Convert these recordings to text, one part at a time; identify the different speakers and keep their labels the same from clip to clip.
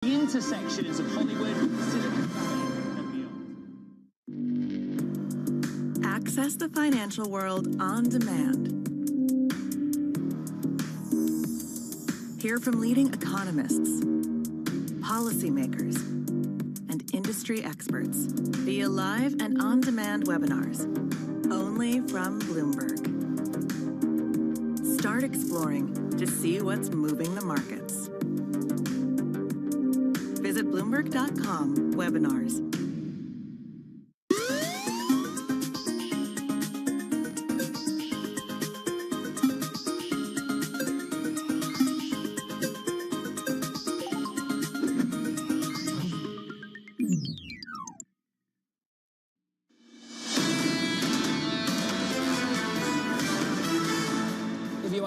Speaker 1: The intersections of Hollywood, Silicon Valley, and beyond.
Speaker 2: Access the financial world on demand. Hear from leading economists, policymakers, and industry experts via live and on-demand webinars, only from Bloomberg. Start exploring to see what's moving the markets. Visit Bloomberg.com/webinars.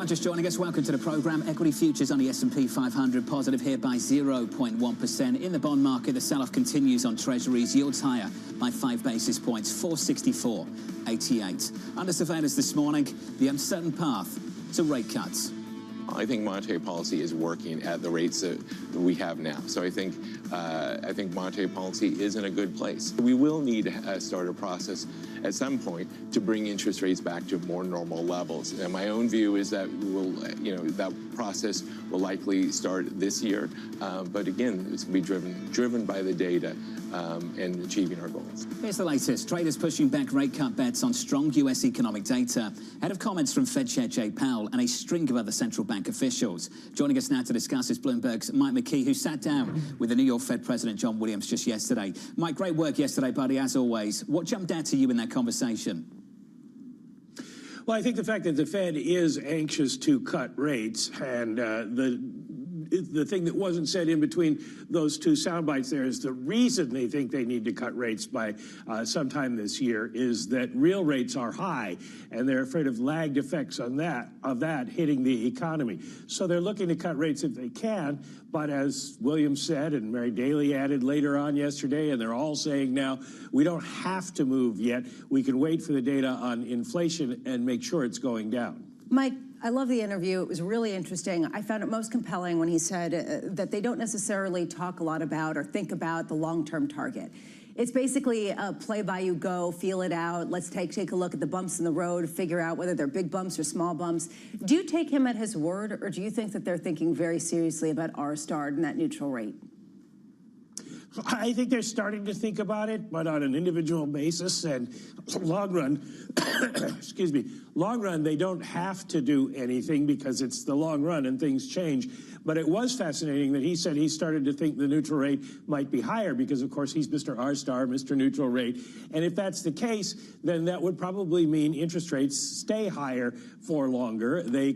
Speaker 3: Just joining us, welcome to the program. Equity futures on the S&P 500 positive here by 0.1%. In the bond market, the sell-off continues on treasuries, yields higher by 5 basis points, 464.88. Under surveillance this morning, the uncertain path to rate cuts.
Speaker 4: I think monetary policy is working at the rates that we have now. So I think monetary policy is in a good place. We will need to start a process at some point to bring interest rates back to more normal levels. And my own view is that that process will likely start this year. But again, it's going to be driven by the data and achieving our goals.
Speaker 3: Here's the latest. Traders pushing back rate cut bets on strong U.S. economic data ahead of comments from Fed Chair Jay Powell and a string of other central bank officials. Joining us now to discuss is Bloomberg's Mike McKee, who sat down with the New York Fed President John Williams just yesterday. Mike, great work yesterday, buddy, as always. What jumped out to you in that conversation?
Speaker 5: Well, I think the fact that the Fed is anxious to cut rates, and the thing that wasn't said in between those two sound bites there is the reason they think they need to cut rates by sometime this year is that real rates are high, and they're afraid of lagged effects of that hitting the economy. So they're looking to cut rates if they can, but as Williams said, and Mary Daly added later on yesterday, and they're all saying now, we don't have to move yet. We can wait for the data on inflation and make sure it's going down.
Speaker 6: Mike, I love the interview. It was really interesting. I found it most compelling when he said that they don't necessarily talk a lot about or think about the long-term target. It's basically a play-by-you-go, feel it out. Let's take a look at the bumps in the road, figure out whether they're big bumps or small bumps. Do you take him at his word, or do you think that they're thinking very seriously about R-star and that neutral rate?
Speaker 5: I think they're starting to think about it, but on an individual basis, and long run, excuse me, long run, they don't have to do anything because it's the long run and things change. But it was fascinating that he said he started to think the neutral rate might be higher because, of course, he's Mr. R-star, Mr. Neutral Rate. And if that's the case, then that would probably mean interest rates stay higher for longer. They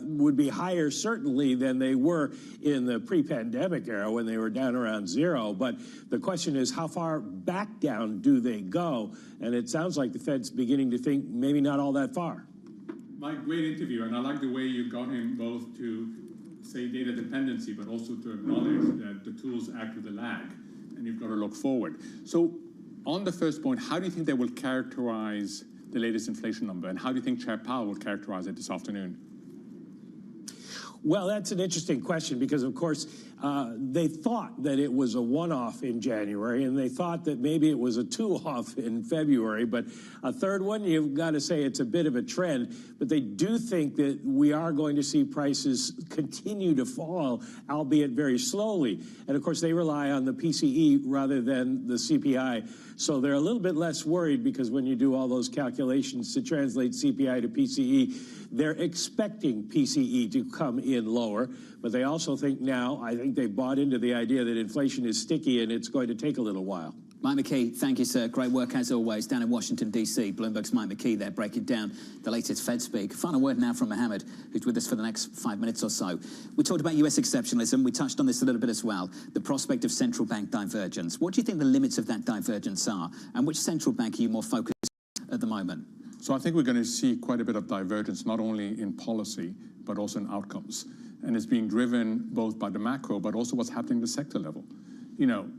Speaker 5: would be higher, certainly, than they were in the pre-pandemic era when they were down around zero. But the question is, how far back down do they go? And it sounds like the Fed's beginning to think maybe not all that far.
Speaker 7: Mike, great interview, and I like the way you got him both to say data dependency, but also to acknowledge that the tools act with a lag, and you've got to look forward. So on the first point, how do you think they will characterize the latest inflation number, and how do you think Chair Powell will characterize it this afternoon?
Speaker 5: Well, that's an interesting question because, of course, they thought that it was a one-off in January, and they thought that maybe it was a two-off in February. But a third one, you've got to say it's a bit of a trend. But they do think that we are going to see prices continue to fall, albeit very slowly. And, of course, they rely on the PCE rather than the CPI. So they're a little bit less worried because when you do all those calculations to translate CPI to PCE, they're expecting PCE to come in lower, but they also think now, I think they bought into the idea that inflation is sticky and it's going to take a little while.
Speaker 3: Mike McKee, thank you, sir. Great work as always down in Washington, D.C. Bloomberg's Mike McKee there breaking down the latest Fed speak. Final word now from Mohammed, who's with us for the next 5 minutes or so. We talked about U.S. exceptionalism. We touched on this a little bit as well, the prospect of central bank divergence. What do you think the limits of that divergence are, and which central bank are you more focused on at the moment?
Speaker 7: So I think we're going to see quite a bit of divergence, not only in policy, but also in outcomes. And it's being driven both by the macro, but also what's happening at the sector level. You know,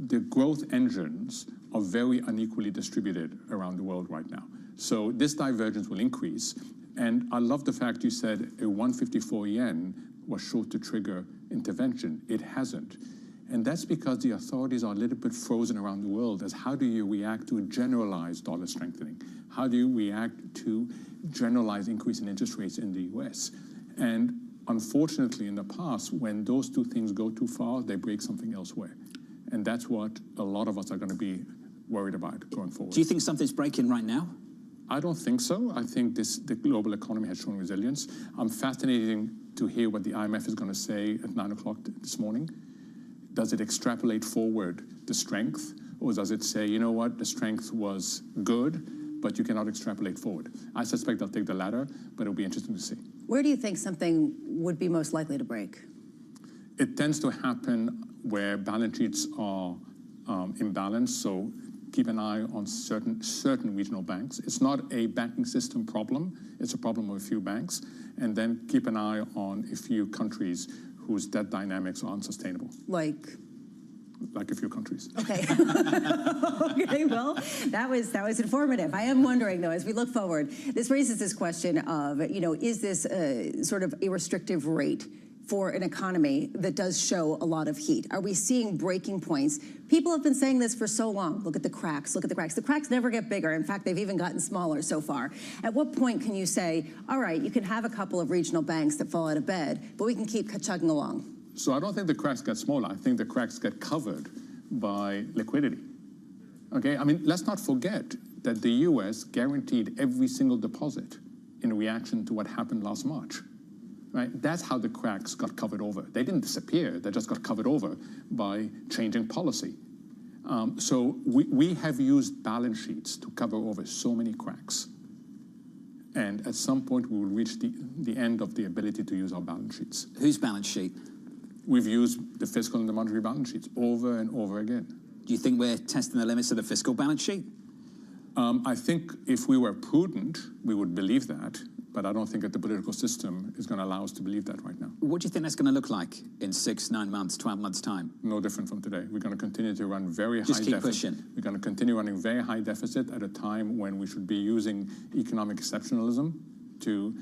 Speaker 7: the growth engines are very unequally distributed around the world right now. So this divergence will increase. And I love the fact you said a 154 yen was sure to trigger intervention. It hasn't. And that's because the authorities are a little bit frozen around the world as how do you react to a generalized dollar strengthening? How do you react to generalized increase in interest rates in the US? And unfortunately, in the past, when those two things go too far, they break something elsewhere. And that's what a lot of us are going to be worried about going forward.
Speaker 3: Do you think something's breaking right now?
Speaker 7: I don't think so. I think the global economy has shown resilience. I'm fascinated to hear what the IMF is going to say at 9 o'clock this morning. Does it extrapolate forward the strength, or does it say, you know what, the strength was good, but you cannot extrapolate forward? I suspect they'll take the latter, but it'll be interesting to see.
Speaker 6: Where do you think something would be most likely to break?
Speaker 7: It tends to happen where balance sheets are imbalanced, so keep an eye on certain regional banks. It's not a banking system problem, it's a problem of a few banks, and then keep an eye on a few countries whose debt dynamics are unsustainable. Like a few countries.
Speaker 6: Okay. Okay, well, that was informative. I am wondering, though, as we look forward, this raises this question of, is this sort of a restrictive rate for an economy that does show a lot of heat? Are we seeing breaking points? People have been saying this for so long. Look at the cracks, look at the cracks. The cracks never get bigger. In fact, they've even gotten smaller so far. At what point can you say, all right, you can have a couple of regional banks that fall out of bed, but we can keep chugging along?
Speaker 7: So I don't think the cracks get smaller. I think the cracks get covered by liquidity. Okay, I mean, let's not forget that the US guaranteed every single deposit in reaction to what happened last March. Right? That's how the cracks got covered over. They didn't disappear, they just got covered over by changing policy. So we have used balance sheets to cover over so many cracks. And at some point, we will reach the end of the ability to use our balance sheets.
Speaker 3: Whose balance sheet?
Speaker 7: We've used the fiscal and the monetary balance sheets over and over again.
Speaker 3: Do you think we're testing the limits of the fiscal balance sheet?
Speaker 7: I think if we were prudent, we would believe that. But I don't think that the political system is going to allow us to believe that right now.
Speaker 3: What do you think that's going to look like in 6, 9 months, 12 months' time?
Speaker 7: No different from today. We're going to continue to run very high
Speaker 3: deficit. Just keep
Speaker 7: deficit.
Speaker 3: pushing.
Speaker 7: We're going to continue running very high deficit at a time when we should be using economic exceptionalism to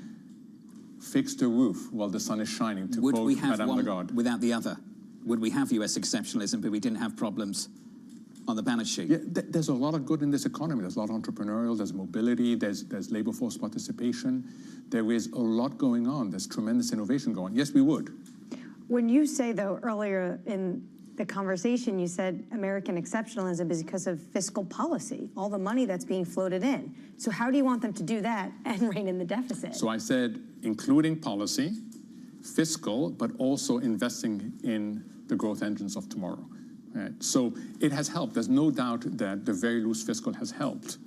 Speaker 7: fix the roof while the sun is shining, to
Speaker 3: Would
Speaker 7: quote
Speaker 3: we have
Speaker 7: Madame
Speaker 3: one
Speaker 7: Lagarde.
Speaker 3: without the other? Would we have US exceptionalism, but we didn't have problems on the balance sheet?
Speaker 7: Yeah, there's a lot of good in this economy. There's a lot of entrepreneurial, there's mobility, there's labor force participation. There is a lot going on. There's tremendous innovation going on. Yes, we would.
Speaker 8: When you say, though, earlier in the conversation, you said American exceptionalism is because of fiscal policy, all the money that's being floated in. So how do you want them to do that and rein in the deficit?
Speaker 7: So I said, including policy, fiscal, but also investing in the growth engines of tomorrow. Right. So it has helped. There's no doubt that the very loose fiscal has helped.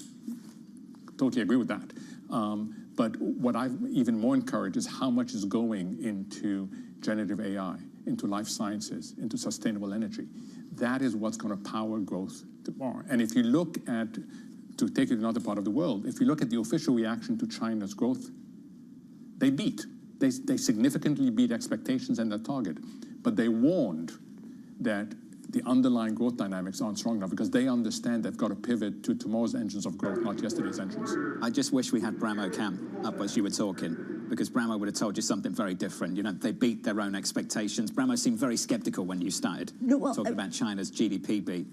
Speaker 7: Totally agree with that. But what I'm even more encouraged is how much is going into generative AI, into life sciences, into sustainable energy. That is what's going to power growth tomorrow. And if you look at, to take it to another part of the world, if you look at the official reaction to China's growth, they beat. They significantly beat expectations and their target. But they warned that the underlying growth dynamics aren't strong enough because they understand they've got to pivot to tomorrow's engines of growth, not yesterday's engines.
Speaker 3: I just wish we had Bramo Cam up as you were talking, because Bramo would have told you something very different. They beat their own expectations. Bramo seemed very skeptical when you started talking about China's GDP beat.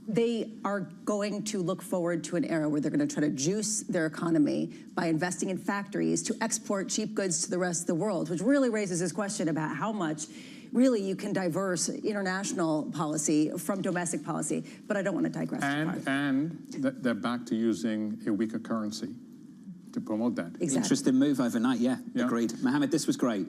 Speaker 6: They are going to look forward to an era where they're going to try to juice their economy by investing in factories to export cheap goods to the rest of the world, which really raises this question about how much really you can diverse international policy from domestic policy. But I don't want to digress too far.
Speaker 7: And they're back to using a weaker currency to promote that.
Speaker 6: Exactly.
Speaker 3: Interesting move overnight, yeah. Agreed. Mohammed, this was great.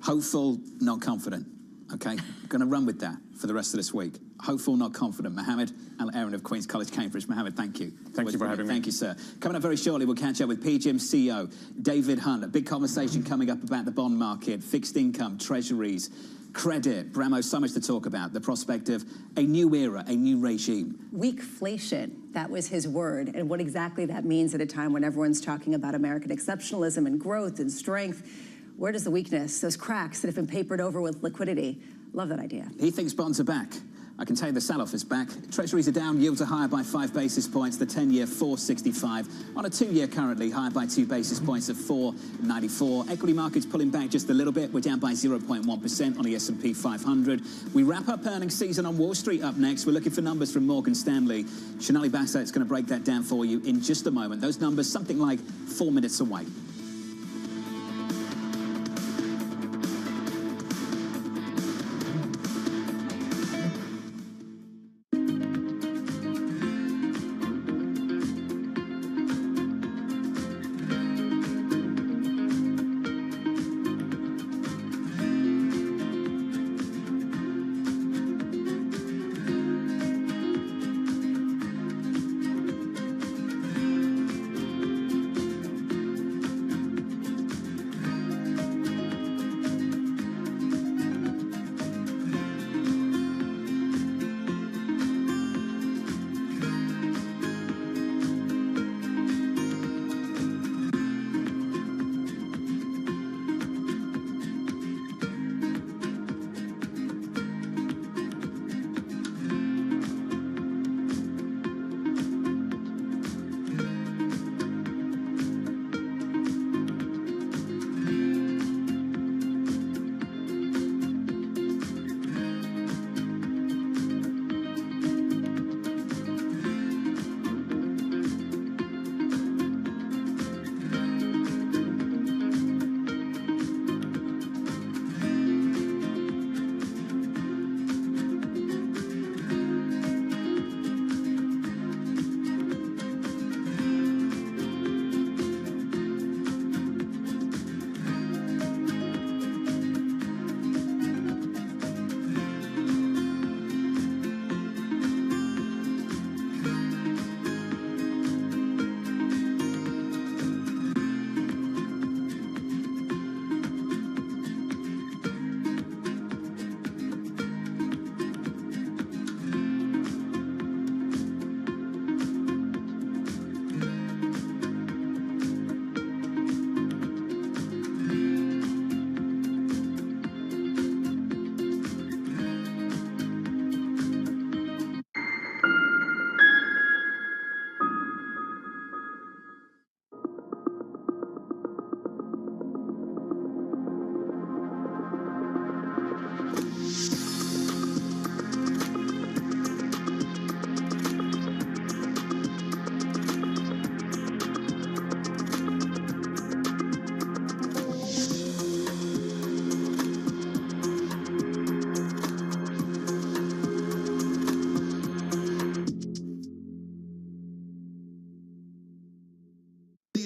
Speaker 3: Hopeful, not confident, okay? Going to run with that for the rest of this week. Hopeful, not confident. Mohammed Al-Aaron of Queen's College, Cambridge. Mohammed, thank you.
Speaker 7: Thank you for having me.
Speaker 3: Thank you, sir. Coming up very shortly, we'll catch up with PGIM's CEO, David Hunt. A big conversation coming up about the bond market, fixed income, treasuries, credit. Bramo, so much to talk about. The prospect of a new era, a new regime. Weakflation,
Speaker 6: that was his word. And what exactly that means at a time when everyone's talking about American exceptionalism and growth and strength. Where does the weakness, those cracks that have been papered over with liquidity? Love that idea.
Speaker 3: He thinks bonds are back. I can tell you the sell-off is back. Treasuries are down, yields are higher by 5 basis points, the 10-year 4.65. On a 2-year currently, higher by 2 basis points at 4.94. Equity markets pulling back just a little bit. We're down by 0.1% on the S&P 500. We wrap up earnings season on Wall Street up next. We're looking for numbers from Morgan Stanley. Shonali Bassett's going to break that down for you in just a moment. Those numbers, something like 4 minutes away.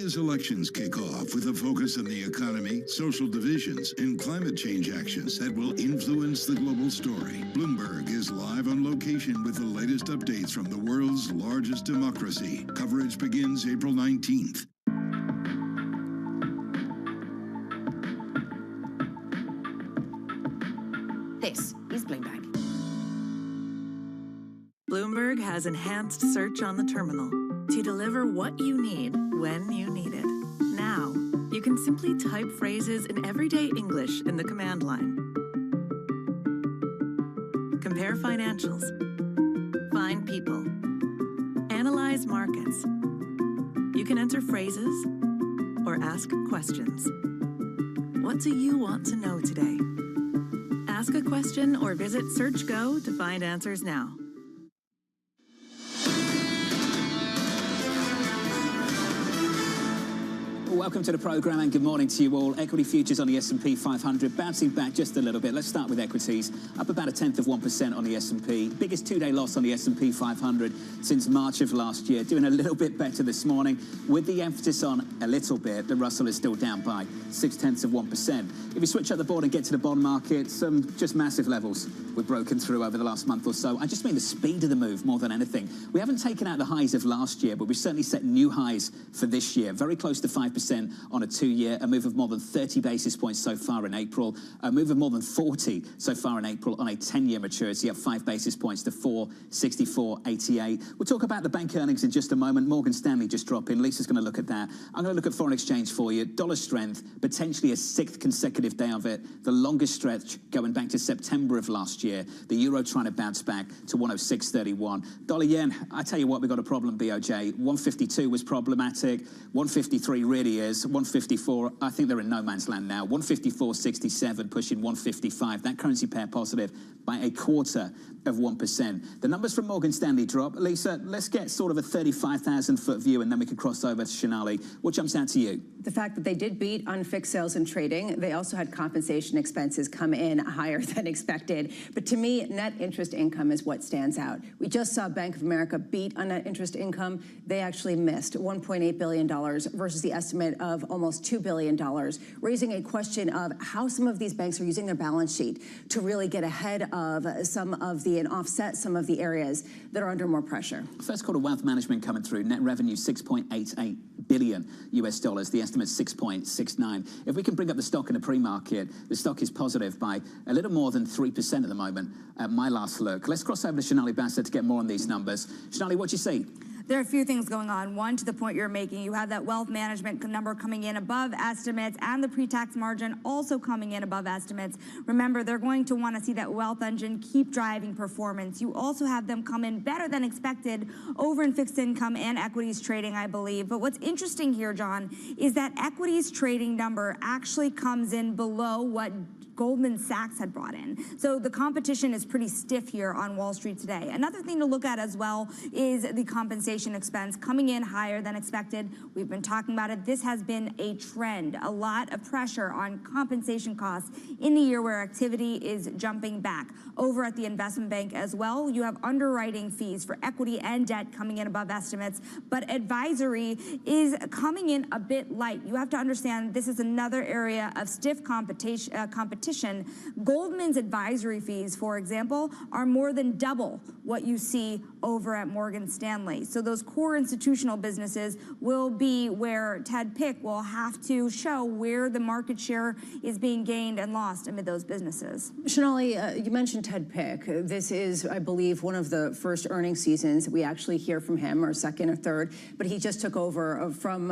Speaker 9: As elections kick off with a focus on the economy, social divisions, and climate change actions that will influence the global story, Bloomberg is live on location with the latest updates from the world's largest democracy. Coverage begins April 19th.
Speaker 2: This is Bloomberg. Bloomberg has enhanced search on the terminal to deliver what you need when you need it. Now, you can simply type phrases in everyday English in the command line. Compare financials. Find people. Analyze markets. You can enter phrases or ask questions. What do you want to know today? Ask a question or visit SearchGo to find answers now.
Speaker 3: Welcome to the program and good morning to you all. Equity futures on the S&P 500 bouncing back just a little bit. Let's start with equities. Up about 0.1% on the S&P. Biggest two-day loss on the S&P 500 since March of last year. Doing a little bit better this morning with the emphasis on a little bit. The Russell is still down by 0.6%. If you switch up the board and get to the bond market, some just massive levels we've broken through over the last month or so. I just mean the speed of the move more than anything. We haven't taken out the highs of last year, but we've certainly set new highs for this year. Very close to 5% 5% on a 2-year, a move of more than 30 basis points so far in April, a move of more than 40 so far in April on a 10-year maturity, up 5 basis points to 464.88. We'll talk about the bank earnings in just a moment. Morgan Stanley just dropping. Lisa's going to look at that. I'm going to look at foreign exchange for you. Dollar strength, potentially a 6th consecutive day of it, the longest stretch going back to September of last year. The euro trying to bounce back to 106.31. Dollar yen, I tell you what, we've got a problem, BOJ. 152 was problematic. 153 really is. 154, I think they're in no man's land now. 154.67 pushing 155. That currency pair positive by 0.25%. The numbers from Morgan Stanley drop. Lisa, let's get sort of a 35,000-foot view, and then we can cross over to Shanali. What jumps out to you?
Speaker 6: The fact that they did beat on fixed sales and trading. They also had compensation expenses come in higher than expected. But to me, net interest income is what stands out. We just saw Bank of America beat on net interest income. They actually missed $1.8 billion versus the estimate of almost $2 billion, raising a question of how some of these banks are using their balance sheet to really get ahead of some of the and offset some of the areas that are under more pressure.
Speaker 3: First quarter wealth management coming through. Net revenue $6.88 billion US dollars. The estimate 6.69. If we can bring up the stock in the pre-market, the stock is positive by a little more than 3% at the moment at my last look. Let's cross over to Shanali Bassett to get more on these numbers. Shanali, what do you see?
Speaker 10: There are a few things going on. One, to the point you're making, you have that wealth management number coming in above estimates and the pre-tax margin also coming in above estimates. Remember, they're going to want to see that wealth engine keep driving performance. You also have them come in better than expected over in fixed income and equities trading, I believe. But what's interesting here, John, is that equities trading number actually comes in below what Goldman Sachs had brought in. So the competition is pretty stiff here on Wall Street today. Another thing to look at as well is the compensation expense coming in higher than expected. We've been talking about it. This has been a trend, a lot of pressure on compensation costs in the year where activity is jumping back. Over at the investment bank as well, you have underwriting fees for equity and debt coming in above estimates, but advisory is coming in a bit light. You have to understand this is another area of stiff competition. Goldman's advisory fees, for example, are more than double what you see over at Morgan Stanley. So those core institutional businesses will be where Ted Pick will have to show where the market share is being gained and lost amid those businesses.
Speaker 6: Shanali, you mentioned Ted Pick. This is, I believe, one of the first earnings seasons we actually hear from him, or second or third, but he just took over from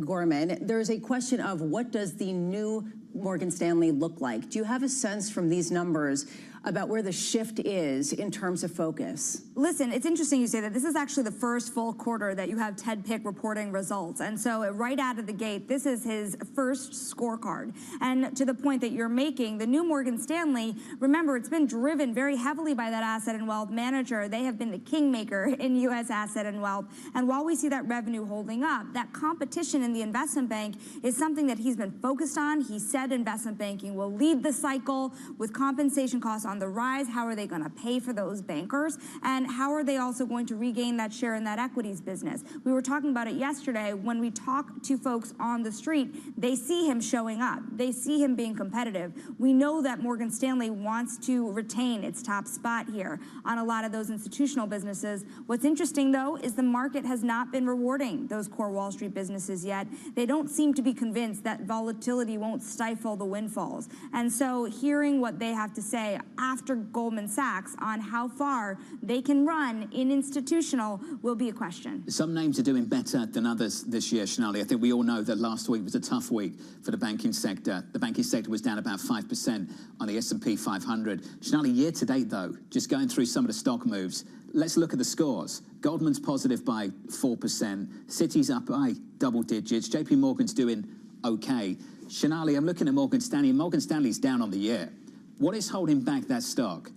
Speaker 6: Gorman. There's a question of what does the new Morgan Stanley look like? Do you have a sense from these numbers about where the shift is in terms of focus?
Speaker 10: Listen, it's interesting you say that. This is actually the first full quarter that you have Ted Pick reporting results. And so right out of the gate, this is his first scorecard. And to the point that you're making, the new Morgan Stanley, remember, it's been driven very heavily by that asset and wealth manager. They have been the kingmaker in U.S. asset and wealth. And while we see that revenue holding up, that competition in the investment bank is something that he's been focused on. He said investment banking will lead the cycle with compensation costs on the rise. How are they going to pay for those bankers? And how are they also going to regain that share in that equities business? We were talking about it yesterday. When we talk to folks on the street, they see him showing up. They see him being competitive. We know that Morgan Stanley wants to retain its top spot here on a lot of those institutional businesses. What's interesting, though, is the market has not been rewarding those core Wall Street businesses yet. They don't seem to be convinced that volatility won't stifle the windfalls. And so hearing what they have to say after Goldman Sachs on how far they can run in institutional will be a question.
Speaker 3: Some names are doing better than others this year, Shanali. I think we all know that last week was a tough week for the banking sector. The banking sector was down about 5% on the S&P 500. Shanali, year to date, though, just going through some of the stock moves, let's look at the scores. Goldman's positive by 4%. Citi's up by double digits. JP Morgan's doing okay. Shanali, I'm looking at Morgan Stanley. Morgan Stanley's down on the year. What is holding back that stock?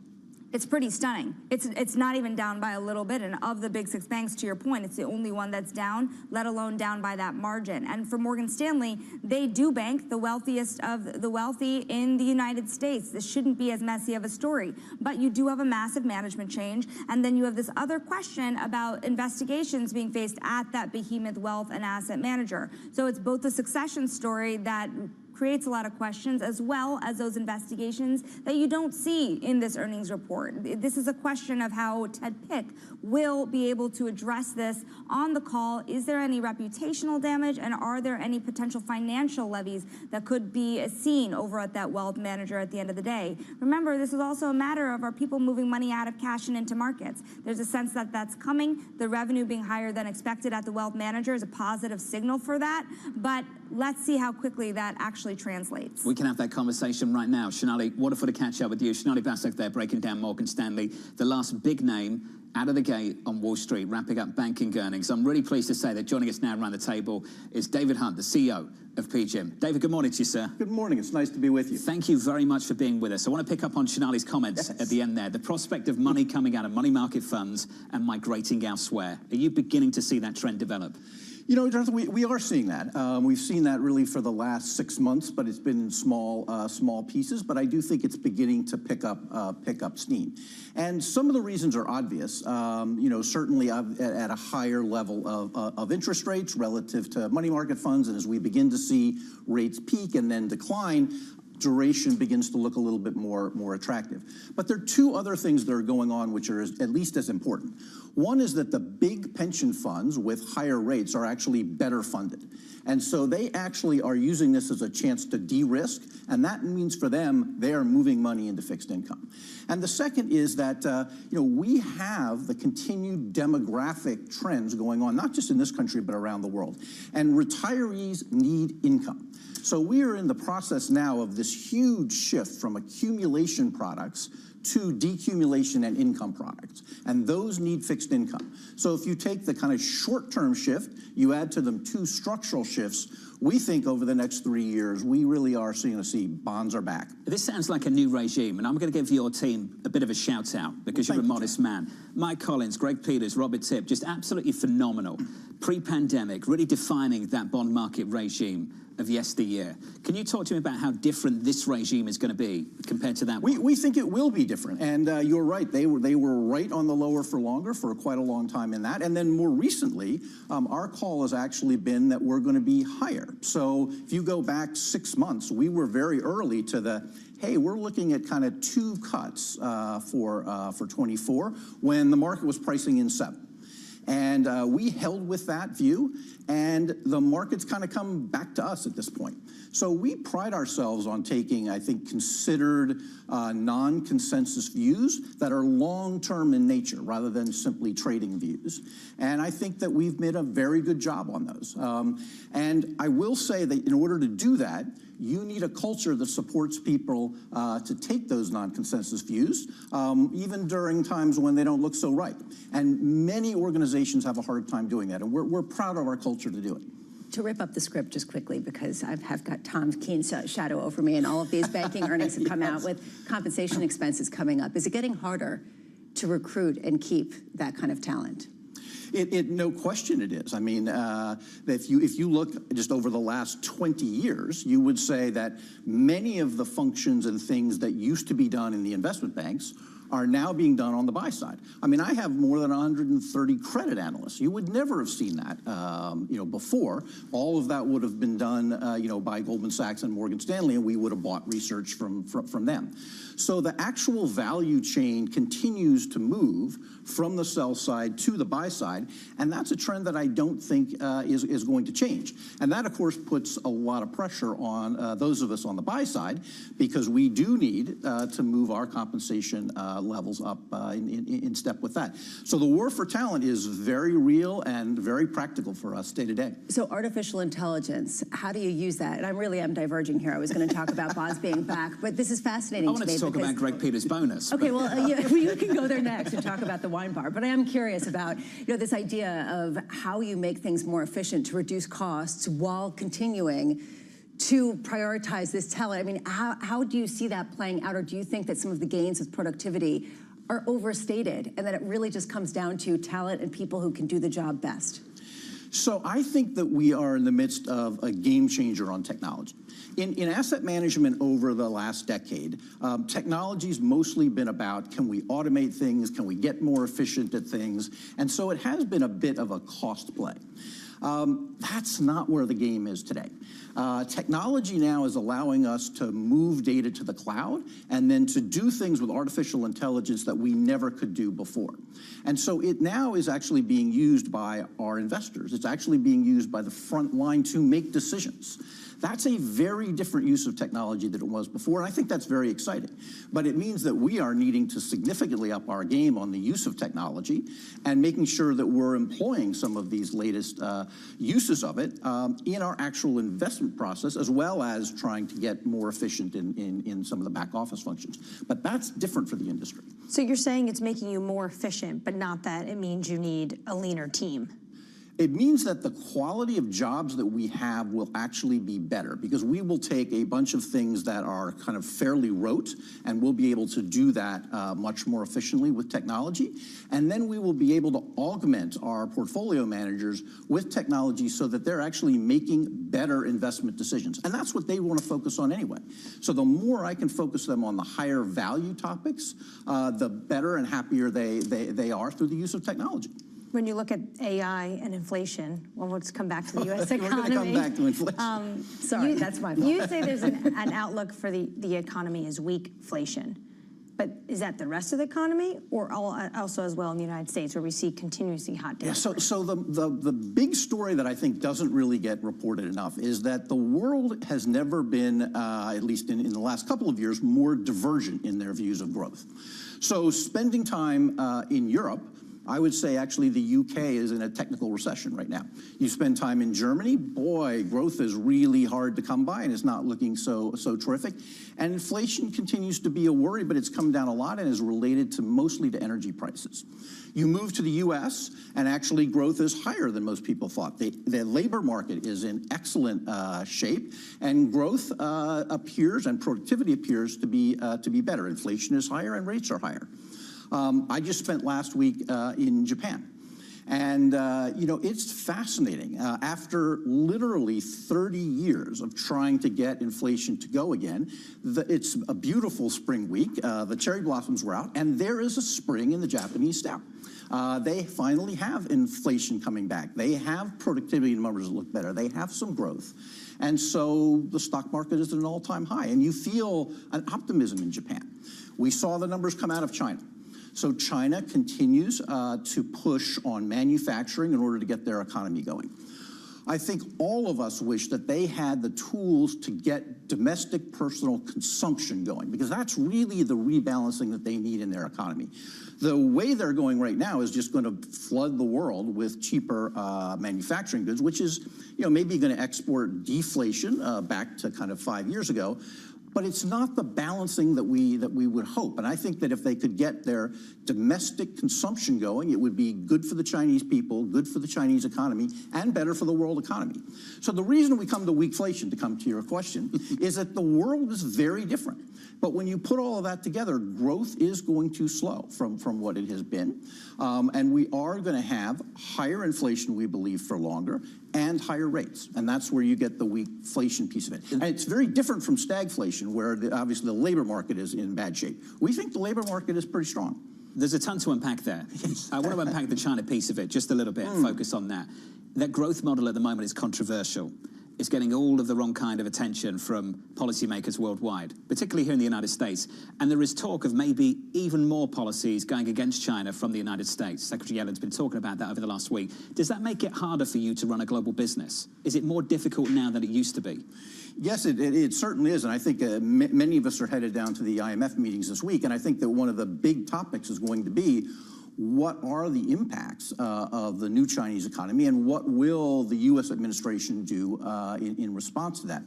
Speaker 10: It's pretty stunning. It's not even down by a little bit, and of the big six banks, to your point, it's the only one that's down, let alone down by that margin. And for Morgan Stanley, they do bank the wealthiest of the wealthy in the United States. This shouldn't be as messy of a story, but you do have a massive management change, and then you have this other question about investigations being faced at that behemoth wealth and asset manager. So it's both the succession story that creates a lot of questions, as well as those investigations that you don't see in this earnings report. This is a question of how Ted Pick will be able to address this on the call. Is there any reputational damage, and are there any potential financial levies that could be seen over at that wealth manager at the end of the day? Remember, this is also a matter of, are people moving money out of cash and into markets? There's a sense that that's coming. The revenue being higher than expected at the wealth manager is a positive signal for that, but let's see how quickly that actually translates.
Speaker 3: We can have that conversation right now. Shonali, wonderful to catch up with you. Shonali Basak there, breaking down Morgan Stanley, the last big name out of the gate on Wall Street, wrapping up banking earnings. I'm really pleased to say that joining us now around the table is David Hunt, the CEO of PGIM. David, good morning to you, sir.
Speaker 11: Good morning. It's nice to be with you.
Speaker 3: Thank you very much for being with us. I want to pick up on Shonali's comments at the end there. The prospect of money coming out of money market funds and migrating elsewhere. Are you beginning to see that trend develop?
Speaker 11: You know, Jonathan, we are seeing that. We've seen that really for the last 6 months, but it's been in small pieces. But I do think it's beginning to pick up steam. And some of the reasons are obvious. You know, certainly at a higher level of interest rates relative to money market funds, and as we begin to see rates peak and then decline, duration begins to look a little bit more attractive. But there are two other things that are going on which are at least as important. One is that the big pension funds with higher rates are actually better funded. And so they actually are using this as a chance to de-risk, and that means for them, they are moving money into fixed income. And the second is that, you know, we have the continued demographic trends going on, not just in this country, but around the world. And retirees need income. So we are in the process now of this huge shift from accumulation products to decumulation and income products, and those need fixed income. So if you take the kind of short-term shift, you add to them two structural shifts, we think over the next 3 years, we really are going to see bonds are back.
Speaker 3: This sounds like a new regime, and I'm going to give your team a bit of a shout-out because you're a modest man. Mike Collins, Greg Peters, Robert Tipp, just absolutely phenomenal. Pre-pandemic, really defining that bond market regime of yesteryear. Can you talk to me about how different this regime is going to be compared to that one?
Speaker 11: We think it will be different, and you're right. They were right on the lower for longer for quite a long time in that. And then more recently, our call has actually been that we're going to be higher. So if you go back 6 months, we were very early to the, hey, we're looking at kind of 2 cuts for 24 when the market was pricing in 7. And we held with that view, and the market's kind of come back to us at this point. So we pride ourselves on taking, I think, considered non-consensus views that are long-term in nature rather than simply trading views. And I think that we've made a very good job on those. And I will say that in order to do that, you need a culture that supports people to take those non-consensus views, even during times when they don't look so right. And many organizations have a hard time doing that, and we're proud of our culture to do it.
Speaker 6: To rip up the script just quickly, because I have got Tom Keen's shadow over me, and all of these banking earnings have come out with compensation expenses coming up. Is it getting harder to recruit and keep that kind of talent?
Speaker 11: No question it is. I mean, if you look just over the last 20 years, you would say that many of the functions and things that used to be done in the investment banks are now being done on the buy side. I mean, I have more than 130 credit analysts. You would never have seen that, you know, before. All of that would have been done, you know, by Goldman Sachs and Morgan Stanley, and we would have bought research from them. So the actual value chain continues to move from the sell side to the buy side, and that's a trend that I don't think is going to change. And that, of course, puts a lot of pressure on those of us on the buy side, because we do need to move our compensation levels up in step with that. So the war for talent is very real and very practical for us day to day.
Speaker 6: So artificial intelligence, how do you use that? And I really am diverging here. I was going to talk about bonds being back, but this is fascinating to me.
Speaker 3: I wanted to talk about Greg Peters' bonus.
Speaker 6: Okay, well, yeah, we can go there next and talk about the wine bar. But I am curious about, you know, this idea of how you make things more efficient to reduce costs while continuing to prioritize this talent. I mean, how do you see that playing out, or do you think that some of the gains with productivity are overstated and that it really just comes down to talent and people who can do the job best?
Speaker 11: So I think that we are in the midst of a game changer on technology. In asset management over the last decade, technology's mostly been about, can we automate things, can we get more efficient at things, and so it has been a bit of a cost play. That's not where the game is today. Technology now is allowing us to move data to the cloud and then to do things with artificial intelligence that we never could do before. And so it now is actually being used by our investors. It's actually being used by the front line to make decisions. That's a very different use of technology than it was before, and I think that's very exciting. But it means that we are needing to significantly up our game on the use of technology and making sure that we're employing some of these latest uses of it in our actual investment process, as well as trying to get more efficient in some of the back office functions. But that's different for the industry.
Speaker 8: So you're saying it's making you more efficient, but not that it means you need a leaner team.
Speaker 11: It means that the quality of jobs that we have will actually be better, because we will take a bunch of things that are kind of fairly rote, and we'll be able to do that much more efficiently with technology. And then we will be able to augment our portfolio managers with technology so that they're actually making better investment decisions. And that's what they want to focus on anyway. So the more I can focus them on the higher value topics, the better and happier they are through the use of technology.
Speaker 8: When you look at AI and inflation, well, let's come back to the U.S. economy.
Speaker 11: We're going to come back to inflation.
Speaker 6: Sorry, that's my fault.
Speaker 8: You say there's an outlook for the economy is weakflation. But is that the rest of the economy, or also as well in the United States, where we see continuously hot data?
Speaker 11: Yeah, so the big story that I think doesn't really get reported enough is that the world has never been, at least in the last couple of years, more divergent in their views of growth. So spending time in Europe, I would say actually the UK is in a technical recession right now. You spend time in Germany, boy, growth is really hard to come by and it's not looking so terrific. And inflation continues to be a worry, but it's come down a lot and is related mostly to energy prices. You move to the US and actually growth is higher than most people thought. The labor market is in excellent shape, and growth appears and productivity appears to be better. Inflation is higher and rates are higher. I just spent last week in Japan. And, you know, it's fascinating. After literally 30 years of trying to get inflation to go again, it's a beautiful spring week. The cherry blossoms were out, and there is a spring in the Japanese step. They finally have inflation coming back. They have productivity numbers that look better. They have some growth. And so the stock market is at an all-time high. And you feel an optimism in Japan. We saw the numbers come out of China. So China continues to push on manufacturing in order to get their economy going. I think all of us wish that they had the tools to get domestic personal consumption going, because that's really the rebalancing that they need in their economy. The way they're going right now is just going to flood the world with cheaper manufacturing goods, which is, you know, maybe going to export deflation back to kind of 5 years ago. But it's not the balancing that we would hope. And I think that if they could get their domestic consumption going, it would be good for the Chinese people, good for the Chinese economy, and better for the world economy. So the reason we come to weakflation, to come to your question, is that the world is very different. But when you put all of that together, growth is going to slow from what it has been. And we are going to have higher inflation, we believe, for longer, and higher rates. And that's where you get the weakflation piece of it. And it's very different from stagflation, where obviously the labor market is in bad shape. We think the labor market is pretty strong.
Speaker 3: There's a ton to unpack there. I want to unpack the China piece of it just a little bit and focus on that. That growth model at the moment is controversial. It's getting all of the wrong kind of attention from policymakers worldwide, particularly here in the United States. And there is talk of maybe even more policies going against China from the United States. Secretary Yellen's been talking about that over the last week. Does that make it harder for you to run a global business? Is it more difficult now than it used to be?
Speaker 11: Yes, it certainly is. And I think many of us are headed down to the IMF meetings this week. And I think that one of the big topics is going to be, what are the impacts of the new Chinese economy, and what will the U.S. administration do in response to that?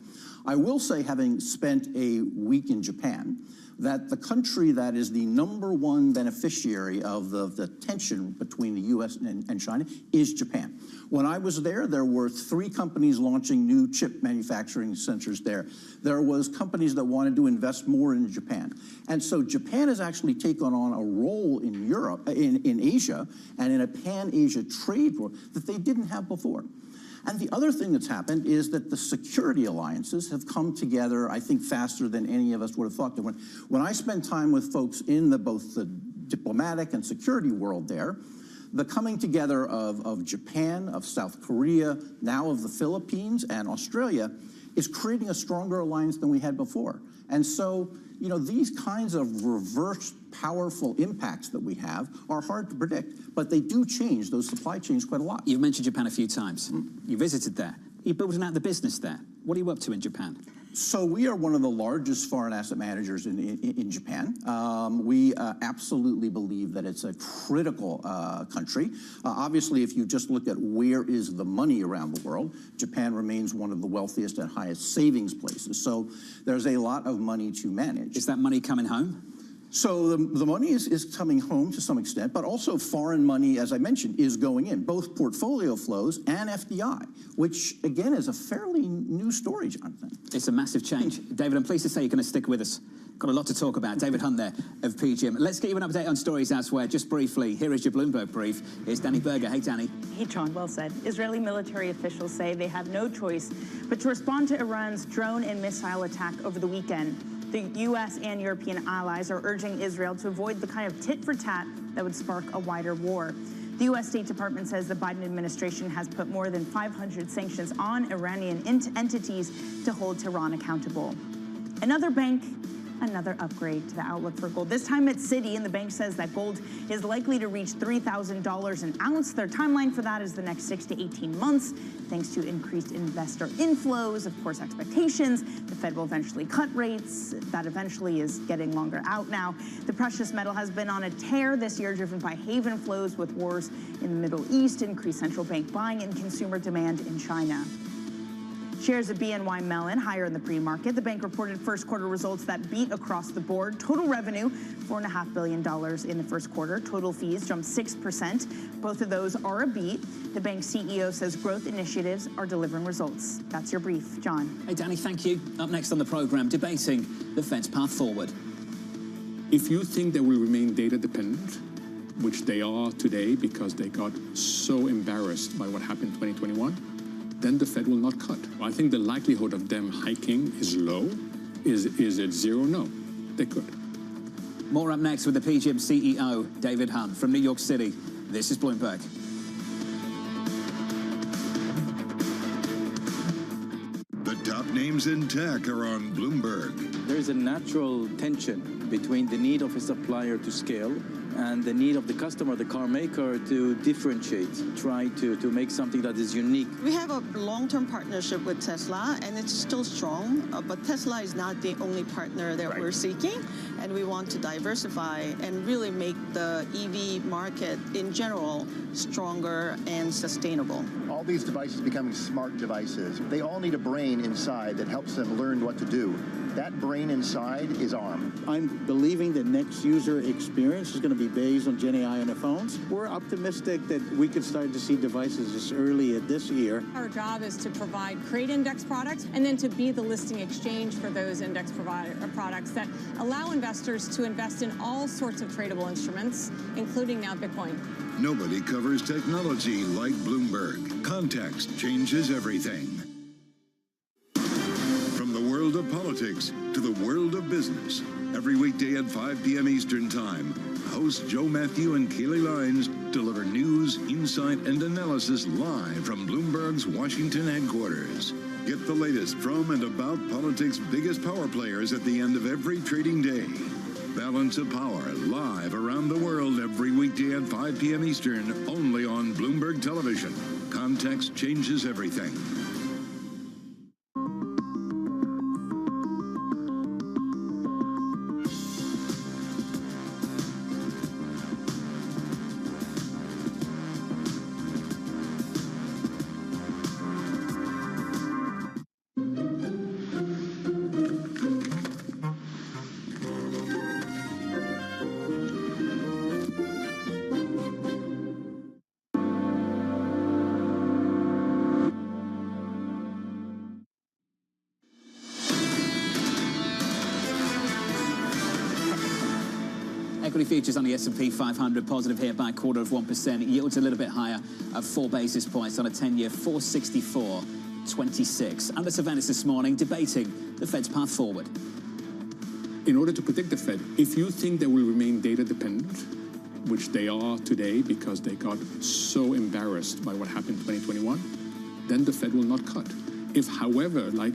Speaker 11: I will say, having spent a week in Japan, that the country that is the #1 beneficiary of the tension between the U.S. and China is Japan. When I was there, there were 3 companies launching new chip manufacturing centers there. There was companies that wanted to invest more in Japan. And so Japan has actually taken on a role in Europe, in Asia, and in a pan-Asia trade war that they didn't have before. And the other thing that's happened is that the security alliances have come together, I think, faster than any of us would have thought. When I spend time with folks in both the diplomatic and security world there, the coming together of Japan, of South Korea, now of the Philippines and Australia is creating a stronger alliance than we had before. And so, you know, these kinds of reverse powerful impacts that we have are hard to predict, but they do change those supply chains quite a lot.
Speaker 3: You've mentioned Japan a few times. You visited there. You're building out the business there. What are you up to in Japan?
Speaker 11: So we are one of the largest foreign asset managers in Japan. We absolutely believe that it's a critical country. Obviously, if you just look at where is the money around the world, Japan remains one of the wealthiest and highest savings places. So there's a lot of money to manage.
Speaker 3: Is that money coming home?
Speaker 11: So the money is coming home to some extent, but also foreign money, as I mentioned, is going in, both portfolio flows and FDI, which, again, is a fairly new story, Jonathan.
Speaker 3: It's a massive change. David, I'm pleased to say you're going to stick with us. Got a lot to talk about. David Hunt there of PGIM. Let's get you an update on stories elsewhere. Just briefly, here is your Bloomberg brief. Here's Danny Berger. Hey, Danny.
Speaker 12: Hey, John, well said. Israeli military officials say they have no choice but to respond to Iran's drone and missile attack over the weekend. The U.S. and European allies are urging Israel to avoid the kind of tit-for-tat that would spark a wider war. The U.S. State Department says the Biden administration has put more than 500 sanctions on Iranian entities to hold Tehran accountable. Another bank, another upgrade to the outlook for gold. This time it's Citi, and the bank says that gold is likely to reach $3,000 an ounce. Their timeline for that is the next 6 to 18 months, thanks to increased investor inflows, of course, expectations. The Fed will eventually cut rates. That eventually is getting longer out now. The precious metal has been on a tear this year, driven by haven flows with wars in the Middle East, increased central bank buying, and consumer demand in China. Shares of BNY Mellon higher in the pre-market. The bank reported first quarter results that beat across the board. Total revenue, $4.5 billion in the first quarter. Total fees jumped 6%. Both of those are a beat. The bank's CEO says growth initiatives are delivering results. That's your brief. John.
Speaker 3: Hey, Danny, thank you. Up next on the program, debating the Fed's path forward.
Speaker 7: If you think they will remain data dependent, which they are today because they got so embarrassed by what happened in 2021, then the Fed will not cut. I think the likelihood of them hiking is low. Is it zero? No, they could.
Speaker 3: More up next with the PGIM CEO, David Hunt from New York City. This is Bloomberg.
Speaker 9: The top names in tech are on Bloomberg.
Speaker 13: There's a natural tension between the need of a supplier to scale and the need of the customer, the car maker, to differentiate, try to make something that is unique.
Speaker 14: We have a long-term partnership with Tesla, and it's still strong, but Tesla is not the only partner that we're seeking, and we want to diversify and really make the EV market in general stronger and sustainable.
Speaker 15: All these devices becoming smart devices, they all need a brain inside that helps them learn what to do. That brain inside is ARM.
Speaker 16: I'm believing the next user experience is going to be based on Gen AI on the phones. We're optimistic that we could start to see devices as early as this year.
Speaker 17: Our job is to provide great index products and then to be the listing exchange for those index products that allow investors to invest in all sorts of tradable instruments, including now Bitcoin.
Speaker 9: Nobody covers technology like Bloomberg. Context changes everything. From the world of politics to the world of business. Every weekday at 5 p.m. Eastern Time, hosts Joe Matthew and Keely Lines deliver news, insight, and analysis live from Bloomberg's Washington headquarters. Get the latest from and about politics' biggest power players at the end of every trading day. Balance of Power live around the world every weekday at 5 p.m. Eastern, only on Bloomberg Television. Context changes everything.
Speaker 3: Equity futures on the S&P 500 positive here by 0.25%. Yields a little bit higher at 4 basis points on a 10-year, 464.26. Under surveillance this morning, debating the Fed's path forward.
Speaker 7: In order to predict the Fed, if you think they will remain data dependent, which they are today because they got so embarrassed by what happened in 2021, then the Fed will not cut. If, however, like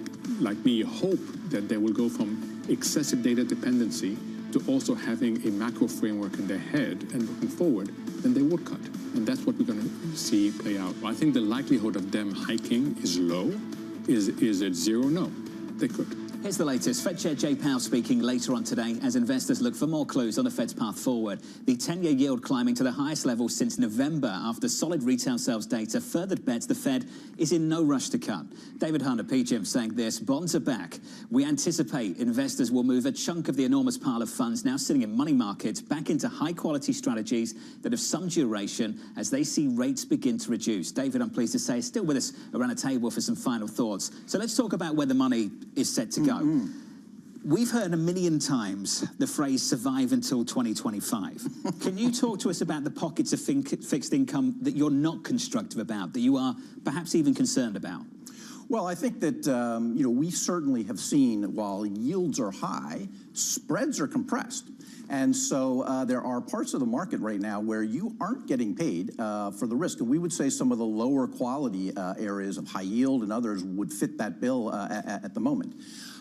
Speaker 7: we hope that they will go from excessive data dependency to also having a macro framework in their head and looking forward, then they would cut. And that's what we're going to see play out. I think the likelihood of them hiking is low. Is it zero? No, they could.
Speaker 3: Here's the latest. Fed Chair Jay Powell speaking later on today as investors look for more clues on the Fed's path forward. The 10-year yield climbing to the highest level since November after solid retail sales data further bets the Fed is in no rush to cut. David Hunter, PGIM, saying this: bonds are back. We anticipate investors will move a chunk of the enormous pile of funds now sitting in money markets back into high-quality strategies that have some duration as they see rates begin to reduce. David, I'm pleased to say, is still with us around a table for some final thoughts. So let's talk about where the money is set to go. We've heard a million times the phrase survive until 2025. Can you talk to us about the pockets of fixed income that you're not constructive about, that you are perhaps even concerned about?
Speaker 11: Well, I think that we certainly have seen, while yields are high, spreads are compressed. And so there are parts of the market right now where you aren't getting paid for the risk. And we would say some of the lower quality areas of high yield and others would fit that bill at the moment.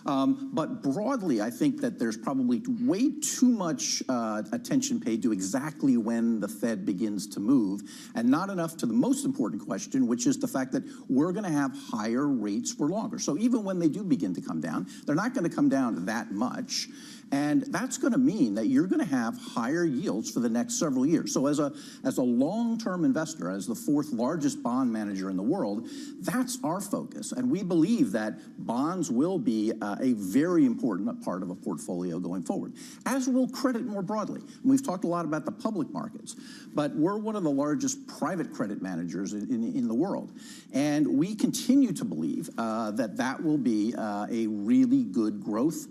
Speaker 11: But broadly, I think that there's probably way too much attention paid to exactly when the Fed begins to move, and not enough to the most important question, which is the fact that we're going to have higher rates for longer. So even when they do begin to come down, they're not going to come down that much. And that's going to mean that you're going to have higher yields for the next several years. So as a long-term investor, as the fourth largest bond manager in the world, that's our focus. And we believe that bonds will be a very important part of a portfolio going forward, as will credit more broadly. And we've talked a lot about the public markets, but we're one of the largest private credit managers in the world. And we continue to believe that will be a really good growth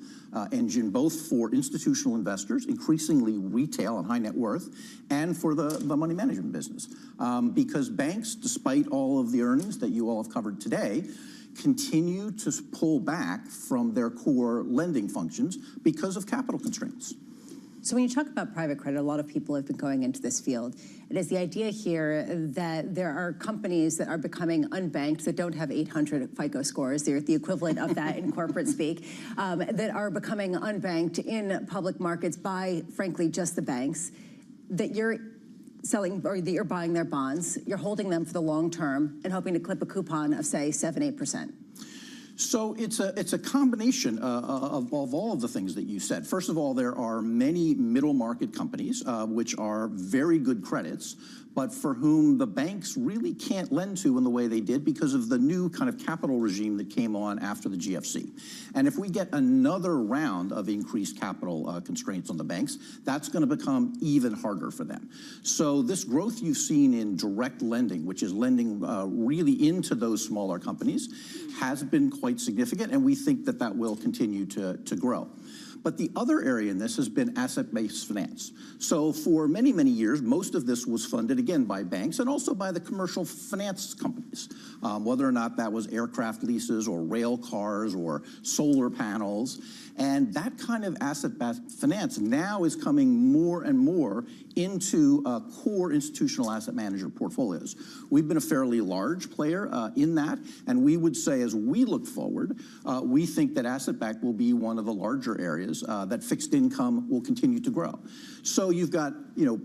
Speaker 11: engine, both for institutional investors, increasingly retail and high net worth, and for the money management business. Because banks, despite all of the earnings that you all have covered today, continue to pull back from their core lending functions because of capital constraints.
Speaker 6: So when you talk about private credit, a lot of people have been going into this field. It is the idea here that there are companies that are becoming unbanked that don't have 800 FICO scores. They're the equivalent of that in corporate speak, that are becoming unbanked in public markets by, frankly, just the banks, that you're selling or that you're buying their bonds, you're holding them for the long term and hoping to clip a coupon of, say, 7-8%.
Speaker 11: So it's a combination of all of the things that you said. First of all, there are many middle market companies which are very good credits, but for whom the banks really can't lend to in the way they did because of the new kind of capital regime that came on after the GFC. And if we get another round of increased capital constraints on the banks, that's going to become even harder for them. So this growth you've seen in direct lending, which is lending really into those smaller companies, has been quite significant, and we think that that will continue to grow. But the other area in this has been asset-based finance. So for many, many years, most of this was funded, again, by banks and also by the commercial finance companies, whether or not that was aircraft leases or rail cars or solar panels. And that kind of asset-based finance now is coming more and more into core institutional asset manager portfolios. We've been a fairly large player in that, and we would say as we look forward, we think that asset-backed will be one of the larger areas that fixed income will continue to grow. So you've got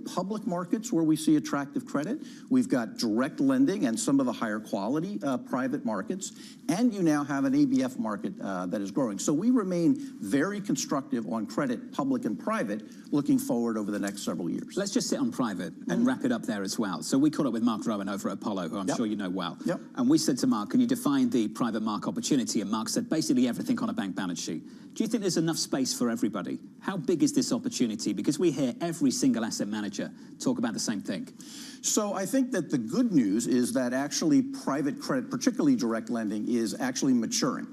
Speaker 11: public markets where we see attractive credit. We've got direct lending and some of the higher quality private markets, and you now have an ABF market that is growing. So we remain very constructive on credit, public and private, looking forward over the next several years.
Speaker 3: Let's just sit on private and wrap it up there as well. So we caught up with Mark Rowan over at Apollo, who I'm sure you know well. And we said to Mark, can you define the private market opportunity? And Mark said, basically everything on a bank balance sheet. Do you think there's enough space for everybody? How big is this opportunity? Because we hear every single asset manager talk about the same thing.
Speaker 11: So I think that the good news is that actually private credit, particularly direct lending, is actually maturing.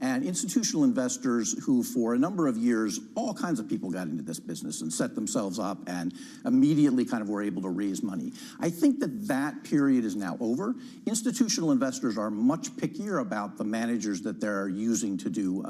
Speaker 11: And institutional investors who, for a number of years, all kinds of people got into this business and set themselves up and immediately kind of were able to raise money. I think that that period is now over. Institutional investors are much pickier about the managers that they're using to do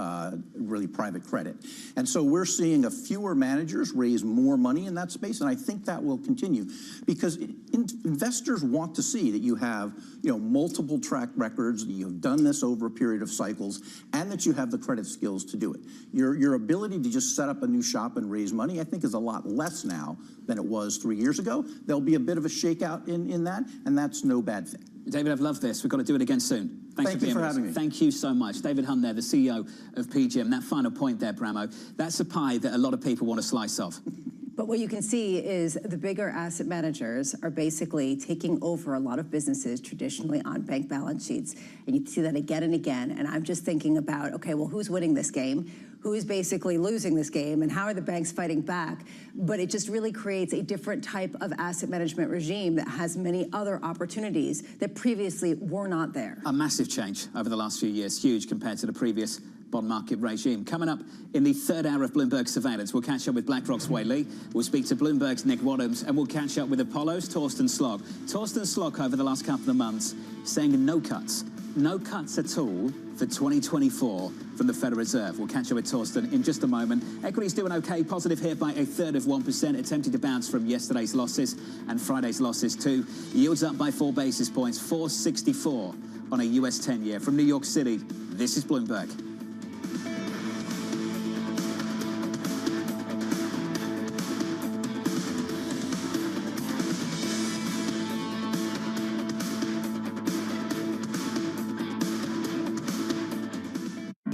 Speaker 11: really private credit. And so we're seeing a fewer managers raise more money in that space, and I think that will continue because investors want to see that you have multiple track records, that you've done this over a period of cycles, and that you have the credit skills to do it. Your ability to just set up a new shop and raise money, I think, is a lot less now than it was 3 years ago. There'll be a bit of a shakeout in that, and that's no bad thing.
Speaker 3: David, I've loved this. We've got to do it again soon.
Speaker 11: Thank you for having me.
Speaker 3: Thank you so much. David Hunt there, the CEO of PGIM. That final point there, Bramo, that's a pie that a lot of people want a slice of.
Speaker 6: But what you can see is the bigger asset managers are basically taking over a lot of businesses traditionally on bank balance sheets. And you see that again and again. And I'm just thinking about, okay, well, who's winning this game? Who is basically losing this game? And how are the banks fighting back? But it just really creates a different type of asset management regime that has many other opportunities that previously were not there.
Speaker 3: A massive change over the last few years, huge compared to the previous bond market regime. Coming up in the third hour of Bloomberg Surveillance, we'll catch up with BlackRock's Wei Li, we'll speak to Bloomberg's Nick Wadhams, and we'll catch up with Apollo's Torsten Slok. Torsten Slok, over the last couple of months, saying no cuts at all for 2024 from the Federal Reserve. We'll catch up with Torsten in just a moment. Equities doing okay, positive here by 1/3%, attempting to bounce from yesterday's losses and Friday's losses too. Yields up by 4 basis points, 464 on a US 10-year. From New York City, this is Bloomberg.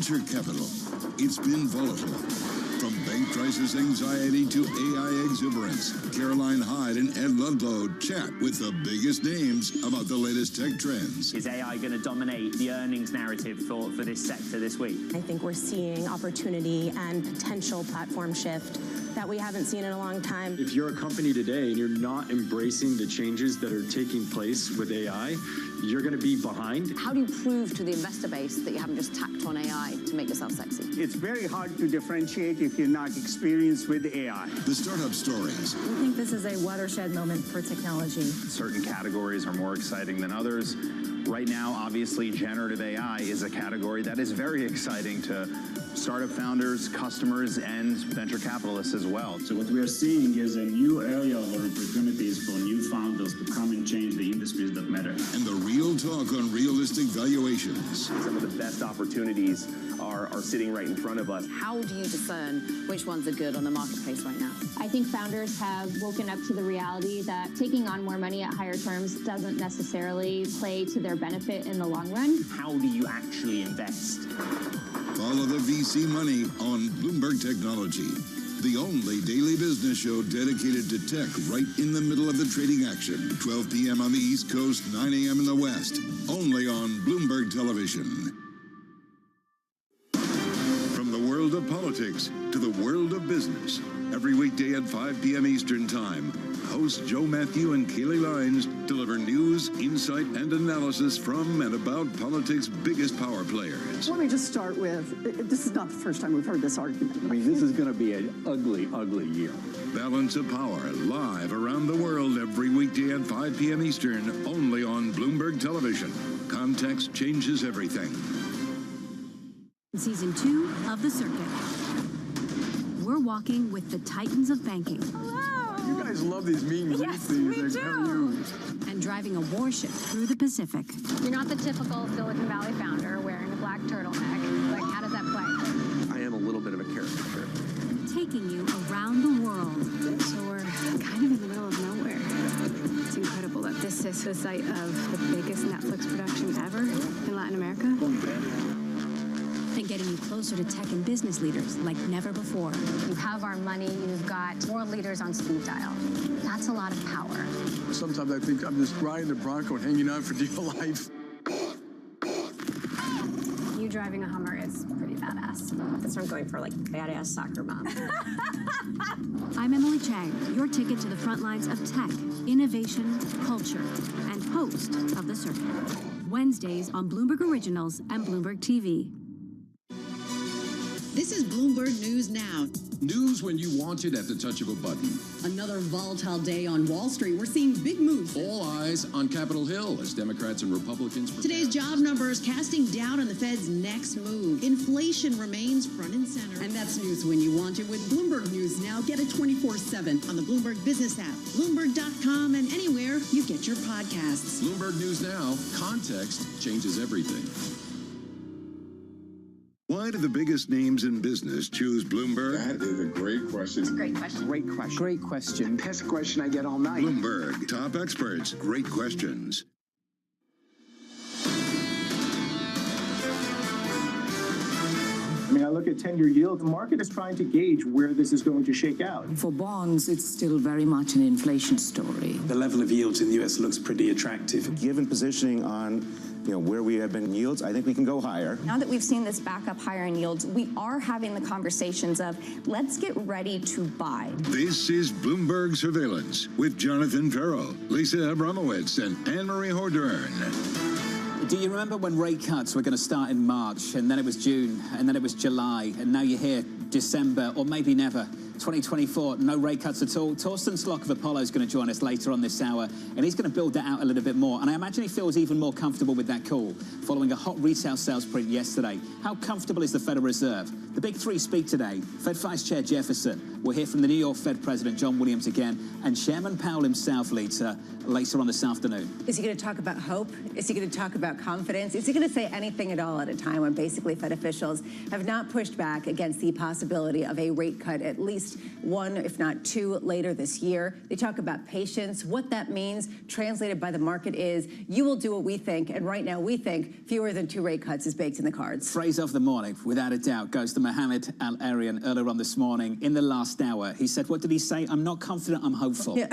Speaker 9: Venture capital. It's been volatile. From bank crisis anxiety to AI exuberance, Caroline Hyde and Ed Ludlow chat with the biggest names about the latest tech trends.
Speaker 18: Is AI going to dominate the earnings narrative for this sector this week?
Speaker 19: I think we're seeing opportunity and potential platform shift that we haven't seen in a long time.
Speaker 20: If you're a company today and you're not embracing the changes that are taking place with AI, you're going to be behind.
Speaker 21: How do you prove to the investor base that you haven't just tacked on AI to make yourself sexy?
Speaker 22: It's very hard to differentiate if you're not experienced with AI.
Speaker 9: The startup stories.
Speaker 23: I think this is a watershed moment for technology.
Speaker 24: Certain categories are more exciting than others. Right now, obviously, generative AI is a category that is very exciting to startup founders, customers, and venture capitalists as well.
Speaker 25: So what we are seeing is a new area of opportunities for new founders to come and change the industries that matter.
Speaker 9: And the real talk on realistic valuations.
Speaker 26: Some of the best opportunities are sitting right in front of us.
Speaker 21: How do you discern which ones are good on the marketplace right now?
Speaker 27: I think founders have woken up to the reality that taking on more money at higher terms doesn't necessarily play to their benefit in the long run.
Speaker 18: How do you actually invest?
Speaker 9: Follow the VC money on Bloomberg Technology, the only daily business show dedicated to tech right in the middle of the trading action. 12 p.m. on the East Coast, 9 a.m. in the West, only on Bloomberg Television. From the world of politics to the world of business, every weekday at 5 p.m. Eastern Time, hosts Joe Matthew and Kaylee Lines deliver news, insight, and analysis from and about politics' biggest power players.
Speaker 28: Let me just start with, this is not the first time we've heard this argument.
Speaker 29: I mean, this is going to be an ugly, ugly year.
Speaker 9: Balance of Power, live around the world every weekday at 5 p.m. Eastern, only on Bloomberg Television. Context changes everything.
Speaker 30: Season 2 of The Circuit. We're walking with the titans of banking.
Speaker 20: You guys love these meet and greet things. How are you?
Speaker 30: And driving a warship through the Pacific.
Speaker 31: You're not the typical Silicon Valley founder wearing a black turtleneck. Like, how does that play?
Speaker 20: I am a little bit of a caricature.
Speaker 30: Taking you around the world.
Speaker 31: So we're kind of in the middle of nowhere. It's incredible that this is the site of the biggest Netflix production ever in Latin America.
Speaker 30: And getting you closer to tech and business leaders like never before.
Speaker 31: You have our money, you've got more leaders on speed dial. That's a lot of power.
Speaker 20: Sometimes I think I'm just riding the Bronco and hanging out for dear life.
Speaker 31: You driving a Hummer is pretty badass.
Speaker 19: That's what I'm going for, like, badass soccer mom.
Speaker 30: I'm Emily Chang, your ticket to the front lines of tech, innovation, culture, and host of The Circuit. Wednesdays on Bloomberg Originals and Bloomberg TV.
Speaker 1: This is Bloomberg News Now.
Speaker 2: News when you want it at the touch of a button.
Speaker 1: Another volatile day on Wall Street. We're seeing big moves.
Speaker 2: All eyes on Capitol Hill as Democrats and Republicans prepare.
Speaker 1: Today's job numbers casting doubt on the Fed's next move. Inflation remains front and center. And that's news when you want it with Bloomberg News Now. Get it 24/7 on the Bloomberg Business app, Bloomberg.com, and anywhere you get your podcasts.
Speaker 2: Bloomberg News Now. Context changes everything.
Speaker 9: Why do the biggest names in business choose Bloomberg?
Speaker 29: That is a great question.
Speaker 21: It's a great question.
Speaker 22: Great question. Great question. Best question I get all night.
Speaker 9: Bloomberg, top experts, great questions.
Speaker 4: I mean, I look at 10-year yield. The market is trying to gauge where this is going to shake out.
Speaker 5: For bonds, it's still very much an inflation story.
Speaker 8: The level of yields in the U.S. looks pretty attractive.
Speaker 10: Given positioning on where we have been in yields, I think we can go higher.
Speaker 12: Now that we've seen this back up higher in yields, we are having the conversations of let's get ready to buy.
Speaker 9: This is Bloomberg Surveillance with Jonathan Farrell, Lisa Abramowitz, and Anne-Marie Hordern.
Speaker 3: Do you remember when rate cuts were going to start in March, and then it was June, and then it was July, and now you're here December, or maybe never, 2024, no rate cuts at all? Torsten Slok of Apollo is going to join us later on this hour, and he's going to build that out a little bit more. And I imagine he feels even more comfortable with that call following a hot retail sales print yesterday. How comfortable is the Federal Reserve? The big three speak today. Fed Vice Chair Jefferson. We'll hear from the New York Fed President John Williams again, and Chairman Powell himself later on this afternoon.
Speaker 6: Is he going to talk about hope? Is he going to talk about confidence? Is he going to say anything at all at a time when basically Fed officials have not pushed back against the possibility of a rate cut, at least one, if not two, later this year? They talk about patience. What that means, translated by the market, is you will do what we think, and right now we think fewer than 2 rate cuts is baked in the cards.
Speaker 3: Phrase of the morning, without a doubt, goes to Mohammed Al-Arian earlier on this morning. In the last hour, he said, what did he say? I'm not confident, I'm hopeful. Yeah.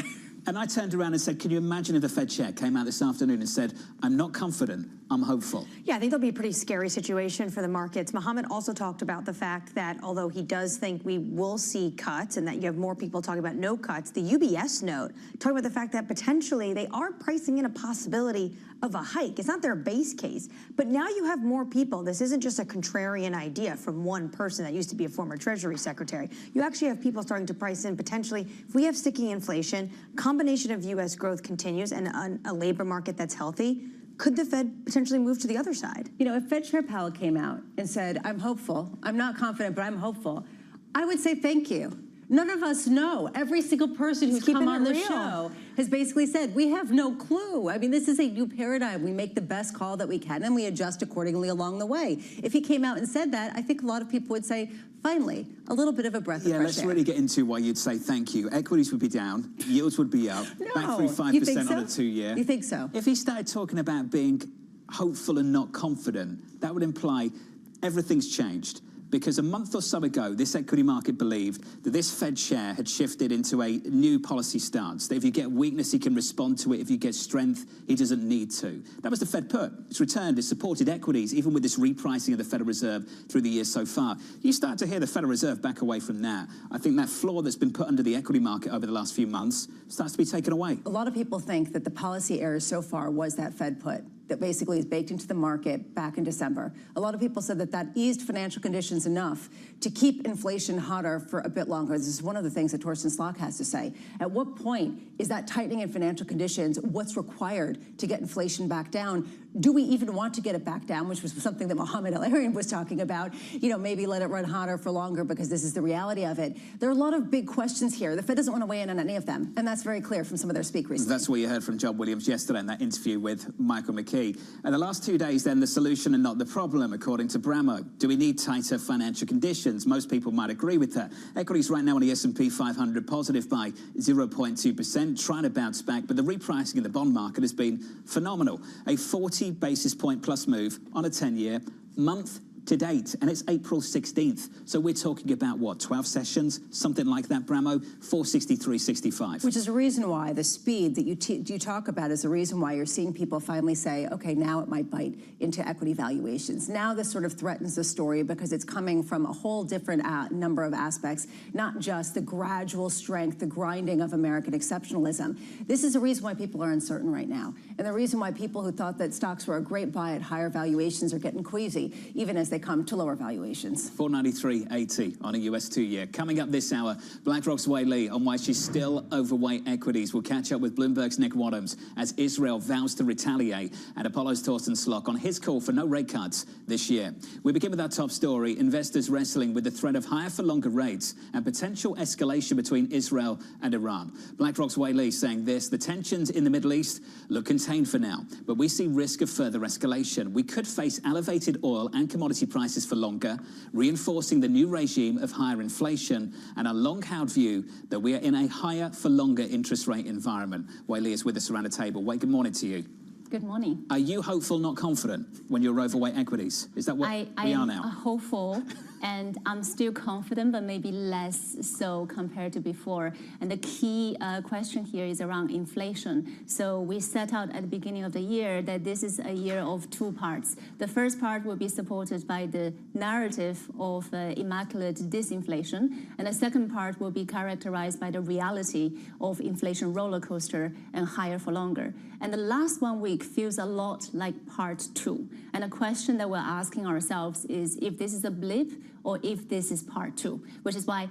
Speaker 3: And I turned around and said, can you imagine if the Fed chair came out this afternoon and said, I'm not confident, I'm hopeful?
Speaker 13: Yeah, I think that'll be a pretty scary situation for the markets. Mohammed also talked about the fact that although he does think we will see cuts and that you have more people talking about no cuts, the UBS note talking about the fact that potentially they are pricing in a possibility of a hike. It's not their base case, but now you have more people. This isn't just a contrarian idea from one person that used to be a former Treasury Secretary. You actually have people starting to price in potentially, if we have sticky inflation, combination of U.S. growth continues and a labor market that's healthy, could the Fed potentially move to the other side?
Speaker 6: You know, if Fed Chair Powell came out and said, I'm hopeful, I'm not confident, but I'm hopeful, I would say thank you. None of us know. Every single person who's come on the show has basically said, we have no clue. I mean, this is a new paradigm. We make the best call that we can, and we adjust accordingly along the way. If he came out and said that, I think a lot of people would say, finally, a little bit of a breath of fresh air.
Speaker 3: Yeah, let's really get into why you'd say thank you. Equities would be down, yields would be up, back through 5% on a 2-year.
Speaker 6: You think so?
Speaker 3: If he started talking about being hopeful and not confident, that would imply everything's changed. Because a month or so ago, this equity market believed that this Fed chair had shifted into a new policy stance, that if you get weakness, he can respond to it. If you get strength, he doesn't need to. That was the Fed put. It's returned. It's supported equities, even with this repricing of the Federal Reserve through the year so far. You start to hear the Federal Reserve back away from that. I think that floor that's been put under the equity market over the last few months starts to be taken away.
Speaker 6: A lot of people think that the policy error so far was that Fed put that basically is baked into the market back in December. A lot of people said that that eased financial conditions enough to keep inflation hotter for a bit longer. This is one of the things that Torsten Slok has to say. At what point is that tightening in financial conditions what's required to get inflation back down? Do we even want to get it back down, which was something that Mohammed Al-Arian was talking about? You know, maybe let it run hotter for longer because this is the reality of it. There are a lot of big questions here. The Fed doesn't want to weigh in on any of them, and that's very clear from some of their speakers.
Speaker 3: That's what you heard from John Williams yesterday in that interview with Michael McKee. And the last 2 days, then, the solution and not the problem, according to Bramo. Do we need tighter financial conditions? Most people might agree with that. Equities right now on the S&P 500 positive by 0.2%, trying to bounce back, but the repricing in the bond market has been phenomenal. A 40 basis point plus move on a 10-year month to date, and it's April 16th. So we're talking about, what, 12 sessions? Something like that, Bramo? 463.65.
Speaker 6: Which is a reason why the speed that you talk about is a reason why you're seeing people finally say, okay, now it might bite into equity valuations. Now this sort of threatens the story because it's coming from a whole different number of aspects, not just the gradual strength, the grinding of American exceptionalism. This is a reason why people are uncertain right now. And the reason why people who thought that stocks were a great buy at higher valuations are getting queasy, even as they come to lower valuations.
Speaker 3: 493.80 on a US 2-year. Coming up this hour, BlackRock's Wei Li on why she's still overweight equities. We'll catch up with Bloomberg's Nick Wadhams as Israel vows to retaliate, and Apollo's Torsten Slok on his call for no rate cuts this year. We begin with our top story: investors wrestling with the threat of higher for longer rates and potential escalation between Israel and Iran. BlackRock's Wei Li saying this: the tensions in the Middle East look contained for now, but we see risk of further escalation. We could face elevated oil and commodity prices for longer, reinforcing the new regime of higher inflation and a long-held view that we are in a higher for longer interest rate environment. Wei Li is with us around the table. Wei, good morning to you.
Speaker 7: Good morning.
Speaker 3: Are you hopeful, not confident, when you're overweight equities? Is that what we are now?
Speaker 7: I am hopeful, and I'm still confident, but maybe less so compared to before. And the key question here is around inflation. So we set out at the beginning of the year that this is a year of two parts. The first part will be supported by the narrative of immaculate disinflation, and the second part will be characterized by the reality of inflation roller coaster and higher for longer. And the last 1 week feels a lot like part two. And a question that we're asking ourselves is if this is a blip or if this is part two, which is why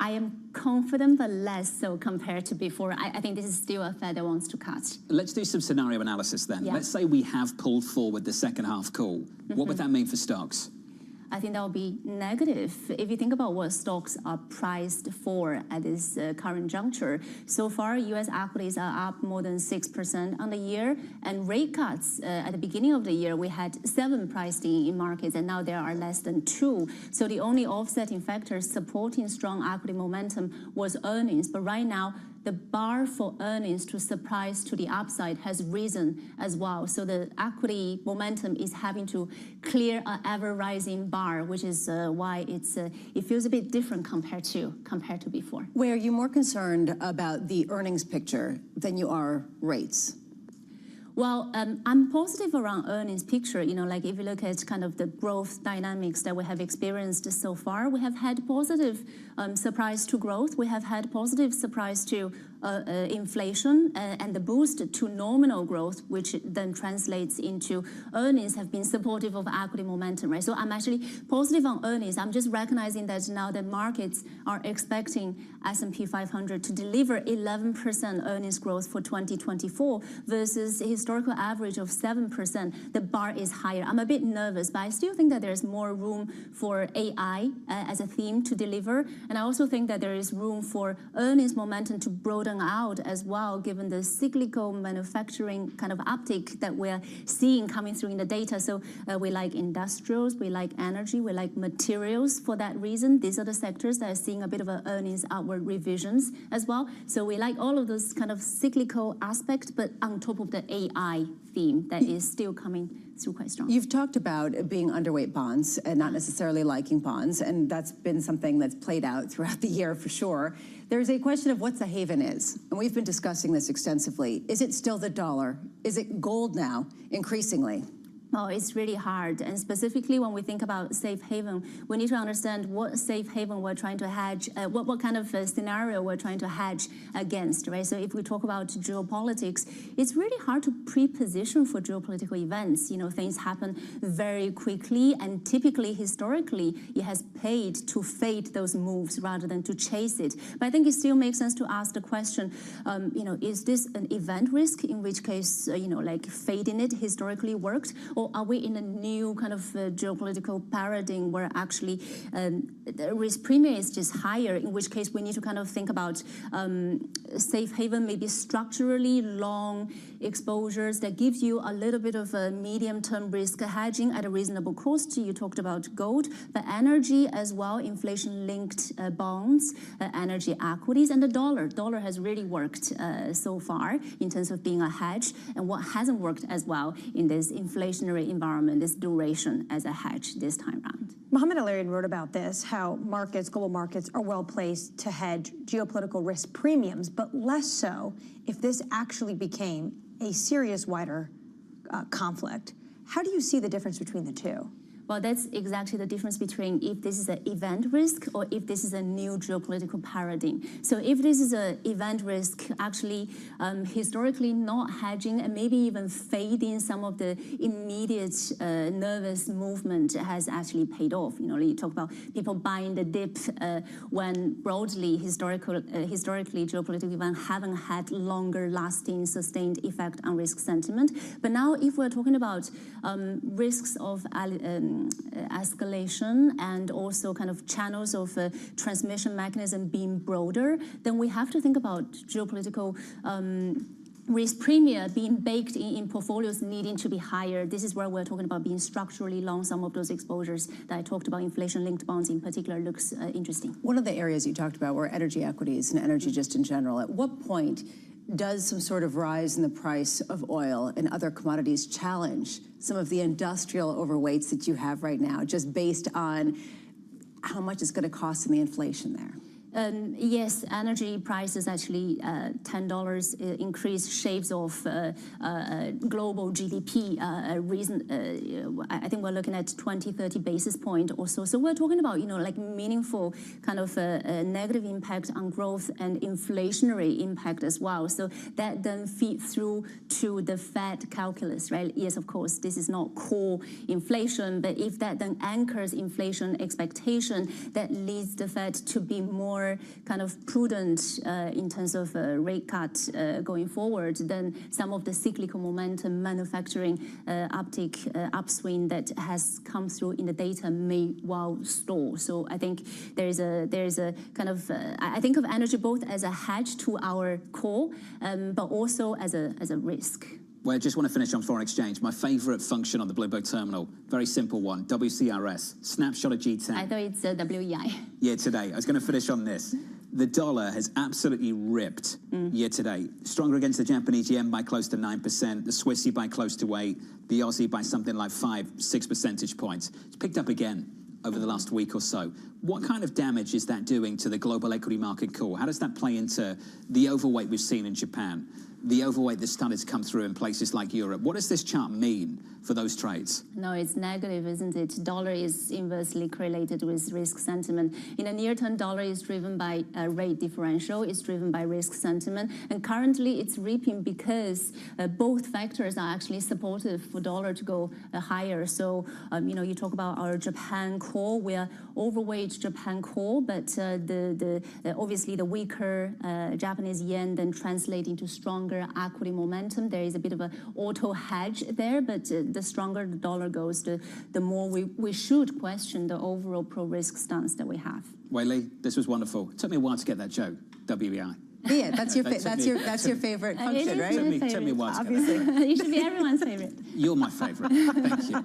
Speaker 7: I am confident, but less so compared to before. I think this is still a Fed that wants to cut.
Speaker 3: Let's do some scenario analysis then. Yeah. Let's say we have pulled forward the second half call. What would that mean for stocks?
Speaker 7: I think that will be negative. If you think about what stocks are priced for at this current juncture, so far U.S. equities are up more than 6% on the year, and rate cuts at the beginning of the year we had 7 priced in markets, and now there are less than 2. So the only offsetting factor supporting strong equity momentum was earnings, but right now the bar for earnings to surprise to the upside has risen as well. So the equity momentum is having to clear an ever-rising bar, which is why it feels a bit different compared to before.
Speaker 6: Where are you more concerned about the earnings picture than you are rates?
Speaker 7: Well, I'm positive around earnings picture. You know, like if you look at kind of the growth dynamics that we have experienced so far, we have had positive surprise to growth. We have had positive surprise to inflation and the boost to nominal growth, which then translates into earnings have been supportive of equity momentum, right? So I'm actually positive on earnings. I'm just recognizing that now the markets are expecting S&P 500 to deliver 11% earnings growth for 2024 versus historical average of 7%. The bar is higher. I'm a bit nervous, but I still think that there's more room for AI as a theme to deliver. And I also think that there is room for earnings momentum to broaden out as well, given the cyclical manufacturing kind of uptick that we're seeing coming through in the data. So we like industrials, we like energy, we like materials for that reason. These are the sectors that are seeing a bit of an earnings outward revisions as well. So we like all of those kind of cyclical aspects, but on top of the AI theme that is still coming through quite strong.
Speaker 6: You've talked about being underweight bonds and not necessarily liking bonds, and that's been something that's played out throughout the year for sure. There's a question of what the haven is, and we've been discussing this extensively. Is it still the dollar? Is it gold now, increasingly?
Speaker 7: Oh, it's really hard. And specifically when we think about safe haven, we need to understand what safe haven we're trying to hedge, what kind of scenario we're trying to hedge against, right? So if we talk about geopolitics, it's really hard to pre-position for geopolitical events. You know, things happen very quickly, and typically, historically, it has paid to fade those moves rather than to chase it. But I think it still makes sense to ask the question, you know, is this an event risk, in which case, you know, like fading it historically worked? Or are we in a new kind of geopolitical paradigm where actually the risk premium is just higher, in which case we need to kind of think about safe haven, maybe structurally long exposures that gives you a little bit of a medium-term risk hedging at a reasonable cost. You talked about gold, but energy as well, inflation-linked bonds, energy equities, and the dollar. Dollar has really worked so far in terms of being a hedge, and what hasn't worked as well in this inflationary environment, this duration as a hedge this time around.
Speaker 13: Mohammed El-Erian wrote about this, how markets, global markets, are well placed to hedge geopolitical risk premiums, but less so if this actually became a serious wider conflict. How do you see the difference between the two?
Speaker 7: Well, that's exactly the difference between if this is an event risk or if this is a new geopolitical paradigm. So if this is an event risk, actually historically not hedging and maybe even fading some of the immediate nervous movement has actually paid off. You know, you talk about people buying the dip when broadly historically geopolitical events haven't had longer lasting sustained effect on risk sentiment. But now if we're talking about risks of escalation and also kind of channels of transmission mechanism being broader, then we have to think about geopolitical risk premium being baked in portfolios needing to be higher. This is where we're talking about being structurally long some of those exposures that I talked about. Inflation-linked bonds in particular looks interesting.
Speaker 6: One of the areas you talked about were energy equities and energy just in general. At what point does some sort of rise in the price of oil and other commodities challenge some of the industrial overweights that you have right now, just based on how much it's going to cost in the inflation there?
Speaker 7: Yes, energy prices actually $10 increase shaves off global GDP. I think we're looking at 20-30 basis point or so. So we're talking about, you know, like meaningful kind of negative impact on growth and inflationary impact as well. So that then feeds through to the Fed calculus, right? Yes, of course, this is not core inflation, but if that then anchors inflation expectation, that leads the Fed to be more kind of prudent in terms of rate cut going forward, then some of the cyclical momentum manufacturing upswing that has come through in the data may well stall. So I think there's a kind of I think of energy both as a hedge to our core, but also as a risk.
Speaker 3: Well, I just want to finish on foreign exchange. My favorite function on the Bloomberg terminal, very simple one, WCRS, snapshot of G10.
Speaker 7: I thought it's WEI.
Speaker 3: Year to date. I was going to finish on this. The dollar has absolutely ripped year to date. Stronger against the Japanese yen by close to 9%, the Swissy by close to 8%, the Aussie by something like 5-6 percentage points. It's picked up again over the last week or so. What kind of damage is that doing to the global equity market core? How does that play into the overweight we've seen in Japan, the overweight that's started to come through in places like Europe? What does this chart mean for those trades?
Speaker 7: No, it's negative, isn't it? Dollar is inversely correlated with risk sentiment. In the near term, dollar is driven by a rate differential. It's driven by risk sentiment. And currently, it's reaping because both factors are actually supportive for dollar to go higher. So, you know, you talk about our Japan core. We are overweight Japan core, but obviously the weaker Japanese yen then translate into stronger equity momentum. There is a bit of an auto hedge there, but the stronger the dollar goes, the more we should question the overall pro-risk stance that we have.
Speaker 3: Wei Li, this was wonderful. It took me a while to get that joke, WEI.
Speaker 6: Yeah, that's your favorite function, right?
Speaker 3: Took me a while to
Speaker 6: obviously.
Speaker 3: get that.
Speaker 7: You should be everyone's favorite.
Speaker 3: You're my favorite. Thank you.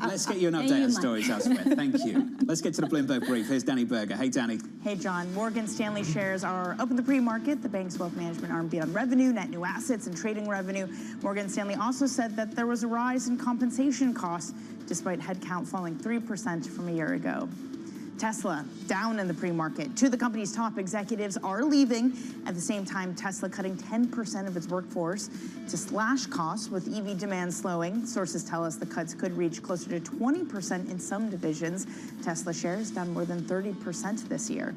Speaker 3: Let's get you an update on stories elsewhere. Thank you. Let's get to the Bloomberg brief. Here's Danny Berger. Hey, Danny.
Speaker 11: Hey, John. Morgan Stanley shares are up in the pre-market. The bank's wealth management arm beat on revenue, net new assets, and trading revenue. Morgan Stanley also said that there was a rise in compensation costs, despite headcount falling 3% from a year ago. Tesla down in the pre-market. Two of the company's top executives are leaving. At the same time, Tesla cutting 10% of its workforce to slash costs with EV demand slowing. Sources tell us the cuts could reach closer to 20% in some divisions. Tesla shares down more than 30% this year.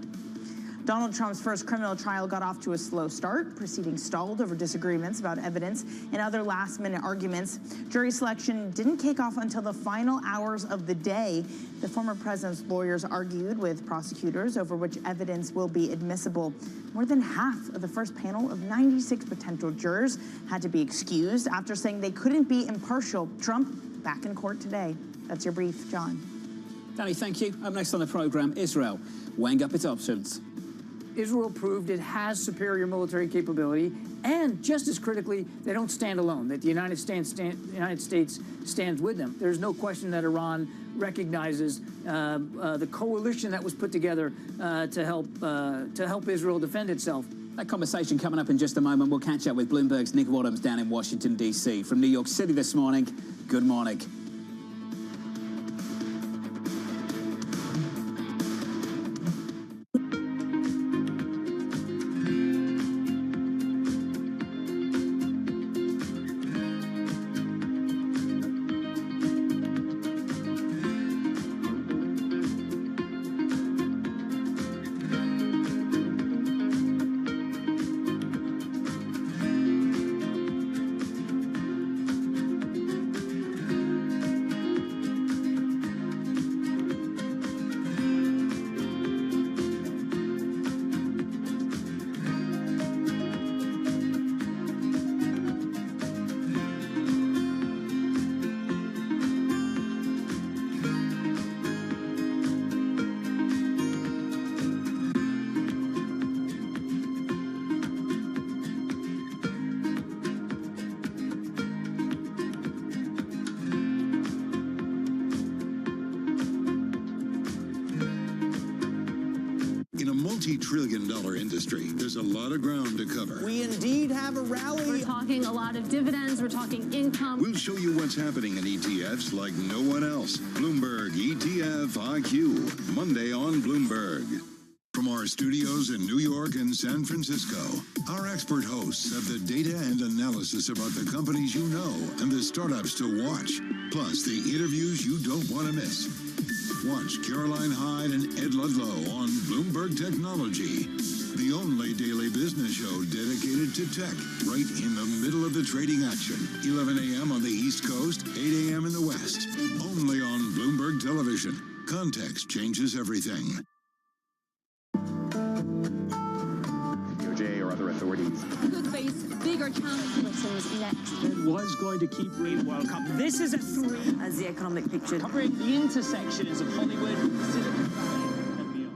Speaker 11: Donald Trump's first criminal trial got off to a slow start. Proceedings stalled over disagreements about evidence and other last-minute arguments. Jury selection didn't kick off until the final hours of the day. The former president's lawyers argued with prosecutors over which evidence will be admissible. More than half of the first panel of 96 potential jurors had to be excused after saying they couldn't be impartial. Trump back in court today. That's your brief, John.
Speaker 3: Danny, thank you. Up next on the program, Israel weighing up its options.
Speaker 14: Israel proved it has superior military capability, and just as critically, they don't stand alone, that the United States stands with them. There's no question that Iran recognizes the coalition that was put together to help Israel defend itself.
Speaker 3: That conversation coming up in just a moment. We'll catch up with Bloomberg's Nick Wadhams down in Washington, D.C. From New York City this morning, good morning.
Speaker 9: multi-trillion-dollar industry. There's a lot of ground to cover.
Speaker 15: We indeed have a rally.
Speaker 31: We're talking a lot of dividends. We're talking income.
Speaker 9: We'll show you what's happening in ETFs like no one else. Bloomberg ETF IQ, Monday on Bloomberg. From our studios in New York and San Francisco, our expert hosts have the data and analysis about the companies you know and the startups to watch, plus the interviews you don't want to miss. Watch Caroline Hyde and Ed Ludlow on Bloomberg Technology, the only daily business show dedicated to tech, right in the middle of the trading action. 11 a.m. on the East Coast, 8 a.m. in the West. Only on Bloomberg Television. Context changes everything.
Speaker 16: DOJ or other authorities
Speaker 31: Could face bigger challenges next.
Speaker 29: Fed was going to keep rate World Cup.
Speaker 13: This is a 3 as the economic picture.
Speaker 29: Covering the intersections of Hollywood, Silicon Valley, and beyond.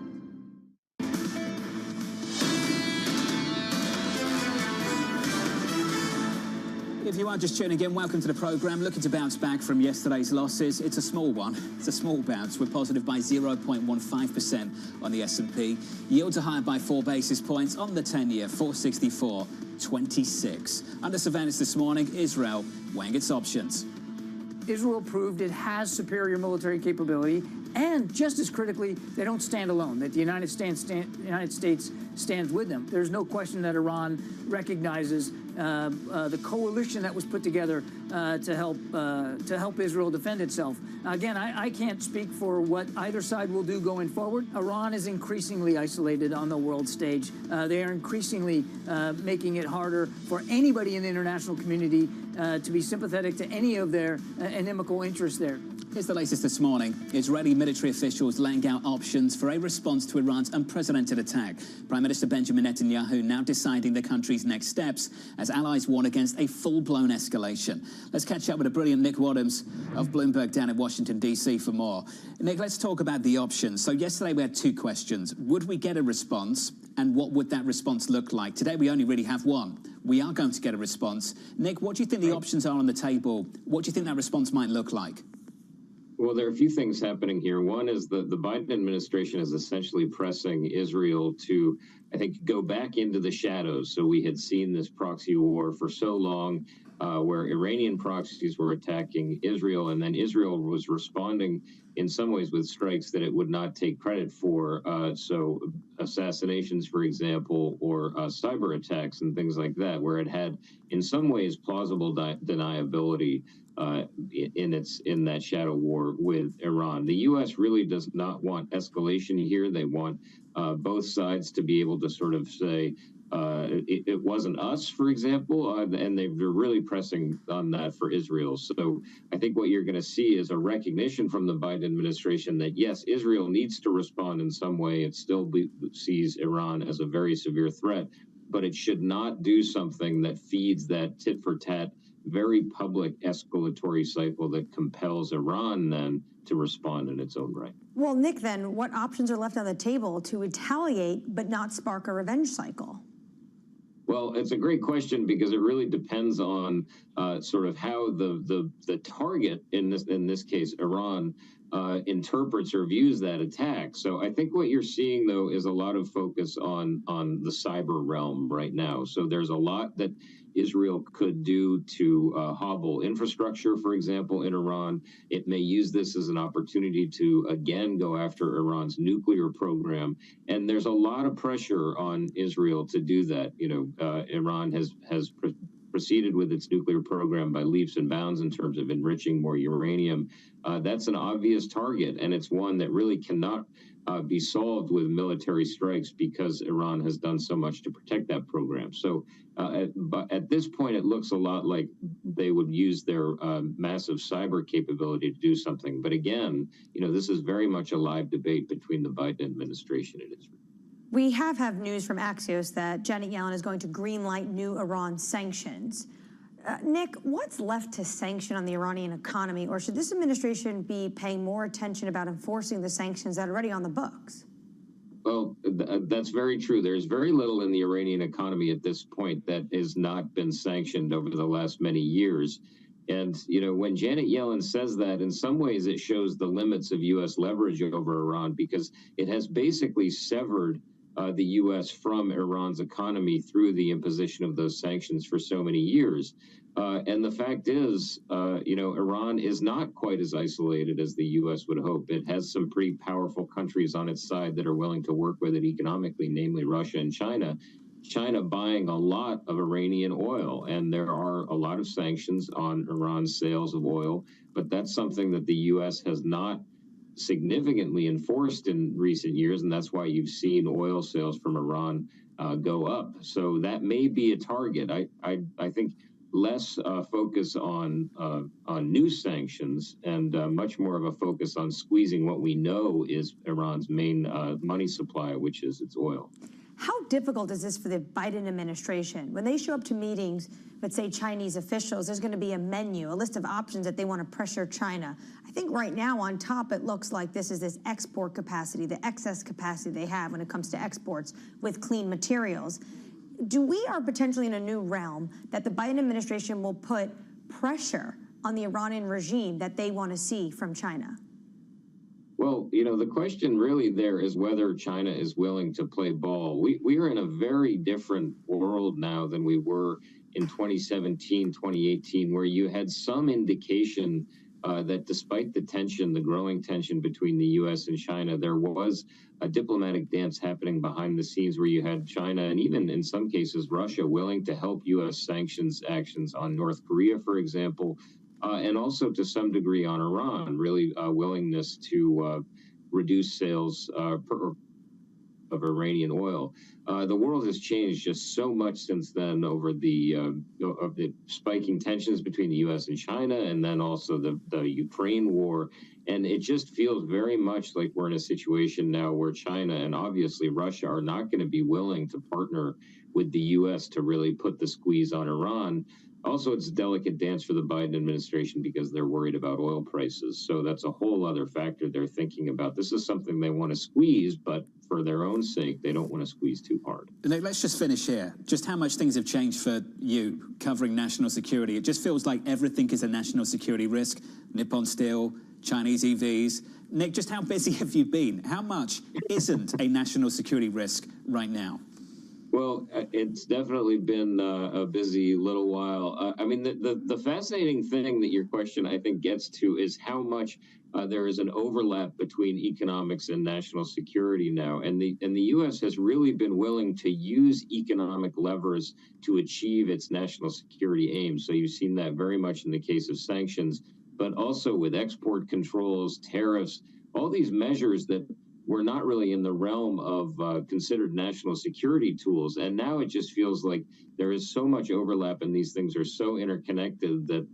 Speaker 3: If you are just tuning in, welcome to the programme. Looking to bounce back from yesterday's losses. It's a small one. It's a small bounce. We're positive by 0.15% on the S&P. Yields are higher by 4 basis points on the 10-year, 464.26. Under surveillance this morning, Israel weighing its options.
Speaker 14: Israel proved it has superior military capability, and just as critically, they don't stand alone, that the United States stands with them. There's no question that Iran recognizes the coalition that was put together to help Israel defend itself. Again, I can't speak for what either side will do going forward. Iran is increasingly isolated on the world stage. They are increasingly making it harder for anybody in the international community to be sympathetic to any of their inimical interests there.
Speaker 3: Here's the latest this morning. Israeli military officials laying out options for a response to Iran's unprecedented attack. Prime Minister Benjamin Netanyahu now deciding the country's next steps as allies warn against a full-blown escalation. Let's catch up with the brilliant Nick Wadhams of Bloomberg down in Washington, D.C. for more. Nick, let's talk about the options. So yesterday we had 2 questions. Would we get a response, and what would that response look like? Today we only really have one. We are going to get a response. Nick, what do you think the options are on the table? What do you think that response might look like?
Speaker 17: Well, there are a few things happening here. One is the Biden administration is essentially pressing Israel to, I think, go back into the shadows. So we had seen this proxy war for so long where Iranian proxies were attacking Israel, and then Israel was responding in some ways with strikes that it would not take credit for. So assassinations, for example, or cyber attacks and things like that, where it had in some ways plausible deniability in that shadow war with Iran. The U.S. really does not want escalation here. They want both sides to be able to sort of say, it wasn't us, for example, and they're really pressing on that for Israel. So I think what you're going to see is a recognition from the Biden administration that, yes, Israel needs to respond in some way. It still sees Iran as a very severe threat, but it should not do something that feeds that tit-for-tat, very public escalatory cycle that compels Iran then to respond in its own right.
Speaker 13: Well, Nick, then, what options are left on the table to retaliate but not spark a revenge cycle?
Speaker 17: Well, it's a great question because it really depends on sort of how the target in this case, Iran, interprets or views that attack. So I think what you're seeing, though, is a lot of focus on the cyber realm right now. So there's a lot that Israel could do to hobble infrastructure, for example, in Iran. It may use this as an opportunity to, again, go after Iran's nuclear program. And there's a lot of pressure on Israel to do that. You know, Iran has proceeded with its nuclear program by leaps and bounds in terms of enriching more uranium. That's an obvious target, and it's one that really cannot be solved with military strikes because Iran has done so much to protect that program. So but at this point, it looks a lot like they would use their massive cyber capability to do something. But again, you know, this is very much a live debate between the Biden administration and Israel.
Speaker 13: We have news from Axios that Janet Yellen is going to greenlight new Iran sanctions. Nick, what's left to sanction on the Iranian economy, or should this administration be paying more attention about enforcing the sanctions that are already on the books?
Speaker 17: Well, that's very true. There's very little in the Iranian economy at this point that has not been sanctioned over the last many years. And, you know, when Janet Yellen says that, in some ways it shows the limits of U.S. leverage over Iran, because it has basically severed the U.S. from Iran's economy through the imposition of those sanctions for so many years. And the fact is, Iran is not quite as isolated as the U.S. would hope. It has some pretty powerful countries on its side that are willing to work with it economically, namely Russia and China. China buying a lot of Iranian oil, and there are a lot of sanctions on Iran's sales of oil, but that's something that the U.S. has not significantly enforced in recent years, and that's why you've seen oil sales from Iran go up. So that may be a target. I think less focus on new sanctions and much more of a focus on squeezing what we know is Iran's main money supply, which is its oil.
Speaker 13: How difficult is this for the Biden administration? When they show up to meetings, let's say Chinese officials, there's going to be a menu, a list of options that they want to pressure China. I think right now on top, it looks like this is this export capacity, the excess capacity they have when it comes to exports with clean materials. We are potentially in a new realm that the Biden administration will put pressure on the Iranian regime that they want to see from China?
Speaker 17: Well, the question really there is whether China is willing to play ball. We are in a very different world now than we were in 2017, 2018, where you had some indication that despite the tension, the growing tension between the U.S. and China, there was a diplomatic dance happening behind the scenes where you had China and even in some cases Russia willing to help U.S. sanctions actions on North Korea, for example, and also to some degree on Iran, really willingness to reduce sales of Iranian oil. The world has changed just so much since then over the spiking tensions between the U.S. and China, and then also the Ukraine war. And it just feels very much like we're in a situation now where China and obviously Russia are not going to be willing to partner with the U.S. to really put the squeeze on Iran. Also, it's a delicate dance for the Biden administration because they're worried about oil prices. So that's a whole other factor they're thinking about. This is something they want to squeeze, but for their own sake, they don't want to squeeze too hard.
Speaker 3: Let's just finish here. Just how much things have changed for you covering national security. It just feels like everything is a national security risk. Nippon Steel, Chinese EVs. Nick, just how busy have you been? How much isn't a national security risk right now?
Speaker 17: Well, it's definitely been a busy little while. I mean, the fascinating thing that your question, I think, gets to is how much there is an overlap between economics and national security now. And the U.S. has really been willing to use economic levers to achieve its national security aims. So you've seen that very much in the case of sanctions, but also with export controls, tariffs, all these measures that were not really in the realm of considered national security tools. And now it just feels like there is so much overlap and these things are so interconnected that,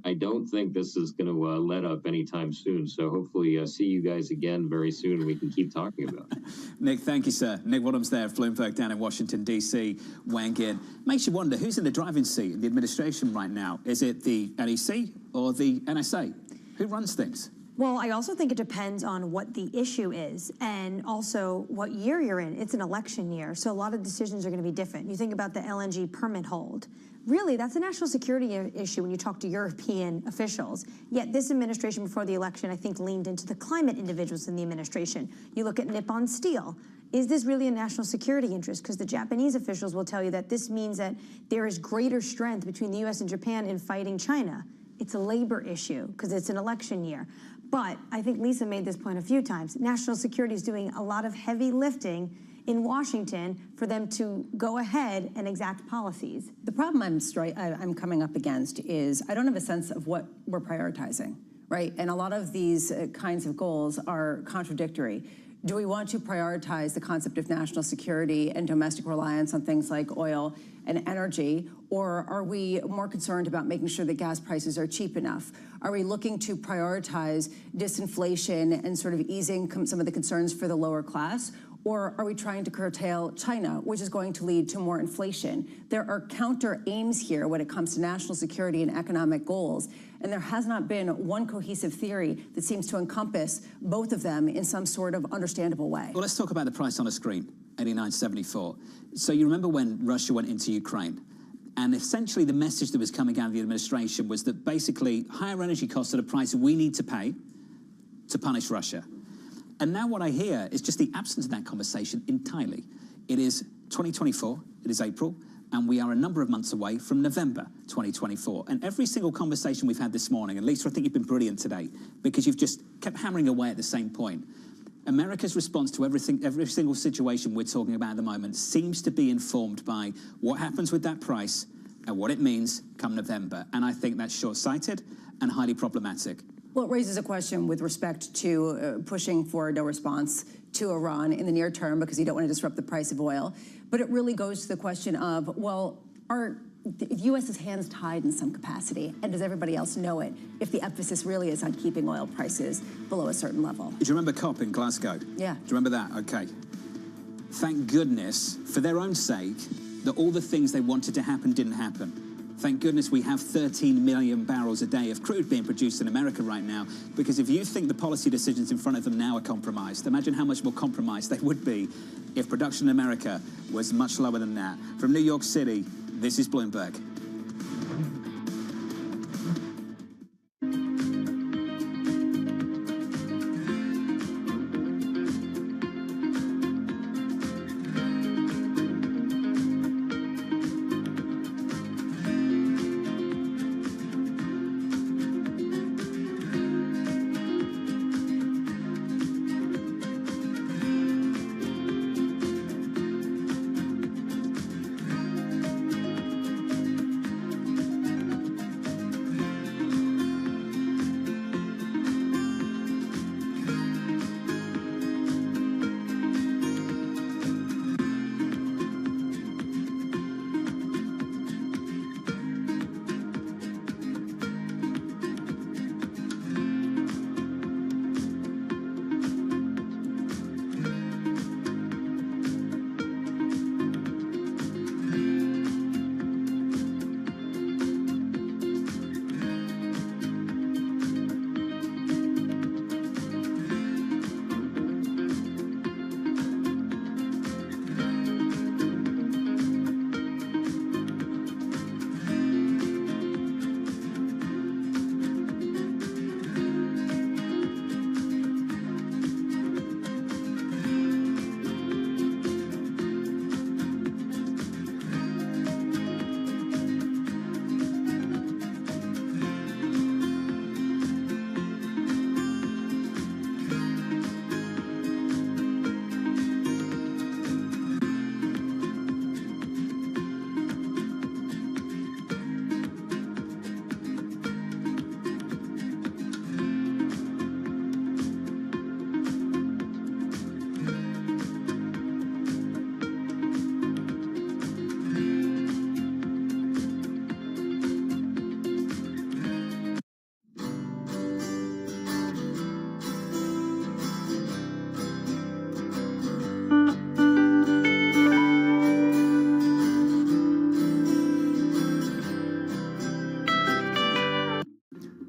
Speaker 17: I don't think this is going to let up anytime soon. So hopefully see you guys again very soon and we can keep talking about it.
Speaker 3: Nick, thank you, sir. Nick Wadhams there, Bloomberg down in Washington, D.C., weighing in. Makes you wonder, who's in the driving seat in the administration right now? Is it the NEC or the NSA? Who runs things?
Speaker 13: Well, I also think it depends on what the issue is and also what year you're in. It's an election year, so a lot of decisions are going to be different. You think about the LNG permit hold. Really, that's a national security issue when you talk to European officials. Yet this administration before the election, I think, leaned into the climate individuals in the administration. You look at Nippon Steel. Is this really a national security interest? Because the Japanese officials will tell you that this means that there is greater strength between the U.S. and Japan in fighting China. It's a labor issue because it's an election year. But I think Lisa made this point a few times. National security is doing a lot of heavy lifting in Washington for them to go ahead and exact policies.
Speaker 6: The problem I'm coming up against is I don't have a sense of what we're prioritizing, right? And a lot of these kinds of goals are contradictory. Do we want to prioritize the concept of national security and domestic reliance on things like oil and energy, or are we more concerned about making sure that gas prices are cheap enough? Are we looking to prioritize disinflation and sort of easing some of the concerns for the lower class? Or are we trying to curtail China, which is going to lead to more inflation? There are counter aims here when it comes to national security and economic goals, and there has not been one cohesive theory that seems to encompass both of them in some sort of understandable way.
Speaker 3: Well, let's talk about the price on the screen, 89.74. So you remember when Russia went into Ukraine? And essentially the message that was coming out of the administration was that basically higher energy costs are the price we need to pay to punish Russia. And now what I hear is just the absence of that conversation entirely. It is 2024, it is April, and we are a number of months away from November 2024. And every single conversation we've had this morning, and Lisa, I think you've been brilliant today, because you've just kept hammering away at the same point. America's response to every single situation we're talking about at the moment seems to be informed by what happens with that price and what it means come November. And I think that's short-sighted and highly problematic.
Speaker 6: Well, it raises a question with respect to pushing for no response to Iran in the near term because you don't want to disrupt the price of oil. But it really goes to the question of, well, are the U.S.'s hands tied in some capacity? And does everybody else know it if the emphasis really is on keeping oil prices below a certain level?
Speaker 3: Do you remember COP in Glasgow?
Speaker 6: Yeah.
Speaker 3: Do you remember that? Okay. Thank goodness, for their own sake, that all the things they wanted to happen didn't happen. Thank goodness we have 13 million barrels a day of crude being produced in America right now, because if you think the policy decisions in front of them now are compromised, imagine how much more compromised they would be if production in America was much lower than that. From New York City, this is Bloomberg.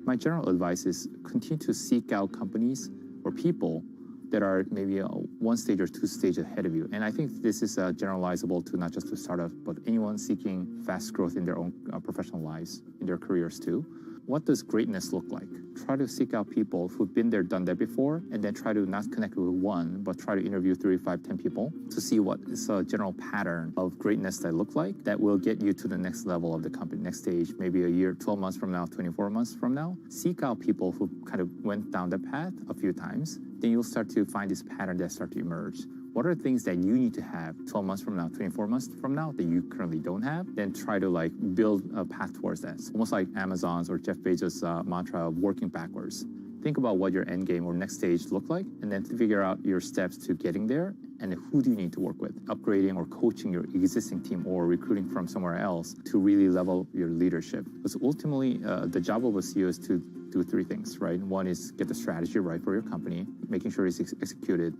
Speaker 15: My general advice is continue to seek out companies or people that are maybe one stage or two stages ahead of you. And I think this is generalizable to not just to startups, but anyone seeking fast growth in their own professional lives, in their careers too. What does greatness look like? Try to seek out people who've been there, done that before, and then try to not connect with one, but try to interview 3, 5, 10 people to see what is a general pattern of greatness that look like that will get you to the next level of the company, next stage, maybe a year, 12 months from now, 24 months from now. Seek out people who kind of went down the path a few times. Then you'll start to find this pattern that start to emerge. What are things that you need to have 12 months from now, 24 months from now that you currently don't have? Then try to like build a path towards that. It's almost like Amazon's or Jeff Bezos' mantra of working backwards. Think about what your end game or next stage look like, and then figure out your steps to getting there, and who do you need to work with, upgrading or coaching your existing team or recruiting from somewhere else to really level your leadership. Because ultimately, the job of a CEO is to do 3 things, right? One is get the strategy right for your company, making sure it's executed,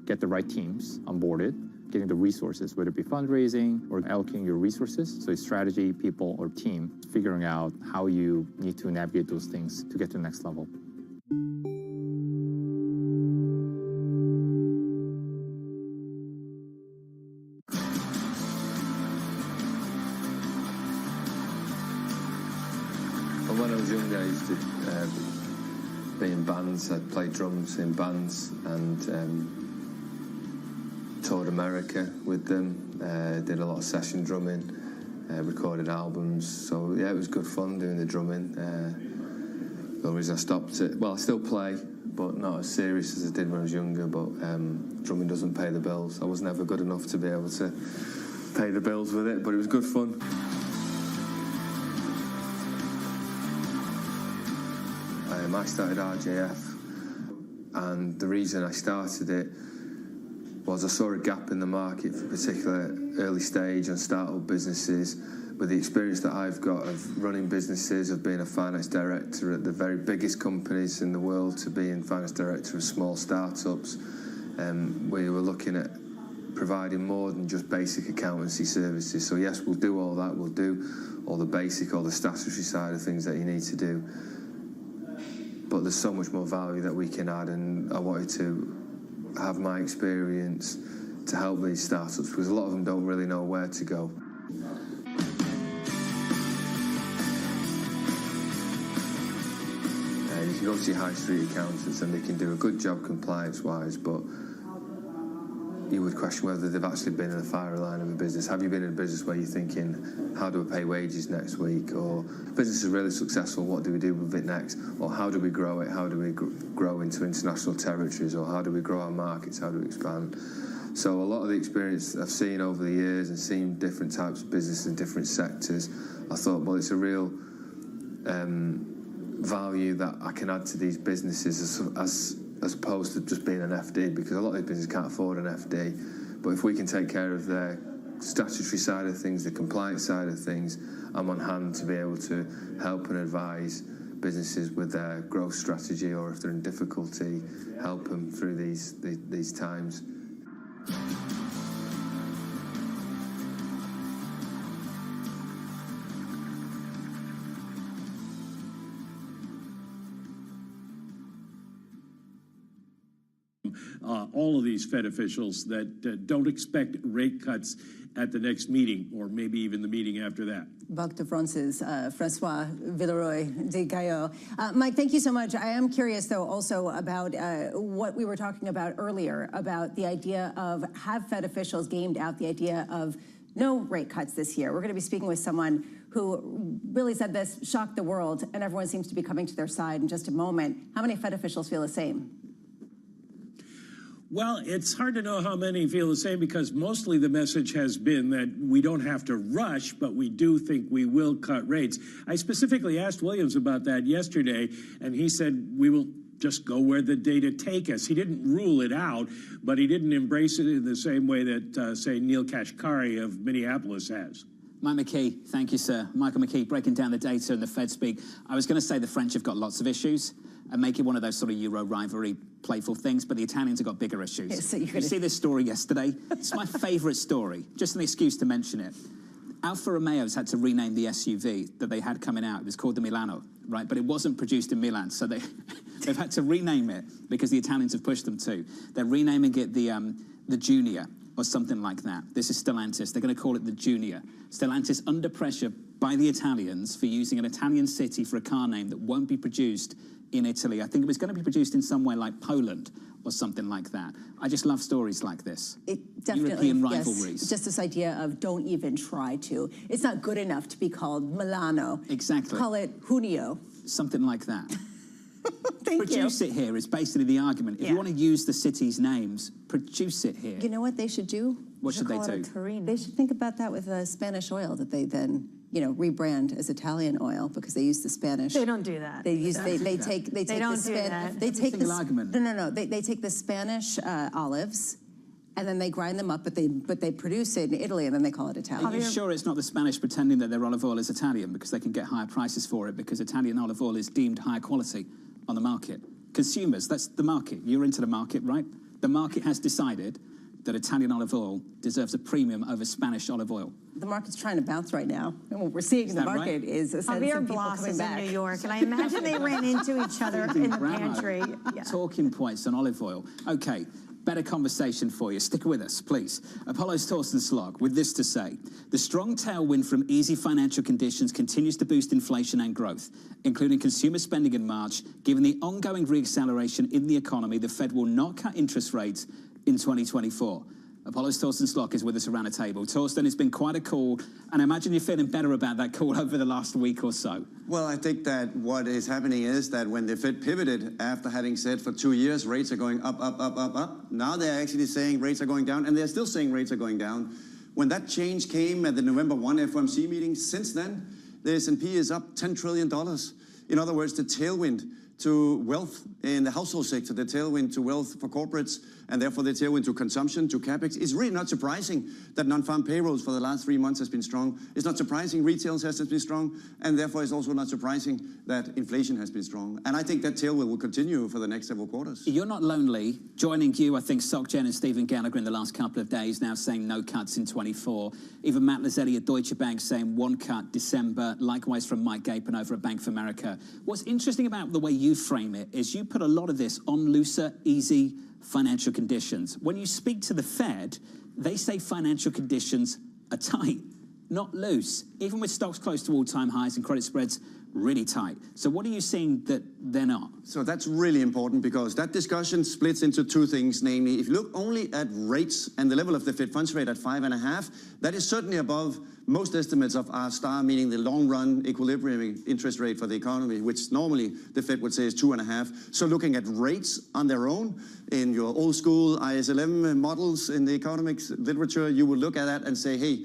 Speaker 15: get the right teams onboarded, getting the resources, whether it be fundraising or allocating your resources. So strategy, people, or team, figuring out how you need to navigate those things to get to the next level.
Speaker 18: One of the young guys
Speaker 1: be in bands. I played drums in bands and toured America with them. Did a lot of session drumming, recorded albums. So yeah, it was good fun doing the drumming. The only reason I stopped it, well, I still play, but not as serious as I did when I was younger. But drumming doesn't pay the bills. I was never good enough to be able to pay the bills with it, but it was good fun. I started RJF, and the reason I started it was I saw a gap in the market for particular early stage and startup businesses. With the experience that I've got of running businesses, of being a finance director at the very biggest companies in the world to being finance director of small startups, we were looking at providing more than just basic accountancy services. So yes, we'll do all that, we'll do all the basic, all the statutory side of things that you need to do. But there's so much more value that we can add, and I wanted to have my experience to help these startups, because a lot of them don't really know where to go. You can go to your high street accountants and they can do a good job compliance-wise, but you would question whether they've actually been in the firing line of a business. Have you been in a business where you're thinking, how do I pay wages next week? Or business is really successful, what do we do with it next? Or how do we grow it? How do we grow into international territories? Or how do we grow our markets? How do we expand? So a lot of the experience I've seen over the years and seen different types of business in different sectors, I thought, well, it's a real value that I can add to these businesses as opposed to just being an FD, because a lot of these businesses can't afford an FD. But if we can take care of their statutory side of things, the compliance side of things, I'm on hand to be able to help and advise businesses with their growth strategy, or if they're in difficulty, help them through these times.
Speaker 18: All of these Fed officials that don't expect rate cuts at the next meeting, or maybe even the meeting after that.
Speaker 6: Banque de France's Francois Villeroy de Gaillot. Mike, thank you so much. I am curious, though, also about what we were talking about earlier, about the idea of, have Fed officials gamed out the idea of no rate cuts this year? We're going to be speaking with someone who really said this, shocked the world, and everyone seems to be coming to their side in just a moment. How many Fed officials feel the same?
Speaker 18: Well, it's hard to know how many feel the same, because mostly the message has been that we don't have to rush, but we do think we will cut rates. I specifically asked Williams about that yesterday, and he said we will just go where the data take us. He didn't rule it out, but he didn't embrace it in the same way that, say, Neil Kashkari of Minneapolis has.
Speaker 3: Mike McKee, thank you, sir. Michael McKee, breaking down the data and the Fed speak. I was going to say the French have got lots of issues and make it one of those sort of Euro rivalry playful things, but the Italians have got bigger issues.
Speaker 6: Yeah, so
Speaker 3: you see this story yesterday? It's my favourite story, just an excuse to mention it. Alfa Romeo's had to rename the SUV that they had coming out. It was called the Milano, right? But it wasn't produced in Milan, so they've had to rename it because the Italians have pushed them to. They're renaming it the Junior or something like that. This is Stellantis. They're going to call it the Junior. Stellantis under pressure by the Italians for using an Italian city for a car name that won't be produced in Italy. I think it was going to be produced in somewhere like Poland or something like that. I just love stories like this.
Speaker 6: It definitely,
Speaker 3: European rivalries.
Speaker 6: Yes, just this idea of don't even try to. It's not good enough to be called Milano.
Speaker 3: Exactly.
Speaker 6: Call it Junio.
Speaker 3: Something like that.
Speaker 6: Produce
Speaker 3: it here is basically the argument. If you want to use the city's names, produce it here.
Speaker 6: You know what they should do?
Speaker 3: What should they do?
Speaker 6: They should think about that with Spanish oil that they then, rebrand as Italian oil because they use the Spanish.
Speaker 13: They don't do that.
Speaker 6: They take the Spanish olives, and then they grind them up, but they produce it in Italy, and then they call it Italian.
Speaker 3: Are you sure it's not the Spanish pretending that their olive oil is Italian because they can get higher prices for it because Italian olive oil is deemed higher quality on the market? Consumers, that's the market. You're into the market, right? The market has decided that Italian olive oil deserves a premium over Spanish olive oil.
Speaker 6: The market's trying to bounce right now, and what we're seeing in the market is a sense of people coming back.
Speaker 13: in New York, and I imagine they ran into each other in the pantry.
Speaker 3: Talking points on olive oil. Okay, better conversation for you. Stick with us, please. Apollo's Torsten Slog with this to say. The strong tailwind from easy financial conditions continues to boost inflation and growth, including consumer spending in March. Given the ongoing reacceleration in the economy, the Fed will not cut interest rates in 2024. Apollo's Torsten Slog is with us around the table. Torsten, it's been quite a call, and I imagine you're feeling better about that call over the last week or so.
Speaker 2: Well, I think that what is happening is that when the Fed pivoted after having said for 2 years rates are going up, up, up, up, up, now they're actually saying rates are going down, and they're still saying rates are going down. When that change came at the November 1 FOMC meeting, since then, the S&P is up $10 trillion. In other words, the tailwind to wealth in the household sector, the tailwind to wealth for corporates, and therefore the tailwind to consumption, to capex. It's really not surprising that non-farm payrolls for the last 3 months has been strong. It's not surprising retail has been strong, and therefore it's also not surprising that inflation has been strong. And I think that tailwind will continue for the next several quarters.
Speaker 3: You're not lonely. Joining you, I think SocGen and Stephen Gallagher in the last couple of days now saying no cuts in 24. Even Matt Lazzetti at Deutsche Bank saying 1 cut December. Likewise from Mike Gapen over at Bank of America. What's interesting about the way you frame it is you put a lot of this on looser, easy financial conditions. When you speak to the Fed, they say financial conditions are tight, not loose, even with stocks close to all-time highs and credit spreads really tight. So what are you seeing that they're not?
Speaker 2: So that's really important because that discussion splits into two things, namely, if you look only at rates and the level of the Fed funds rate at 5.5, that is certainly above most estimates of R star, meaning the long-run equilibrium interest rate for the economy, which normally the Fed would say is 2.5. So looking at rates on their own, in your old school ISLM models in the economics literature, you would look at that and say, hey,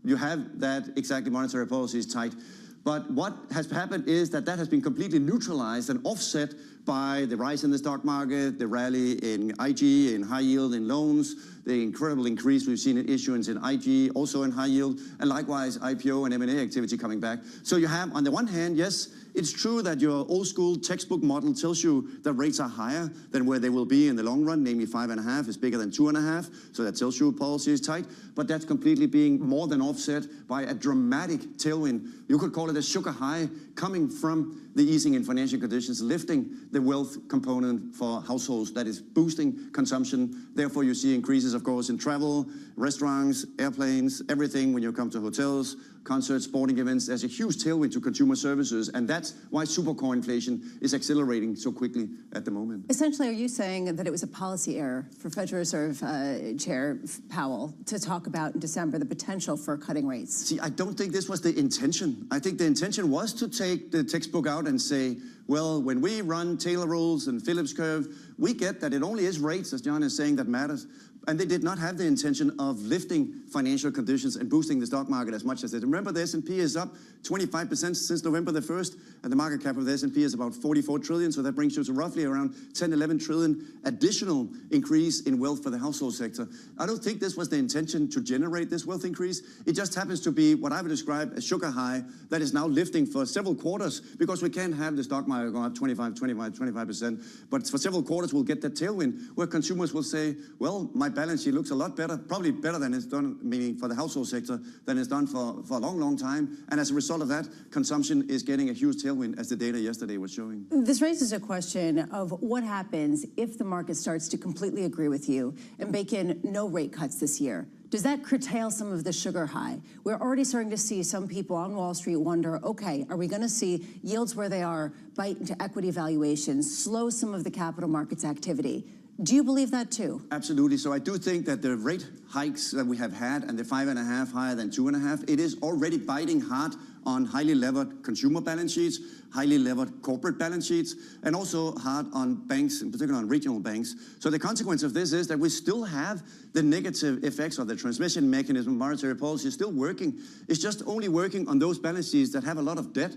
Speaker 2: you have that exactly monetary policy is tight. But what has happened is that that has been completely neutralized and offset by the rise in the stock market, the rally in IG, in high yield, in loans, the incredible increase we've seen in issuance in IG, also in high yield, and likewise IPO and M&A activity coming back. So you have, on the one hand, yes, it's true that your old school textbook model tells you that rates are higher than where they will be in the long run, namely 5.5 is bigger than 2.5, so that tells you policy is tight, but that's completely being more than offset by a dramatic tailwind. You could call it a sugar high coming from the easing in financial conditions, lifting the wealth component for households that is boosting consumption. Therefore, you see increases, of course, in travel, restaurants, airplanes, everything when you come to hotels, concerts, sporting events. There's a huge tailwind to consumer services, and that's why supercore inflation is accelerating so quickly at the moment.
Speaker 6: Essentially, are you saying that it was a policy error for Federal Reserve Chair Powell to talk about in December the potential for cutting rates?
Speaker 2: See, I don't think this was the intention. I think the intention was to take the textbook out and say, well, when we run Taylor rules and Phillips curve, we get that it only is rates, as John is saying, that matters. And they did not have the intention of lifting financial conditions and boosting the stock market as much as they did. Remember, the S&P is up 25% since November the 1st, and the market cap of the S&P is about 44 trillion, so that brings you to roughly around 10, 11 trillion additional increase in wealth for the household sector. I don't think this was the intention to generate this wealth increase. It just happens to be what I would describe as sugar high that is now lifting for several quarters, because we can't have the stock market going up 25%, but for several quarters we'll get that tailwind where consumers will say, well, my balance sheet looks a lot better, probably better than it's done, meaning for the household sector, than it's done for a long, long time. And as a result of that, consumption is getting a huge tailwind, as the data yesterday was showing.
Speaker 6: This raises a question of what happens if the market starts to completely agree with you and bake in no rate cuts this year. Does that curtail some of the sugar high? We're already starting to see some people on Wall Street wonder, okay, are we going to see yields where they are bite into equity valuations, slow some of the capital markets activity? Do you believe that too?
Speaker 2: Absolutely. So I do think that the rate hikes that we have had and the 5.5 higher than 2.5, it is already biting hard on highly levered consumer balance sheets, highly levered corporate balance sheets, and also hard on banks, in particular on regional banks. So the consequence of this is that we still have the negative effects of the transmission mechanism. Monetary policy is still working. It's just only working on those balance sheets that have a lot of debt.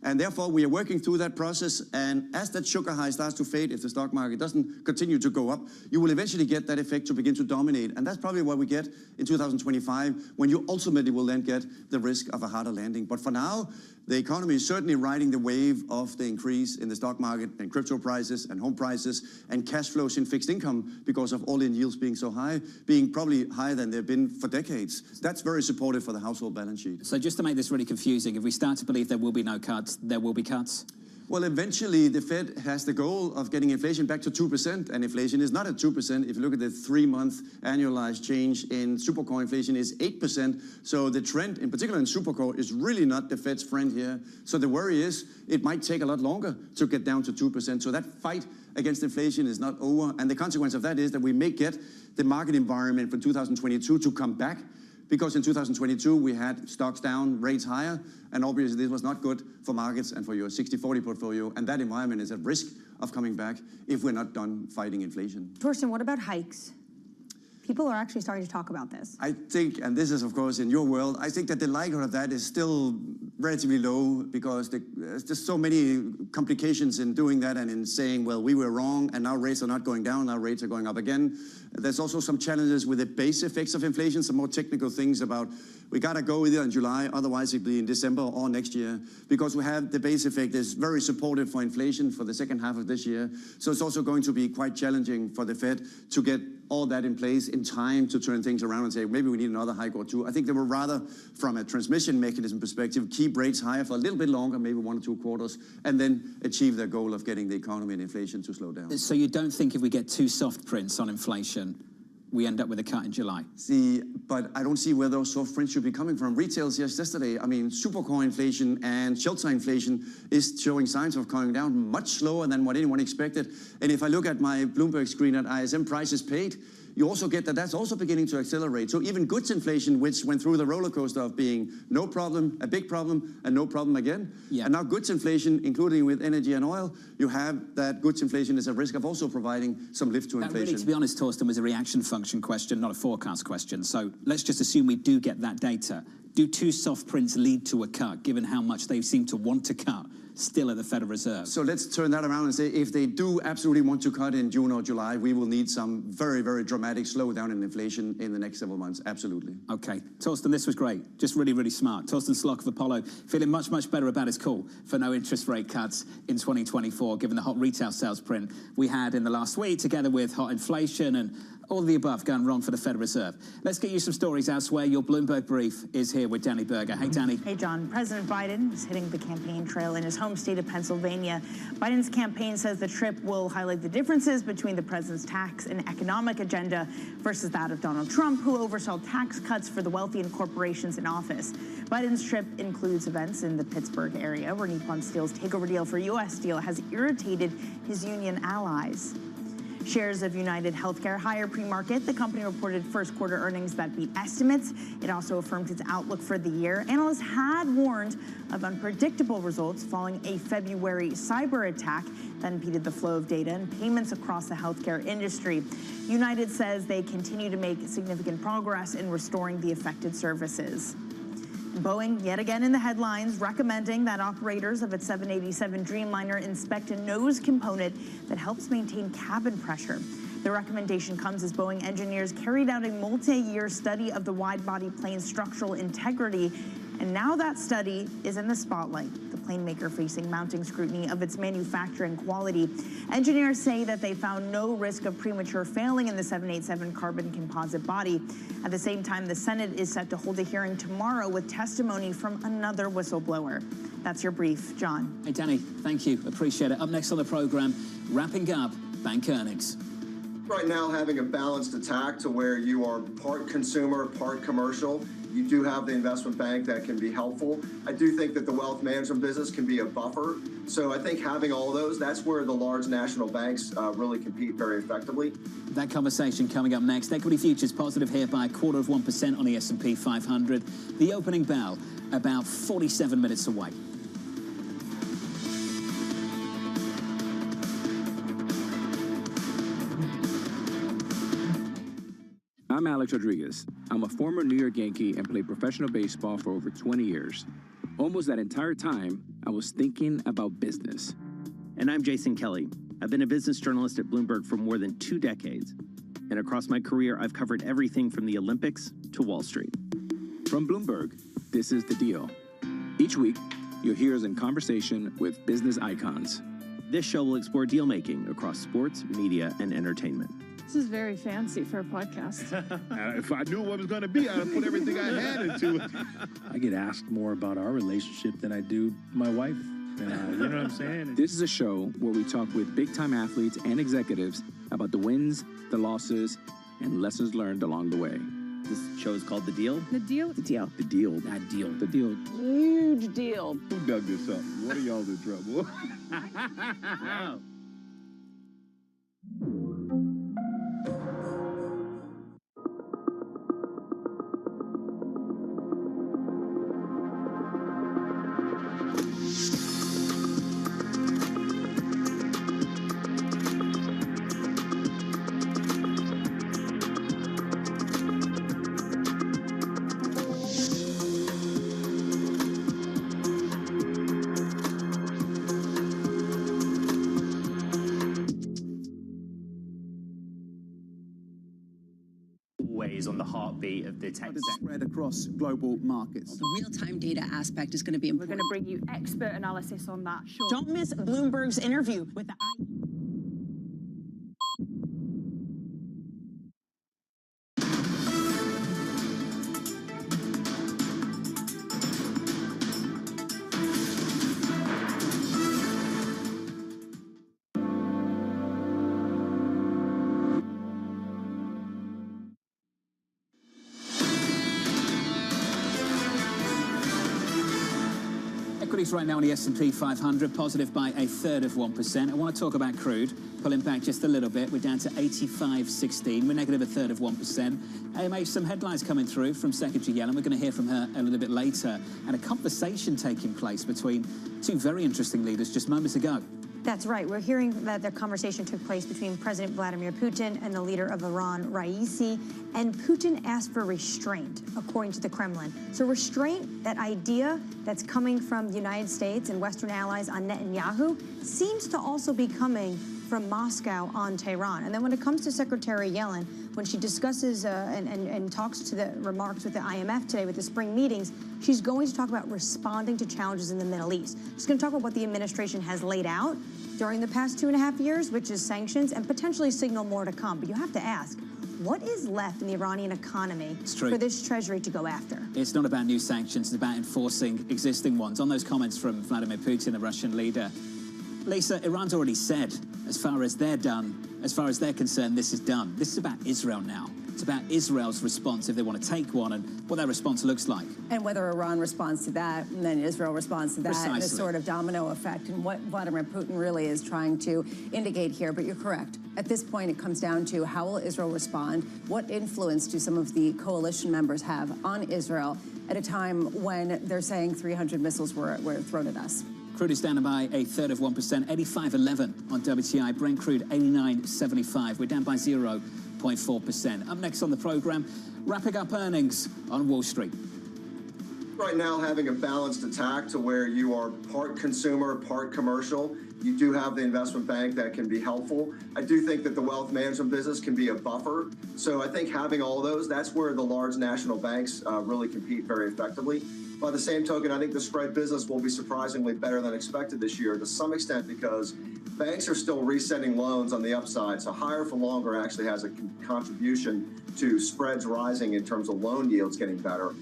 Speaker 2: And therefore, we are working through that process. And as that sugar high starts to fade, if the stock market doesn't continue to go up, you will eventually get that effect to begin to dominate. And that's probably what we get in 2025, when you ultimately will then get the risk of a harder landing. But for now, the economy is certainly riding the wave of the increase in the stock market and crypto prices and home prices and cash flows in fixed income because of all-in yields being so high, being probably higher than they've been for decades. That's very supportive for the household balance sheet.
Speaker 3: So just to make this really confusing, if we start to believe there will be no cuts, there will be cuts?
Speaker 2: Well, eventually the Fed has the goal of getting inflation back to 2%, and inflation is not at 2%. If you look at the 3-month annualized change in supercore inflation is 8%. So the trend, in particular in supercore, is really not the Fed's friend here. So the worry is it might take a lot longer to get down to 2%. So that fight against inflation is not over, and the consequence of that is that we may get the market environment for 2022 to come back, because in 2022 we had stocks down, rates higher, and obviously this was not good for markets and for your 60-40 portfolio, and that environment is at risk of coming back if we're not done fighting inflation.
Speaker 13: Torsten, what about hikes? People are actually starting to talk about this.
Speaker 2: I think, and this is of course in your world, I think that the likelihood of that is still relatively low, because there's just so many complications in doing that and in saying, well, we were wrong and now rates are not going down, now rates are going up again. There's also some challenges with the base effects of inflation, some more technical things about we got to go either in July, otherwise it'll be in December or next year, because we have the base effect is very supportive for inflation for the second half of this year. So it's also going to be quite challenging for the Fed to get all that in place in time to turn things around and say, maybe we need another hike or two. I think they were rather, from a transmission mechanism perspective, keep rates higher for a little bit longer, maybe 1 or 2 quarters, and then achieve their goal of getting the economy and inflation to slow down.
Speaker 3: So you don't think if we get 2 soft prints on inflation, we end up with a cut in July?
Speaker 2: See, but I don't see where those soft prints should be coming from. Retail's yesterday, I mean, supercore inflation and shelter inflation is showing signs of coming down much slower than what anyone expected. And if I look at my Bloomberg screen at ISM prices paid, you also get that that's also beginning to accelerate. So even goods inflation, which went through the roller coaster of being no problem, a big problem, and no problem again. Yeah. And now goods inflation, including with energy and oil, you have that goods inflation is at risk of also providing some lift to inflation.
Speaker 3: That really, to be honest, Torsten, was a reaction function question, not a forecast question. So let's just assume we do get that data. Do 2 soft prints lead to a cut, given how much they seem to want to cut still at the Federal Reserve?
Speaker 2: So let's turn that around and say if they do absolutely want to cut in June or July, we will need some very, very dramatic slowdown in inflation in the next several months. Absolutely.
Speaker 3: Okay. Torsten, this was great. Just really, really smart. Torsten Slok of Apollo feeling much, much better about his call for no interest rate cuts in 2024, given the hot retail sales print we had in the last week, together with hot inflation and all of the above going wrong for the Federal Reserve. Let's get you some stories elsewhere. Your Bloomberg Brief is here with Danny Berger. Hey, Danny.
Speaker 11: Hey, John. President Biden is hitting the campaign trail in his home state of Pennsylvania. Biden's campaign says the trip will highlight the differences between the president's tax and economic agenda versus that of Donald Trump, who oversaw tax cuts for the wealthy and corporations in office. Biden's trip includes events in the Pittsburgh area, where Nippon Steel's takeover deal for U.S. Steel has irritated his union allies. Shares of United Healthcare higher pre-market. The company reported first quarter earnings that beat estimates. It also affirmed its outlook for the year. Analysts had warned of unpredictable results following a February cyber attack that impeded the flow of data and payments across the healthcare industry. United says they continue to make significant progress in restoring the affected services. Boeing, yet again in the headlines, recommending that operators of its 787 Dreamliner inspect a nose component that helps maintain cabin pressure. The recommendation comes as Boeing engineers carried out a multi-year study of the wide-body plane's structural integrity, and now that study is in the spotlight. The plane maker facing mounting scrutiny of its manufacturing quality. Engineers say that they found no risk of premature failing in the 787 carbon composite body. At the same time, the Senate is set to hold a hearing tomorrow with testimony from another whistleblower. That's your brief, John.
Speaker 3: Hey, Danny, thank you. Appreciate it. Up next on the program, wrapping up bank earnings.
Speaker 19: Right now, having a balanced attack to where you are part consumer, part commercial, you do have the investment bank that can be helpful. I do think that the wealth management business can be a buffer. So I think having all of those, that's where the large national banks really compete very effectively.
Speaker 3: That conversation coming up next. Equity futures positive here by 0.25% on the S&P 500. The opening bell about 47 minutes away.
Speaker 20: I'm Alex Rodriguez. I'm a former New York Yankee and played professional baseball for over 20 years. Almost that entire time, I was thinking about business.
Speaker 21: And I'm Jason Kelly. I've been a business journalist at Bloomberg for more than 2 decades. And across my career, I've covered everything from the Olympics to Wall Street.
Speaker 20: From Bloomberg, this is The Deal. Each week, you'll hear us in conversation with business icons.
Speaker 21: This show will explore deal-making across sports, media, and entertainment.
Speaker 31: This is very fancy for a podcast.
Speaker 22: If I knew what it was going to be, I'd have put everything I had into it.
Speaker 23: I get asked more about our relationship than I do my wife.
Speaker 22: and you know what I'm saying?
Speaker 20: This is a show where we talk with big-time athletes and executives about the wins, the losses, and lessons learned along the way.
Speaker 21: This show is called The Deal.
Speaker 31: The deal?
Speaker 20: The deal. The deal.
Speaker 21: That deal.
Speaker 20: The deal.
Speaker 31: Huge deal.
Speaker 22: Who dug this up? What are y'all in trouble?
Speaker 4: Always on the heartbeat of the tech
Speaker 5: spread across global markets.
Speaker 8: The real-time data aspect is going to be important.
Speaker 11: We're going to bring you expert analysis on that. Sure.
Speaker 8: Don't miss Bloomberg's interview with the
Speaker 3: Equities right now on the S&P 500, positive by 1/3%. I want to talk about crude, pulling back just a little bit. We're down to 85.16. We're negative 1/3%. AMH, some headlines coming through from Secretary Yellen. We're going to hear from her a little bit later. And a conversation taking place between two very interesting leaders just moments ago.
Speaker 13: That's right. We're hearing that the conversation took place between President Vladimir Putin and the leader of Iran, Raisi, and Putin asked for restraint, according to the Kremlin. So restraint, that idea that's coming from the United States and Western allies on Netanyahu, seems to also be coming from Moscow on Tehran. And then when it comes to Secretary Yellen, when she discusses and talks to the remarks with the IMF today with the spring meetings, she's going to talk about responding to challenges in the Middle East. She's going to talk about what the administration has laid out during the past 2.5 years, which is sanctions, and potentially signal more to come. But you have to ask, what is left in the Iranian economy for this treasury to go after?
Speaker 3: It's not about new sanctions, it's about enforcing existing ones. On those comments from Vladimir Putin, the Russian leader, Lisa, Iran's already said, as far as they're concerned, this is done. This is about Israel now. It's about Israel's response if they want to take one and what that response looks like.
Speaker 6: And whether Iran responds to that and then Israel responds to that, and this sort of domino effect, and what Vladimir Putin really is trying to indicate here. But you're correct. At this point, it comes down to how will Israel respond? What influence do some of the coalition members have on Israel at a time when they're saying 300 missiles were thrown at us?
Speaker 3: Crude is down by 1/3%, 85.11 on WTI. Brent crude 89.75. We're down by 0.4%. Up next on the program, wrapping up earnings on Wall Street.
Speaker 19: Right now, having a balanced attack to where you are part consumer, part commercial. You do have the investment bank that can be helpful. I do think that the wealth management business can be a buffer. So I think having all of those, that's where the large national banks really compete very effectively. By the same token, I think the spread business will be surprisingly better than expected this year to some extent because banks are still resending loans on the upside. So higher for longer actually has a contribution to spreads rising in terms of loan yields getting better.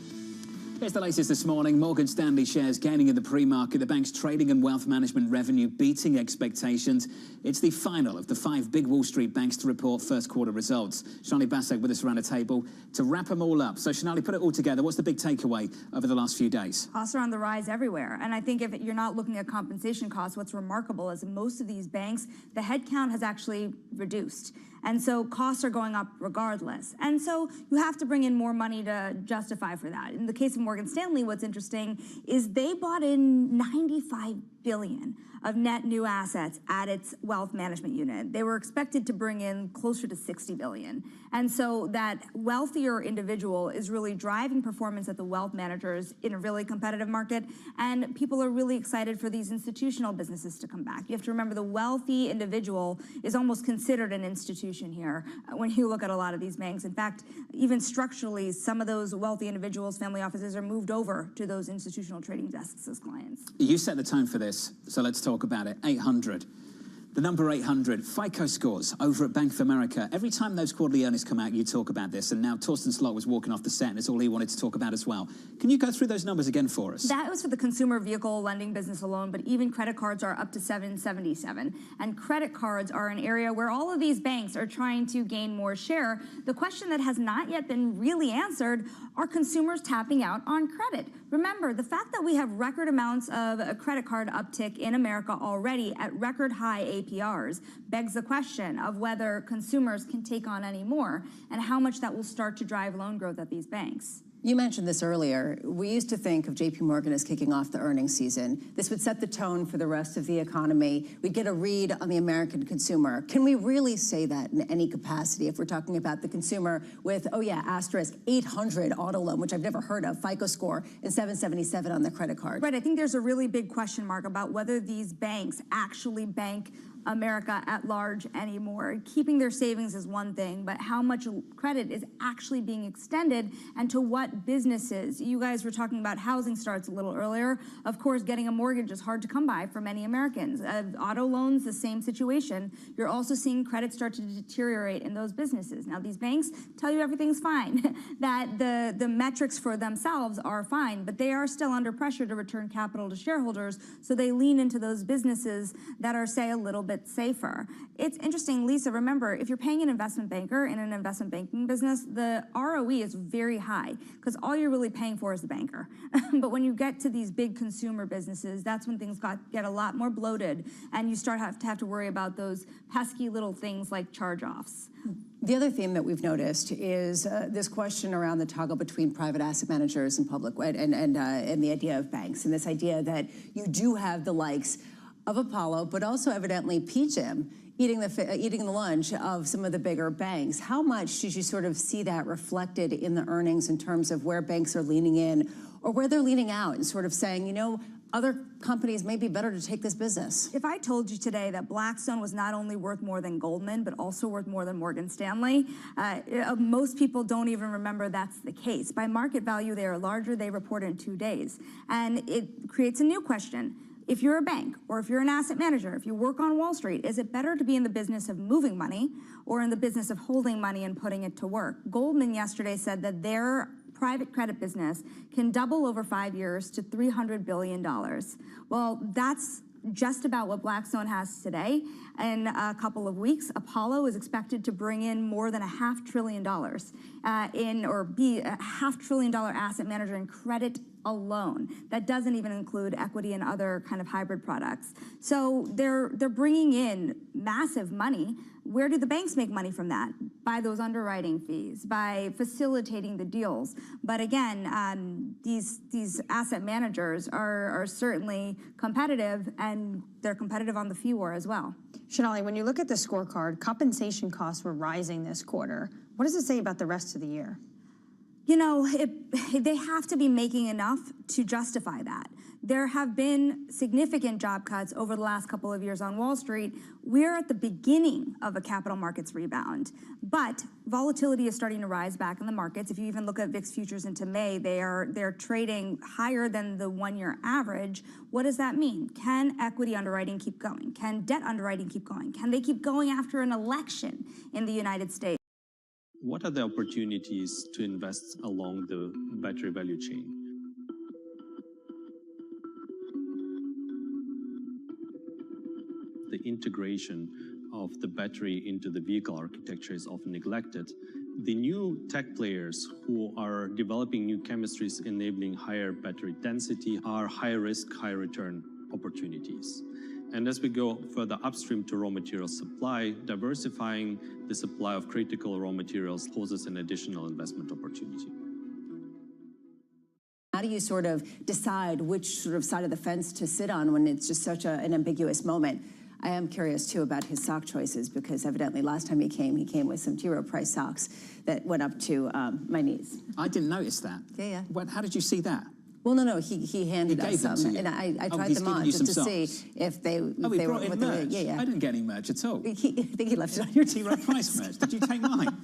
Speaker 3: Here's the latest this morning. Morgan Stanley shares gaining in the pre-market. The bank's trading and wealth management revenue beating expectations. It's the final of the 5 big Wall Street banks to report first quarter results. Shani Basak with us around the table to wrap them all up. So Shani, put it all together. What's the big takeaway over the last few days?
Speaker 10: Costs are on the rise everywhere. And I think if you're not looking at compensation costs, what's remarkable is in most of these banks, the headcount has actually reduced. And so costs are going up regardless. And so you have to bring in more money to justify for that. In the case of Morgan Stanley, what's interesting is they bought in $95 billion of net new assets at its wealth management unit. They were expected to bring in closer to $60 billion. And so that wealthier individual is really driving performance at the wealth managers in a really competitive market. And people are really excited for these institutional businesses to come back. You have to remember the wealthy individual is almost considered an institution here when you look at a lot of these banks. In fact, even structurally, some of those wealthy individuals, family offices are moved over to those institutional trading desks as clients.
Speaker 3: You set the tone for this, so let's talk about it. 800. The number 800, FICO scores over at Bank of America. Every time those quarterly earnings come out, you talk about this, and now Torsten Slot was walking off the set, and it's all he wanted to talk about as well. Can you go through those numbers again for us?
Speaker 10: That was for the consumer vehicle lending business alone, but even credit cards are up to 777. And credit cards are an area where all of these banks are trying to gain more share. The question that has not yet been really answered, are consumers tapping out on credit? Remember, the fact that we have record amounts of a credit card uptick in America already at record high APRs begs the question of whether consumers can take on any more and how much that will start to drive loan growth at these banks.
Speaker 6: You mentioned this earlier. We used to think of JP Morgan as kicking off the earnings season. This would set the tone for the rest of the economy. We'd get a read on the American consumer. Can we really say that in any capacity if we're talking about the consumer with, oh yeah, asterisk 800 auto loan, which I've never heard of, FICO score, and 777 on the credit card?
Speaker 10: Right, I think there's a really big question mark about whether these banks actually bank America at large anymore. Keeping their savings is one thing, but how much credit is actually being extended and to what businesses? You guys were talking about housing starts a little earlier. Of course, getting a mortgage is hard to come by for many Americans. Auto loans, the same situation. You're also seeing credit start to deteriorate in those businesses. Now, these banks tell you everything's fine, that the metrics for themselves are fine, but they are still under pressure to return capital to shareholders, so they lean into those businesses that are, say, a little bit safer. It's interesting, Lisa, remember, if you're paying an investment banker in an investment banking business, the ROE is very high because all you're really paying for is the banker. But when you get to these big consumer businesses, that's when things get a lot more bloated and you start to have to worry about those pesky little things like charge-offs.
Speaker 6: The other theme that we've noticed is this question around the toggle between private asset managers and public, and the idea of banks, and this idea that you do have the likes of Apollo, but also evidently PGIM eating the lunch of some of the bigger banks. How much did you sort of see that reflected in the earnings in terms of where banks are leaning in or where they're leaning out and sort of saying, you know, other companies may be better to take this business?
Speaker 10: If I told you today that Blackstone was not only worth more than Goldman, but also worth more than Morgan Stanley, most people don't even remember that's the case. By market value, they are larger. They report in 2 days. And it creates a new question. If you're a bank or if you're an asset manager, if you work on Wall Street, is it better to be in the business of moving money or in the business of holding money and putting it to work? Goldman yesterday said that their private credit business can double over 5 years to $300 billion. Well, that's just about what Blackstone has today. In a couple of weeks, Apollo is expected to bring in more than $500 billion be a $500 billion asset manager in credit alone. That doesn't even include equity and other kind of hybrid products. So they're bringing in massive money. Where do the banks make money from that? By those underwriting fees, by facilitating the deals. But again, these asset managers are certainly competitive, and they're competitive on the fee war as well.
Speaker 13: Shonali, when you look at the scorecard, compensation costs were rising this quarter. What does it say about the rest of the year?
Speaker 10: You know, they have to be making enough to justify that. There have been significant job cuts over the last couple of years on Wall Street. We're at the beginning of a capital markets rebound, but volatility is starting to rise back in the markets. If you even look at VIX futures into May, they're trading higher than the one-year average. What does that mean? Can equity underwriting keep going? Can debt underwriting keep going? Can they keep going after an election in the United States?
Speaker 7: What are the opportunities to invest along the battery value chain? The integration of the battery into the vehicle architecture is often neglected. The new tech players who are developing new chemistries enabling higher battery density are high risk, high return opportunities. And as we go further upstream to raw material supply, diversifying the supply of critical raw materials poses an additional investment opportunity.
Speaker 6: How do you sort of decide which sort of side of the fence to sit on when it's just such an ambiguous moment? I am curious, too, about his sock choices, because evidently last time he came with some T. Rowe Price socks that went up to my knees.
Speaker 3: I didn't notice that.
Speaker 6: Yeah.
Speaker 3: How did you see that?
Speaker 6: Well, no, he handed us some, and I tried them on just to see if they
Speaker 3: were
Speaker 6: what
Speaker 3: merch.
Speaker 6: Yeah.
Speaker 3: I didn't get any merch at all.
Speaker 6: I think he left it on your
Speaker 3: T. Rowe Price merch. Did you take mine?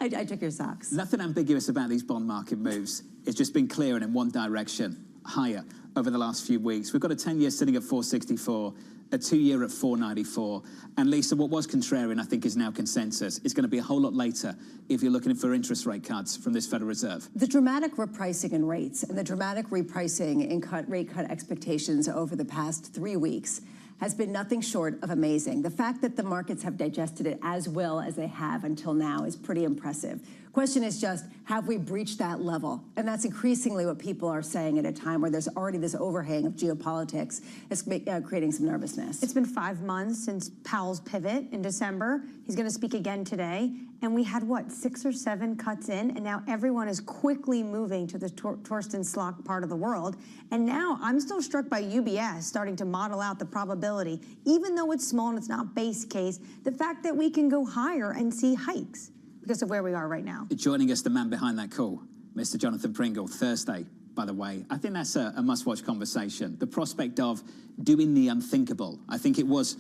Speaker 6: I took your socks.
Speaker 3: Nothing ambiguous about these bond market moves. It's just been clear and in one direction, higher over the last few weeks. We've got a 10-year sitting at 464. a 2-year at 4.94. And Lisa, what was contrarian, I think, is now consensus. It's going to be a whole lot later if you're looking for interest rate cuts from this Federal Reserve.
Speaker 6: The dramatic repricing in rates and the dramatic repricing in rate cut expectations over the past 3 weeks has been nothing short of amazing. The fact that the markets have digested it as well as they have until now is pretty impressive. Question is just, have we breached that level? And that's increasingly what people are saying at a time where there's already this overhang of geopolitics that's creating some nervousness.
Speaker 13: It's been 5 months since Powell's pivot in December. He's going to speak again today. And we had, what, 6 or 7 cuts in? And now everyone is quickly moving to the Torsten Slok part of the world. And now I'm still struck by UBS starting to model out the probability, even though it's small and it's not base case, the fact that we can go higher and see hikes because of where we are right now.
Speaker 3: Joining us, the man behind that call, Mr. Jonathan Pringle, Thursday, by the way. I think that's a must-watch conversation. The prospect of doing the unthinkable. I think it was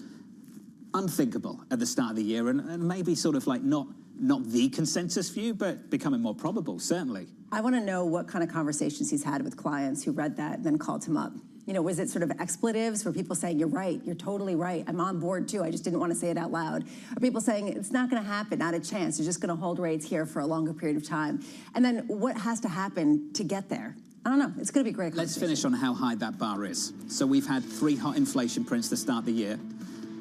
Speaker 3: unthinkable at the start of the year and maybe sort of like not the consensus view, but becoming more probable, certainly.
Speaker 6: I want to know what kind of conversations he's had with clients who read that and then called him up. You know, was it sort of expletives? Were people saying, you're right, you're totally right, I'm on board too, I just didn't want to say it out loud? Are people saying, it's not going to happen, not a chance, you're just going to hold rates here for a longer period of time? And then what has to happen to get there? I don't know, it's going to be a great
Speaker 3: Let's finish on how high that bar is. So we've had 3 hot inflation prints to start the year,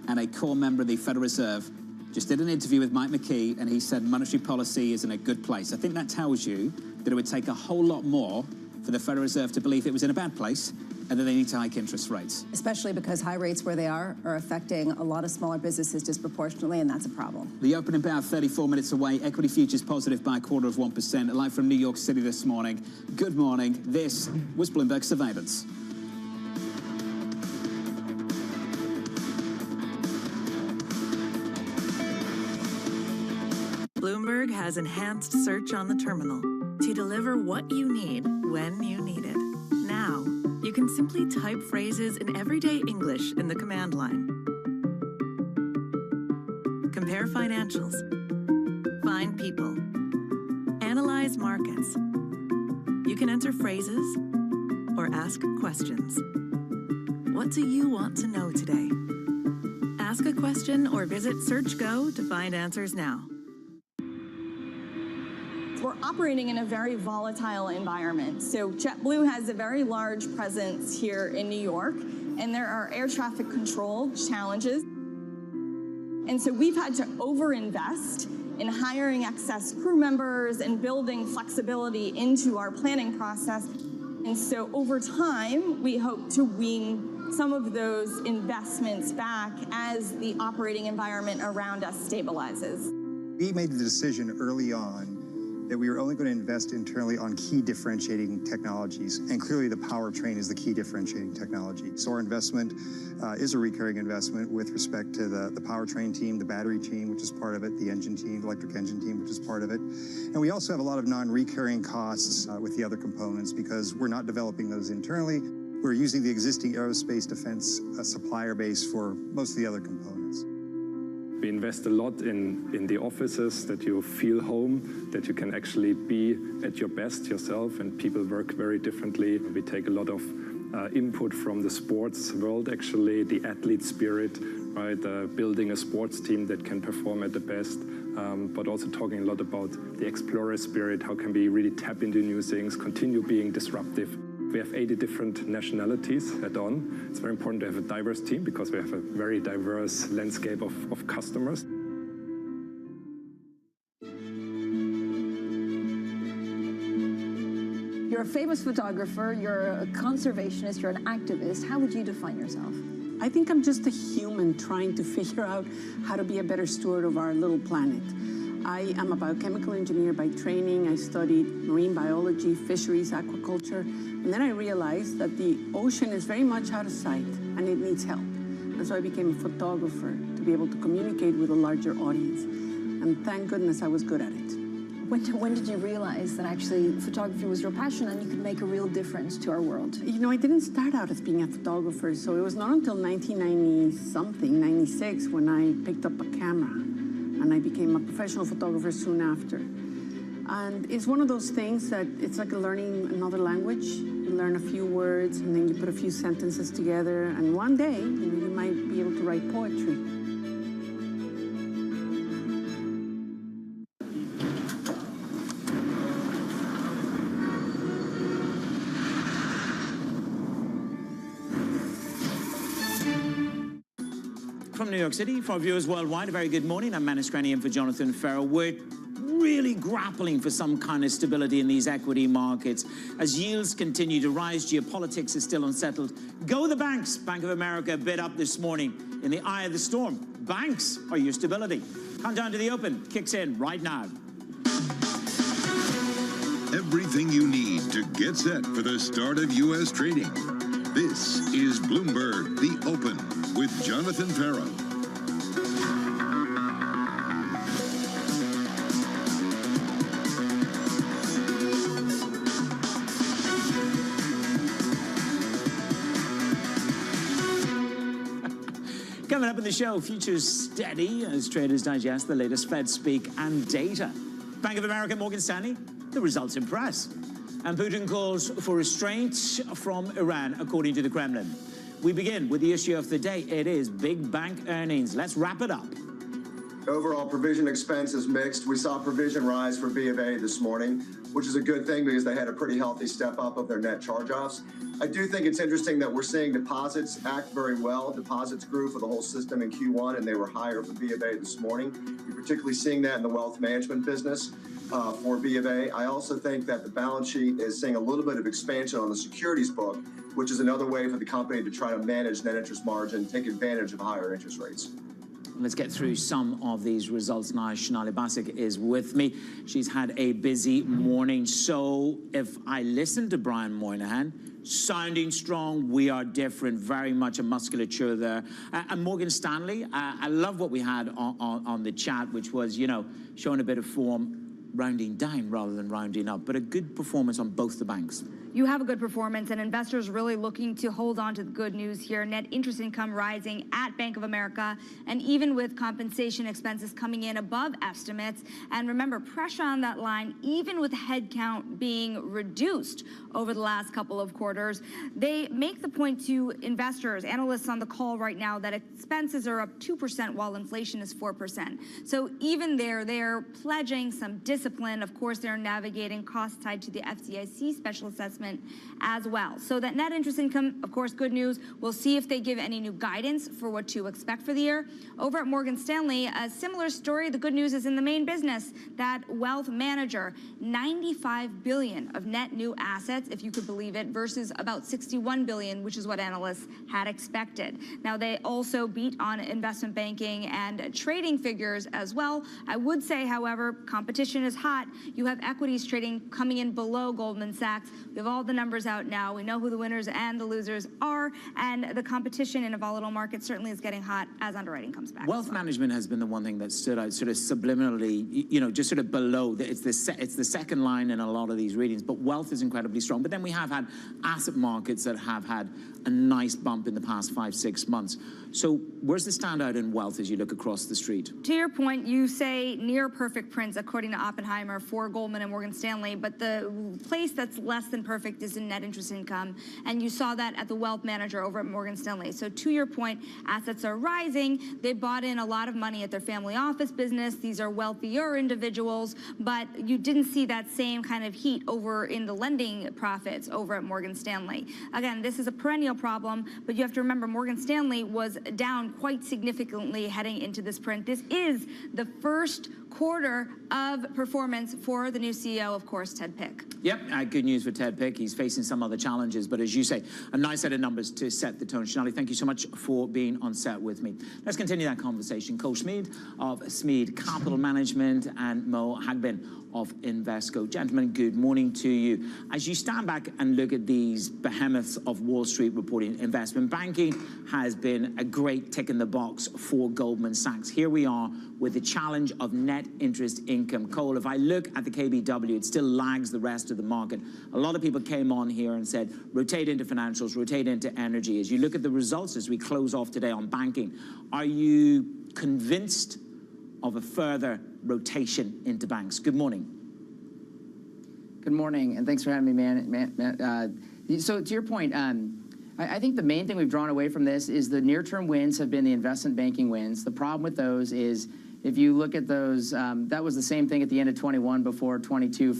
Speaker 3: and a core member of the Federal Reserve just did an interview with Mike McKee, and he said monetary policy is in a good place. I think that tells you that it would take a whole lot more for the Federal Reserve to believe it was in a bad place and that they need to hike interest rates.
Speaker 6: Especially because high rates where they are affecting a lot of smaller businesses disproportionately, and that's a problem.
Speaker 3: The opening about 34 minutes away. Equity futures positive by 0.25%. Live from New York City this morning. Good morning. This was Bloomberg Surveillance.
Speaker 9: Bloomberg has enhanced search on the terminal to deliver what you need when you need it. Now, you can simply type phrases in everyday English in the command line. Compare financials. Find people. Analyze markets. You can enter phrases or ask questions. What do you want to know today? Ask a question or visit SearchGo to find answers now.
Speaker 12: We're operating in a very volatile environment. So JetBlue has a very large presence here in New York, and there are air traffic control challenges. And so we've had to overinvest in hiring excess crew members and building flexibility into our planning process. And so over time, we hope to wean some of those investments back as the operating environment around us stabilizes.
Speaker 16: We made the decision early on that we were only going to invest internally on key differentiating technologies, and clearly the powertrain is the key differentiating technology. So our investment is a recurring investment with respect to the powertrain team, the battery team, which is part of it, the engine team, the electric engine team, which is part of it. And we also have a lot of non-recurring costs with the other components because we're not developing those internally. We're using the existing aerospace defense supplier base for most of the other components.
Speaker 23: We invest a lot in the offices, that you feel home, that you can actually be at your best yourself, and people work very differently. We take a lot of input from the sports world, actually, the athlete spirit, right? Building a sports team that can perform at the best, but also talking a lot about the explorer spirit, how can we really tap into new things, continue being disruptive. We have 80 different nationalities at On. It's very important to have a diverse team because we have a very diverse landscape of customers.
Speaker 11: You're a famous photographer, you're a conservationist, you're an activist. How would you define yourself?
Speaker 24: I think I'm just a human trying to figure out how to be a better steward of our little planet. I am a biochemical engineer by training. I studied marine biology, fisheries, aquaculture, and then I realized that the ocean is very much out of sight and it needs help. And so I became a photographer to be able to communicate with a larger audience. And thank goodness I was good at it.
Speaker 11: When did you realize that actually photography was your passion and you could make a real difference to our world?
Speaker 24: You know, I didn't start out as being a photographer, so it was not until 1990-something, 96, when I picked up a camera. And I became a professional photographer soon after. And it's one of those things that it's like learning another language. you learn a few words, and then you put a few sentences together, and one day, you might be able to write poetry.
Speaker 3: From New York City, for our viewers worldwide, a very good morning. I'm Manus Graney in for Jonathan Farrell. We're really grappling for some kind of stability in these equity markets. As yields continue to rise, geopolitics is still unsettled. Go the banks. Bank of America bid up this morning in the eye of the storm. Banks are your stability. Countdown to the open kicks in right now.
Speaker 1: Everything you need to get set for the start of U.S. trading. This is Bloomberg, The Open, with Jonathan Farrell.
Speaker 3: Coming up in the show, futures steady as traders digest the latest Fed speak and data. Bank of America, Morgan Stanley, the results impress. And Putin calls for restraint from Iran, according to the Kremlin. We begin with the issue of the day. It is big bank earnings. Let's wrap it up.
Speaker 19: Overall provision expense is mixed. We saw provision rise for B of A this morning, which is a good thing because they had a pretty healthy step up of their net charge-offs. I do think it's interesting that we're seeing deposits act very well. Deposits grew for the whole system in Q1, and they were higher for B of A this morning. You're particularly seeing that in the wealth management business for B of A. I also think that the balance sheet is seeing a little bit of expansion on the securities book, which is another way for the company to try to manage net interest margin, take advantage of higher interest rates.
Speaker 3: Let's get through some of these results now. Sonali Basak is with me. She's had a busy morning. So if I listen to Brian Moynihan, sounding strong, we are different, very much a musculature there. And Morgan Stanley, I love what we had on the chat, which was, showing a bit of form, rounding down rather than rounding up, but a good performance on both the banks.
Speaker 10: You have a good performance, and investors really looking to hold on to the good news here. Net interest income rising at Bank of America, and even with compensation expenses coming in above estimates. And remember, pressure on that line, even with headcount being reduced over the last couple of quarters. They make the point to investors, analysts on the call right now, that expenses are up 2% while inflation is 4%. So even there, they're pledging some discipline. Of course, they're navigating costs tied to the FDIC special assessment as well. So that net interest income, of course, good news. We'll see if they give any new guidance for what to expect for the year. Over at Morgan Stanley, a similar story. The good news is in the main business, that wealth manager, $95 billion of net new assets, if you could believe it, versus about $61 billion, which is what analysts had expected. Now, they also beat on investment banking and trading figures as well. I would say, however, competition is hot. You have equities trading coming in below Goldman Sachs. We have all the numbers out now. We know who the winners and the losers are, and the competition in a volatile market certainly is getting hot as underwriting comes back.
Speaker 3: Wealth management has been the one thing that stood out sort of subliminally, just sort of below. It's the second line in a lot of these readings, but wealth is incredibly strong. But then we have had asset markets that have had a nice bump in the past 5-6 months. So where's the standout in wealth as you look across the street?
Speaker 10: To your point, you say near perfect prints, according to Oppenheimer, for Goldman and Morgan Stanley, but the place that's less than perfect is in net interest income, and you saw that at the wealth manager over at Morgan Stanley. So to your point, assets are rising. They bought in a lot of money at their family office business. These are wealthier individuals, but you didn't see that same kind of heat over in the lending profits over at Morgan Stanley. Again, this is a perennial problem, but you have to remember Morgan Stanley was down quite significantly heading into this print. This is the first quarter of performance for the new CEO, of course, Ted Pick.
Speaker 3: Yep, good news for Ted Pick. He's facing some other challenges, but as you say, a nice set of numbers to set the tone. Sonali, thank you so much for being on set with me. Let's continue that conversation. Cole Schmid of Schmid Capital Management and Mo Hagbin of Invesco. Gentlemen, good morning to you. As you stand back and look at these behemoths of Wall Street reporting, investment banking has been a great tick in the box for Goldman Sachs. Here we are with the challenge of net interest income. Cole, if I look at the KBW, it still lags the rest of the market. A lot of people came on here and said, rotate into financials, rotate into energy. As you look at the results as we close off today on banking, are you convinced of a further rotation into banks? Good morning.
Speaker 14: Good morning, and thanks for having me, man.
Speaker 2: So to your point, I think the main thing we've drawn away from this is the near-term wins have been the investment banking wins. The problem with those is if you look at those, that was the same thing at the end of 21 before 22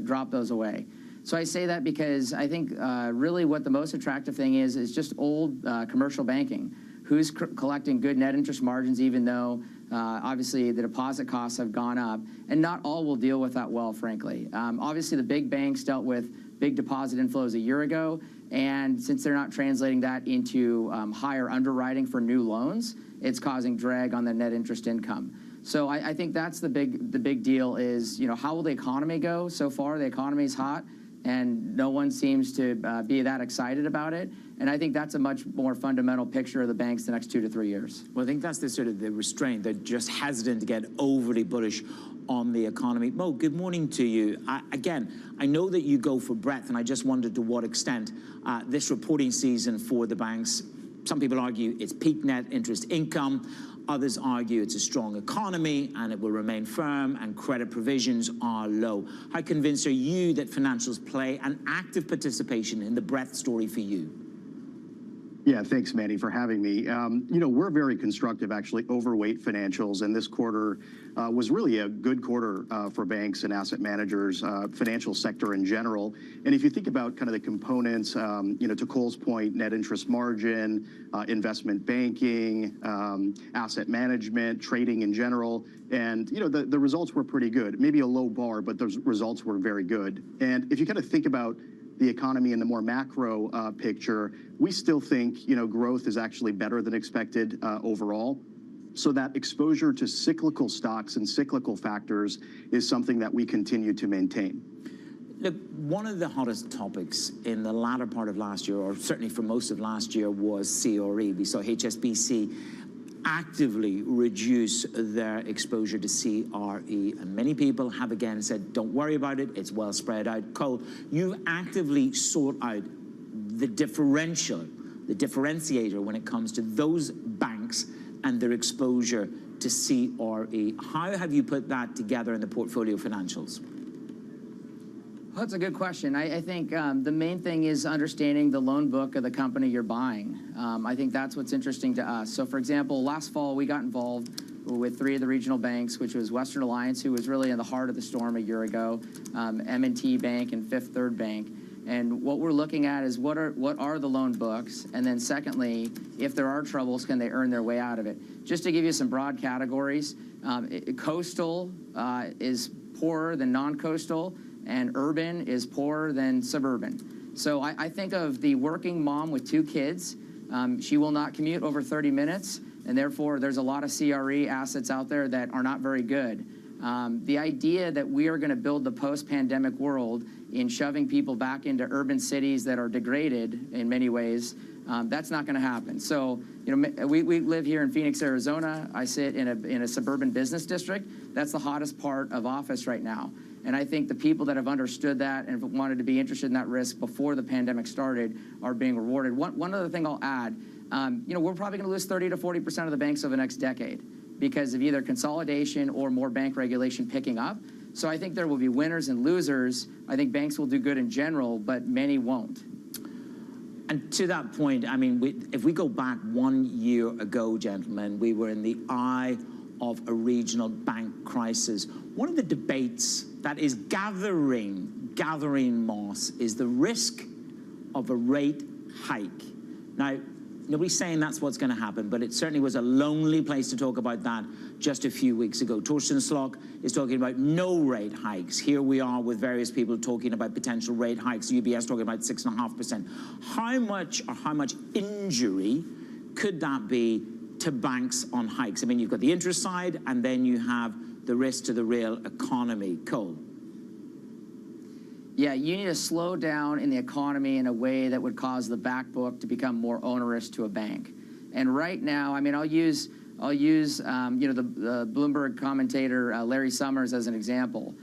Speaker 2: dropped those away. So I say that because I think really what the most attractive thing is just old commercial banking. Who's collecting good net interest margins even though obviously the deposit costs have gone up, and not all will deal with that well, frankly. Obviously the big banks dealt with big deposit inflows a year ago, and since they're not translating that into higher underwriting for new loans, it's causing drag on the net interest income. So I think that's the big deal is, how will the economy go? So far, the economy's hot, and no one seems to be that excited about it. And I think that's a much more fundamental picture of the banks the next 2 to 3 years.
Speaker 3: Well, I think that's the sort of the restraint. They're just hesitant to get overly bullish on the economy. Mo, good morning to you. Again, I know that you go for breadth, and I just wondered to what extent this reporting season for the banks, some people argue it's peak net interest income. Others argue it's a strong economy and it will remain firm and credit provisions are low. How convinced are you that financials play an active participation in the breadth story for you?
Speaker 14: Yeah, thanks, Manny, for having me. We're very constructive, actually, overweight financials, and this quarter was really a good quarter for banks and asset managers, financial sector in general. And if you think about kind of the components, to Cole's point, net interest margin, investment banking, asset management, trading in general, and the results were pretty good. Maybe a low bar, but those results were very good. And if you kind of think about the economy in the more macro picture, we still think, growth is actually better than expected overall. So that exposure to cyclical stocks and cyclical factors is something that we continue to maintain.
Speaker 3: Look, one of the hottest topics in the latter part of last year, or certainly for most of last year, was CRE. We saw HSBC actively reduce their exposure to CRE. And many people have again said, don't worry about it, it's well spread out. Cole, you've actively sought out the differentiator when it comes to those banks and their exposure to CRE. How have you put that together in the portfolio financials?
Speaker 2: Well, that's a good question. I think the main thing is understanding the loan book of the company you're buying. I think that's what's interesting to us. So, for example, last fall we got involved with 3 of the regional banks, which was Western Alliance, who was really in the heart of the storm a year ago, M&T Bank and Fifth Third Bank. And what we're looking at is what are the loan books, and then secondly, if there are troubles, can they earn their way out of it? Just to give you some broad categories, coastal is poorer than non-coastal, and urban is poorer than suburban. So I think of the working mom with 2 kids. She will not commute over 30 minutes, and therefore there's a lot of CRE assets out there that are not very good. The idea that we are going to build the post-pandemic world in shoving people back into urban cities that are degraded in many ways, that's not going to happen. So, we live here in Phoenix, Arizona. I sit in a suburban business district. That's the hottest part of office right now. And I think the people that have understood that and wanted to be interested in that risk before the pandemic started are being rewarded. One other thing I'll add, we're probably going to lose 30 to 40% of the banks over the next decade because of either consolidation or more bank regulation picking up. So I think there will be winners and losers. I think banks will do good in general, but many won't.
Speaker 3: And to that point, I mean, if we go back 1 year ago, gentlemen, we were in the eye of a regional bank crisis. One of the debates that is gathering moss is the risk of a rate hike. Now, nobody's saying that's what's going to happen, but it certainly was a lonely place to talk about that just a few weeks ago. Torsten Slok is talking about no rate hikes. Here we are with various people talking about potential rate hikes. UBS talking about 6.5%. How much injury could that be to banks on hikes? I mean, you've got the interest side, and then you have the risk to the real economy. Cole?
Speaker 2: Yeah, you need to slow down in the economy in a way that would cause the back book to become more onerous to a bank. And right now, I mean, I'll use the Bloomberg commentator Larry Summers as an example.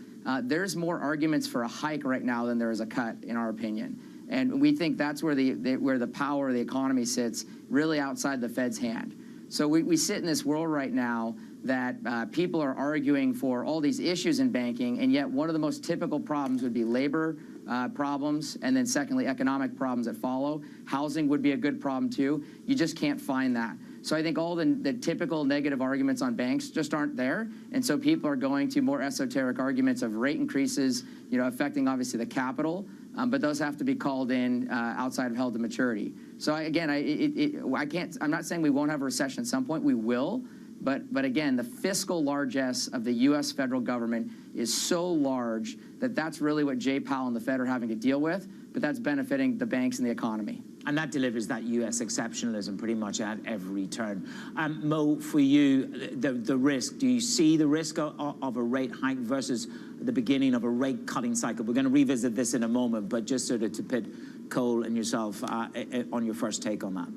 Speaker 2: There's more arguments for a hike right now than there is a cut, in our opinion. And we think that's where the power of the economy sits, really outside the Fed's hand. So we sit in this world right now that people are arguing for all these issues in banking, and yet one of the most typical problems would be labor, problems, and then secondly, economic problems that follow. Housing would be a good problem too. You just can't find that. So I think all the typical negative arguments on banks just aren't there, and so people are going to more esoteric arguments of rate increases, affecting obviously the capital, but those have to be called in outside of held to maturity. So I'm not saying we won't have a recession at some point. We will. But again, the fiscal largesse of the U.S. federal government is so large that that's really what Jay Powell and the Fed are having to deal with, but that's benefiting the banks and the economy.
Speaker 3: And that delivers that U.S. exceptionalism pretty much at every turn. Mo, for you, the risk, do you see the risk of a rate hike versus the beginning of a rate cutting cycle? We're going to revisit this in a moment, but just sort of to pit Cole and yourself on your first take on that.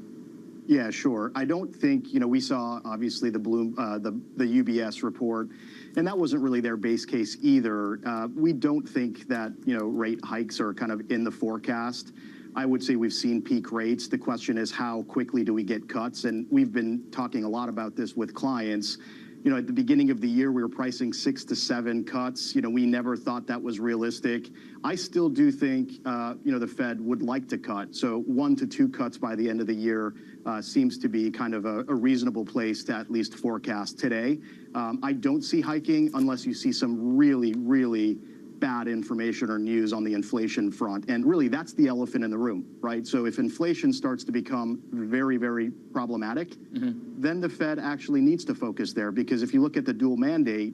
Speaker 14: Yeah, sure. I don't think, we saw obviously the UBS report, and that wasn't really their base case either. We don't think that, rate hikes are kind of in the forecast. I would say we've seen peak rates. The question is, how quickly do we get cuts? And we've been talking a lot about this with clients. At the beginning of the year, we were pricing 6 to 7 cuts. We never thought that was realistic. I still do think, the Fed would like to cut. So 1 to 2 cuts by the end of the year seems to be kind of a reasonable place to at least forecast today. I don't see hiking unless you see some really, really bad information or news on the inflation front. And really, that's the elephant in the room, right? So if inflation starts to become very, very problematic, then the Fed actually needs to focus there. Because if you look at the dual mandate,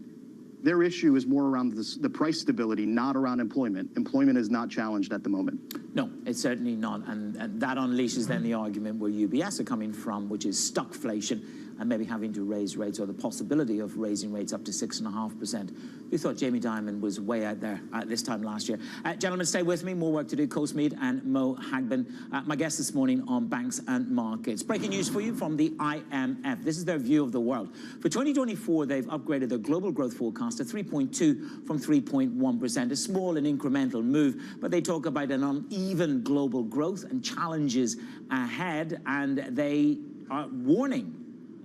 Speaker 14: their issue is more around the price stability, not around employment. Employment is not challenged at the moment.
Speaker 3: No, it's certainly not. And that unleashes then the argument where UBS are coming from, which is stagflation, and maybe having to raise rates, or the possibility of raising rates up to 6.5%. We thought Jamie Dimon was way out there at this time last year. Gentlemen, stay with me. More work to do. Cole Smead and Mo Hagbin, my guests this morning on banks and markets. Breaking news for you from the IMF. This is their view of the world. For 2024, they've upgraded their global growth forecast to 3.2 from 3.1%. A small and incremental move, but they talk about an uneven global growth and challenges ahead, and they are warning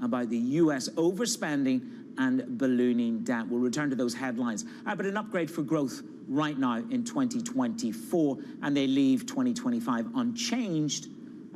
Speaker 3: about the U.S. overspending and ballooning debt. We'll return to those headlines. But an upgrade for growth right now in 2024, and they leave 2025 unchanged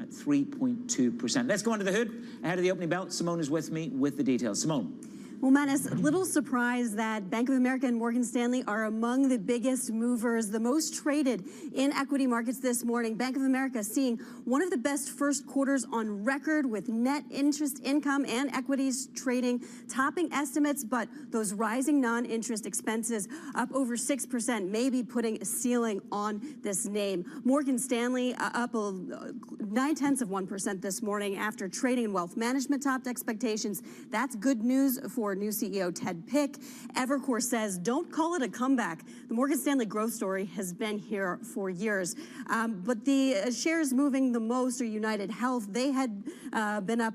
Speaker 3: at 3.2%. Let's go under the hood. Ahead of the opening bell, Simone is with me with the details. Simone.
Speaker 13: Well, Manus, a little surprised that Bank of America and Morgan Stanley are among the biggest movers, the most traded in equity markets this morning. Bank of America seeing one of the best first quarters on record, with net interest income and equities trading topping estimates, but those rising non-interest expenses up over 6%, maybe putting a ceiling on this name. Morgan Stanley up 0.9% this morning after trading and wealth management topped expectations. That's good news for new CEO Ted Pick. Evercore says, don't call it a comeback. The Morgan Stanley growth story has been here for years. But the shares moving the most are United Health. They had been up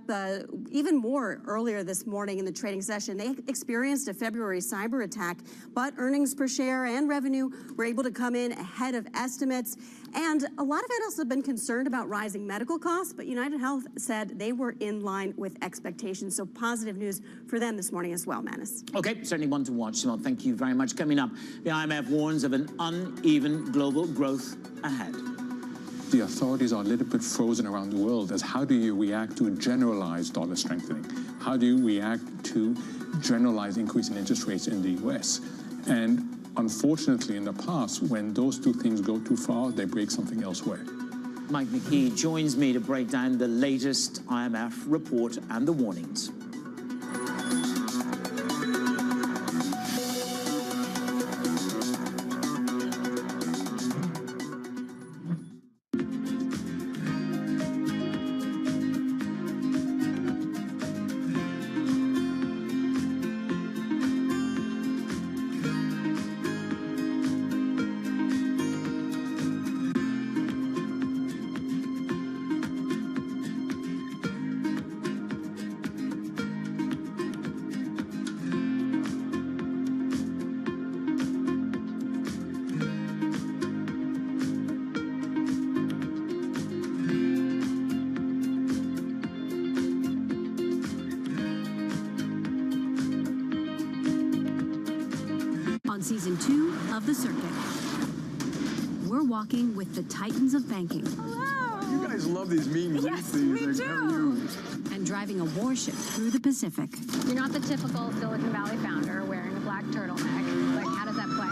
Speaker 13: even more earlier this morning in the trading session. They experienced a February cyber attack, but earnings per share and revenue were able to come in ahead of estimates. And a lot of analysts have been concerned about rising medical costs, but United Health said they were in line with expectations. So positive news for them this morning as well, Manus.
Speaker 3: Okay, certainly one to watch, Simone. Thank you very much. Coming up, the IMF warns of an uneven global growth ahead.
Speaker 15: The authorities are a little bit frozen around the world as how do you react to a generalized dollar strengthening? How do you react to generalized increase in interest rates in the US? And unfortunately, in the past, when those two things go too far, they break something elsewhere.
Speaker 3: Mike McKee joins me to break down the latest IMF report and the warnings.
Speaker 17: Season 2 of The Circuit. we're walking with the titans of banking.
Speaker 22: You guys love these mean
Speaker 17: Yes,
Speaker 22: things.
Speaker 17: we
Speaker 22: Like, how do you?
Speaker 17: And driving a warship through the Pacific.
Speaker 18: You're not the typical Silicon Valley founder wearing a black turtleneck. Like, how does that play?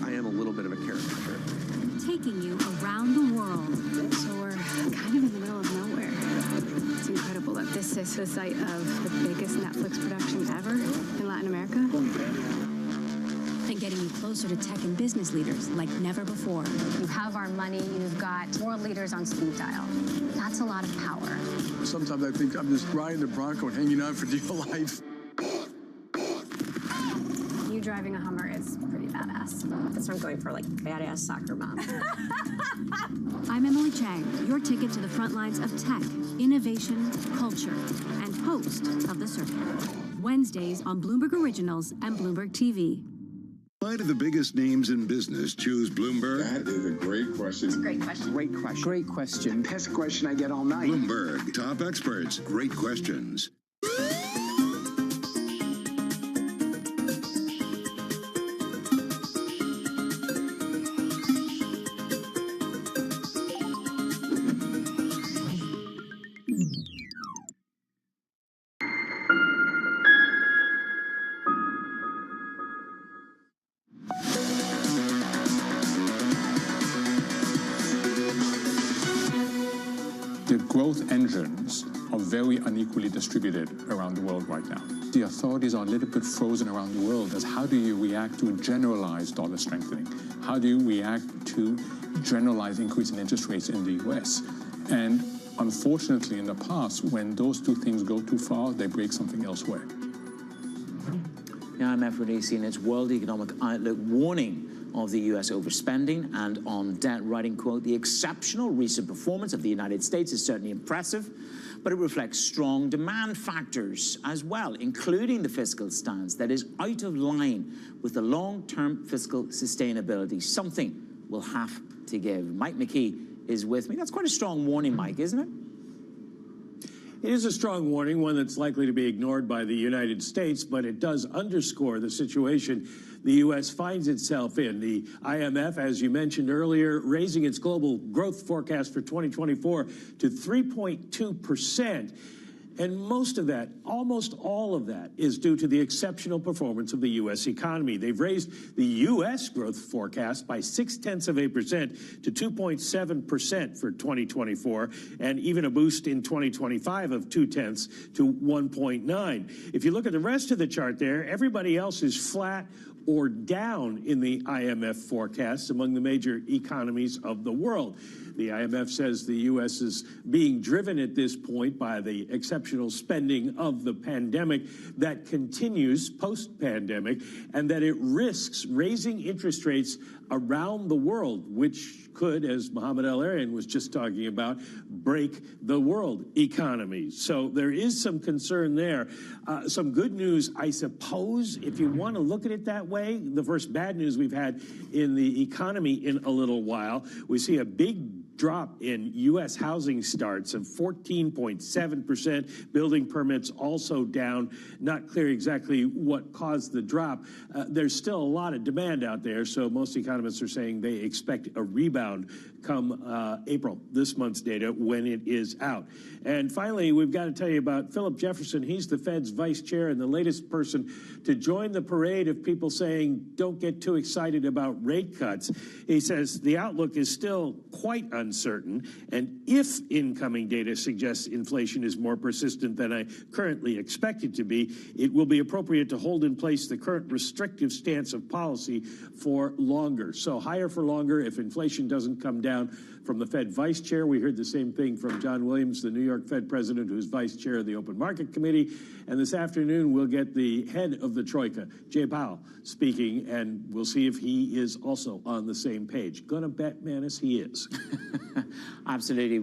Speaker 20: I am a little bit of a caricature.
Speaker 17: Taking you around the world.
Speaker 18: So we're kind of in the middle of nowhere. It's incredible that this is the site of the biggest Netflix production ever in Latin America.
Speaker 17: And getting you closer to tech and business leaders like never before.
Speaker 18: You have our money, you've got world leaders on speed dial. That's a lot of power.
Speaker 22: Sometimes I think I'm just riding the Bronco and hanging out for dear life.
Speaker 18: You driving a Hummer is pretty badass.
Speaker 13: That's what I'm going for, like badass soccer mom.
Speaker 17: I'm Emily Chang, your ticket to the front lines of tech, innovation, culture, and host of The Circuit. Wednesdays on Bloomberg Originals and Bloomberg TV.
Speaker 1: Why do the biggest names in business choose Bloomberg?
Speaker 22: That is a great question.
Speaker 18: It's a great question.
Speaker 5: Great question. Great question. Best question I get all night.
Speaker 1: Bloomberg, top experts, great questions.
Speaker 15: The growth engines are very unequally distributed around the world right now. The authorities are a little bit frozen around the world as how do you react to generalized dollar strengthening? How do you react to generalized increase in interest rates in the US? And unfortunately, in the past, when those two things go too far, they break something elsewhere.
Speaker 21: The IMF releasing its World Economic Outlook warning of the U.S. overspending and on debt, writing, quote, the exceptional recent performance of the United States is certainly impressive, but it reflects strong demand factors as well, including the fiscal stance that is out of line with the long-term fiscal sustainability. Something will have to give. Mike McKee is with me. That's quite a strong warning, Mike, isn't it?
Speaker 25: It is a strong warning, one that's likely to be ignored by the United States, but it does underscore the situation the U.S. finds itself in. The IMF, as you mentioned earlier, raising its global growth forecast for 2024 to 3.2%. And most of that, almost all of that, is due to the exceptional performance of the U.S. economy. They've raised the U.S. growth forecast by 0.6% to 2.7% for 2024, and even a boost in 2025 of 0.2 to 1.9. If you look at the rest of the chart there, everybody else is flat or down in the IMF forecasts among the major economies of the world. The IMF says the U.S. is being driven at this point by the exceptional spending of the pandemic that continues post-pandemic, and that it risks raising interest rates around the world, which could, as Mohamed El-Erian was just talking about, break the world economy. So there is some concern there. Some good news, I suppose, if you want to look at it that way. The first bad news we've had in the economy in a little while. We see a big drop in U.S. housing starts of 14.7%. Building permits also down. Not clear exactly what caused the drop. There's still a lot of demand out there, so most economists are saying they expect a rebound come April, this month's data, when it is out. And finally, we've got to tell you about Philip Jefferson. He's the Fed's vice chair and the latest person to join the parade of people saying, don't get too excited about rate cuts. He says the outlook is still quite uncertain, and if incoming data suggests inflation is more persistent than I currently expect it to be, it will be appropriate to hold in place the current restrictive stance of policy for longer. So higher for longer if inflation doesn't come down. From the Fed vice chair, we heard the same thing from John Williams, the New York Fed president, who's vice chair of the Open Market Committee. And this afternoon, we'll get the head of the Troika, Jay Powell, speaking, and we'll see if he is also on the same page. Gonna bet, Manus, he is.
Speaker 21: Absolutely.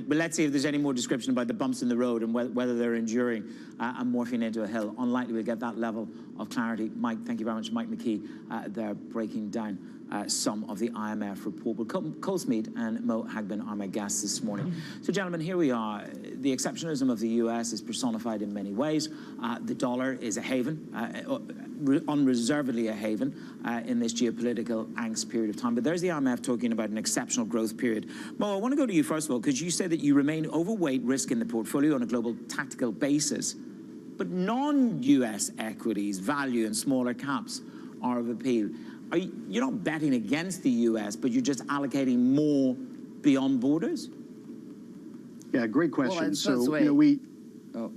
Speaker 21: But let's see if there's any more description about the bumps in the road and whether they're enduring. and morphing into a hill. Unlikely we'll get that level of clarity. Mike, thank you very much. Mike McKee there breaking down some of the IMF report. Well, Cole Smead and Mo Hagman are my guests this morning. So, gentlemen, here we are. The exceptionalism of the U.S. is personified in many ways. The dollar is a haven, unreservedly a haven in this geopolitical angst period of time. But there's the IMF talking about an exceptional growth period. Mo, I want to go to you first of all, because you say that you remain overweight risk in the portfolio on a global tactical basis. But non-U.S. equities, value and smaller caps are of appeal. You're not betting against the U.S., but you're just allocating more beyond borders?
Speaker 14: Yeah, great question.
Speaker 2: Well,
Speaker 14: so,
Speaker 2: you
Speaker 14: know,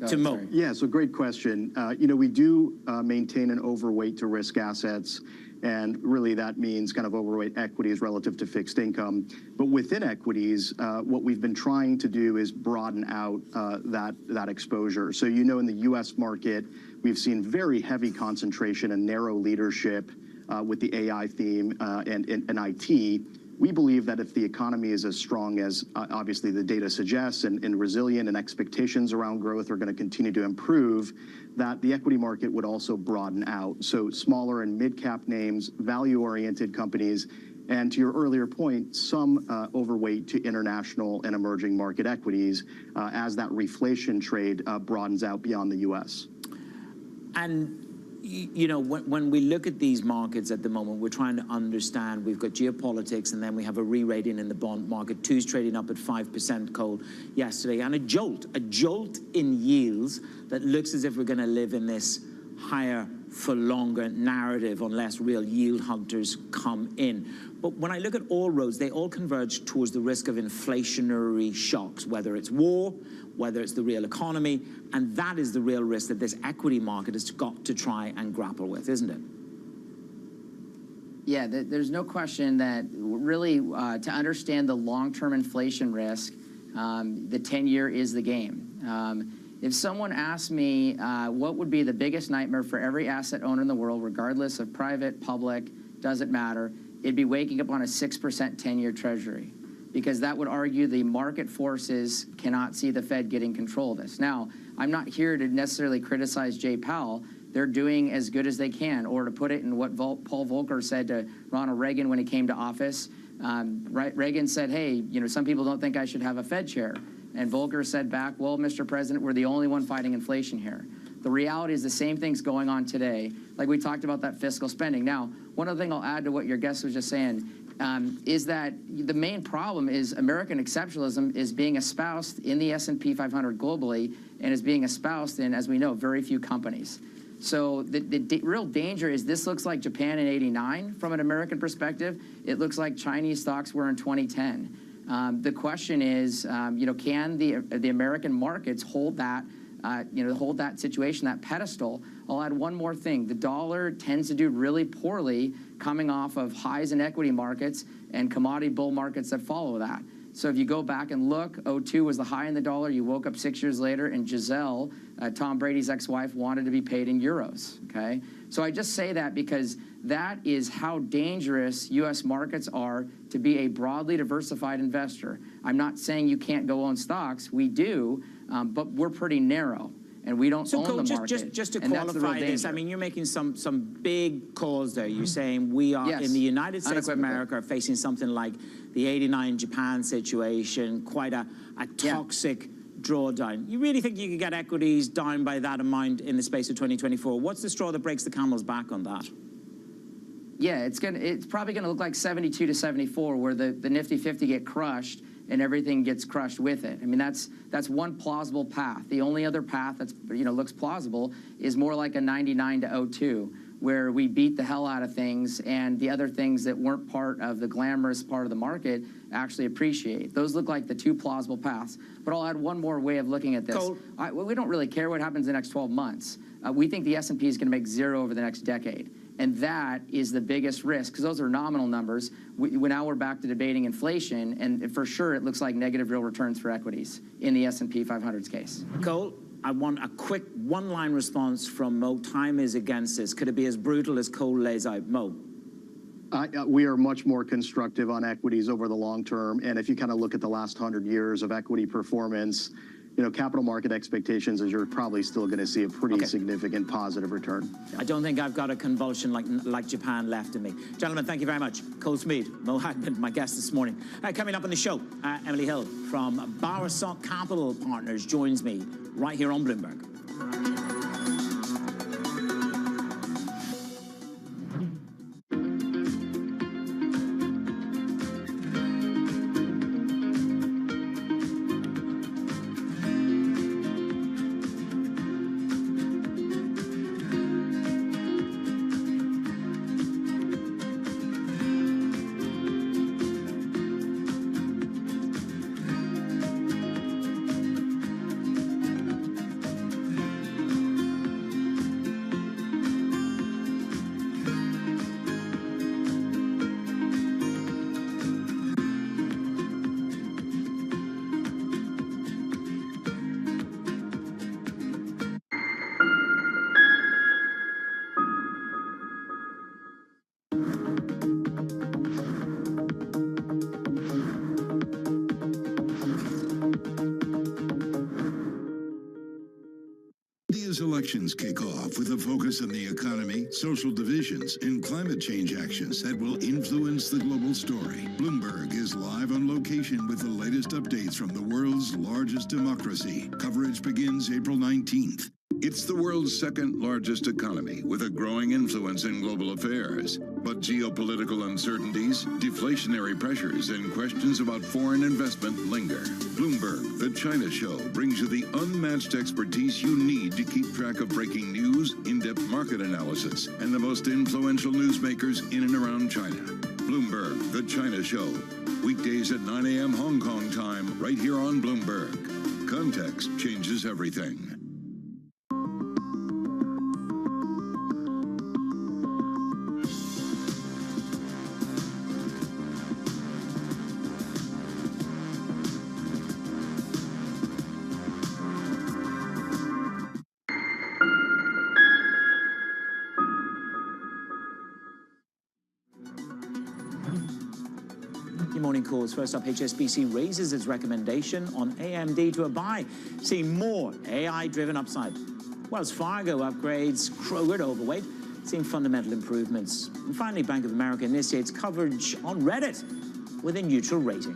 Speaker 21: to Mo.
Speaker 14: Yeah, so great question. You know, we do maintain an overweight to risk assets, and really that means kind of overweight equities relative to fixed income. But within equities, what we've been trying to do is broaden out that exposure. So, you know, in the U.S. market, we've seen very heavy concentration and narrow leadership with the AI theme and IT. We believe that if the economy is as strong as obviously the data suggests and resilient and expectations around growth are going to continue to improve, that the equity market would also broaden out. So smaller and mid-cap names, value-oriented companies, and to your earlier point, some overweight to international and emerging market equities as that reflation trade broadens out beyond the U.S.
Speaker 21: And you know, when we look at these markets at the moment, we're trying to understand, we've got geopolitics and then we have a re-rating in the bond market. Two's trading up at 5%, Cole, yesterday, and a jolt in yields that looks as if we're going to live in this higher for longer narrative unless real yield hunters come in. But when I look at all roads, they all converge towards the risk of inflationary shocks, whether it's war, whether it's the real economy, and that is the real risk that this equity market has got to try and grapple with, isn't it?
Speaker 2: Yeah, there's no question that really to understand the long-term inflation risk, the 10-year is the game. If someone asked me what would be the biggest nightmare for every asset owner in the world, regardless of private, public, doesn't matter, it'd be waking up on a 6% 10-year treasury, because that would argue the market forces cannot see the Fed getting control of this. Now, I'm not here to necessarily criticize Jay Powell. They're doing as good as they can, or to put it in what Paul Volcker said to Ronald Reagan when he came to office. Reagan said, hey, you know, some people don't think I should have a Fed chair. And Volcker said back, well, Mr. President, we're the only one fighting inflation here. The reality is the same thing's going on today. Like we talked about that fiscal spending. Now, one other thing I'll add to what your guest was just saying is that the main problem is American exceptionalism is being espoused in the S&P 500 globally and is being espoused in, as we know, very few companies. So the real danger is this looks like Japan in '89 from an American perspective. It looks like Chinese stocks were in 2010. The question is, you know, can the American markets hold that, hold that situation, that pedestal? I'll add one more thing. The dollar tends to do really poorly coming off of highs in equity markets and commodity bull markets that follow that. So if you go back and look, 02 was the high in the dollar. You woke up 6 years later, and Giselle, Tom Brady's ex-wife, wanted to be paid in euros, okay? So I just say that because that is how dangerous U.S. markets are to be a broadly diversified investor. I'm not saying you can't go own stocks. We do, but we're pretty narrow. And we don't own the market.
Speaker 21: Just to qualify this, I mean, you're making some big calls there. You're saying we are, in the United States of America, are facing something like the '89 Japan situation, quite a toxic drawdown. You really think you could get equities down by that amount in the space of 2024? What's the straw that breaks the camel's back on that?
Speaker 2: Yeah, it's probably gonna look like 72 to 74, where the Nifty 50 get crushed and everything gets crushed with it. I mean, that's one plausible path. The only other path that's, you know, looks plausible is more like a 99 to 02, where we beat the hell out of things and the other things that weren't part of the glamorous part of the market actually appreciate. Those look like the two plausible paths. But I'll add one more way of looking at this. We don't really care what happens in the next 12 months. We think the S&P is going to make zero over the next decade. And that is the biggest risk, because those are nominal numbers. Now we're back to debating inflation, and for sure it looks like negative real returns for equities in the S&P 500's case.
Speaker 21: Cole, I want a quick one-line response from Mo. Time is against us. Could it be as brutal as Cole lays out? Mo?
Speaker 14: We are much more constructive on equities over the long term. And if you kind of look at the last 100 years of equity performance, capital market expectations is you're probably still going to see a pretty significant positive return.
Speaker 21: I don't think I've got a convulsion like Japan left in me. Gentlemen, thank you very much. Cole Smead, Mo Hagman, my guest this morning. Coming up on the show, Emily Hill from Bowersock Capital Partners joins me right here on Bloomberg.
Speaker 1: India's elections kick off with a focus on the economy, social divisions, and climate change actions that will influence the global story. Bloomberg is live on location with the latest updates from the world's largest democracy. Coverage begins April 19th. It's the world's second largest economy with a growing influence in global affairs. But geopolitical uncertainties, deflationary pressures, and questions about foreign investment linger. Bloomberg, the China Show, brings you the unmatched expertise you need to keep track of breaking news, in-depth market analysis, and the most influential newsmakers in and around China. Bloomberg, the China Show. Weekdays at 9 a.m. Hong Kong time, right here on Bloomberg. Context changes everything.
Speaker 21: Morning calls. First up, HSBC raises its recommendation on AMD to a buy, seeing more AI-driven upside. Wells Fargo upgrades Kroger to overweight, seeing fundamental improvements. And finally, Bank of America initiates coverage on Reddit with a neutral rating.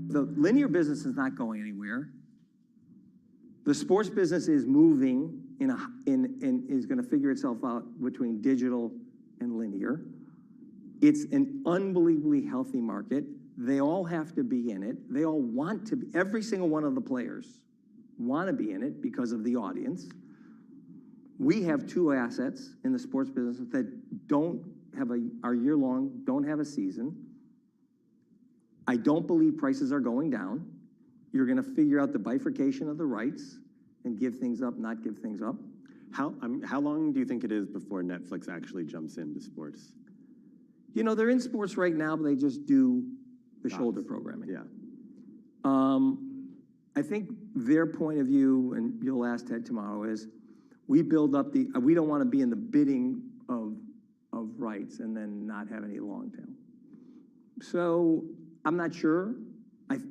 Speaker 4: The linear business is not going anywhere. The sports business is moving is going to figure itself out between digital and linear. It's an unbelievably healthy market. They all have to be in it. They all want to be. Every single one of the players want to be in it because of the audience. We have two assets in the sports business that don't have are year long, don't have a season. I don't believe prices are going down. You're going to figure out the bifurcation of the rights and give things up, not give things up.
Speaker 6: How long do you think it is before Netflix actually jumps into sports?
Speaker 4: You know, they're in sports right now, but they just do the shoulder programming.
Speaker 6: Yeah.
Speaker 4: I think their point of view, and you'll ask Ted tomorrow, is we build up we don't want to be in the bidding of rights and then not have any long tail. So I'm not sure.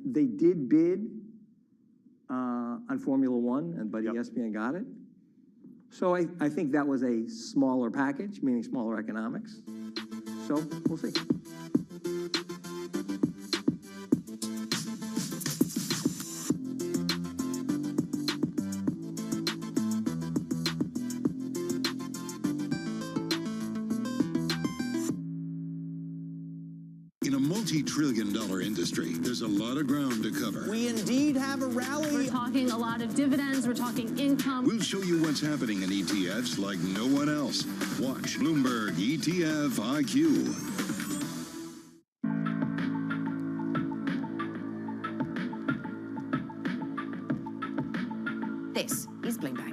Speaker 4: They did bid on Formula One, but ESPN got it. So I think that was a smaller package, meaning smaller economics. So we'll see.
Speaker 1: In a multi-trillion-dollar industry, there's a lot of ground to cover.
Speaker 7: We indeed have a rally.
Speaker 17: We're talking a lot of dividends. We're talking income.
Speaker 1: We'll show you what's happening in ETFs like no one else. Watch Bloomberg ETF IQ.
Speaker 8: This is Bloomberg.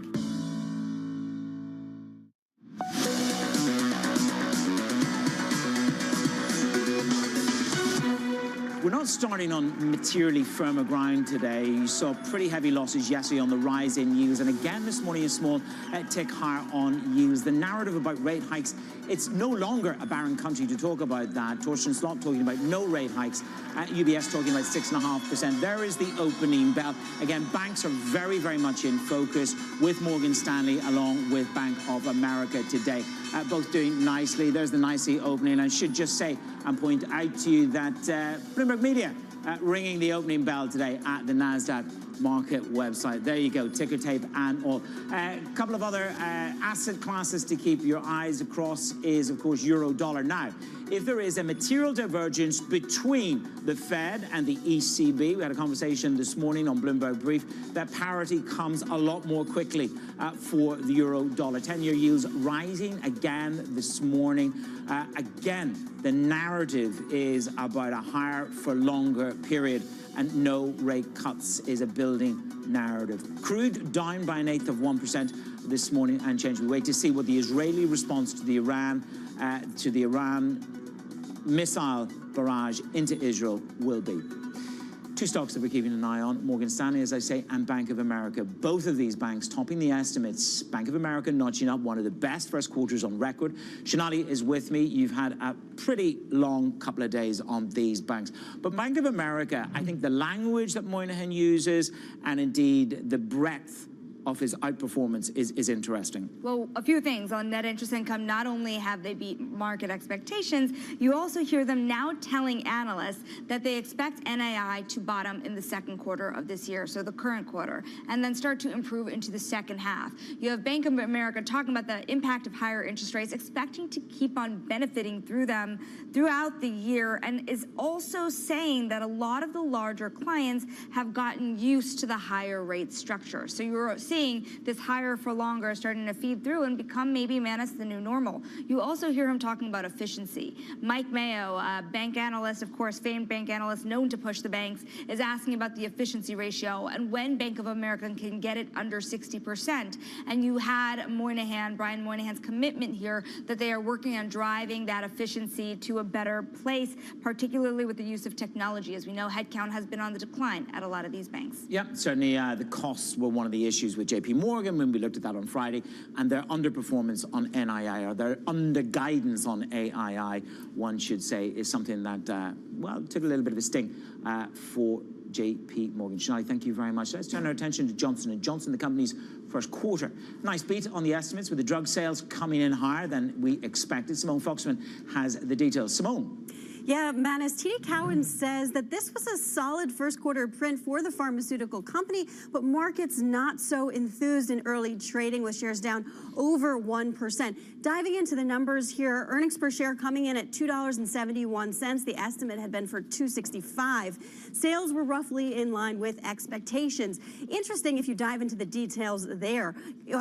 Speaker 21: We're not starting on materially firmer ground today. You saw pretty heavy losses yesterday on the rise in yields, and again this morning a small tick higher on yields. The narrative about rate hikes, it's no longer a barren country to talk about that. Torsten Slot talking about no rate hikes, UBS talking about 6.5%. There is the opening bell. Again, banks are very, very much in focus with Morgan Stanley along with Bank of America today. Both doing nicely. There's the nicely opening. I should just say and point out to you that Bloomberg Media ringing the opening bell today at the NASDAQ market website. There you go, ticker tape and all. A couple of other asset classes to keep your eyes across is, of course, euro dollar. Now, if there is a material divergence between the Fed and the ECB, we had a conversation this morning on Bloomberg Brief, that parity comes a lot more quickly for the euro dollar. 10-year yields rising again this morning. Again, the narrative is about a higher for longer period, and no rate cuts is a building narrative. Crude down by 1/8% this morning and change. We wait to see what the Israeli response to the Iran missile barrage into Israel will be. Two stocks that we're keeping an eye on, Morgan Stanley, as I say, and Bank of America. Both of these banks topping the estimates. Bank of America notching up one of the best first quarters on record. Shanali is with me. You've had a pretty long couple of days on these banks. But Bank of America, I think the language that Moynihan uses and indeed the breadth of his outperformance is interesting.
Speaker 10: Well, a few things on net interest income. Not only have they beat market expectations, you also hear them now telling analysts that they expect NII to bottom in the second quarter of this year, so the current quarter, and then start to improve into the second half. You have Bank of America talking about the impact of higher interest rates, expecting to keep on benefiting through them throughout the year, and is also saying that a lot of the larger clients have gotten used to the higher rate structure. So you're seeing this higher for longer starting to feed through and become maybe Manus the new normal. You also hear him talking about efficiency. Mike Mayo, bank analyst, of course, famed bank analyst known to push the banks, is asking about the efficiency ratio and when Bank of America can get it under 60%. And you had Brian Moynihan's commitment here that they are working on driving that efficiency to a better place, particularly with the use of technology. As we know, headcount has been on the decline at a lot of these banks.
Speaker 21: Yeah, certainly the costs were one of the issues with JP Morgan when we looked at that on Friday, and their underperformance on NII, or their under guidance on AII, one should say, is something that, well, took a little bit of a sting for JP Morgan. Shai, thank you very much. Let's turn our attention to Johnson & Johnson, the company's first quarter. Nice beat on the estimates with the drug sales coming in higher than we expected. Simone Foxman has the details. Simone.
Speaker 9: Yeah, Manus, TD Cowen says that this was a solid first quarter print for the pharmaceutical company, but markets not so enthused in early trading with shares down over 1%. Diving into the numbers here, earnings per share coming in at $2.71. The estimate had been for $2.65. Sales were roughly in line with expectations. Interesting if you dive into the details there.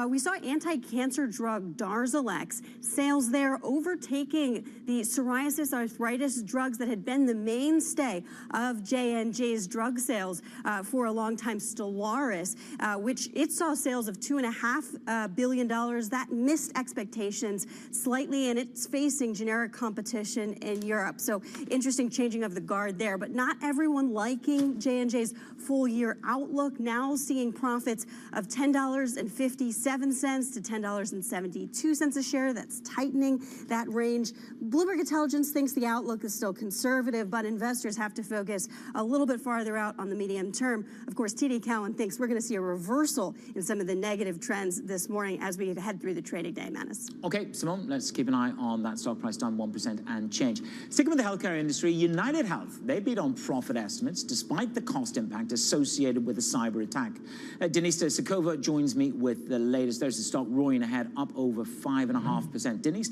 Speaker 9: We saw anti-cancer drug Darzalex, sales there overtaking the psoriasis arthritis drugs that had been the mainstay of J&J's drug sales for a long time, Stellaris, which it saw sales of $2.5 billion. That missed expectations slightly, and it's facing generic competition in Europe. So interesting changing of the guard there, but not everyone liking J&J's full year outlook, now seeing profits of $10.57 to $10.72 a share. That's tightening that range. Bloomberg Intelligence thinks the outlook is still conservative, but investors have to focus a little bit farther out on the medium term. Of course, TD Cowen thinks we're going to see a reversal in some of the negative trends this morning as we head through the trading day, Manus.
Speaker 21: Okay, Simone, let's keep an eye on that stock price down 1% and change. Sticking with the healthcare industry, United Health, they beat on profit estimates despite the cost impact associated with the cyber attack. Denise Sakova joins me with the latest. There's the stock roaring ahead, up over 5.5%. Denise.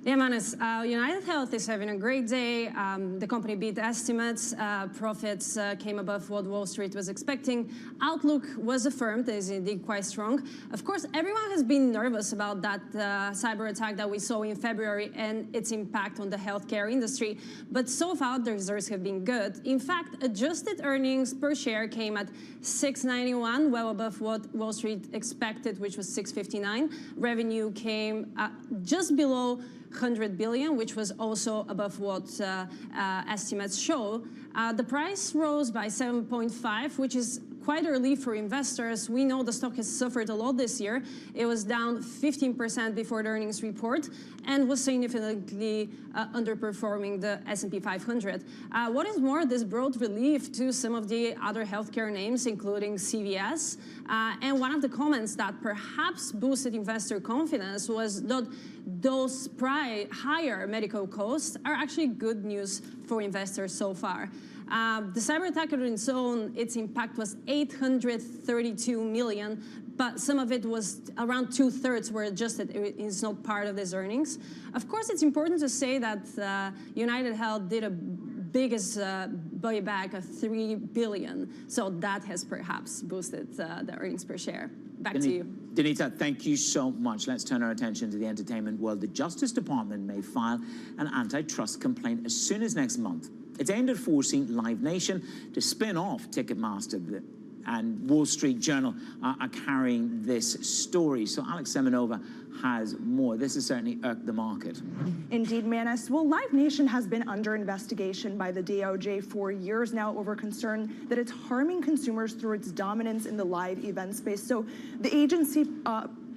Speaker 7: Yeah, Manus, United Health is having a great day. The company beat estimates. Profits came above what Wall Street was expecting. Outlook was affirmed, is indeed quite strong. Of course, everyone has been nervous about that cyber attack that we saw in February and its impact on the healthcare industry. But so far, the results have been good. In fact, adjusted earnings per share came at $6.91, well above what Wall Street expected, which was $6.59. Revenue came just below $100 billion, which was also above what estimates show. The price rose by 7.5, which is quite early for investors. We know the stock has suffered a lot this year. It was down 15% before the earnings report and was significantly underperforming the S&P 500. What is more, this brought relief to some of the other healthcare names, including CVS. And one of the comments that perhaps boosted investor confidence was that those higher medical costs are actually good news for investors so far. The cyber attack on its own, its impact was $832 million, but some of it was around 2/3 were adjusted. It is not part of these earnings. Of course, it's important to say that United Health did a biggest buyback of $3 billion, so that has perhaps boosted the earnings per share. Back to you.
Speaker 21: Denita, thank you so much. Let's turn our attention to the entertainment world. The Justice Department may file an antitrust complaint as soon as next month. It's aimed at forcing Live Nation to spin off Ticketmaster, and Wall Street Journal are carrying this story. So Alex Semenova has more. This has certainly irked the market.
Speaker 8: Indeed, Manus. Well, Live Nation has been under investigation by the DOJ for years now over concern that it's harming consumers through its dominance in the live event space. So the agency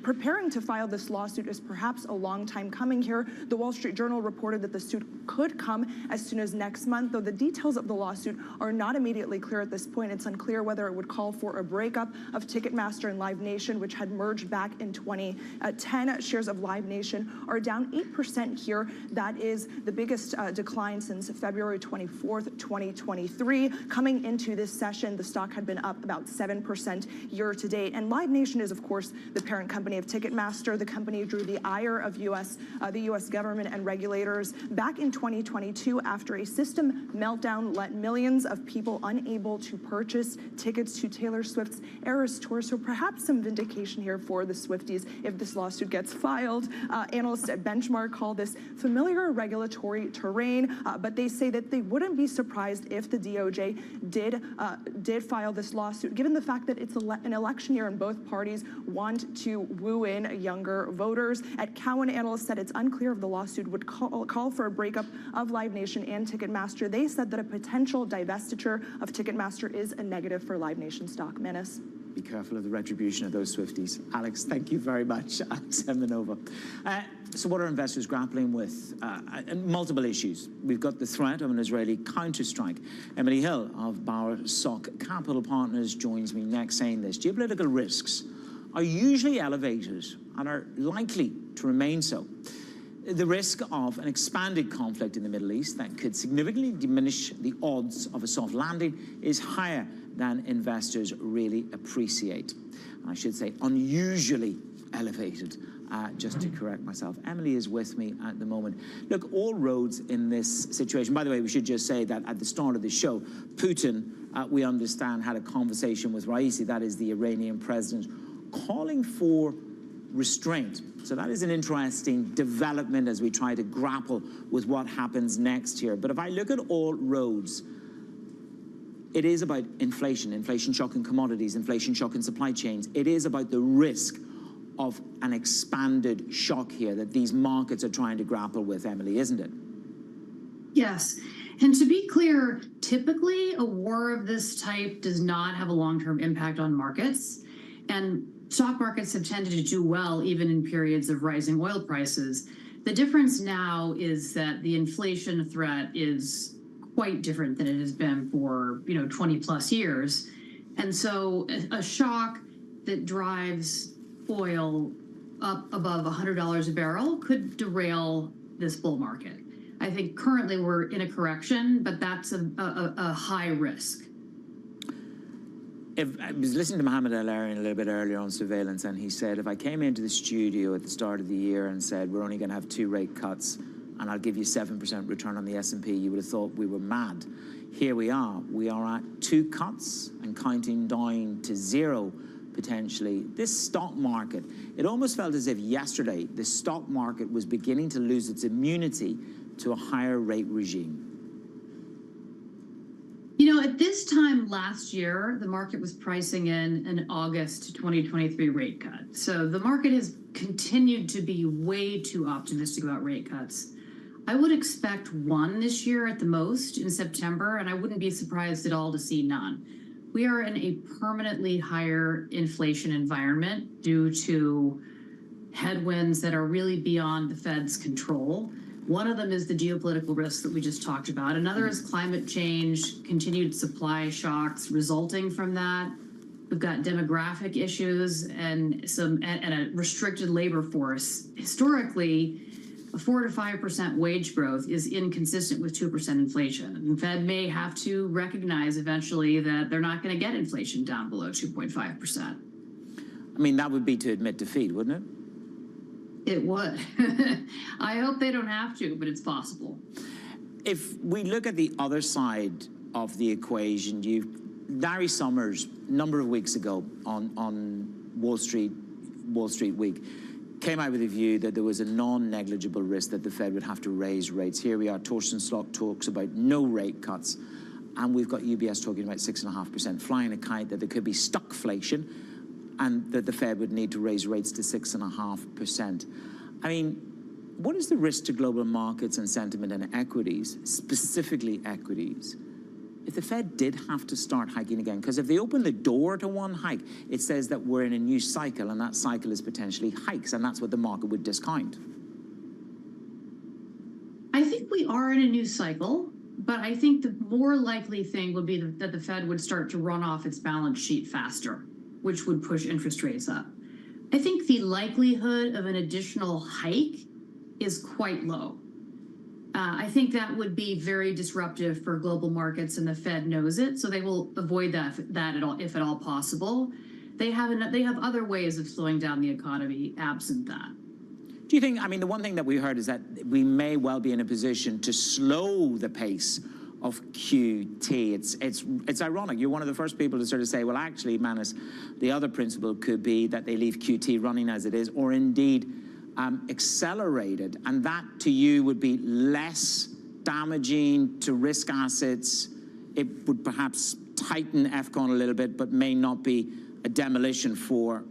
Speaker 8: preparing to file this lawsuit is perhaps a long time coming here. The Wall Street Journal reported that the suit could come as soon as next month, though the details of the lawsuit are not immediately clear at this point. It's unclear whether it would call for a breakup of Ticketmaster and Live Nation, which had merged back in 2010. Shares of Live Nation are down 8% here. That is the biggest decline since February 24th, 2023. Coming into this session, the stock had been up about 7% year to date. And Live Nation is, of course, the parent company of Ticketmaster. The company drew the ire of the U.S. government and regulators back in 2022 after a system meltdown left millions of people unable to purchase tickets to Taylor Swift's Eras Tour. So perhaps some vindication here for the Swifties if this lawsuit gets filed. Analysts at Benchmark call this familiar regulatory terrain, but they say that they wouldn't be surprised if the DOJ did file this lawsuit, given the fact that it's an election year and both parties want to woo in younger voters. At Cowen, analysts said it's unclear if the lawsuit would call for a breakup of Live Nation and Ticketmaster. They said that a potential divestiture of Ticketmaster is a negative for Live Nation stock. Menace.
Speaker 21: Be careful of the retribution of those Swifties. Alex, thank you very much. Alex Semenova. So what are investors grappling with? Multiple issues. We've got the threat of an Israeli counterstrike. Emily Hill of Bauer Sock Capital Partners joins me next saying this. Geopolitical risks are usually elevated and are likely to remain so. The risk of an expanded conflict in the Middle East that could significantly diminish the odds of a soft landing is higher than investors really appreciate. I should say unusually elevated, just to correct myself. Emily is with me at the moment. Look, all roads in this situation, by the way, we should just say that at the start of the show, Putin, we understand, had a conversation with Raisi, that is the Iranian president, calling for restraint. So that is an interesting development as we try to grapple with what happens next here. But if I look at all roads, it is about inflation, inflation shock in commodities, inflation shock in supply chains. It is about the risk of an expanded shock here that these markets are trying to grapple with, Emily, isn't it?
Speaker 12: Yes. And to be clear, typically a war of this type does not have a long-term impact on markets. And stock markets have tended to do well even in periods of rising oil prices. The difference now is that the inflation threat is quite different than it has been for 20 plus years. And so a shock that drives oil up above $100 a barrel could derail this bull market. I think currently we're in a correction, but that's a high risk.
Speaker 21: I was listening to Mohamed El-Erian a little bit earlier on surveillance, and he said, if I came into the studio at the start of the year and said, we're only going to have 2 rate cuts, and I'll give you 7% return on the S&P, you would have thought we were mad. Here we are. We are at 2 cuts and counting down to 0, potentially. This stock market, it almost felt as if yesterday the stock market was beginning to lose its immunity to a higher rate regime.
Speaker 12: At this time last year, the market was pricing in an August 2023 rate cut. So the market has continued to be way too optimistic about rate cuts. I would expect 1 this year at the most in September, and I wouldn't be surprised at all to see none. We are in a permanently higher inflation environment due to headwinds that are really beyond the Fed's control. One of them is the geopolitical risks that we just talked about. Another is climate change, continued supply shocks resulting from that. We've got demographic issues and a restricted labor force. Historically, a 4 to 5% wage growth is inconsistent with 2% inflation. And the Fed may have to recognize eventually that they're not going to get inflation down below 2.5%.
Speaker 21: I mean, that would be to admit defeat, wouldn't it?
Speaker 12: It would. I hope they don't have to, but it's possible.
Speaker 21: If we look at the other side of the equation, Larry Summers, a number of weeks ago on Wall Street Week, came out with a view that there was a non-negligible risk that the Fed would have to raise rates. Here we are, Torsten Slok talks about no rate cuts, and we've got UBS talking about 6.5%, flying a kite that there could be stockflation, and that the Fed would need to raise rates to 6.5%. I mean, what is the risk to global markets and sentiment and equities, specifically equities, if the Fed did have to start hiking again? Because if they open the door to one hike, it says that we're in a new cycle, and that cycle is potentially hikes, and that's what the market would discount.
Speaker 12: I think we are in a new cycle, but I think the more likely thing would be that the Fed would start to run off its balance sheet faster, which would push interest rates up. I think the likelihood of an additional hike is quite low. I think that would be very disruptive for global markets, and the Fed knows it, so they will avoid that if at all possible. They have other ways of slowing down the economy absent that.
Speaker 21: Do you think, I mean, the one thing that we heard is that we may well be in a position to slow the pace of QT. It's ironic. You're one of the first people to sort of say, well, actually, Manus, the other principle could be that they leave QT running as it is, or indeed accelerated, and that to you would be less damaging to risk assets. It would perhaps tighten FCON a little bit, but may not be a demolition for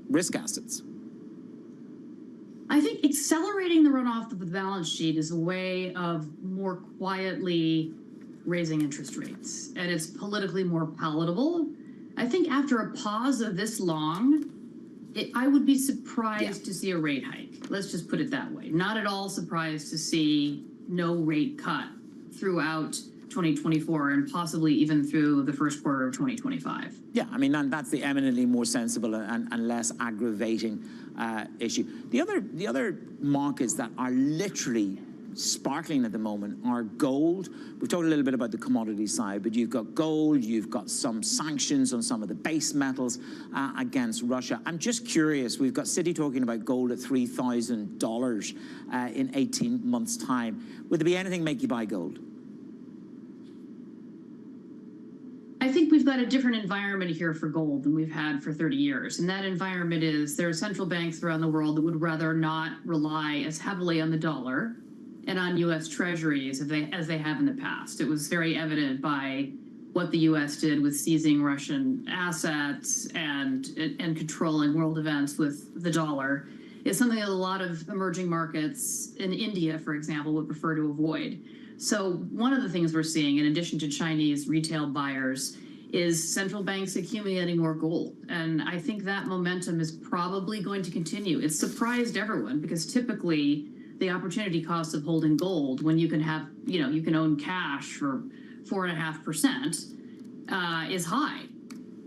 Speaker 21: risk assets.
Speaker 12: I think accelerating the runoff of the balance sheet is a way of more quietly raising interest rates, and it's politically more palatable. I think after a pause of this long, I would be surprised to see a rate hike. Let's just put it that way. Not at all surprised to see no rate cut throughout 2024 and possibly even through the first quarter of 2025.
Speaker 21: Yeah, I mean, that's the eminently more sensible and less aggravating issue. The other markets that are literally sparkling at the moment are gold. We've talked a little bit about the commodity side, but you've got gold, you've got some sanctions on some of the base metals against Russia. I'm just curious, we've got Citi talking about gold at $3,000 in 18 months' time. Would there be anything make you buy gold?
Speaker 12: I think we've got a different environment here for gold than we've had for 30 years. And that environment is there are central banks around the world that would rather not rely as heavily on the dollar and on U.S. Treasuries as they have in the past. It was very evident by what the U.S. did with seizing Russian assets and controlling world events with the dollar. It's something that a lot of emerging markets in India, for example, would prefer to avoid. So one of the things we're seeing, in addition to Chinese retail buyers, is central banks accumulating more gold. And I think that momentum is probably going to continue. It surprised everyone because typically the opportunity cost of holding gold when you can have, you can own cash for 4.5% is high.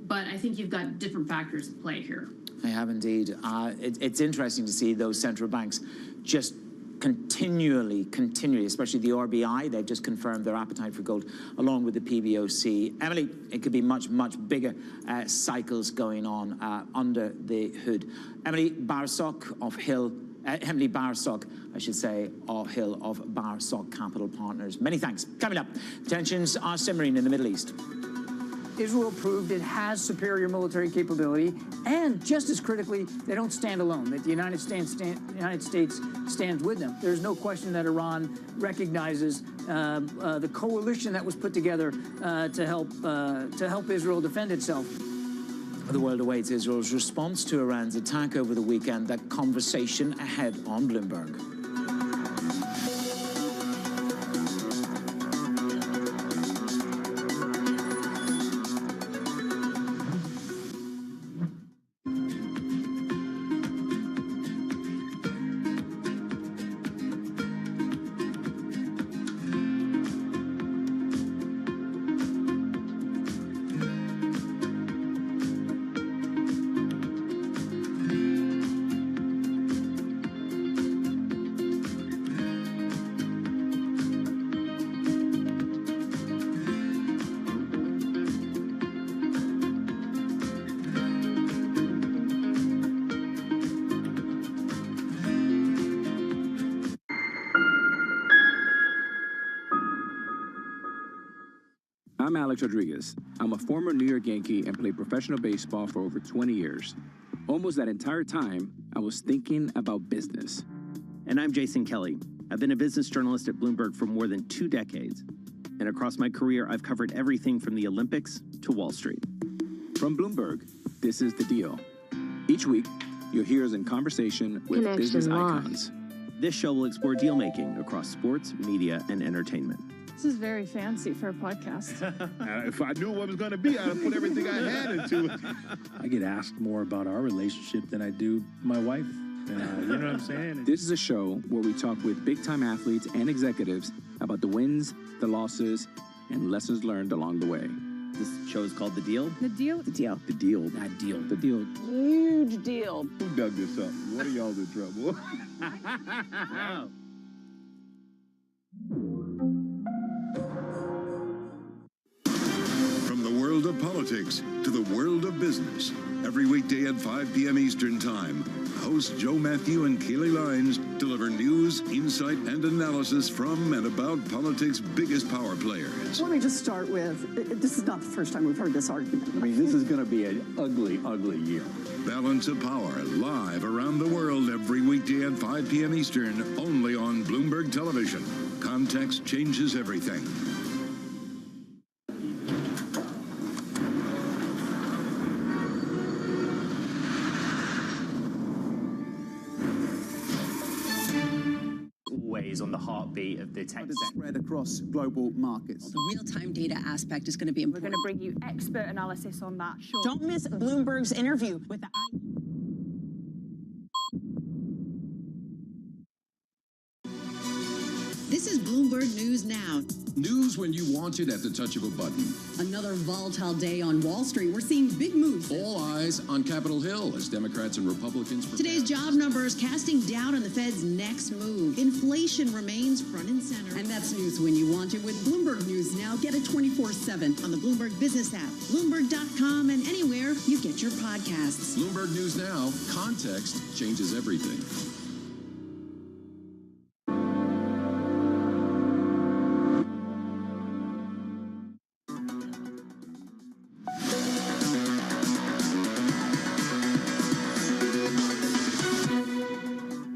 Speaker 12: But I think you've got different factors at play here.
Speaker 21: I have indeed. It's interesting to see those central banks just continually, especially the RBI, they've just confirmed their appetite for gold, along with the PBOC. Emily, it could be much, much bigger cycles going on under the hood. Emily Bowersock, I should say, of Hill of Bowersock Capital Partners. Many thanks. Coming up, tensions are simmering in the Middle East.
Speaker 11: Israel proved it has superior military capability, and just as critically, they don't stand alone, that the United States stands with them. There's no question that Iran recognizes the coalition that was put together to help Israel defend itself.
Speaker 21: The world awaits Israel's response to Iran's attack over the weekend. That conversation ahead on Bloomberg.
Speaker 16: I'm Alex Rodriguez. I'm a former New York Yankee and played professional baseball for over 20 years. Almost that entire time, I was thinking about business.
Speaker 20: And I'm Jason Kelly. I've been a business journalist at Bloomberg for more than 2 decades. And across my career, I've covered everything from the Olympics to Wall Street.
Speaker 16: From Bloomberg, this is The Deal. Each week, you'll hear us in conversation with business icons.
Speaker 20: This show will explore deal-making across sports, media, and entertainment.
Speaker 23: This is very fancy for a podcast.
Speaker 24: If I knew what it was going to be, I'd put everything I had into it.
Speaker 26: I get asked more about our relationship than I do my wife. You know what I'm saying?
Speaker 16: This is a show where we talk with big-time athletes and executives about the wins, the losses, and lessons learned along the way.
Speaker 20: This show is called The Deal.
Speaker 23: The Deal?
Speaker 16: The Deal. The Deal.
Speaker 20: That deal.
Speaker 16: The Deal.
Speaker 23: Huge deal.
Speaker 24: Who dug this up? What are y'all in trouble?
Speaker 20: Wow.
Speaker 1: From the world of politics to the world of business, every weekday at 5 p.m. Eastern Time, hosts Joe Matthew and Keely Lines deliver news, insight, and analysis from and about politics' biggest power players.
Speaker 27: Let me just start with, this is not the first time we've heard this argument.
Speaker 24: I mean, this is going to be an ugly, ugly year.
Speaker 1: Balance of Power, live around the world every weekday at 5 p.m. Eastern, only on Bloomberg Television. Context changes everything.
Speaker 28: On the heartbeat of the tech
Speaker 29: spread across global markets.
Speaker 30: The real-time data aspect is going to be important.
Speaker 8: We're going to bring you expert analysis on that. Sure.
Speaker 30: Don't miss Bloomberg's interview with the
Speaker 31: This is Bloomberg News Now.
Speaker 32: News when you want it at the touch of a button.
Speaker 31: Another volatile day on Wall Street. We're seeing big moves.
Speaker 32: All eyes on Capitol Hill as Democrats and Republicans prepare.
Speaker 31: Today's job numbers casting doubt on the Fed's next move. Inflation remains front and center. And that's news when you want it with Bloomberg News Now. Get it 24/7 on the Bloomberg Business app, Bloomberg.com, and anywhere you get your podcasts.
Speaker 32: Bloomberg News Now. Context changes everything.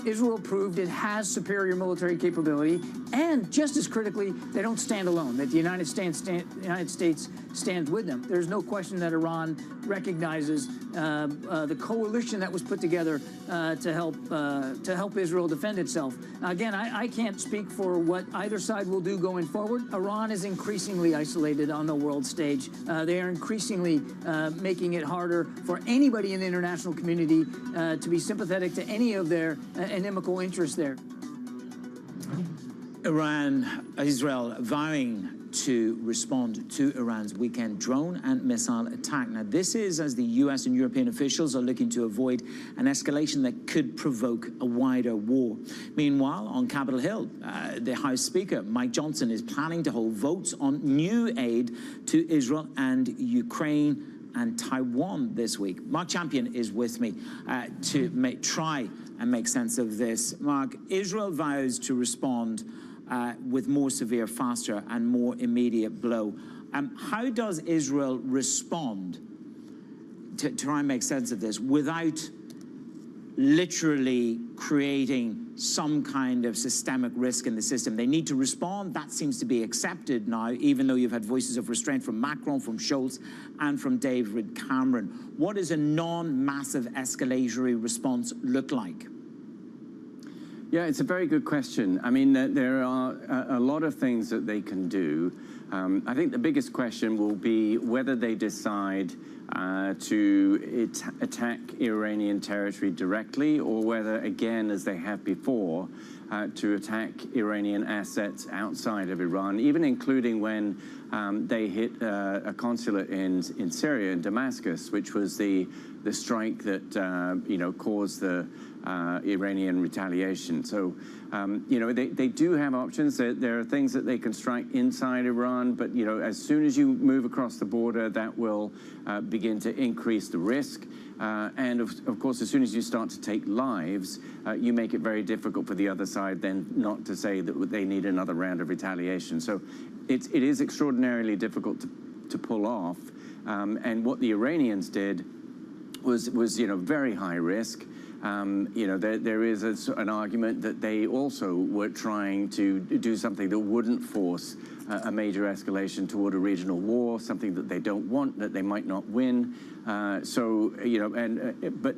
Speaker 11: Israel proved it has superior military capability, and just as critically, they don't stand alone, that the United States stands with them. There's no question that Iran recognizes the coalition that was put together to help Israel defend itself. Again, I can't speak for what either side will do going forward. Iran is increasingly isolated on the world stage. They are increasingly making it harder for anybody in the international community to be sympathetic to any of their inimical interests there.
Speaker 21: Israel vowing to respond to Iran's weekend drone and missile attack. Now, this is as the US and European officials are looking to avoid an escalation that could provoke a wider war. Meanwhile, on Capitol Hill, the House Speaker, Mike Johnson, is planning to hold votes on new aid to Israel and Ukraine and Taiwan this week. Mark Champion is with me to try and make sense of this. Mark, Israel vows to respond with more severe, faster, and more immediate blow. How does Israel respond to try and make sense of this without literally creating some kind of systemic risk in the system? They need to respond. That seems to be accepted now, even though you've had voices of restraint from Macron, from Scholz, and from David Cameron. What does a non-massive escalatory response look like?
Speaker 2: Yeah, it's a very good question. I mean, there are a lot of things that they can do. I think the biggest question will be whether they decide to attack Iranian territory directly, or whether, again, as they have before, to attack Iranian assets outside of Iran, even including when they hit a consulate in Syria, in Damascus, which was the strike that caused the Iranian retaliation. So, they do have options. There are things that they can strike inside Iran, but, as soon as you move across the border, that will begin to increase the risk. And of course, as soon as you start to take lives, you make it very difficult for the other side then not to say that they need another round of retaliation. So it is extraordinarily difficult to pull off. And what the Iranians did was very high risk. There is an argument that they also were trying to do something that wouldn't force a major escalation toward a regional war, something that they don't want, that they might not win. But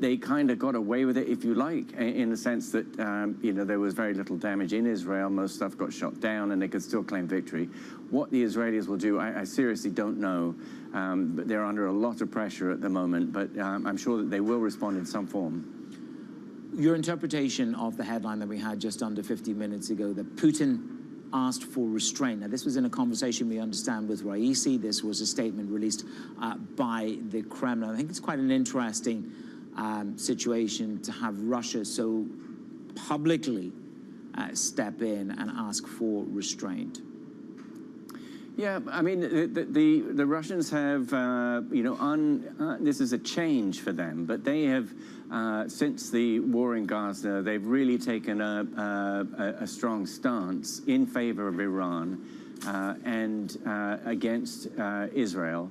Speaker 2: they kind of got away with it, if you like, in the sense that, there was very little damage in Israel. Most stuff got shot down, and they could still claim victory. What the Israelis will do, I seriously don't know. But they're under a lot of pressure at the moment, but I'm sure that they will respond in some form.
Speaker 21: Your interpretation of the headline that we had just under 50 minutes ago, that Putin asked for restraint. Now, this was in a conversation, we understand, with Raisi. This was a statement released by the Kremlin. I think it's quite an interesting situation to have Russia so publicly step in and ask for restraint.
Speaker 2: Yeah, I mean, the Russians have, this is a change for them, but they have, since the war in Gaza, they've really taken a strong stance in favor of Iran and against Israel.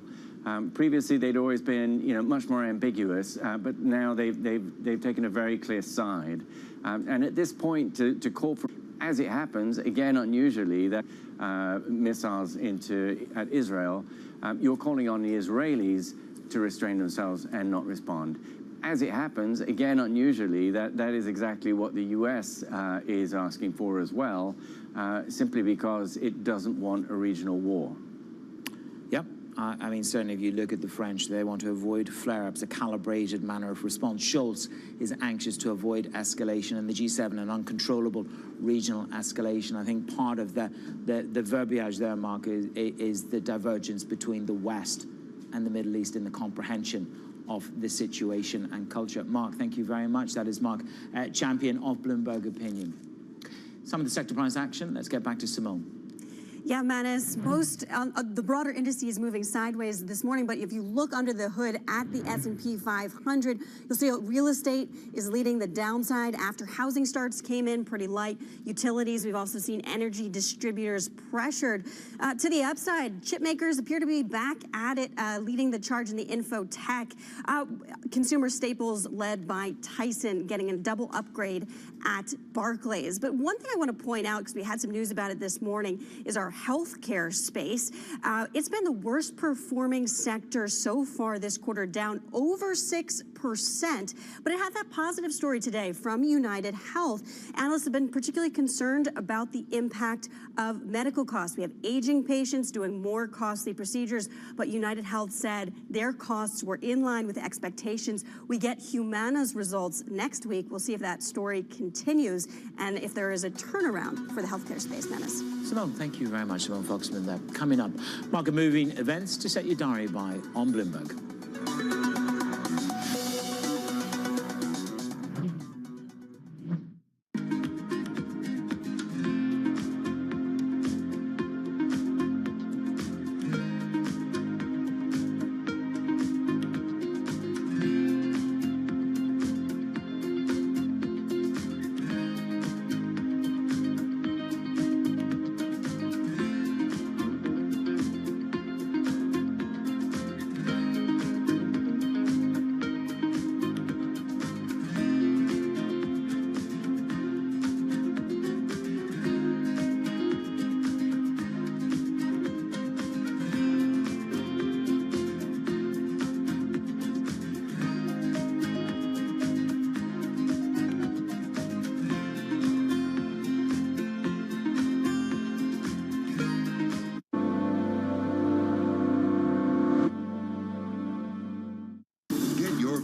Speaker 2: Previously, they'd always been, much more ambiguous, but now they've taken a very clear side. And at this point, to call for, as it happens, again, unusually, that missiles at Israel, you're calling on the Israelis to restrain themselves and not respond. As it happens, again, unusually, that is exactly what the US is asking for as well, simply because it doesn't want a regional war.
Speaker 21: Yep. I mean, certainly if you look at the French, they want to avoid flare-ups, a calibrated manner of response. Scholz is anxious to avoid escalation, and the G7 an uncontrollable regional escalation. I think part of the verbiage there, Mark, is the divergence between the West and the Middle East in the comprehension of the situation and culture. Mark, thank you very much. That is Mark Champion of Bloomberg Opinion. Some of the sector price action. Let's get back to Simone.
Speaker 9: Yeah, Manus, the broader indices is moving sideways this morning, but if you look under the hood at the S&P 500, you'll see real estate is leading the downside after housing starts came in pretty light. Utilities, we've also seen energy distributors pressured. To the upside, chip makers appear to be back at it, leading the charge in the info tech. Consumer staples led by Tyson getting a double upgrade at Barclays. But one thing I want to point out, because we had some news about it this morning, is our healthcare space. It's been the worst performing sector so far this quarter, down over 6%. But it had that positive story today from United Health. Analysts have been particularly concerned about the impact of medical costs. We have aging patients doing more costly procedures, but United Health said their costs were in line with expectations. We get Humana's results next week. We'll see if that story continues and if there is a turnaround for the healthcare space, Menace.
Speaker 21: Simone, thank you very much, Simone Foxman. There. Coming up, market moving events to set your diary by on Bloomberg.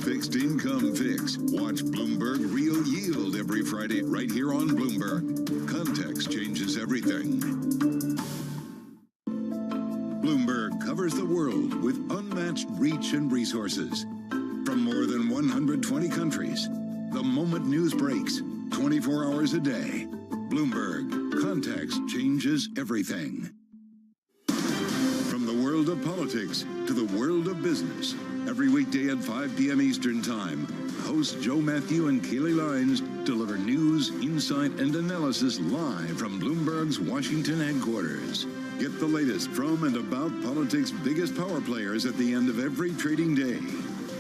Speaker 1: Fixed income fix. Watch Bloomberg Real Yield every Friday right here on Bloomberg. Context changes everything. Bloomberg covers the world with unmatched reach and resources. From more than 120 countries, the moment news breaks, 24 hours a day. Bloomberg. Context changes everything. From the world of politics to the world of business. Every weekday at 5 p.m. Eastern Time, hosts Joe Matthew and Kaylee Lines deliver news, insight, and analysis live from Bloomberg's Washington headquarters. Get the latest from and about politics' biggest power players at the end of every trading day.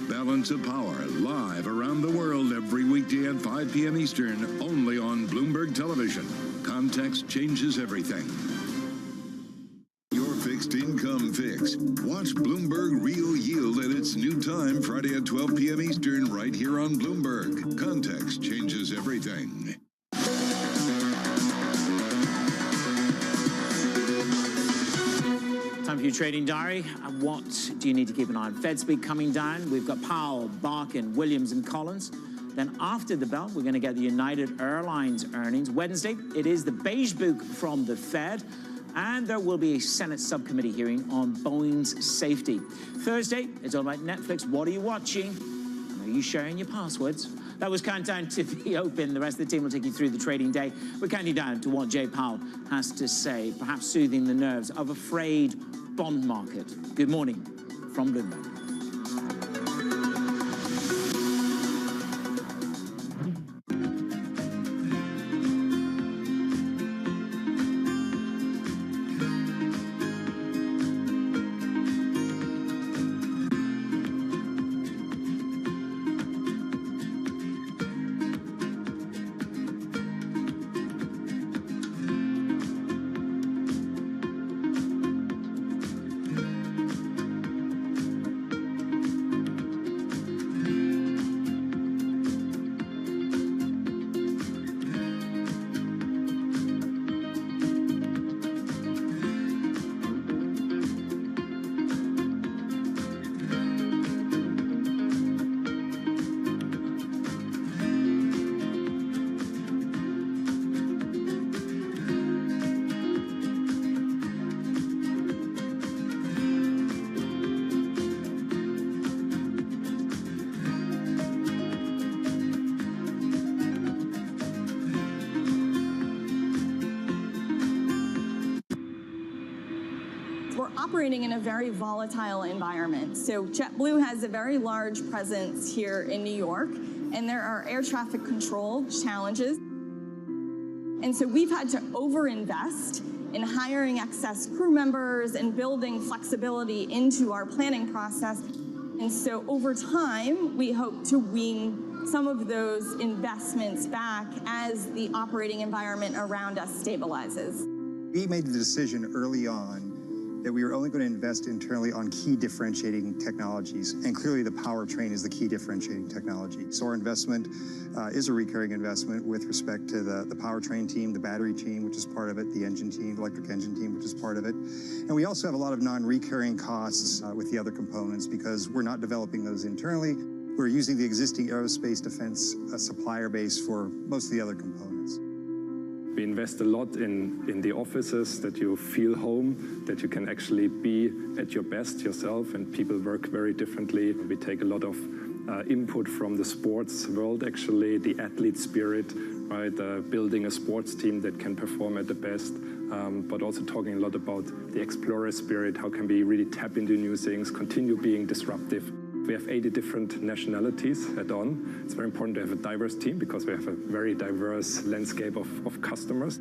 Speaker 1: Balance of Power live around the world every weekday at 5 p.m. Eastern, only on Bloomberg Television. Context changes everything. Fixed income fix. Watch Bloomberg Real Yield at its new time Friday at 12 p.m. Eastern right here on Bloomberg. Context changes everything.
Speaker 21: Time for your trading diary. What do you need to keep an eye on? Fed speak coming down. We've got Powell, Barkin, Williams, and Collins. Then after the bell, we're going to get the United Airlines earnings. Wednesday, it is the beige book from the Fed. And there will be a Senate subcommittee hearing on Boeing's safety. Thursday, it's all about Netflix. What are you watching? And are you sharing your passwords? That was Countdown to the Open. The rest of the team will take you through the trading day. We're counting down to what Jay Powell has to say, perhaps soothing the nerves of a frayed bond market. Good morning from Bloomberg.
Speaker 3: Operating in a very volatile environment. So JetBlue has a very large presence here in New York, and there are air traffic control challenges. And so we've had to overinvest in hiring excess crew members and building flexibility into our planning process. And so over time, we hope to wean some of those investments back as the operating environment around us stabilizes.
Speaker 4: We made the decision early on that we were only going to invest internally on key differentiating technologies, and clearly the powertrain is the key differentiating technology. So our investment is a recurring investment with respect to the powertrain team, the battery team, which is part of it, the engine team, electric engine team, which is part of it. And we also have a lot of non-recurring costs with the other components because we're not developing those internally. We're using the existing aerospace defense supplier base for most of the other components.
Speaker 5: We invest a lot in the offices, that you feel home, that you can actually be at your best yourself, and people work very differently. We take a lot of input from the sports world, actually, the athlete spirit, right? Building a sports team that can perform at the best, but also talking a lot about the explorer spirit. How can we really tap into new things, continue being disruptive? We have 80 different nationalities at On. It's very important to have a diverse team because we have a very diverse landscape of customers.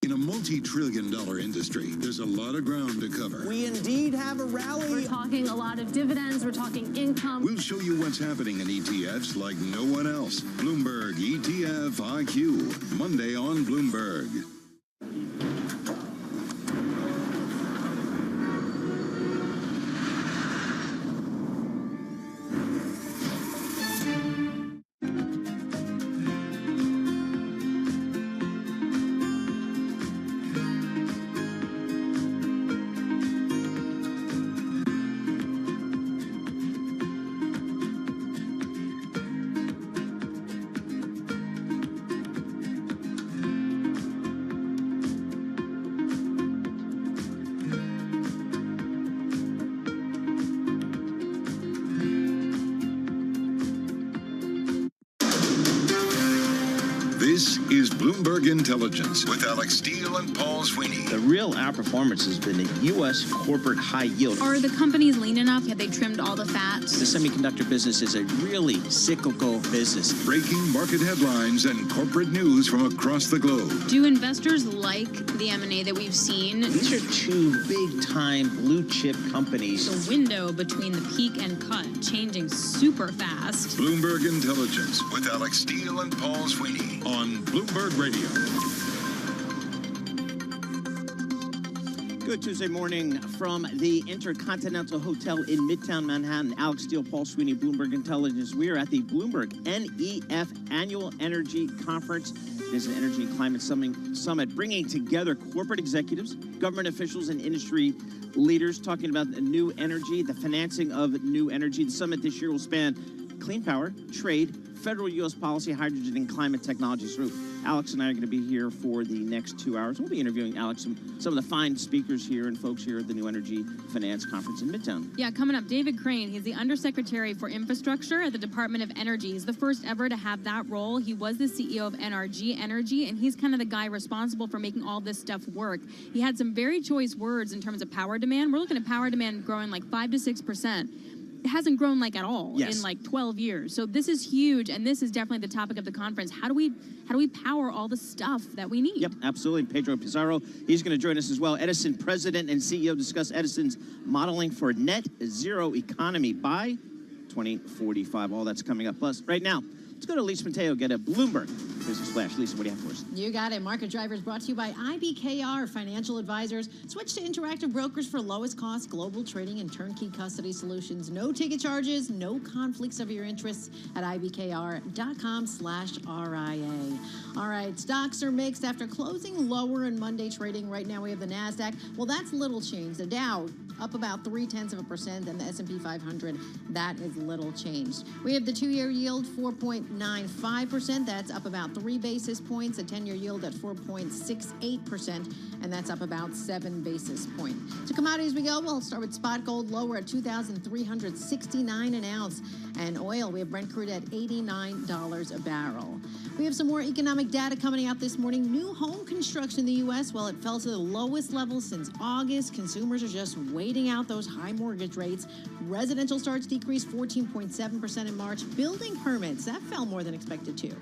Speaker 1: In a multi-trillion-dollar industry, there's a lot of ground to cover.
Speaker 6: We indeed have a rally.
Speaker 7: We're talking a lot of dividends. We're talking income.
Speaker 1: We'll show you what's happening in ETFs like no one else. Bloomberg ETF IQ, Monday on Bloomberg. This is Bloomberg Intelligence with Alex Steele and Paul Sweeney.
Speaker 20: The real outperformance has been the U.S. corporate high yield.
Speaker 10: Are the companies lean enough? Have they trimmed all the fat?
Speaker 20: The semiconductor business is a really cyclical business.
Speaker 1: Breaking market headlines and corporate news from across the globe.
Speaker 10: Do investors like the M&A that we've seen?
Speaker 20: These are two big-time blue-chip companies.
Speaker 10: The window between the peak and cut changing super fast.
Speaker 1: Bloomberg Intelligence with Alex Steele and Paul Sweeney on Bloomberg Radio.
Speaker 20: Good Tuesday morning from the Intercontinental Hotel in Midtown Manhattan. Alex Steele, Paul Sweeney, Bloomberg Intelligence. We are at the Bloomberg NEF Annual Energy Conference. It is an energy and climate summit bringing together corporate executives, government officials, and industry leaders talking about new energy, the financing of new energy. The summit this year will span clean power, trade, federal U.S. policy, hydrogen, and climate technology. So Alex and I are going to be here for the next 2 hours. We'll be interviewing Alex and some of the fine speakers here and folks here at the New Energy Finance Conference in Midtown.
Speaker 10: Yeah, coming up, David Crane. He's the Undersecretary for Infrastructure at the Department of Energy. He's the first ever to have that role. He was the CEO of NRG Energy, and he's kind of the guy responsible for making all this stuff work. He had some very choice words in terms of power demand. We're looking at power demand growing like 5 to 6%. It hasn't grown like at all in like 12 years. So this is huge, and this is definitely the topic of the conference. How do we power all the stuff that we need?
Speaker 20: Yep, absolutely. Pedro Pizarro, he's going to join us as well. Edison president and CEO discuss Edison's modeling for net zero economy by 2045. All that's coming up. Plus, right now, let's go to Lisa Mateo, get a Bloomberg Business Flash. Lisa, what do you have for us?
Speaker 31: You got it. Market Drivers brought to you by IBKR Financial Advisors. Switch to Interactive Brokers for lowest cost global trading and turnkey custody solutions. No ticket charges, no conflicts of your interests at ibkr.com/RIA. All right, stocks are mixed after closing lower in Monday trading. Right now we have the NASDAQ. Well, that's little change. The Dow up about 0.3%, and the S&P 500, that is little changed. We have the 2-year yield 4.95%. That's up about 3 basis points. The 10-year yield at 4.68%, and that's up about 7 basis points. To commodities we go. We'll start with spot gold lower at $2,369 an ounce, and oil, we have Brent crude at $89 a barrel. We have some more economic data coming out this morning. New home construction in the U.S., well, it fell to the lowest level since August. Consumers are just waiting out those high mortgage rates. Residential starts decreased 14.7% in March. Building permits, that fell more than expected too.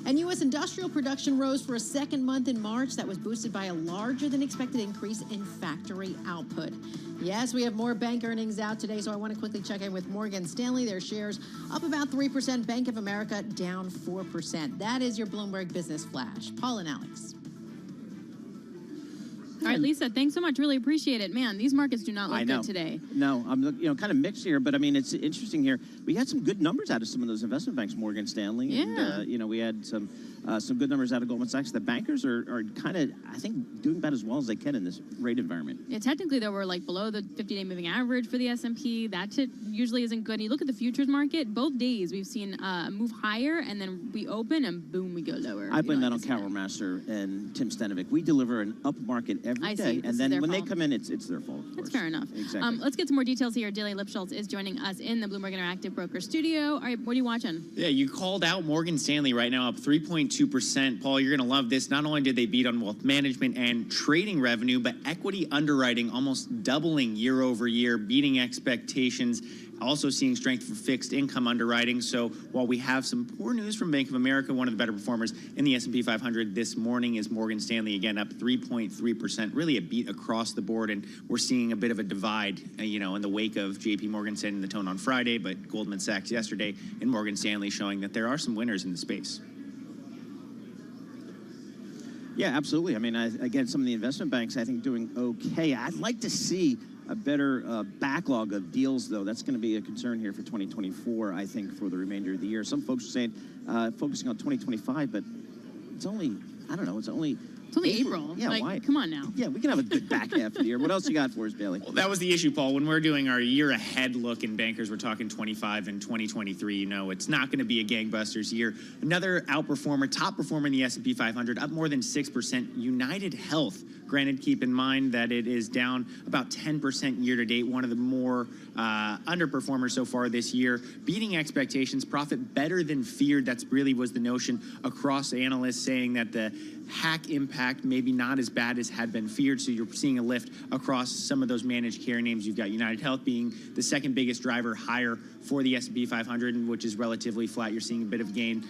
Speaker 31: And U.S. industrial production rose for a second month in March. That was boosted by a larger than expected increase in factory output. Yes, we have more bank earnings out today, so I want to quickly check in with Morgan Stanley. Their shares up about 3%. Bank of America down 4%. That is your Bloomberg Business Flash. Paul and Alex.
Speaker 10: All right, Lisa, thanks so much. Really appreciate it. Man, these markets do not look good today.
Speaker 20: No, I'm kind of mixed here, but I mean, it's interesting here. We had some good numbers out of some of those investment banks, Morgan Stanley, and we had some good numbers out of Goldman Sachs. The bankers are kind of, I think, doing about as well as they can in this rate environment.
Speaker 10: Yeah, technically, though, we're like below the 50-day moving average for the S&P. That usually isn't good. And you look at the futures market, both days we've seen a move higher, and then we open, and boom, we go lower.
Speaker 20: I blame that on Carol Master and Tim Stenovic. We deliver an up market every day, and then when they come in, it's their fault.
Speaker 10: That's fair enough.
Speaker 20: Exactly.
Speaker 10: Let's get some more details here. Daley Lipschultz is joining us in the Bloomberg Interactive Broker Studio. All right, what are you watching?
Speaker 12: Yeah, you called out Morgan Stanley right now, up 3.2%. Paul, you're going to love this. Not only did they beat on wealth management and trading revenue, but equity underwriting almost doubling year over year, beating expectations. Also seeing strength for fixed income underwriting. So while we have some poor news from Bank of America, one of the better performers in the S&P 500 this morning is Morgan Stanley, again up 3.3%, really a beat across the board. And we're seeing a bit of a divide, in the wake of JP Morgan setting the tone on Friday, but Goldman Sachs yesterday, and Morgan Stanley showing that there are some winners in the space.
Speaker 20: Yeah, absolutely. I mean, again, some of the investment banks, I think, doing okay. I'd like to see a better backlog of deals, though. That's going to be a concern here for 2024, I think, for the remainder of the year. Some folks are saying focusing on 2025, but it's only, I don't know, it's only
Speaker 10: April.
Speaker 20: Yeah,
Speaker 10: why? Come on now.
Speaker 20: Yeah, we can have a good back half of the year. What else you got for us, Bailey?
Speaker 12: Well, that was the issue, Paul. When we're doing our year ahead look in bankers, we're talking 25 and 2023. It's not going to be a gangbusters year. Another outperformer, top performer in the S&P 500, up more than 6%. United Health. Granted, keep in mind that it is down about 10% year to date, one of the more underperformers so far this year. Beating expectations, profit better than feared. That's really was the notion across analysts, saying that the hack impact maybe not as bad as had been feared. So you're seeing a lift across some of those managed care names. You've got United Health being the second biggest driver higher for the S&P 500, which is relatively flat. You're seeing a bit of gain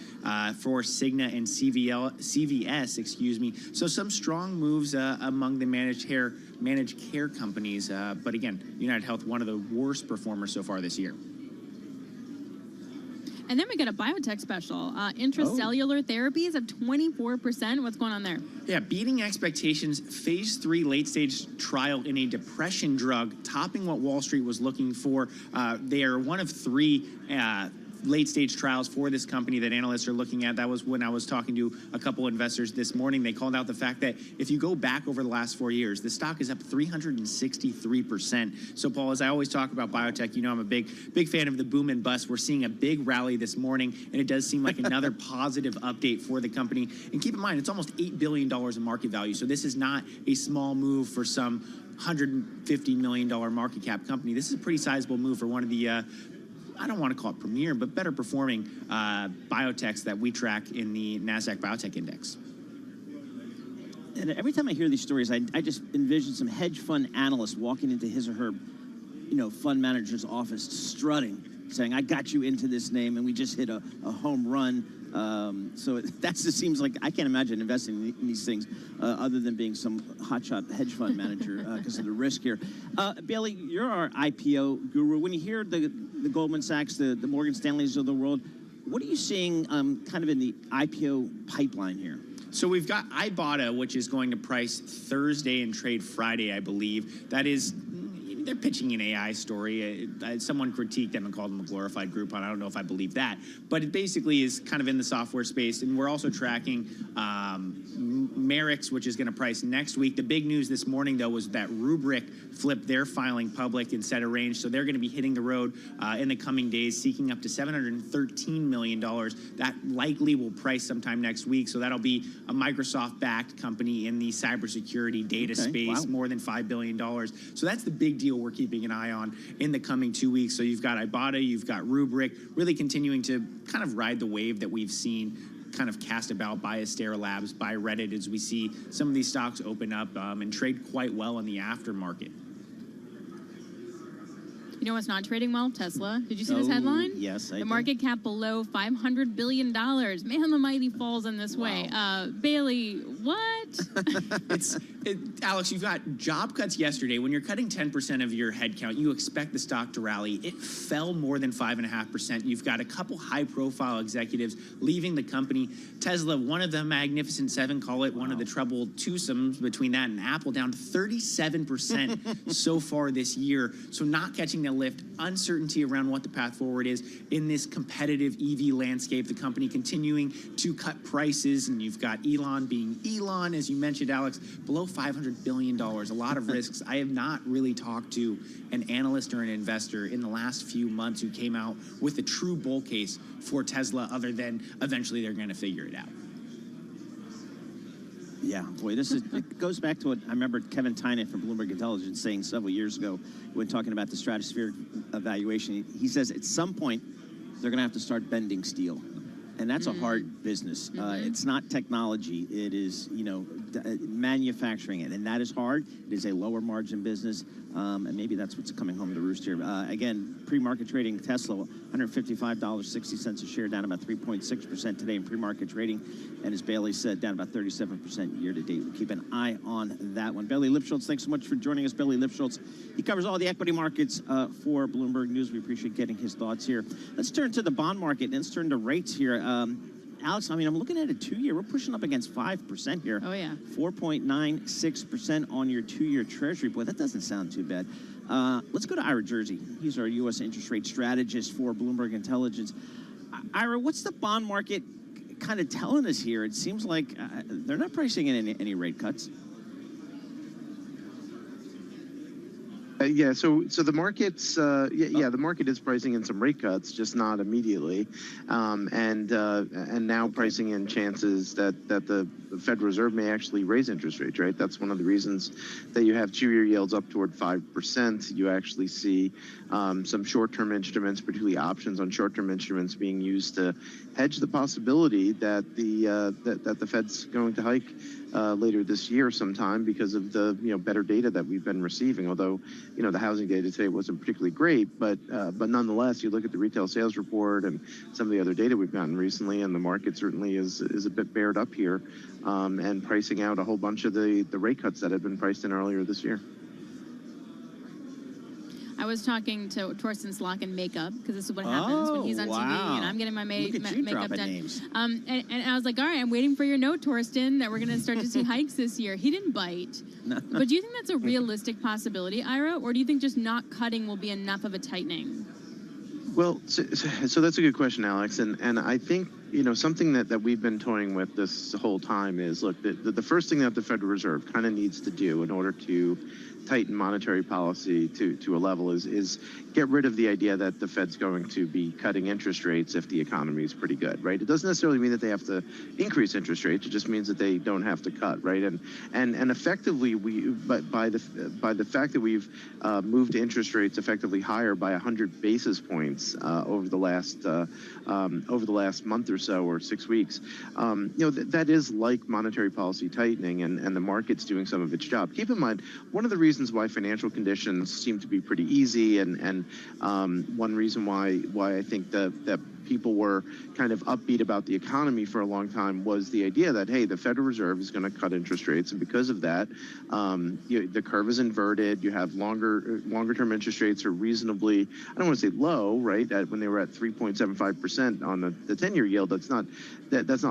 Speaker 12: for Cigna and CVS, excuse me. So some strong moves among the managed care companies. But again, United Health, one of the worst performers so far this year.
Speaker 10: And then we got a biotech special. Intracellular therapies of 24%. What's going on there?
Speaker 12: Yeah, beating expectations. Phase 3 late-stage trial in a depression drug, topping what Wall Street was looking for. They are one of 3 late-stage trials for this company that analysts are looking at. That was when I was talking to a couple investors this morning. They called out the fact that if you go back over the last 4 years, the stock is up 363%. So, Paul, as I always talk about biotech, I'm a big fan of the boom and bust. We're seeing a big rally this morning, and it does seem like another positive update for the company. And keep in mind, it's almost $8 billion in market value. So this is not a small move for some $150 million market cap company. This is a pretty sizable move for one of the I don't want to call it premier, but better performing biotechs that we track in the NASDAQ Biotech Index.
Speaker 20: And every time I hear these stories, I just envision some hedge fund analyst walking into his or her, fund manager's office, strutting, saying, "I got you into this name, and we just hit a home run." So that just seems like I can't imagine investing in these things other than being some hotshot hedge fund manager because of the risk here. Bailey, you're our IPO guru. When you hear the Goldman Sachs, the Morgan Stanleys of the world, what are you seeing kind of in the IPO pipeline here?
Speaker 12: So we've got Ibotta, which is going to price Thursday and trade Friday, I believe. That is, they're pitching an AI story. Someone critiqued them and called them a glorified Groupon. I don't know if I believe that. But it basically is kind of in the software space. And we're also tracking Merix, which is going to price next week. The big news this morning, though, was that Rubrik flipped their filing public and set a range. So they're going to be hitting the road in the coming days, seeking up to $713 million. That likely will price sometime next week. So that'll be a Microsoft-backed company in the cybersecurity data space, more than $5 billion. So that's the big deal we're keeping an eye on in the coming 2 weeks. So you've got Ibotta, you've got Rubrik, really continuing to kind of ride the wave that we've seen kind of cast about by Astera Labs, by Reddit, as we see some of these stocks open up and trade quite well in the aftermarket.
Speaker 10: You know what's not trading well? Tesla. Did you see this headline?
Speaker 20: Yes, I did.
Speaker 10: The market cap below $500 billion. Man, the mighty falls in this way. Bailey, What?
Speaker 12: Alex, you've got job cuts yesterday. When you're cutting 10% of your headcount, you expect the stock to rally. It fell more than 5.5%. You've got a couple high-profile executives leaving the company. Tesla, one of the Magnificent Seven, call it one of the troubled twosomes between that and Apple, down 37% so far this year. So not catching the lift, uncertainty around what the path forward is in this competitive EV landscape. The company continuing to cut prices, and you've got Elon being Elon, as you mentioned, Alex, below $500 billion. A lot of risks. I have not really talked to an analyst or an investor in the last few months who came out with a true bull case for Tesla, other than eventually they're going to figure it out.
Speaker 20: Yeah, boy, it goes back to what I remember Kevin Tynan from Bloomberg Intelligence saying several years ago when talking about the stratospheric evaluation. He says at some point they're going to have to start bending steel. And that's a hard business. It's not technology. It is, manufacturing it. And that is hard. It is a lower margin business. And maybe that's what's coming home to roost here. Again, pre-market trading Tesla, $155.60 a share, down about 3.6% today in pre-market trading. And as Bailey said, down about 37% year to date. We'll keep an eye on that one. Bailey Lipschultz, thanks so much for joining us. Bailey Lipschultz, he covers all the equity markets for Bloomberg News. We appreciate getting his thoughts here. Let's turn to the bond market and let's turn to rates here. Alex, I'm looking at a 2-year. We're pushing up against 5% here.
Speaker 10: Oh, yeah.
Speaker 20: 4.96% on your 2-year Treasury. Boy, that doesn't sound too bad. Let's go to Ira Jersey. He's our U.S. interest rate strategist for Bloomberg Intelligence. Ira, what's the bond market kind of telling us here? It seems like they're not pricing in any rate cuts.
Speaker 13: Yeah, so the market's the market is pricing in some rate cuts, just not immediately, and now pricing in chances that the Federal Reserve may actually raise interest rates. Right, that's one of the reasons that you have 2-year yields up toward 5%. You actually see some short-term instruments, particularly options on short-term instruments, being used to hedge the possibility that the Fed's going to hike later this year sometime because of the better data that we've been receiving. Although the housing data today wasn't particularly great, but nonetheless, you look at the retail sales report and some of the other data we've gotten recently, and the market certainly is a bit bared up here, and pricing out a whole bunch of the rate cuts that had been priced in earlier this year.
Speaker 10: I was talking to Torsten Slok in makeup, because this is what happens when he's on TV, and I'm getting my makeup done. And I was like, all right, I'm waiting for your note, Torsten, that we're going to start to see hikes this year. He didn't bite. But do you think that's a realistic possibility, Ira, or do you think just not cutting will be enough of a tightening?
Speaker 13: Well, so that's a good question, Alex, and I think something that we've been toying with this whole time is, look, the first thing that the Federal Reserve kind of needs to do in order to tighten monetary policy to a level is get rid of the idea that the Fed's going to be cutting interest rates if the economy is pretty good, right? It doesn't necessarily mean that they have to increase interest rates. It just means that they don't have to cut, right? And effectively, by the fact that we've moved interest rates effectively higher by 100 basis points over the last month or so, or 6 weeks, that is like monetary policy tightening, and the market's doing some of its job. Keep in mind, one of the reasons why financial conditions seem to be pretty easy, and one reason why I think that people were kind of upbeat about the economy for a long time was the idea that, hey, the Federal Reserve is going to cut interest rates, and because of that, the curve is inverted. You have longer-term interest rates are reasonably, I don't want to say low, right? When they were at 3.75% on the 10-year yield, that's not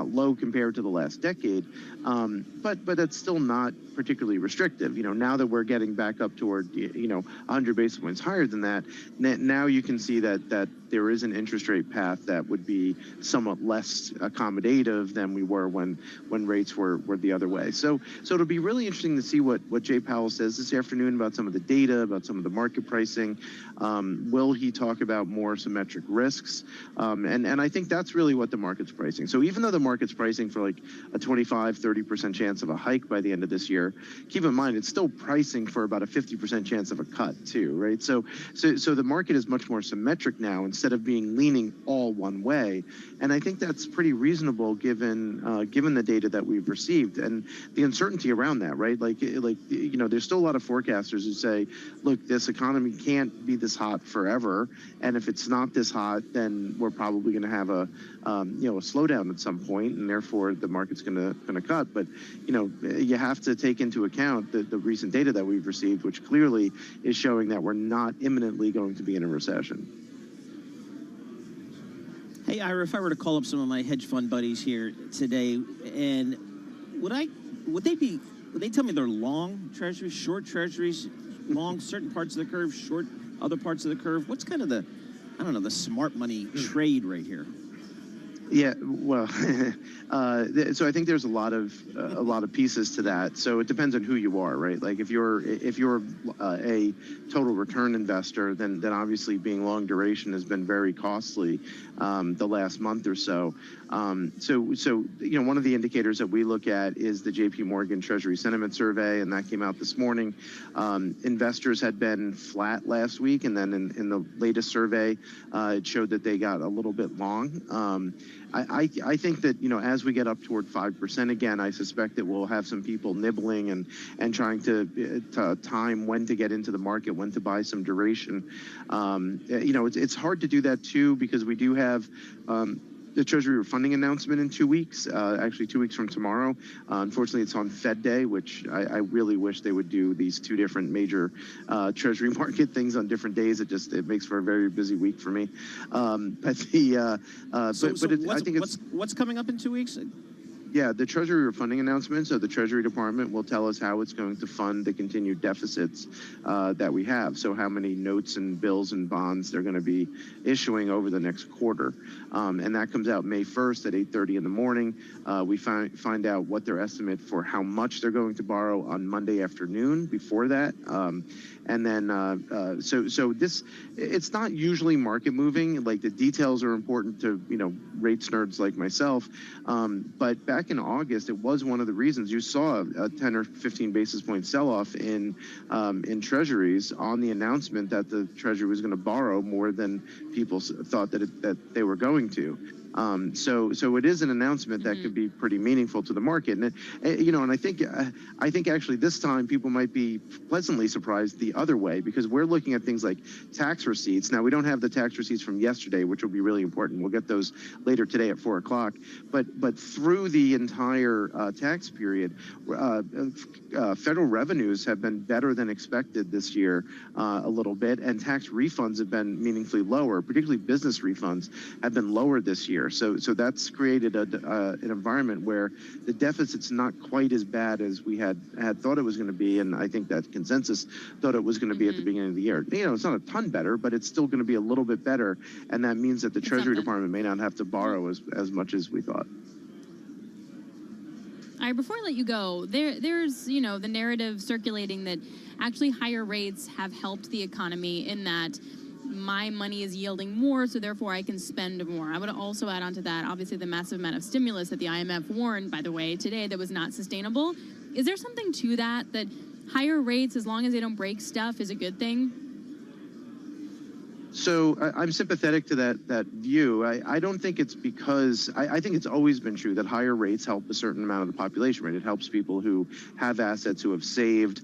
Speaker 13: low compared to the last decade, but that's still not particularly restrictive. Now that we're getting back up toward 100 basis points higher than that, now you can see that there is an interest rate path that would be somewhat less accommodative than we were when rates were the other way. So it'll be really interesting to see what Jay Powell says this afternoon about some of the data, about some of the market pricing. Will he talk about more symmetric risks? And I think that's really what the market's pricing. So even though the market's pricing for like a 25-30% chance of a hike by the end of this year, keep in mind it's still pricing for about a 50% chance of a cut too, right? So the market is much more symmetric now, and instead of being leaning all one way. And I think that's pretty reasonable given given the data that we've received and the uncertainty around that, right? Like there's still a lot of forecasters who say, look, this economy can't be this hot forever, and if it's not this hot, then we're probably going to have a slowdown at some point, and therefore the market's going to cut. But you have to take into account the recent data that we've received, which clearly is showing that we're not imminently going to be in a recession.
Speaker 20: Hey, Ira, if I were to call up some of my hedge fund buddies here today, and would they tell me they're long treasuries, short treasuries, long certain parts of the curve, short other parts of the curve? What's kind of the smart money trade right here?
Speaker 13: Yeah, well, so I think there's a lot of pieces to that. So it depends on who you are, right? Like if you're a total return investor, then obviously being long duration has been very costly the last month or so. So one of the indicators that we look at is the J.P. Morgan Treasury Sentiment Survey, and that came out this morning. Investors had been flat last week, and then in the latest survey, it showed that they got a little bit long. I think that as we get up toward 5% again, I suspect that we'll have some people nibbling and trying to time when to get into the market, when to buy some duration. It's hard to do that too because we do have the Treasury refunding announcement in 2 weeks, actually 2 weeks from tomorrow. Unfortunately, it's on Fed Day, which I really wish they would do these two different major Treasury market things on different days. It makes for a very busy week for me.
Speaker 20: What's coming up in 2 weeks?
Speaker 13: Yeah, the Treasury refunding announcement. So the Treasury Department will tell us how it's going to fund the continued deficits that we have. So how many notes and bills and bonds they're going to be issuing over the next quarter. And that comes out May 1st at 8:30 in the morning. We find out what their estimate for how much they're going to borrow on Monday afternoon before that. And then, so this, it's not usually market moving. Like the details are important to, rates nerds like myself. But back in August, it was one of the reasons you saw a 10 or 15 basis point sell-off in treasuries on the announcement that the Treasury was going to borrow more than people thought that they were going to. So it is an announcement that could be pretty meaningful to the market, and and I think actually this time people might be pleasantly surprised the other way because we're looking at things like tax receipts. Now we don't have the tax receipts from yesterday, which will be really important. We'll get those later today at 4 o'clock. But through the entire tax period, federal revenues have been better than expected this year a little bit, and tax refunds have been meaningfully lower. Particularly business refunds have been lower this year. So that's created an environment where the deficit's not quite as bad as we had thought it was going to be, and I think that consensus thought it was going to be at the beginning of the year. It's not a ton better, but it's still going to be a little bit better, and that means that the Treasury Department may not have to borrow as much as we thought.
Speaker 10: All right, before I let you go, there's the narrative circulating that actually higher rates have helped the economy in that my money is yielding more, so therefore I can spend more. I would also add on to that, obviously, the massive amount of stimulus that the IMF warned, by the way, today that was not sustainable. Is there something to that higher rates, as long as they don't break stuff, is a good thing?
Speaker 13: So I'm sympathetic to that view. I don't think it's because I think it's always been true that higher rates help a certain amount of the population, right? It helps people who have assets, who have saved,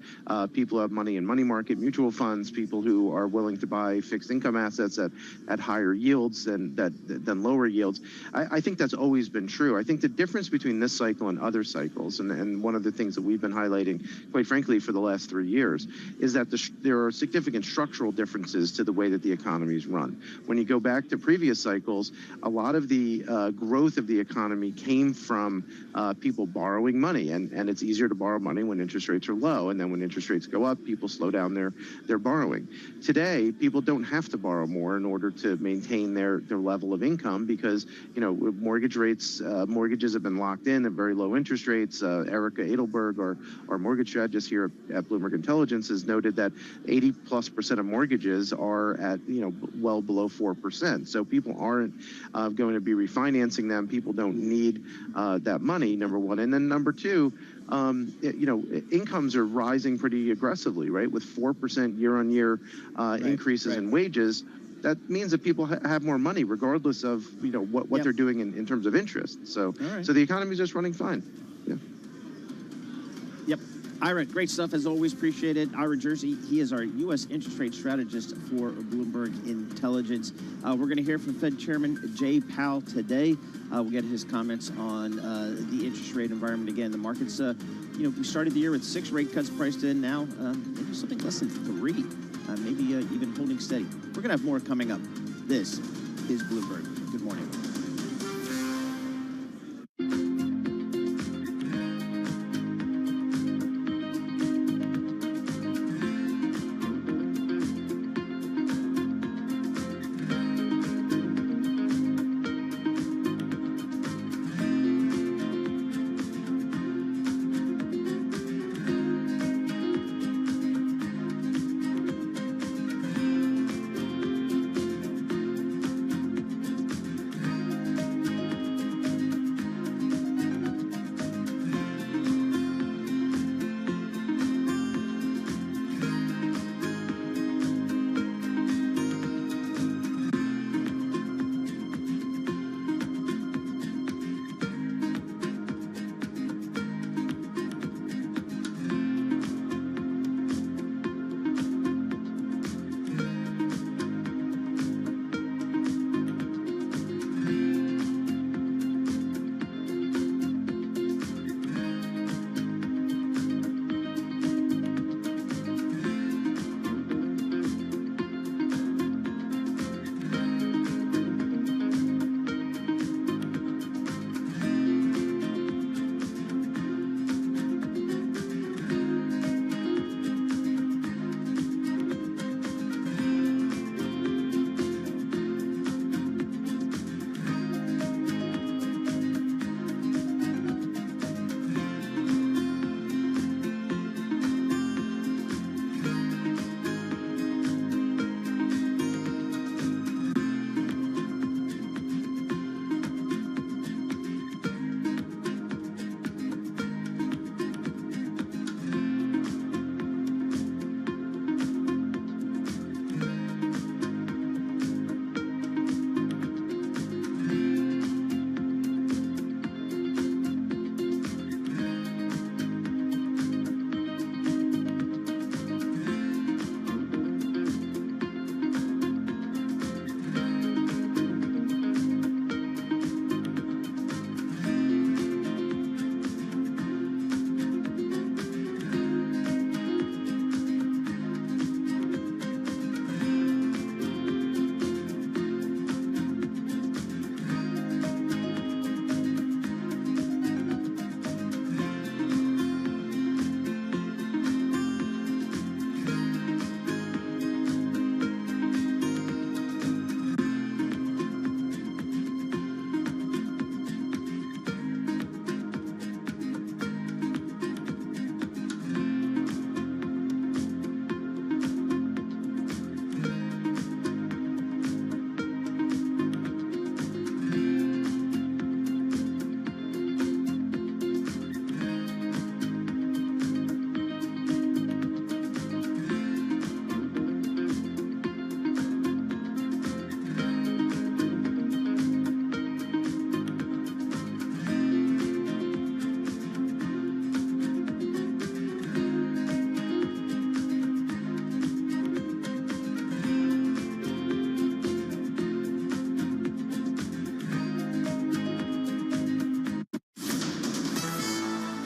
Speaker 13: people who have money in money market mutual funds, people who are willing to buy fixed income assets at higher yields than lower yields. I think that's always been true. I think the difference between this cycle and other cycles, and one of the things that we've been highlighting, quite frankly, for the last 3 years, is that there are significant structural differences to the way that the economies run. When you go back to previous cycles, a lot of the growth of the economy came from people borrowing money, and it's easier to borrow money when interest rates are low, and then when interest rates go up, people slow down their borrowing. Today, people don't have to borrow more in order to maintain their level of income because mortgages have been locked in at very low interest rates. Erica Edelberg, our mortgage strategist here at Bloomberg Intelligence, has noted that 80+% of mortgages are at well below 4%. So people aren't going to be refinancing them. People don't need that money, number one. And then number two, incomes are rising pretty aggressively, right? With 4% year-on-year increases in wages. that means that people have more money regardless of what they're doing in terms of interest. So so the economy is just running fine. Yeah.
Speaker 20: Yep. Ira, great stuff as always. Appreciate it. Ira Jersey, he is our U.S. interest rate strategist for Bloomberg Intelligence. We're going to hear from Fed Chairman Jay Powell today. We'll get his comments on the interest rate environment. Again, the markets, we started the year with 6 rate cuts priced in. Now, maybe something less than 3, maybe even holding steady. We're going to have more coming up. This is Bloomberg. Good morning.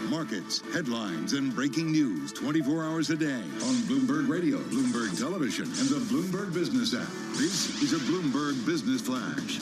Speaker 1: Markets, headlines, and breaking news 24 hours a day on Bloomberg Radio, Bloomberg Television, and the Bloomberg Business app. This is a Bloomberg Business Flash.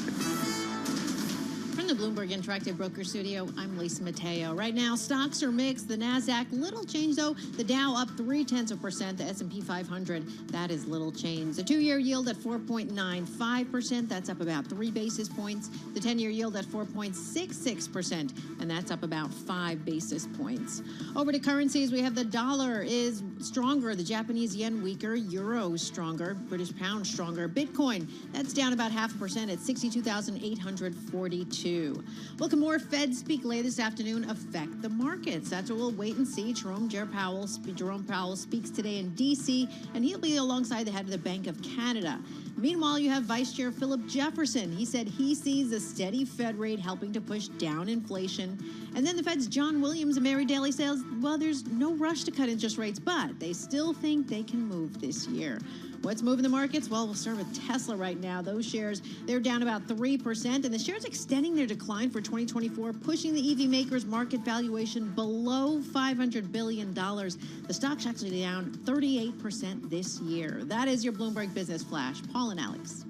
Speaker 14: From the Bloomberg Interactive Broker Studio, I'm Lisa Mateo. Right now, stocks are mixed. The NASDAQ, little change though. The Dow up 0.3%. The S&P 500, that is little change. The 2-year yield at 4.95%. That's up about 3 basis points. The 10-year yield at 4.66%. And that's up about 5 basis points. Over to currencies, we have the dollar is stronger. The Japanese yen weaker. Euro stronger. British pound stronger. Bitcoin, that's down about 0.5% at 62,842. 2022. Well, can more Fed speak later this afternoon affect the markets? That's what we'll wait and see. Jerome Powell speaks today in D.C., and he'll be alongside the head of the Bank of Canada. Meanwhile, you have Vice Chair Philip Jefferson. He said he sees the steady Fed rate helping to push down inflation. And then the Fed's John Williams and Mary Daly says, well, there's no rush to cut interest rates, but they still think they can move this year. What's moving the markets? Well, we'll start with Tesla right now. Those shares, they're down about 3%, and the shares extending their decline for 2024, pushing the EV maker's market valuation below $500 billion. The stock's actually down 38% this year. That is your Bloomberg Business Flash. Paul and Alex.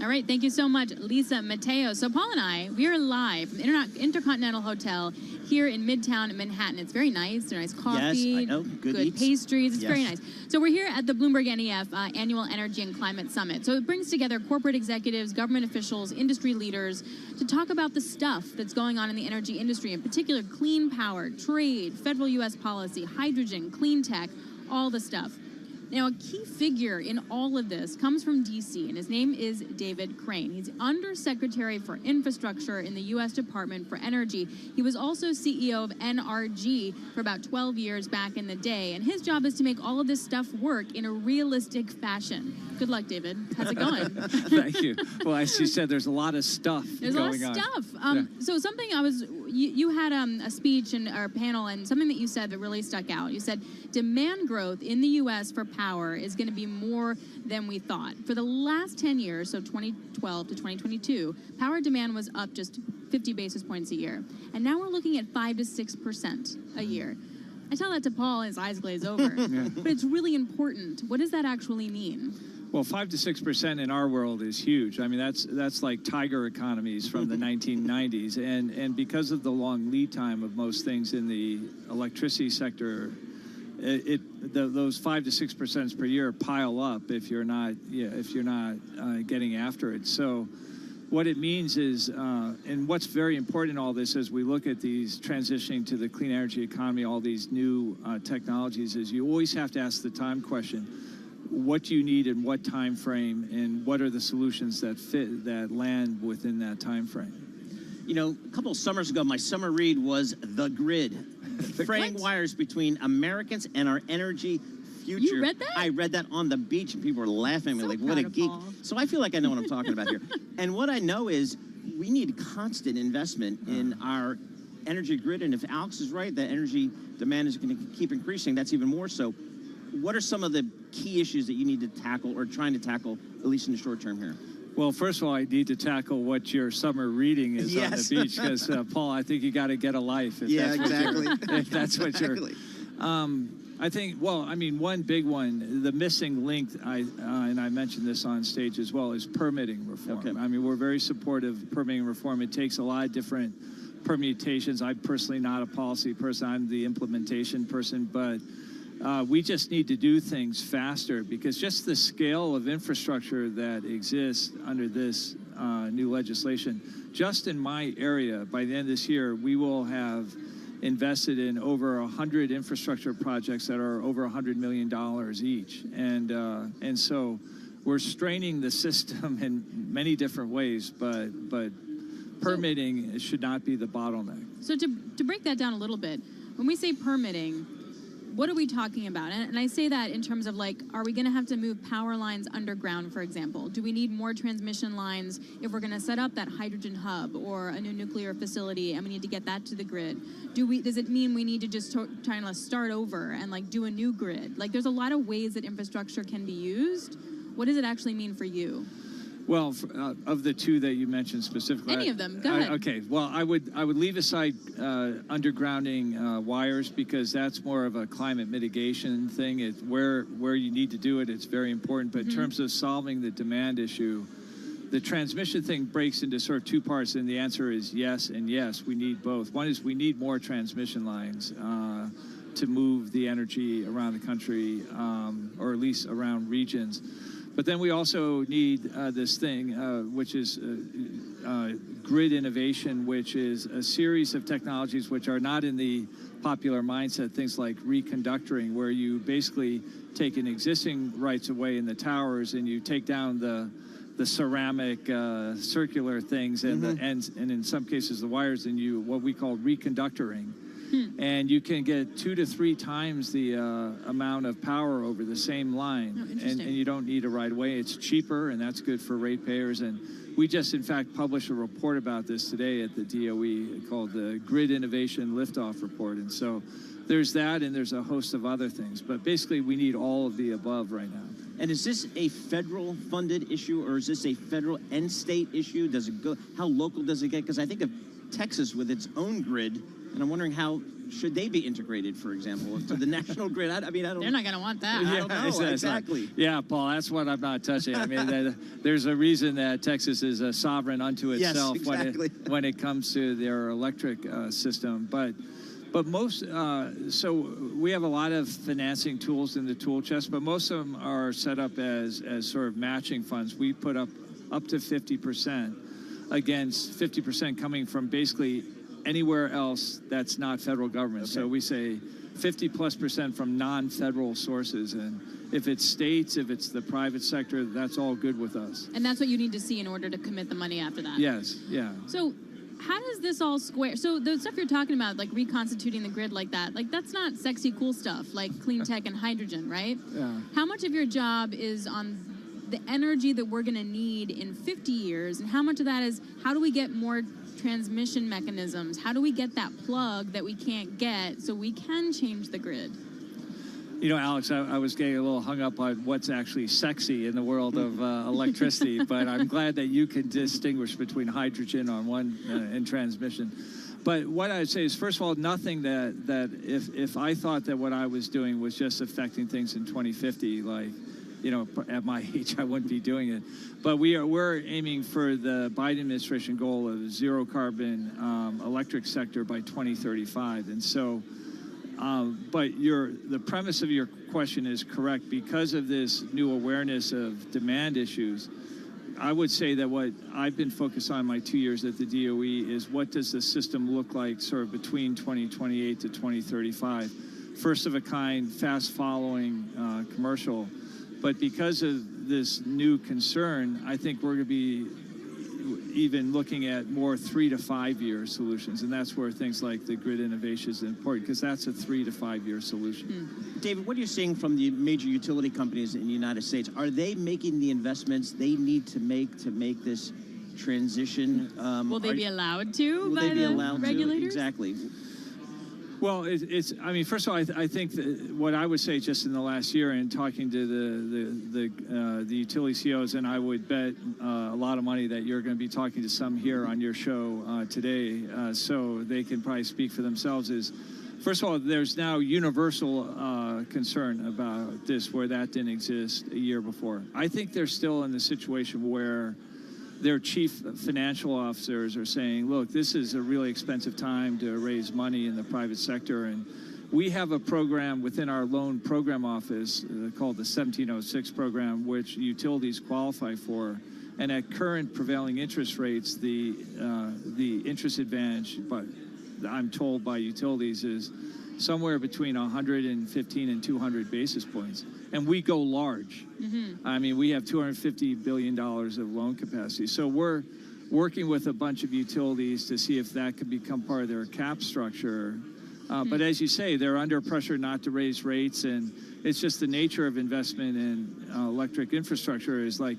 Speaker 10: All right, thank you so much, Lisa Mateo. So Paul and I, we are live from Intercontinental Hotel here in Midtown Manhattan. It's very nice. There's nice coffee,
Speaker 20: yes, I know. Good
Speaker 10: pastries. It's
Speaker 20: yes.
Speaker 10: very nice. So we're here at the Bloomberg NEF Annual Energy and Climate Summit. So it brings together corporate executives, government officials, industry leaders to talk about the stuff that's going on in the energy industry, in particular clean power, trade, federal U.S. policy, hydrogen, clean tech, all the stuff. Now, a key figure in all of this comes from D.C., and his name is David Crane. He's Undersecretary for Infrastructure in the U.S. Department for Energy. He was also CEO of NRG for about 12 years back in the day, and his job is to make all of this stuff work in a realistic fashion. Good luck, David. How's it going?
Speaker 15: Thank you. Well, as you said, there's a lot of stuff
Speaker 10: going on. There's a lot of stuff. So something you had a speech or a panel, and something that you said that really stuck out. You said demand growth in the U.S. for power is going to be more than we thought. For the last 10 years, so 2012 to 2022, power demand was up just 50 basis points a year. And now we're looking at 5 to 6% a year. I tell that to Paul, and his eyes glaze over.
Speaker 15: Yeah.
Speaker 10: But it's really important. What does that actually mean?
Speaker 15: Well, 5 to 6% in our world is huge. I mean, that's like tiger economies from the 1990s. And because of the long lead time of most things in the electricity sector, those 5 to 6% per year pile up if you're not getting after it. So what it means is, and what's very important in all this as we look at these transitioning to the clean energy economy, all these new technologies, is you always have to ask the time question. What do you need in what time frame, and what are the solutions that land within that time frame?
Speaker 20: You know, a couple of summers ago, my summer read was The Grid, fraying wires between Americans and our energy future.
Speaker 10: You read that?
Speaker 20: I read that on the beach, and people were laughing at me like, what a geek.
Speaker 10: Paul.
Speaker 20: So I feel like I know what I'm talking about here. And what I know is we need constant investment in our energy grid, and if Alex is right, that energy demand is going to keep increasing. That's even more so. What are some of the key issues that you need to tackle or trying to tackle, at least in the short term here?
Speaker 15: Well, first of all, I need to tackle what your summer reading is on the beach, because, Paul, I think you got to get a life. If that's what you're... I think, well, I mean, one big one, the missing link, and I mentioned this on stage as well, is permitting reform. Okay. I mean, we're very supportive of permitting reform. It takes a lot of different permutations. I'm personally not a policy person. I'm the implementation person, but we just need to do things faster, because just the scale of infrastructure that exists under this new legislation, just in my area, by the end of this year, we will have invested in over 100 infrastructure projects that are over $100 million each. And so we're straining the system in many different ways, but permitting should not be the bottleneck.
Speaker 10: So to break that down a little bit, when we say permitting, what are we talking about? And I say that in terms of, like, are we going to have to move power lines underground, for example? Do we need more transmission lines if we're going to set up that hydrogen hub or a new nuclear facility and we need to get that to the grid? Does it mean we need to just try and start over and, like, do a new grid? Like, there's a lot of ways that infrastructure can be used. What does it actually mean for you?
Speaker 15: Well, of the two that you mentioned specifically,
Speaker 10: any of them. Go ahead.
Speaker 15: Okay. Well, I would leave aside undergrounding wires, because that's more of a climate mitigation thing. It's where you need to do it. It's very important. But in terms of solving the demand issue, the transmission thing breaks into sort of two parts, and the answer is yes and yes. We need both. One is we need more transmission lines to move the energy around the country, or at least around regions. But then we also need this thing, which is grid innovation, which is a series of technologies which are not in the popular mindset, things like reconductoring, where you basically take an existing rights-of-way in the towers and you take down the the ceramic circular things and the ends, and in some cases the wires, and what we call reconductoring. And you can get 2 to 3 times the amount of power over the same line, and you don't need a right of way. It's cheaper, and that's good for ratepayers. And we just, in fact, published a report about this today at the DOE called the Grid Innovation Liftoff Report. And so there's that, and there's a host of other things. But basically, we need all of the above right now.
Speaker 20: And is this a federal funded issue, or is this a federal and state issue? Does it go? How local does it get? Because I think of Texas with its own grid, and I'm wondering how should they be integrated, for example, to the national grid? I mean, I don't.
Speaker 10: They're not going to want that.
Speaker 20: I don't know. Exactly.
Speaker 15: Yeah, Paul, that's what I'm not touching. I mean, there's a reason that Texas is a sovereign unto itself when it comes to their electric system. But most, so we have a lot of financing tools in the tool chest, but most of them are set up as sort of matching funds. We put up to 50% against 50% coming from basically anywhere else that's not federal government. So we say 50+% from non-federal sources. And if it's states, if it's the private sector, that's all good with us.
Speaker 10: And that's what you need to see in order to commit the money after that.
Speaker 15: Yes, yeah.
Speaker 10: So how does this all square? So the stuff you're talking about, like reconstituting the grid like that, like that's not sexy, cool stuff like clean tech and hydrogen, right?
Speaker 15: Yeah.
Speaker 10: How much of your job is on the energy that we're going to need in 50 years, and how much of that is how do we get more transmission mechanisms? How do we get that plug that we can't get so we can change the grid?
Speaker 15: You know, Alex, I was getting a little hung up on what's actually sexy in the world of electricity, but I'm glad that you can distinguish between hydrogen on one and transmission. But what I would say is, first of all, nothing that if I thought that what I was doing was just affecting things in 2050, like, you know, at my age, I wouldn't be doing it. But we're aiming for the Biden administration goal of zero carbon electric sector by 2035. And so, but the premise of your question is correct. Because of this new awareness of demand issues, I would say that what I've been focused on my 2 years at the DOE is what does the system look like sort of between 2028 to 2035. First of a kind, fast following commercial. But because of this new concern, I think we're going to be even looking at more 3 to 5 year solutions. And that's where things like the grid innovation is important, because that's a 3 to 5 year solution.
Speaker 20: David, what are you seeing from the major utility companies in the United States? Are they making the investments they need to make this transition?
Speaker 10: Will they be allowed to by the regulators?
Speaker 20: Exactly.
Speaker 15: Well, I mean, first of all, I think that what I would say just in the last year and talking to the utility CEOs, and I would bet a lot of money that you're going to be talking to some here on your show today, so they can probably speak for themselves, is, first of all, there's now universal concern about this where that didn't exist a year before. I think they're still in the situation where their chief financial officers are saying, look, this is a really expensive time to raise money in the private sector. And we have a program within our loan program office called the 1706 program, which utilities qualify for. And at current prevailing interest rates, the interest advantage, but I'm told by utilities, is somewhere between 115 and 200 basis points. And we go large. I mean, we have $250 billion of loan capacity. So we're working with a bunch of utilities to see if that could become part of their cap structure. But as you say, they're under pressure not to raise rates. And it's just the nature of investment in electric infrastructure is like,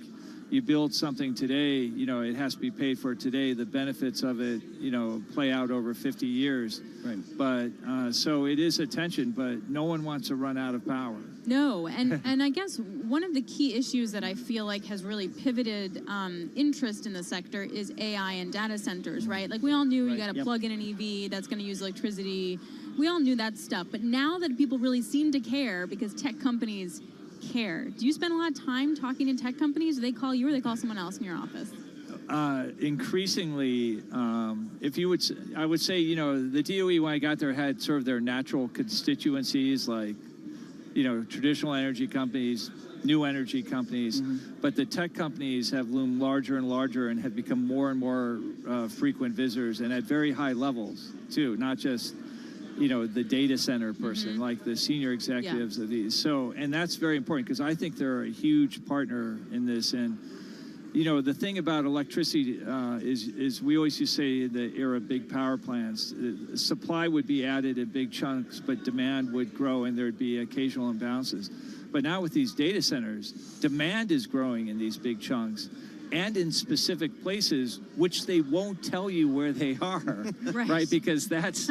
Speaker 15: you build something today, you know, it has to be paid for today. The benefits of it, you know, play out over 50 years. Right. But so it is a tension, but no one wants to run out of power.
Speaker 10: No, and I guess one of the key issues that I feel like has really pivoted interest in the sector is AI and data centers, right? Like we all knew you got to plug in an EV that's going to use electricity. We all knew that stuff. But now that people really seem to care because tech companies care. Do you spend a lot of time talking to tech companies? Do they call you or they call someone else in your office?
Speaker 15: Increasingly, if you would, I would say, you know, the DOE, when I got there, had sort of their natural constituencies, like, you know, traditional energy companies, new energy companies, but the tech companies have loomed larger and larger and have become more and more frequent visitors, and at very high levels, too, not just, you know, the data center person, like the senior executives of these. So, and that's very important because I think they're a huge partner in this. And, you know, the thing about electricity is we always used to say in the era of big power plants, supply would be added in big chunks, but demand would grow and there'd be occasional imbalances. But now with these data centers, demand is growing in these big chunks and in specific places, which they won't tell you where they are, right? Because that's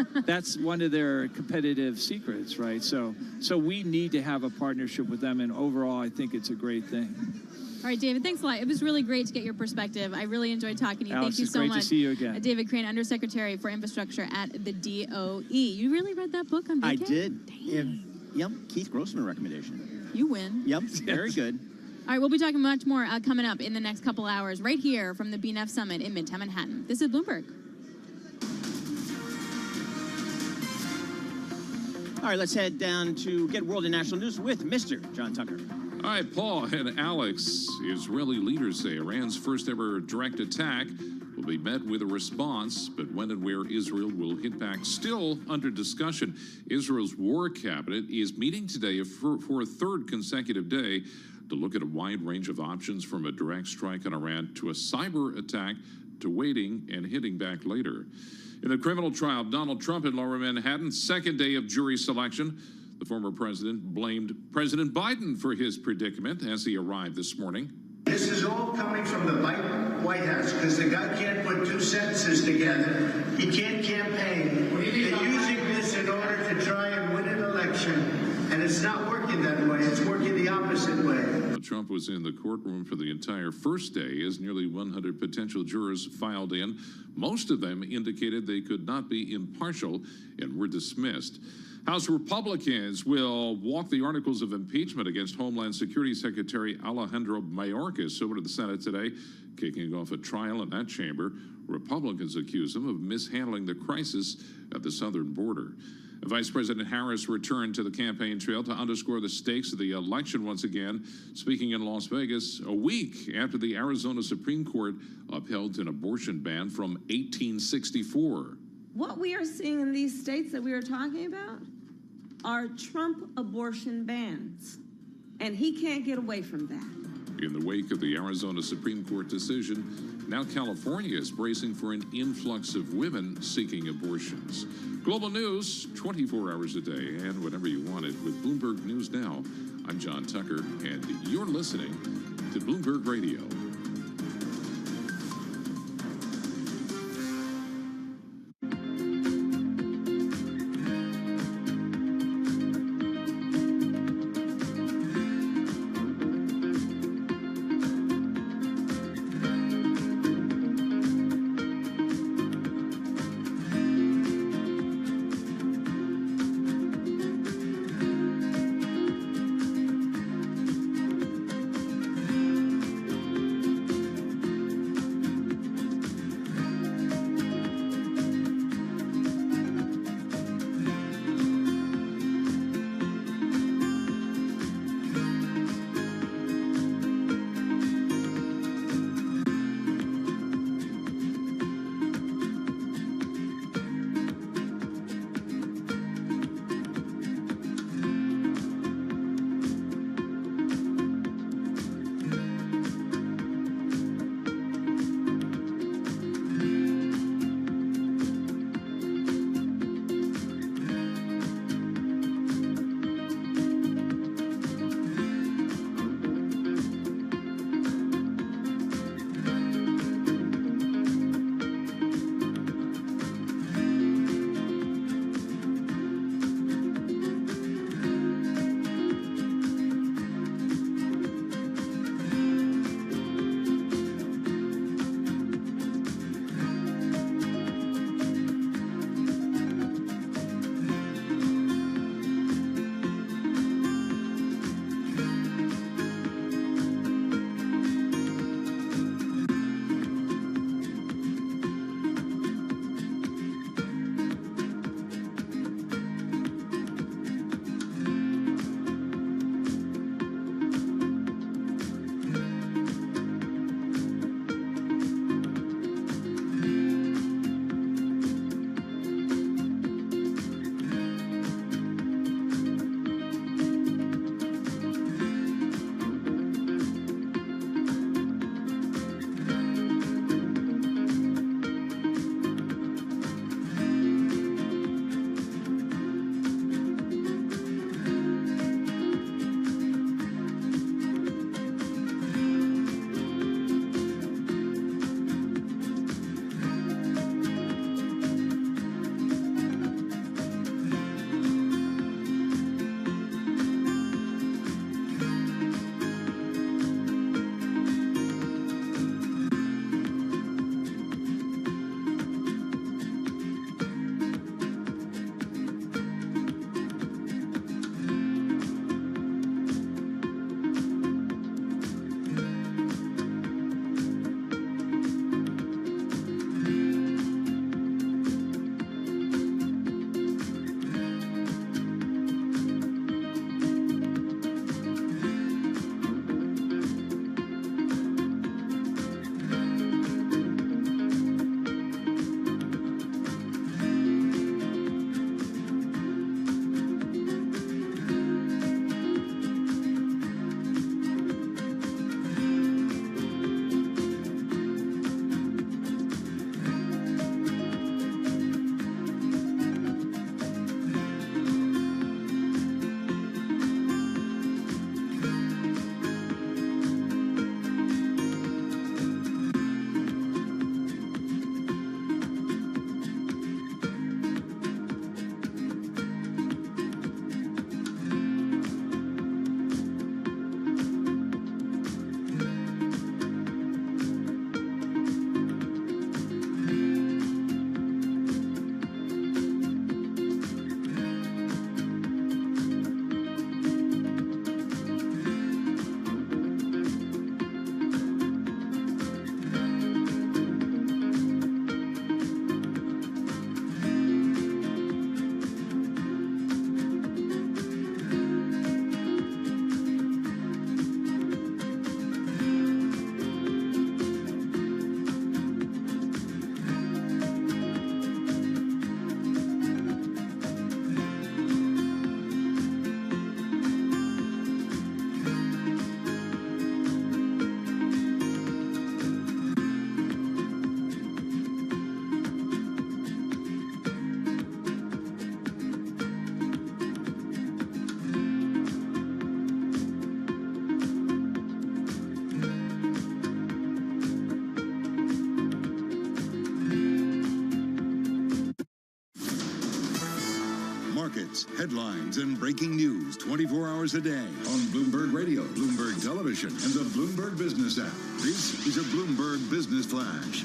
Speaker 15: one of their competitive secrets, right? So we need to have a partnership with them, and overall, I think it's a great thing.
Speaker 10: All right, David, thanks a lot. It was really great to get your perspective. I really enjoyed talking to you.
Speaker 15: Alex,
Speaker 10: Thank you so much.
Speaker 15: it's great to see you again.
Speaker 10: David Crane, Undersecretary for Infrastructure at the DOE. You really read that book on BK?
Speaker 20: I did. Yep, Keith Grossman recommendation.
Speaker 10: You win.
Speaker 20: Yep, very good.
Speaker 10: All right, we'll be talking much more coming up in the next couple hours right here from the BNF Summit in Midtown Manhattan. This is Bloomberg.
Speaker 20: All right, let's head down to get world and national news with Mr. John Tucker.
Speaker 32: All right, Paul and Alex. Israeli leaders say Iran's first ever direct attack will be met with a response, but when and where Israel will hit back still under discussion. Israel's war cabinet is meeting today for a third consecutive day to look at a wide range of options, from a direct strike on Iran to a cyber attack to waiting and hitting back later. In a criminal trial, Donald Trump in Lower Manhattan, second day of jury selection. The former president blamed President Biden for his predicament as he arrived this morning.
Speaker 16: This is all coming from the White House because the guy can't put two sentences together. He can't campaign. They're using this in order to try and win an election, and it's not working that way. It's working the opposite way.
Speaker 32: Trump was in the courtroom for the entire first day as nearly 100 potential jurors filed in. Most of them indicated they could not be impartial and were dismissed. House Republicans will walk the articles of impeachment against Homeland Security Secretary Alejandro Mayorkas over to the Senate today, kicking off a trial in that chamber. Republicans accuse him of mishandling the crisis at the southern border. Vice President Harris returned to the campaign trail to underscore the stakes of the election once again, speaking in Las Vegas a week after the Arizona Supreme Court upheld an abortion ban from 1864.
Speaker 17: What we are seeing in these states that we are talking about are Trump abortion bans, and he can't get away from that.
Speaker 32: In the wake of the Arizona Supreme Court decision, now California is bracing for an influx of women seeking abortions. Global news, 24 hours a day and whenever you want it with Bloomberg News Now. I'm John Tucker, and you're listening to Bloomberg Radio.
Speaker 1: markets, headlines, and breaking news 24 hours a day on Bloomberg Radio, Bloomberg Television, and the Bloomberg Business app. This is a Bloomberg Business Flash.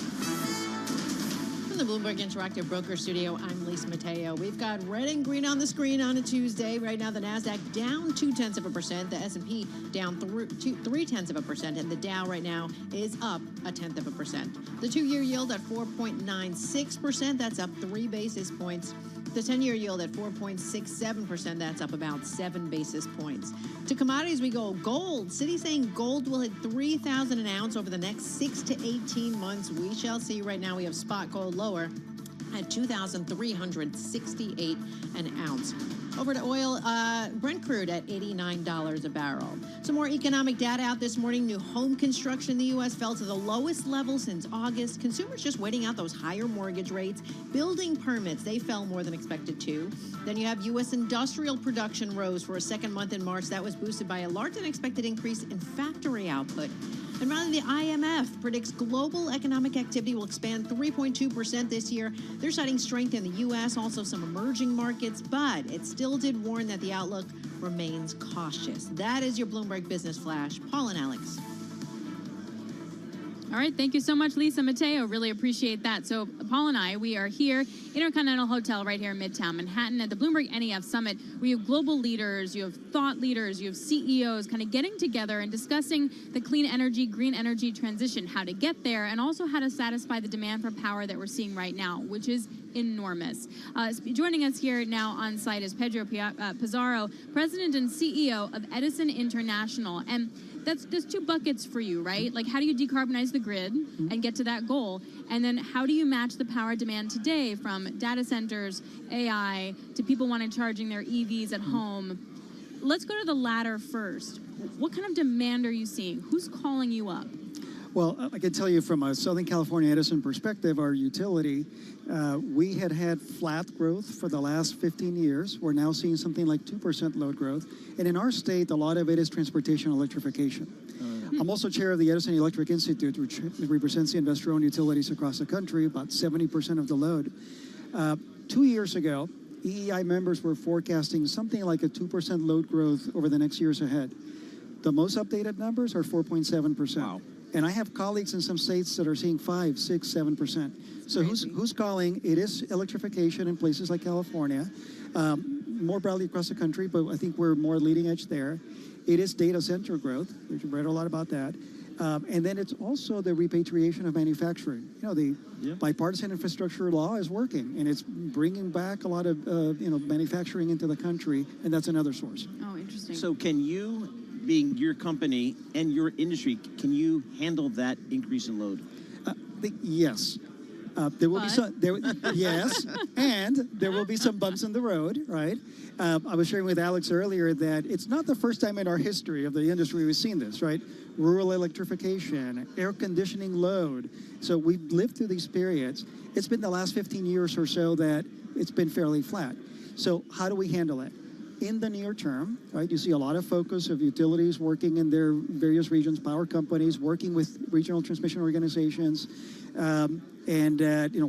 Speaker 14: From the Bloomberg Interactive Broker Studio, I'm Lisa Mateo. We've got red and green on the screen on a Tuesday. Right now, the NASDAQ down 0.2%, the S&P down 0.3%, and the Dow right now is up 0.1%. The 2-year yield at 4.96%, that's up 3 basis points. The 10-year yield at 4.67%, that's up about 7 basis points. To commodities we go. Gold. Citi saying gold will hit $3,000 an ounce over the next 6 to 18 months. We shall see. Right now we have spot gold lower at $2,368 an ounce. Over to oil, Brent crude at $89 a barrel. Some more economic data out this morning. New home construction in the U.S. fell to the lowest level since August. Consumers just waiting out those higher mortgage rates. Building permits, they fell more than expected too. Then you have U.S. industrial production rose for a second month in March. That was boosted by a larger than expected increase in factory output. And rather, the IMF predicts global economic activity will expand 3.2% this year. They're citing strength in the U.S., also some emerging markets, but it still did warn that the outlook remains cautious. That is your Bloomberg Business Flash. Paul and Alex.
Speaker 10: All right, thank you so much, Lisa Mateo. Really appreciate that. So Paul and I, we are here, Intercontinental Hotel right here in Midtown Manhattan at the Bloomberg NEF Summit. We have global leaders, you have thought leaders, you have CEOs kind of getting together and discussing the clean energy, green energy transition, how to get there, and also how to satisfy the demand for power that we're seeing right now, which is enormous. Joining us here now on site is Pedro Pizarro, President and CEO of Edison International. And there's two buckets for you, right? Like, how do you decarbonize the grid and get to that goal? And then how do you match the power demand today from data centers, AI, to people wanting charging their EVs at home? Let's go to the latter first. What kind of demand are you seeing? Who's calling you up?
Speaker 6: Well, I can tell you from a Southern California Edison perspective, our utility, we had flat growth for the last 15 years. We're now seeing something like 2% load growth. And in our state, a lot of it is transportation electrification. I'm also chair of the Edison Electric Institute, which represents the investor-owned utilities across the country, about 70% of the load. 2 years ago, EEI members were forecasting something like a 2% load growth over the next years ahead. The most updated numbers are 4.7%. Wow. And I have colleagues in some states that are seeing 5, 6, 7%. So who's calling? It is electrification in places like California, more broadly across the country, but I think we're more leading edge there. It is data center growth. We've read a lot about that. And then it's also the repatriation of manufacturing. You know, the bipartisan infrastructure law is working, and it's bringing back a lot of manufacturing into the country, and that's another source.
Speaker 10: Oh, interesting.
Speaker 20: So can you, being your company and your industry, can you handle that increase in load?
Speaker 6: Yes. There will be some. Yes, and there will be some bumps in the road, right? I was sharing with Alex earlier that it's not the first time in our history of the industry we've seen this, right? Rural electrification, air conditioning load. So we've lived through these periods. It's been the last 15 years or so that it's been fairly flat. So how do we handle it? In the near term, right, you see a lot of focus of utilities working in their various regions, power companies, working with regional transmission organizations, and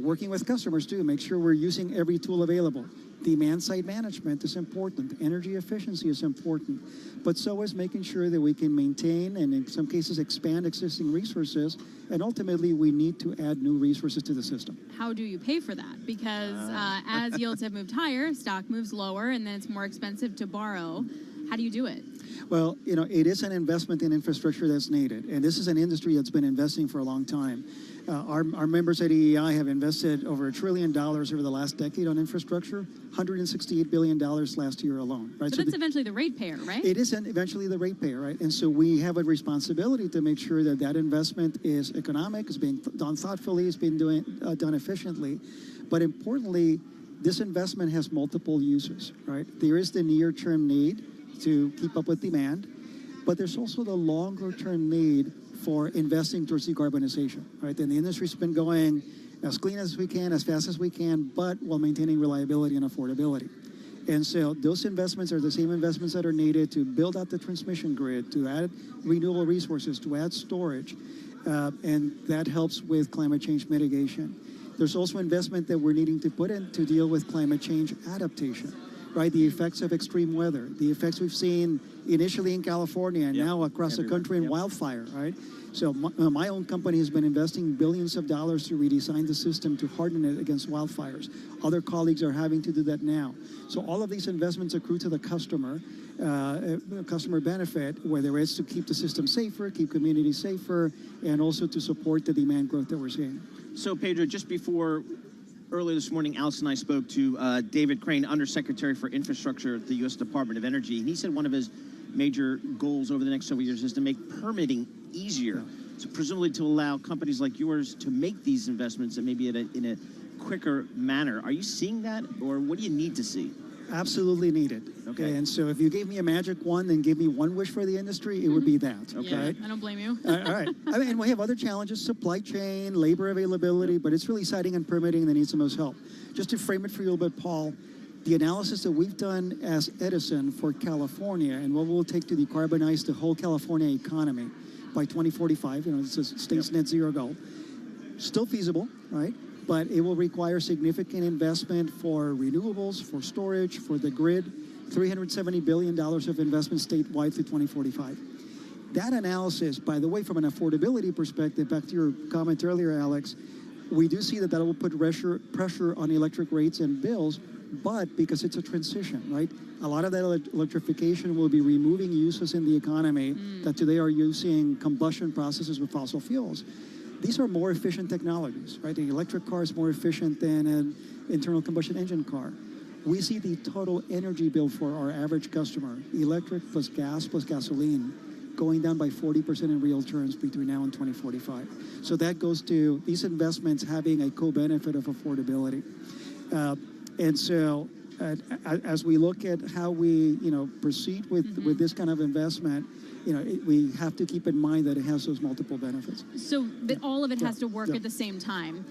Speaker 6: working with customers too, make sure we're using every tool available. Demand side management is important. Energy efficiency is important. But so is making sure that we can maintain and in some cases expand existing resources. And ultimately, we need to add new resources to the system.
Speaker 10: How do you pay for that? Because as yields have moved higher, stock moves lower, and then it's more expensive to borrow. How do you do it?
Speaker 6: Well, it is an investment in infrastructure that's needed. And this is an industry that's been investing for a long time. Our members at EEI have invested over $1 trillion over the last decade on infrastructure, $168 billion last year alone. Right?
Speaker 10: So that's eventually the ratepayer, right?
Speaker 6: It is eventually the ratepayer, right? And so we have a responsibility to make sure that that investment is economic, is being done thoughtfully, is being done efficiently. But importantly, this investment has multiple uses, right? There is the near-term need to keep up with demand, but there's also the longer-term need for investing towards decarbonization, right? And the industry's been going as clean as we can, as fast as we can, but while maintaining reliability and affordability. And so those investments are the same investments that are needed to build out the transmission grid, to add renewable resources, to add storage, and that helps with climate change mitigation. There's also investment that we're needing to put in to deal with climate change adaptation. right? The effects of extreme weather, the effects we've seen initially in California and now across the country in wildfire, right? So my own company has been investing billions of dollars to redesign the system to harden it against wildfires. Other colleagues are having to do that now. So all of these investments accrue to the customer benefit, whether it's to keep the system safer, keep communities safer, and also to support the demand growth that we're seeing.
Speaker 20: So Pedro, just before earlier this morning, Alex and I spoke to David Crane, Undersecretary for Infrastructure at the U.S. Department of Energy, and he said one of his major goals over the next several years is to make permitting easier, so presumably to allow companies like yours to make these investments and maybe in a quicker manner. Are you seeing that, or what do you need to see?
Speaker 6: Absolutely needed. Okay. And so if you gave me a magic wand and give me one wish for the industry, it would be that. Okay.
Speaker 10: Yeah, I don't blame you.
Speaker 6: All right. I mean, we have other challenges, supply chain, labor availability, but it's really siting and permitting that needs the most help. Just to frame it for you a little bit, Paul, the analysis that we've done as Edison for California and what will take to decarbonize the whole California economy by 2045, it's a state's net zero goal, still feasible, right? But it will require significant investment for renewables, for storage, for the grid, $370 billion of investment statewide through 2045. That analysis, by the way, from an affordability perspective, back to your comment earlier, Alex, we do see that will put pressure on electric rates and bills, but because it's a transition, right? A lot of that electrification will be removing uses in the economy that today are using combustion processes with fossil fuels. These are more efficient technologies, right? The electric car is more efficient than an internal combustion engine car. We see the total energy bill for our average customer, electric plus gas plus gasoline, going down by 40% in real terms between now and 2045. So that goes to these investments having a co-benefit of affordability. And so as we look at how we, proceed with this kind of investment, we have to keep in mind that it has those multiple benefits.
Speaker 10: So that all of it has to work at the same time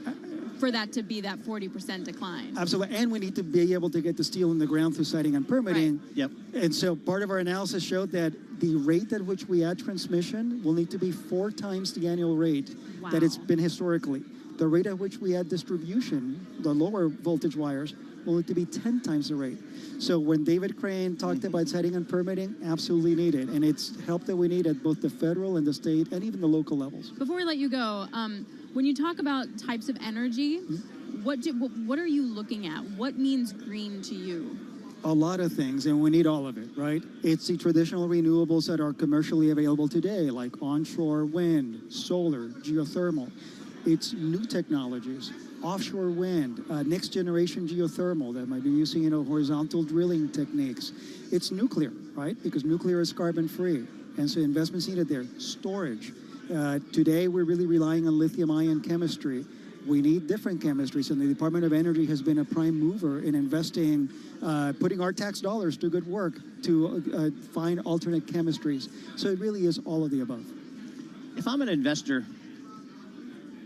Speaker 10: for that to be that 40% decline.
Speaker 6: Absolutely. And we need to be able to get the steel in the ground through siting and permitting.
Speaker 20: Right. Yep.
Speaker 6: And so part of our analysis showed that the rate at which we add transmission will need to be 4 times the annual rate that it's been historically. The rate at which we add distribution, the lower voltage wires, will need to be 10 times the rate. So when David Crane talked about siting and permitting, absolutely needed. And it's help that we need at both the federal and the state and even the local levels.
Speaker 10: Before we let you go, when you talk about types of energy, what are you looking at? What means green to you?
Speaker 6: A lot of things, and we need all of it, right? It's the traditional renewables that are commercially available today, like onshore wind, solar, geothermal. It's new technologies, offshore wind, next generation geothermal that might be using horizontal drilling techniques. It's nuclear, right? Because nuclear is carbon free, and so investments needed there. Storage. Today we're really relying on lithium-ion chemistry. We need different chemistries, and the Department of Energy has been a prime mover in investing, putting our tax dollars to good work to find alternate chemistries. So it really is all of the above.
Speaker 20: If I'm an investor,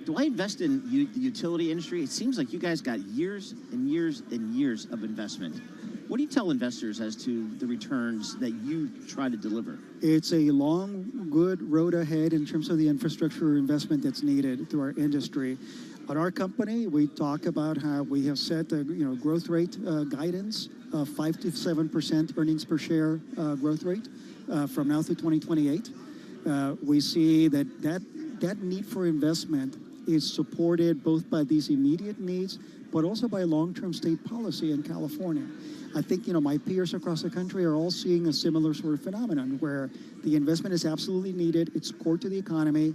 Speaker 20: do I invest in the utility industry? It seems like you guys got years and years and years of investment. What do you tell investors as to the returns that you try to deliver?
Speaker 6: It's a long, good road ahead in terms of the infrastructure investment that's needed through our industry. At our company, we talk about how we have set a growth rate guidance of 5 to 7% earnings per share growth rate from now through 2028. We see that need for investment is supported both by these immediate needs, but also by long-term state policy in California. I think, my peers across the country are all seeing a similar sort of phenomenon where the investment is absolutely needed. It's core to the economy.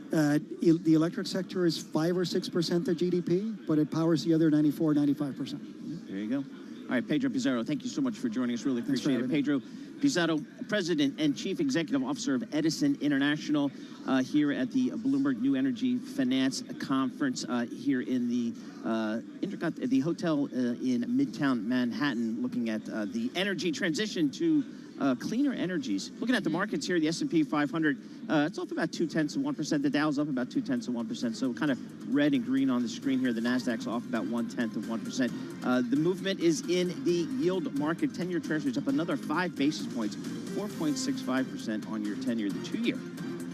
Speaker 6: The electric sector is 5 or 6% of GDP, but it powers the other 94, 95%.
Speaker 20: There you go. All right, Pedro Pizarro, thank you so much for joining us. Really appreciate it. Pedro Pizarro, President and Chief Executive Officer of Edison International, here at the Bloomberg New Energy Finance Conference here in the hotel in Midtown Manhattan, looking at the energy transition to cleaner energies. Looking at the markets here, the S&P 500, it's off about 0.2%. The Dow's up about 0.2%. So kind of red and green on the screen here. The Nasdaq's off about 0.1%. The movement is in the yield market. 10-year Treasury's up another 5 basis points, 4.65% on your 10-year. The 2-year,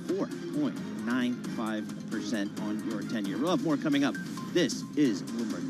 Speaker 20: 4.95% on your 10-year. We'll have more coming up. This is Bloomberg.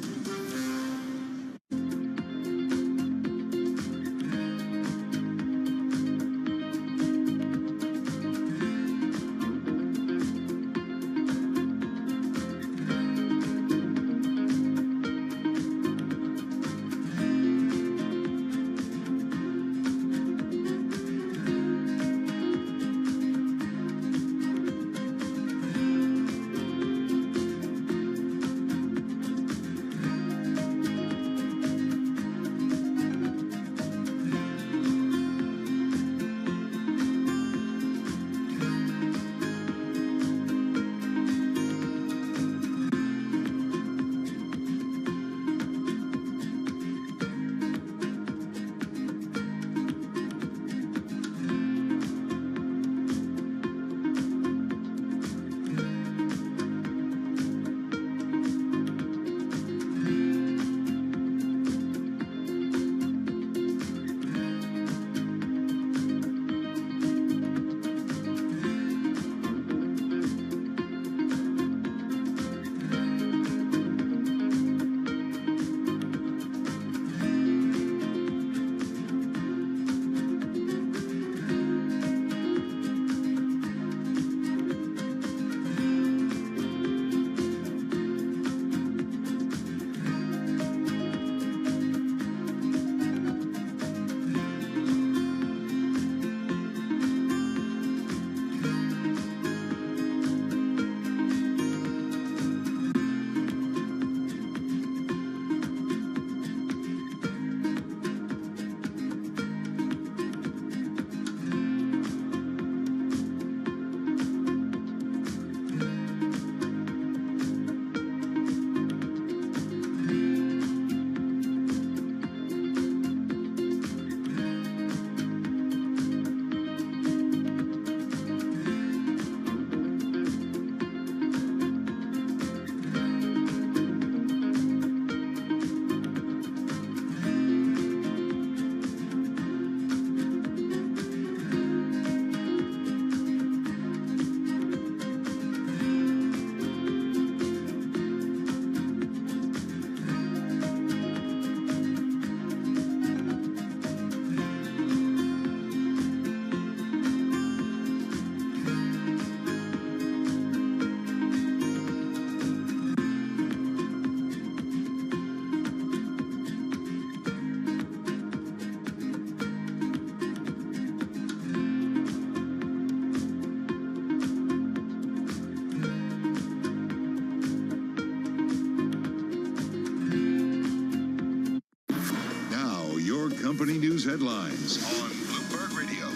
Speaker 1: news headlines on Bloomberg Radio.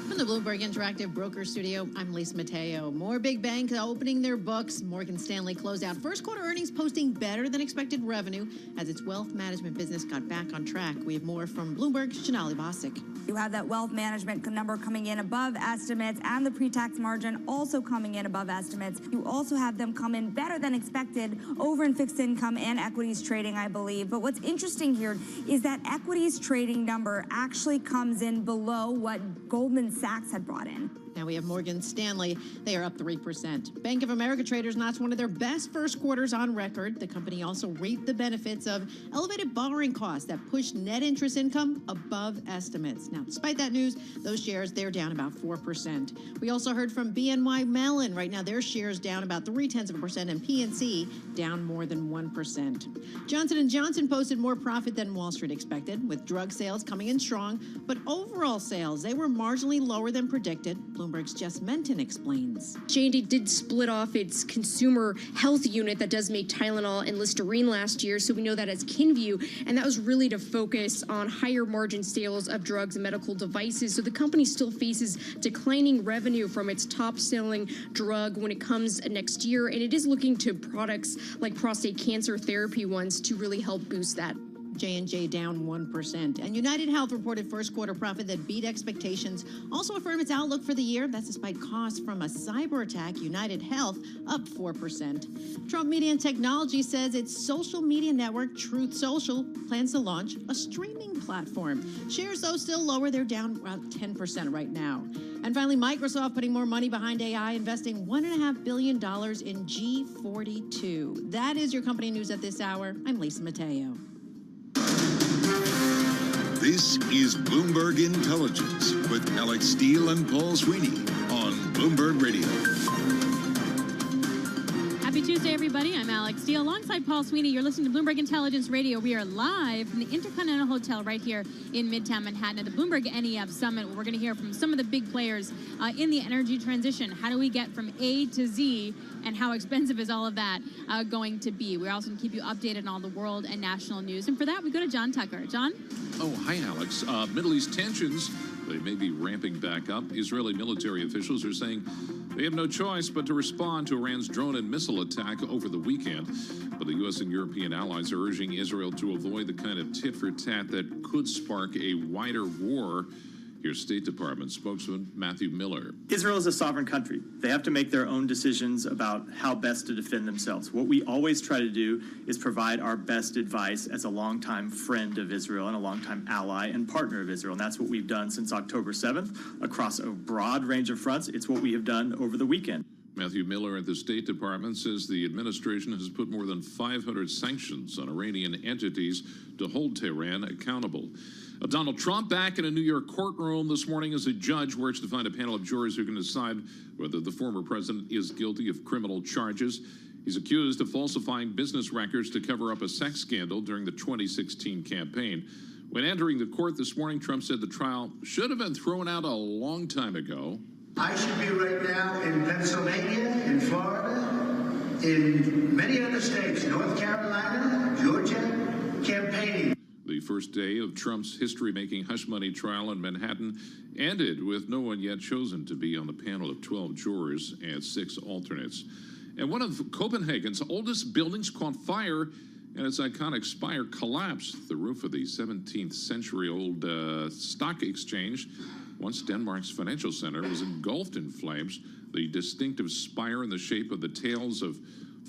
Speaker 14: From the Bloomberg Interactive Broker Studio, I'm Lisa Mateo. More big banks opening their books. Morgan Stanley closed out first quarter earnings posting better than expected revenue as its wealth management business got back on track. We have more from Bloomberg's Shanali Bosick.
Speaker 8: You have that wealth management number coming in above estimates and the pre-tax margin also coming in above estimates. You also have them come in better than expected over in fixed income and equities trading, I believe. But what's interesting here is that equities trading number actually comes in below what Goldman Sachs had brought in.
Speaker 14: Now we have Morgan Stanley. They are up 3%. Bank of America traders notched one of their best first quarters on record. The company also reaped the benefits of elevated borrowing costs that pushed net interest income above estimates. Now, despite that news, those shares, they're down about 4%. We also heard from BNY Mellon. Right now, their shares down about 0.3%, and PNC down more than 1%. Johnson & Johnson posted more profit than Wall Street expected, with drug sales coming in strong, but overall sales, they were marginally lower than predicted. Bloomberg's Jess Menton explains.
Speaker 18: J&J did split off its consumer health unit that does make Tylenol and Listerine last year, so we know that as Kinview, and that was really to focus on higher margin sales of drugs and medical devices. So the company still faces declining revenue from its top-selling drug when it comes next year, and it is looking to products like prostate cancer therapy ones to really help boost that.
Speaker 14: J&J down 1%. And United Health reported first quarter profit that beat expectations. Also affirmed its outlook for the year. That's despite costs from a cyber attack. United Health up 4%. Trump Media and Technology says its social media network, Truth Social, plans to launch a streaming platform. Shares, though, still lower. They're down about 10% right now. And finally, Microsoft putting more money behind AI, investing $1.5 billion in G42. That is your company news at this hour. I'm Lisa Mateo.
Speaker 1: This is Bloomberg Intelligence with Alex Steele and Paul Sweeney on Bloomberg Radio.
Speaker 10: Happy Tuesday, everybody. I'm Alex Steele alongside Paul Sweeney. You're listening to Bloomberg Intelligence Radio. We are live from the Intercontinental Hotel right here in Midtown Manhattan at the Bloomberg NEF Summit, where we're going to hear from some of the big players in the energy transition. How do we get from A to Z, and how expensive is all of that going to be? We're also going to keep you updated on all the world and national news. And for that, we go to John Tucker. John?
Speaker 32: Oh, hi, Alex. Middle East tensions, they may be ramping back up. Israeli military officials are saying they have no choice but to respond to Iran's drone and missile attack over the weekend. But the U.S. and European allies are urging Israel to avoid the kind of tit-for-tat that could spark a wider war. Here's State Department spokesman Matthew Miller.
Speaker 19: Israel is a sovereign country. They have to make their own decisions about how best to defend themselves. What we always try to do is provide our best advice as a longtime friend of Israel and a longtime ally and partner of Israel. And that's what we've done since October 7th across a broad range of fronts. It's what we have done over the weekend.
Speaker 32: Matthew Miller at the State Department says the administration has put more than 500 sanctions on Iranian entities to hold Tehran accountable. Donald Trump back in a New York courtroom this morning as a judge works to find a panel of jurors who can decide whether the former president is guilty of criminal charges. He's accused of falsifying business records to cover up a sex scandal during the 2016 campaign. When entering the court this morning, Trump said the trial should have been thrown out a long time ago.
Speaker 16: I should be right now in Pennsylvania, in Florida, in many other states, North Carolina, Georgia, campaigning.
Speaker 32: The first day of Trump's history-making hush money trial in Manhattan ended with no one yet chosen to be on the panel of 12 jurors and 6 alternates. And one of Copenhagen's oldest buildings caught fire and its iconic spire collapsed. The roof of the 17th century-old stock exchange, once Denmark's financial center, was engulfed in flames. The distinctive spire in the shape of the tails of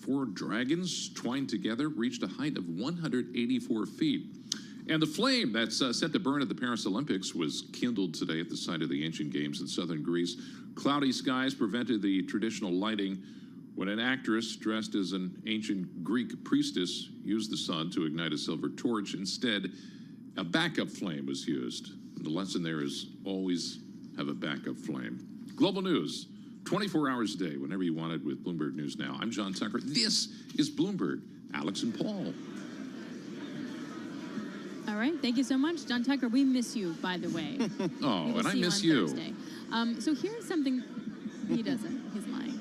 Speaker 32: 4 dragons twined together reached a height of 184 feet. And the flame that's set to burn at the Paris Olympics was kindled today at the site of the ancient games in southern Greece. Cloudy skies prevented the traditional lighting when an actress dressed as an ancient Greek priestess used the sun to ignite a silver torch. Instead, a backup flame was used. And the lesson there is always have a backup flame. Global news, 24 hours a day, whenever you want it, with Bloomberg News Now. I'm John Tucker. This is Bloomberg. Alex and Paul.
Speaker 10: All right, thank you so much, John Tucker. We miss you, by the way.
Speaker 32: Oh, and I miss you.
Speaker 10: So here's something. He doesn't. He's lying.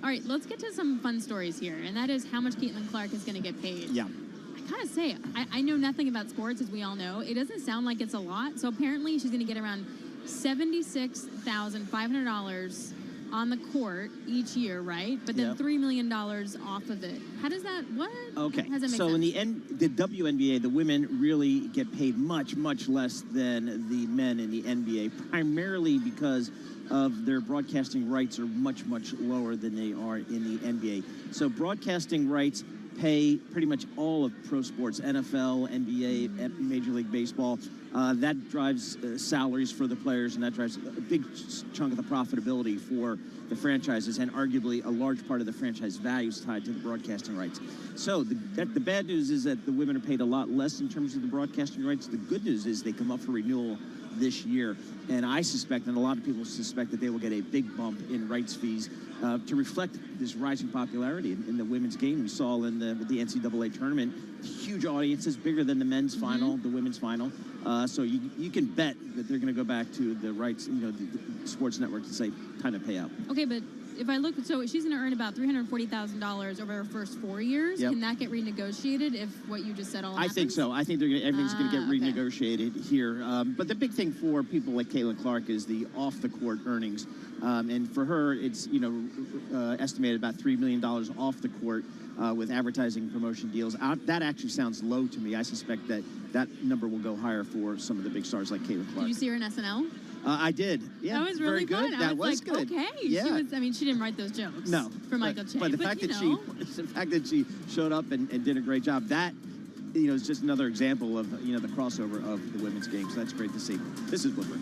Speaker 10: All right, let's get to some fun stories here, and that is how much Caitlin Clark is going to get paid.
Speaker 11: Yeah.
Speaker 10: I gotta say, I know nothing about sports, as we all know. It doesn't sound like it's a lot. So apparently she's going to get around $76,500 on the court each year, right? But then $3 million off of it. How does that, what?
Speaker 20: Okay,
Speaker 10: How does that make
Speaker 20: so
Speaker 10: sense?
Speaker 20: in the WNBA, the women really get paid much, much less than the men in the NBA, primarily because of their broadcasting rights are much, much lower than they are in the NBA. So broadcasting rights pay pretty much all of pro sports, NFL, NBA, Major League Baseball. That drives salaries for the players, and that drives a big chunk of the profitability for the franchises, and arguably a large part of the franchise value is tied to the broadcasting rights. So the bad news is that the women are paid a lot less in terms of the broadcasting rights. The good news is they come up for renewal this year, and I suspect, and a lot of people suspect, that they will get a big bump in rights fees to reflect this rising popularity in the women's game. We saw with the NCAA tournament, huge audiences, bigger than the men's final, the women's final. So you can bet that they're going to go back to the rights, the sports network to say, time to pay out.
Speaker 10: Okay, but if I look, so she's going to earn about $340,000 over her first 4 years. Yep. Can that get renegotiated if what you just said all happens?
Speaker 20: I think so. I think everything's going to get renegotiated here. But the big thing for people like Caitlin Clark is the off-the-court earnings. And for her, it's estimated about $3 million off the court with advertising and promotion deals. That actually sounds low to me. I suspect that number will go higher for some of the big stars like Caitlin Clark.
Speaker 10: Did you see her in SNL?
Speaker 20: I did. Yeah,
Speaker 10: that was really
Speaker 20: very
Speaker 10: fun.
Speaker 20: good. That was
Speaker 10: like,
Speaker 20: good.
Speaker 10: Okay.
Speaker 20: Yeah.
Speaker 10: She didn't write those jokes.
Speaker 20: No.
Speaker 10: For Michael Che.
Speaker 20: But the fact that she showed up and did a great job, that is just another example of the crossover of the women's game. So that's great to see. This is Bloomberg.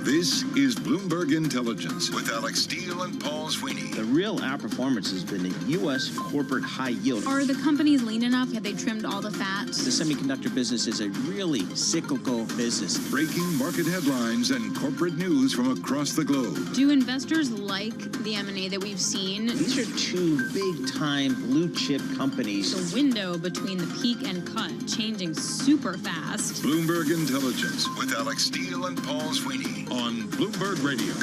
Speaker 1: This is Bloomberg Intelligence with Alex Steele and Paul Sweeney.
Speaker 20: The real outperformance has been the U.S. corporate high yield.
Speaker 10: Are the companies lean enough? Have they trimmed all the fat?
Speaker 20: The semiconductor business is a really cyclical business.
Speaker 1: Breaking market headlines and corporate news from across the globe.
Speaker 10: Do investors like the M&A that we've seen?
Speaker 20: These are two big-time blue-chip companies.
Speaker 10: The window between the peak and cut changing super fast.
Speaker 1: Bloomberg Intelligence with Alex Steele and Paul Sweeney on Bloomberg Radio.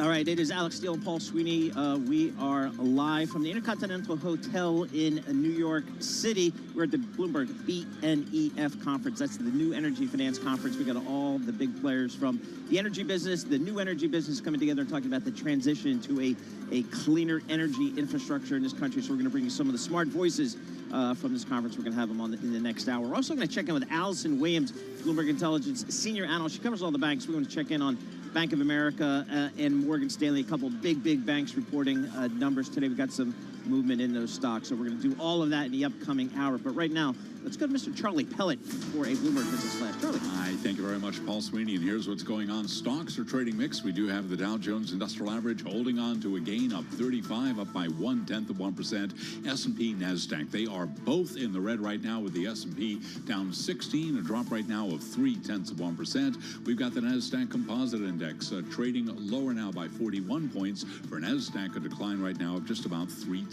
Speaker 20: All right, it is Alex Steele and Paul Sweeney. We are live from the Intercontinental Hotel in New York City. We're at the Bloomberg BNEF conference. That's the New Energy Finance Conference. We got all the big players from the energy business, the new energy business coming together and talking about the transition to a cleaner energy infrastructure in this country. So we're going to bring you some of the smart voices from this conference. We're going to have them on in the next hour. We're also going to check in with Allison Williams, Bloomberg Intelligence senior analyst. She covers all the banks. We're going to check in on Bank of America and Morgan Stanley, a couple of big banks reporting numbers today. We've got some movement in those stocks, so we're going to do all of that in the upcoming hour. But right now, let's go to Mr. Charlie Pellet for a Bloomberg Business Flash. Charlie.
Speaker 2: Hi, thank you very much, Paul Sweeney. And here's what's going on. Stocks are trading mixed. We do have the Dow Jones Industrial Average holding on to a gain up 35, up by 0.1%. S&P, NASDAQ, they are both in the red right now, with the S&P down 16, a drop right now of 0.3%. We've got the NASDAQ Composite Index trading lower now by 41 points. For NASDAQ, a decline right now of just about 0.3%.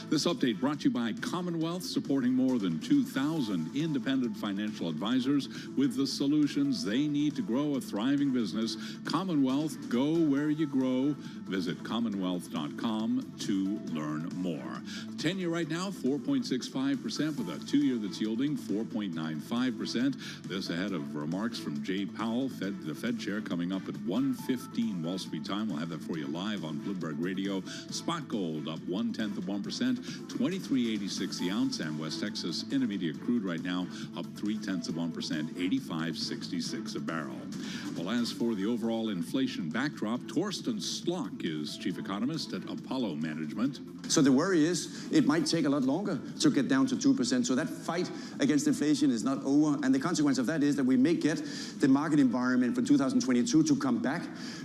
Speaker 2: This update brought to you by Commonwealth, supporting more than 2,000 independent financial advisors with the solutions they need to grow a thriving business. Commonwealth, go where you grow. Visit commonwealth.com to learn more. 10-year right now, 4.65%, with a 2-year that's yielding 4.95%. This ahead of remarks from Jay Powell, the Fed chair, coming up at 1:15 Wall Street time. We'll have that for you live on Bloomberg Radio. Spot gold up 0.1%, 23.86 the ounce, and West Texas Intermediate crude right now up 0.3%, 85.66 a barrel. Well, as for the overall inflation backdrop, Torsten Slok is chief economist at Apollo Management.
Speaker 9: So the worry is it might take a lot longer to get down to 2%. So that fight against inflation is not over. And the consequence of that is that we may get the market environment for 2022 to come back,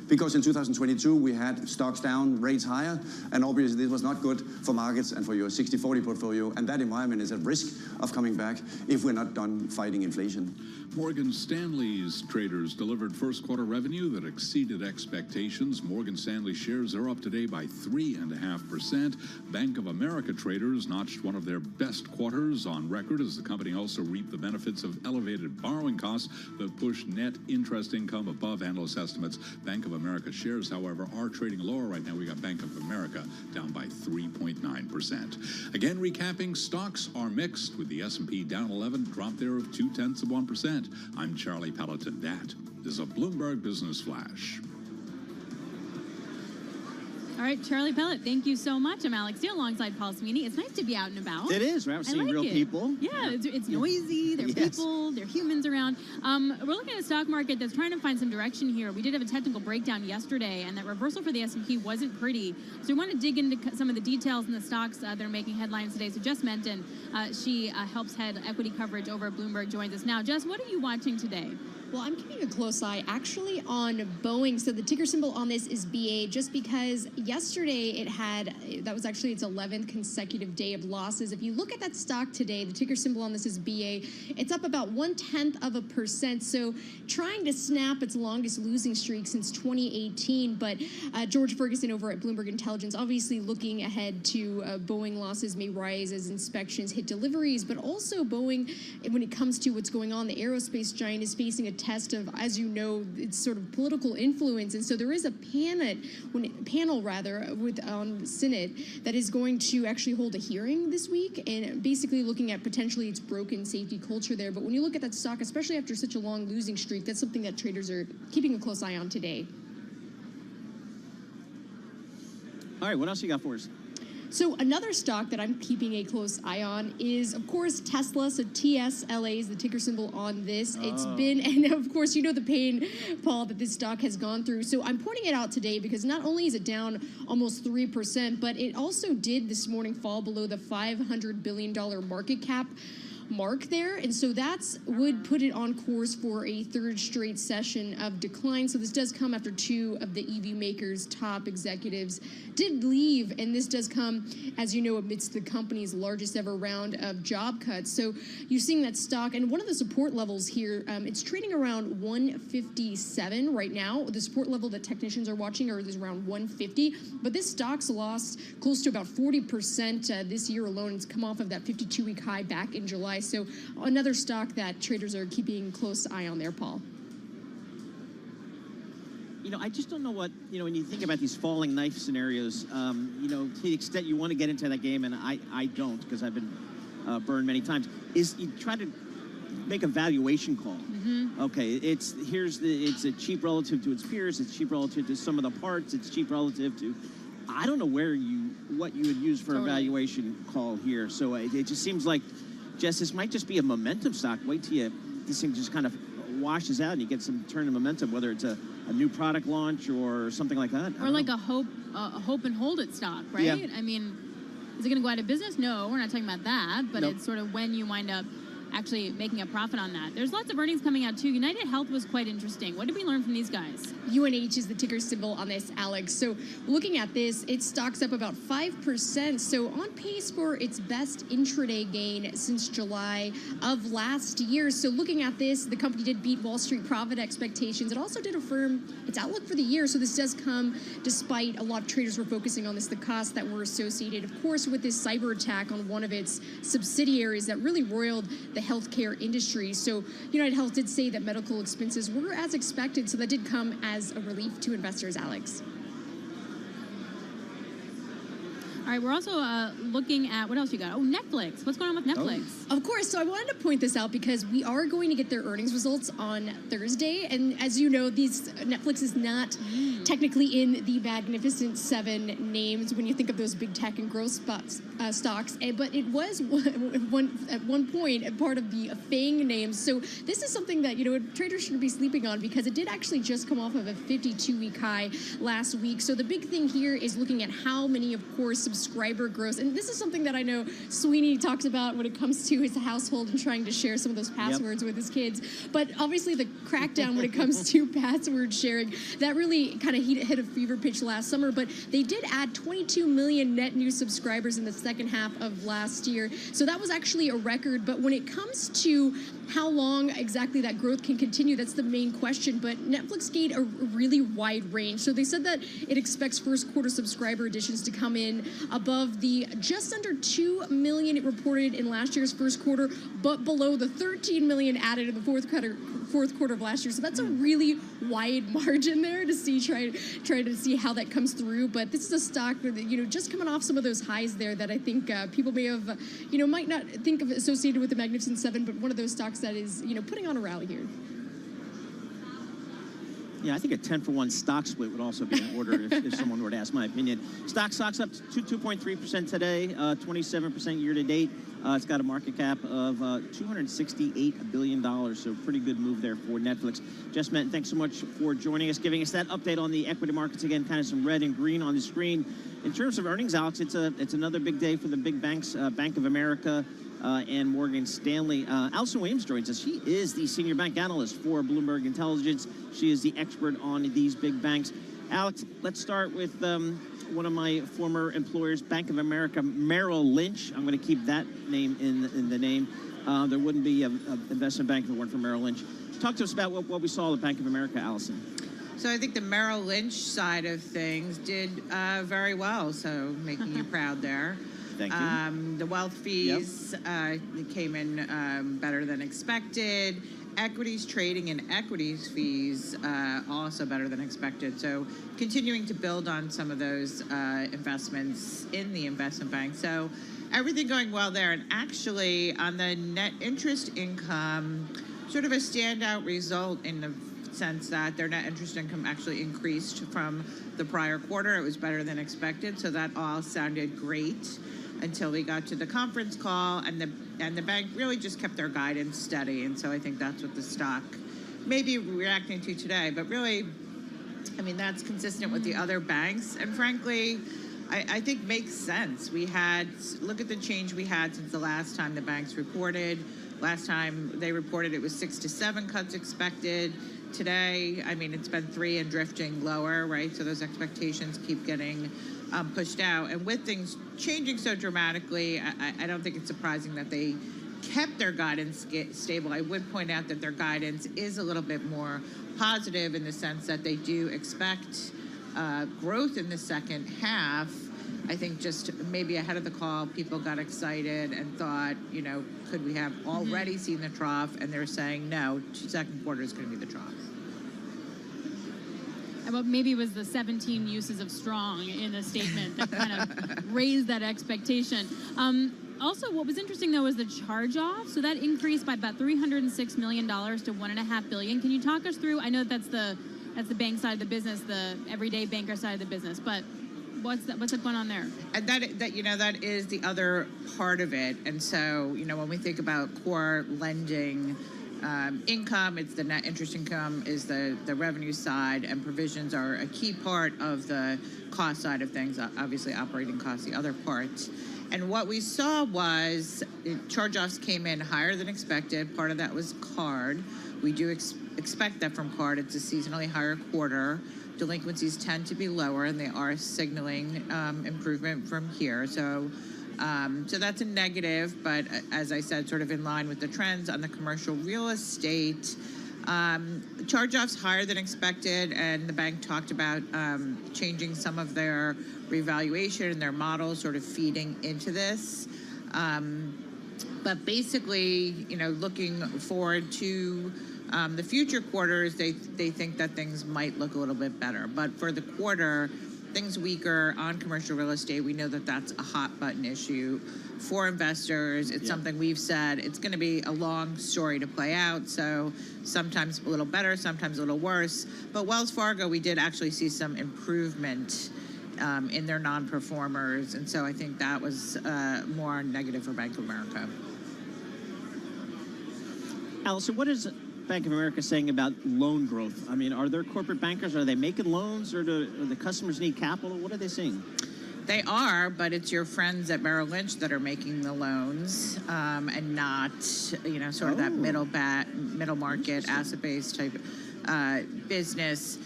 Speaker 9: because in 2022 we had stocks down, rates higher, and obviously this was not good for markets and for your 60-40 portfolio. And that environment is at risk of coming back if we're not done fighting inflation.
Speaker 2: Morgan Stanley's traders delivered first quarter revenue that exceeded expectations. Morgan Stanley shares are up today by 3.5%. Bank of America traders notched one of their best quarters on record as the company also reaped the benefits of elevated borrowing costs that pushed net interest income above analyst estimates. Bank of America shares, however, are trading lower right now. We got Bank of America down by 3.9%. Again, recapping, stocks are mixed with the S&P down 11, drop there of 0.2%. I'm Charlie Pelleton. That is a Bloomberg Business Flash.
Speaker 10: All right, Charlie Pellet, thank you so much. I'm Alex Steele alongside Paul Sweeney. It's nice to be out and about.
Speaker 20: It is. We're seeing real people.
Speaker 10: Yeah, it's noisy. There are people. There are humans around. We're looking at a stock market that's trying to find some direction here. We did have a technical breakdown yesterday, and that reversal for the S&P wasn't pretty. So we want to dig into some of the details in the stocks that are making headlines today. So Jess Menton, she helps head equity coverage over at Bloomberg, joins us now. Jess, what are you watching today?
Speaker 18: Well, I'm keeping a close eye actually on Boeing. So the ticker symbol on this is BA, just because yesterday that was actually its 11th consecutive day of losses. If you look at that stock today, the ticker symbol on this is BA. It's up about 0.1%. So trying to snap its longest losing streak since 2018. But George Ferguson over at Bloomberg Intelligence, obviously looking ahead to Boeing losses may rise as inspections hit deliveries. But also Boeing, when it comes to what's going on, the aerospace giant is facing a test of, as you know, it's sort of political influence, and so there is a panel on Senate that is going to actually hold a hearing this week, and basically looking at potentially its broken safety culture there. But when you look at that stock, especially after such a long losing streak, that's something that traders are keeping a close eye on today.
Speaker 20: All right, what else you got for us?
Speaker 18: So another stock that I'm keeping a close eye on is, of course, Tesla. So TSLA is the ticker symbol on this. It's been, and of course, you know the pain, Paul, that this stock has gone through. So I'm pointing it out today because not only is it down almost 3%, but it also did this morning fall below the $500 billion market cap mark there, and so that's would put it on course for a third straight session of decline. So this does come after two of the EV makers' top executives did leave, and this does come, as you know, amidst the company's largest ever round of job cuts. So you're seeing that stock, and one of the support levels here, it's trading around 157 right now. The support level that technicians are watching is around 150, but this stock's lost close to about 40% this year alone. It's come off of that 52-week high back in July. So another stock that traders are keeping a close eye on there, Paul.
Speaker 20: You know, I just don't know what, when you think about these falling knife scenarios, to the extent you want to get into that game, and I don't, because I've been burned many times, is you try to make a valuation call. Mm-hmm. Okay, it's a cheap relative to its peers, it's cheap relative to some of the parts, it's cheap relative to, I don't know what you would use for a valuation call here. So it just seems like, Jess, this might just be a momentum stock. Wait till this thing just kind of washes out and you get some turn of momentum, whether it's a new product launch or something like that.
Speaker 10: Or like a hope and hold it stock, right?
Speaker 20: Yeah.
Speaker 10: I mean, is it going to go out of business? No, we're not talking about that, but It's sort of when you wind up actually making a profit on that. There's lots of earnings coming out too. United Health was quite interesting. What did we learn from these guys?
Speaker 18: UNH is the ticker symbol on this, Alex. So looking at this, it stocks up about 5%. So on pace for its best intraday gain since July of last year. So looking at this, the company did beat Wall Street profit expectations. It also did affirm its outlook for the year. So this does come despite a lot of traders were focusing on this, the costs that were associated, of course, with this cyber attack on one of its subsidiaries that really roiled the healthcare industry. So United Health did say that medical expenses were as expected, so that did come as a relief to investors, Alex.
Speaker 10: All right, we're also looking at, what else you got? Oh, Netflix. What's going on with Netflix?
Speaker 18: Of course, so I wanted to point this out because we are going to get their earnings results on Thursday. And as you know, Netflix is not technically in the Magnificent Seven names when you think of those big tech and growth stocks. But it was at one point a part of the FANG names. So this is something that, traders shouldn't be sleeping on because it did actually just come off of a 52-week high last week. So the big thing here is looking at how many, of course, subscriber growth. And this is something that I know Sweeney talks about when it comes to his household and trying to share some of those passwords with his kids. But obviously the crackdown when it comes to password sharing, that really kind of hit a fever pitch last summer. But they did add 22 million net new subscribers in the second half of last year. So that was actually a record. But when it comes to how long exactly that growth can continue. That's the main question. But Netflix gave a really wide range. So they said that it expects first quarter subscriber additions to come in above the just under 2 million it reported in last year's first quarter, but below the 13 million added in the fourth quarter of last year. So that's a really wide margin there to see, try to see how that comes through. But this is a stock that, just coming off some of those highs there that I think people may have, might not think of associated with the Magnificent Seven, but one of those stocks that is, putting on a rally here.
Speaker 20: Yeah, I think a 10-for-1 stock split would also be in order if someone were to ask my opinion. Stock's up to 2.3% today, 27% year to date. It's got a market cap of $268 billion, so pretty good move there for Netflix. Jess Menton, thanks so much for joining us, giving us that update on the equity markets. Again, kind of some red and green on the screen. In terms of earnings, Alex, it's another big day for the big banks, Bank of America and Morgan Stanley. Alison Williams joins us. She is the senior bank analyst for Bloomberg Intelligence. She is the expert on these big banks. Alex, let's start with one of my former employers, Bank of America, Merrill Lynch. I'm going to keep that name in the name. There wouldn't be an investment bank if it weren't for Merrill Lynch. Talk to us about what we saw at Bank of America, Allison.
Speaker 3: So I think the Merrill Lynch side of things did very well, so making you proud there.
Speaker 20: Thank you.
Speaker 3: The wealth fees came in better than expected. Equities trading and equities fees also better than expected. So continuing to build on some of those investments in the investment bank. So everything going well there. And actually on the net interest income, sort of a standout result in the sense that their net interest income actually increased from the prior quarter. It was better than expected. So that all sounded great until we got to the conference call, and the bank really just kept their guidance steady. And so I think that's what the stock may be reacting to today. But really, I mean, that's consistent with the other banks, and frankly, I think makes sense. Look at the change we had since the last time the banks reported. Last time they reported, it was 6 to 7 cuts expected. Today, I mean, it's been 3 and drifting lower, right? So those expectations keep getting pushed out. And with things changing so dramatically, I don't think it's surprising that they kept their guidance stable. I would point out that their guidance is a little bit more positive in the sense that they do expect growth in the second half. I think just maybe ahead of the call, people got excited and thought, could we have already seen the trough? And they're saying, no, second quarter is going to be the trough.
Speaker 10: Well, maybe it was the 17 uses of strong in the statement that kind of raised that expectation. Also, what was interesting, though, was the charge-off. So that increased by about $306 million to $1.5 billion. Can you talk us through? I know that's the bank side of the business, the everyday banker side of the business, but what's going on there? And
Speaker 3: that is the other part of it. And so, when we think about core lending income, it's the net interest income is the revenue side, and provisions are a key part of the cost side of things. Obviously, operating costs, the other part. And what we saw was charge-offs came in higher than expected. Part of that was card. We do expect that from card. It's a seasonally higher quarter. Delinquencies tend to be lower, and they are signaling improvement from here. So that's a negative, but as I said, sort of in line with the trends on the commercial real estate. Charge-offs higher than expected, and the bank talked about changing some of their revaluation and their models, sort of feeding into this. But basically, looking forward to the future quarters, they think that things might look a little bit better. But for the quarter, things weaker on commercial real estate. We know that that's a hot button issue for investors. It's something we've said. It's going to be a long story to play out. So sometimes a little better, sometimes a little worse. But Wells Fargo, we did actually see some improvement in their non-performers. And so I think that was more negative for Bank of America.
Speaker 20: Allison, what is Bank of America saying about loan growth? I mean, are their corporate bankers, are they making loans, or do the customers need capital? What are they saying?
Speaker 3: They are, but it's your friends at Merrill Lynch that are making the loans, and not, sort of that middle market, asset-based type business.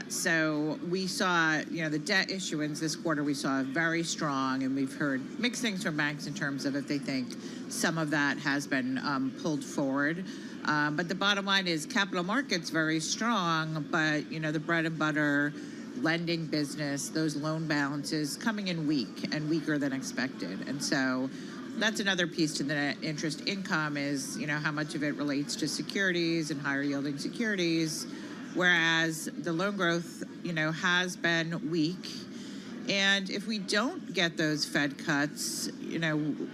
Speaker 3: So we saw, the debt issuance this quarter, we saw very strong, and we've heard mixed things from banks in terms of if they think some of that has been pulled forward. But the bottom line is capital markets very strong, but the bread and butter lending business, those loan balances coming in weak and weaker than expected. And so that's another piece to the net interest income is, how much of it relates to securities and higher yielding securities, whereas the loan growth, has been weak. And if we don't get those Fed cuts,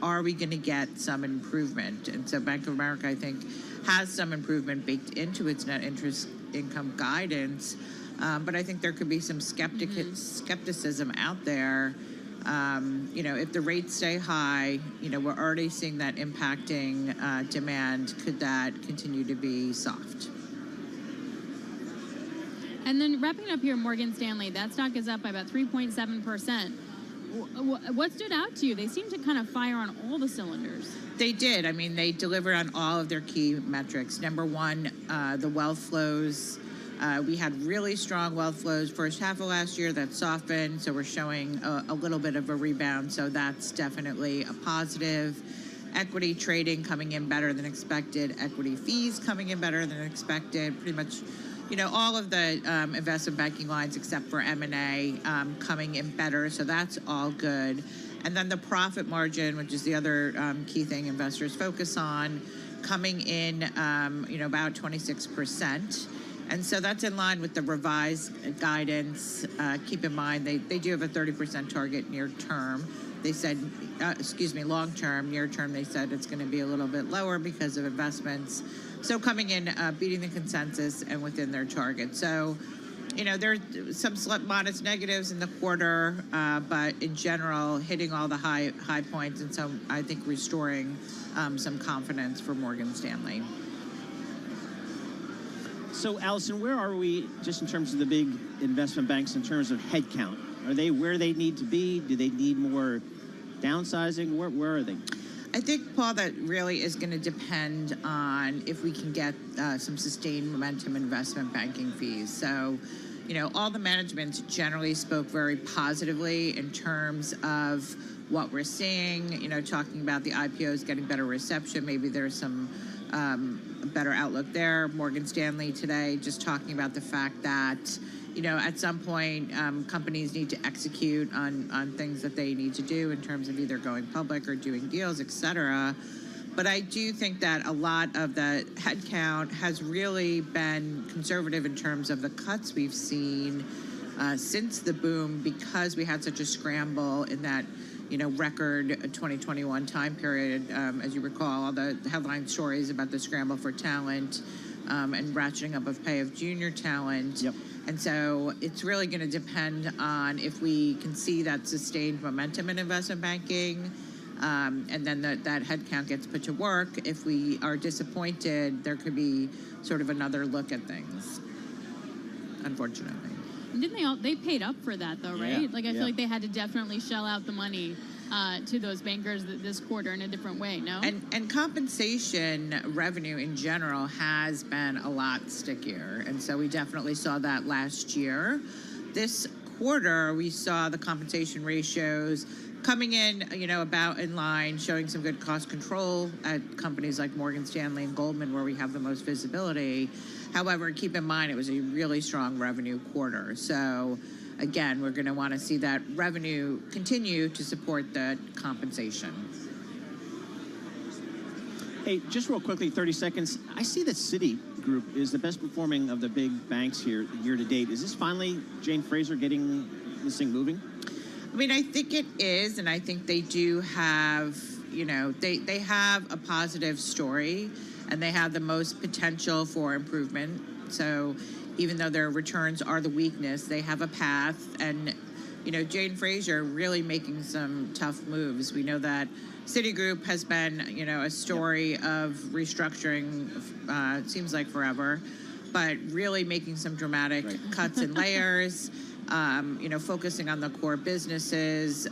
Speaker 3: are we going to get some improvement? And so Bank of America, I think, has some improvement baked into its net interest income guidance. But I think there could be some skepticism out there. If the rates stay high, we're already seeing that impacting demand. Could that continue to be soft?
Speaker 10: And then wrapping up here, Morgan Stanley, that stock is up by about 3.7%. What stood out to you? They seem to kind of fire on all the cylinders.
Speaker 3: They did. I mean, they delivered on all of their key metrics. Number one, the wealth flows. We had really strong wealth flows first half of last year. That softened, so we're showing a little bit of a rebound. So that's definitely a positive. Equity trading coming in better than expected. Equity fees coming in better than expected. Pretty much, all of the investment banking lines except for M&A coming in better. So that's all good. And then the profit margin, which is the other key thing investors focus on, coming in, about 26%. And so that's in line with the revised guidance. Keep in mind, they do have a 30% target near term. They said, long term. Near term, they said it's going to be a little bit lower because of investments. So coming in, beating the consensus and within their target. So, there's some modest negatives in the quarter, but in general, hitting all the high points. And so I think restoring some confidence for Morgan Stanley.
Speaker 20: So, Allison, where are we just in terms of the big investment banks in terms of headcount? Are they where they need to be? Do they need more downsizing? Where are they?
Speaker 3: I think, Paul, that really is going to depend on if we can get some sustained momentum investment banking fees. So, all the managements generally spoke very positively in terms of what we're seeing, talking about the IPOs getting better reception. Maybe there's some better outlook there. Morgan Stanley today just talking about the fact that, at some point, companies need to execute on things that they need to do in terms of either going public or doing deals, et cetera. But I do think that a lot of the headcount has really been conservative in terms of the cuts we've seen since the boom, because we had such a scramble in that record 2021 time period. As you recall, all the headline stories about the scramble for talent and ratcheting up of pay of junior talent.
Speaker 20: Yep.
Speaker 3: And so it's really going to depend on if we can see that sustained momentum in investment banking, and then that headcount gets put to work. If we are disappointed, there could be sort of another look at things, unfortunately.
Speaker 10: Didn't they paid up for that, though, right?
Speaker 20: Yeah,
Speaker 10: I feel like they had to definitely shell out the money to those bankers this quarter in a different way, no?
Speaker 3: And compensation revenue in general has been a lot stickier. And so we definitely saw that last year. This quarter, we saw the compensation ratios coming in, about in line, showing some good cost control at companies like Morgan Stanley and Goldman, where we have the most visibility. However, keep in mind, it was a really strong revenue quarter. So again, we're going to want to see that revenue continue to support the compensation.
Speaker 20: Hey, just real quickly, 30 seconds. I see that Citigroup is the best performing of the big banks here year to date. Is this finally Jane Fraser getting this thing moving?
Speaker 3: I mean, I think it is, and I think they do have, they have a positive story, and they have the most potential for improvement. So even though their returns are the weakness, they have a path. And, Jane Fraser really making some tough moves. We know that Citigroup has been, a story of restructuring, it seems like forever, but really making some dramatic cuts and layers. Focusing on the core businesses,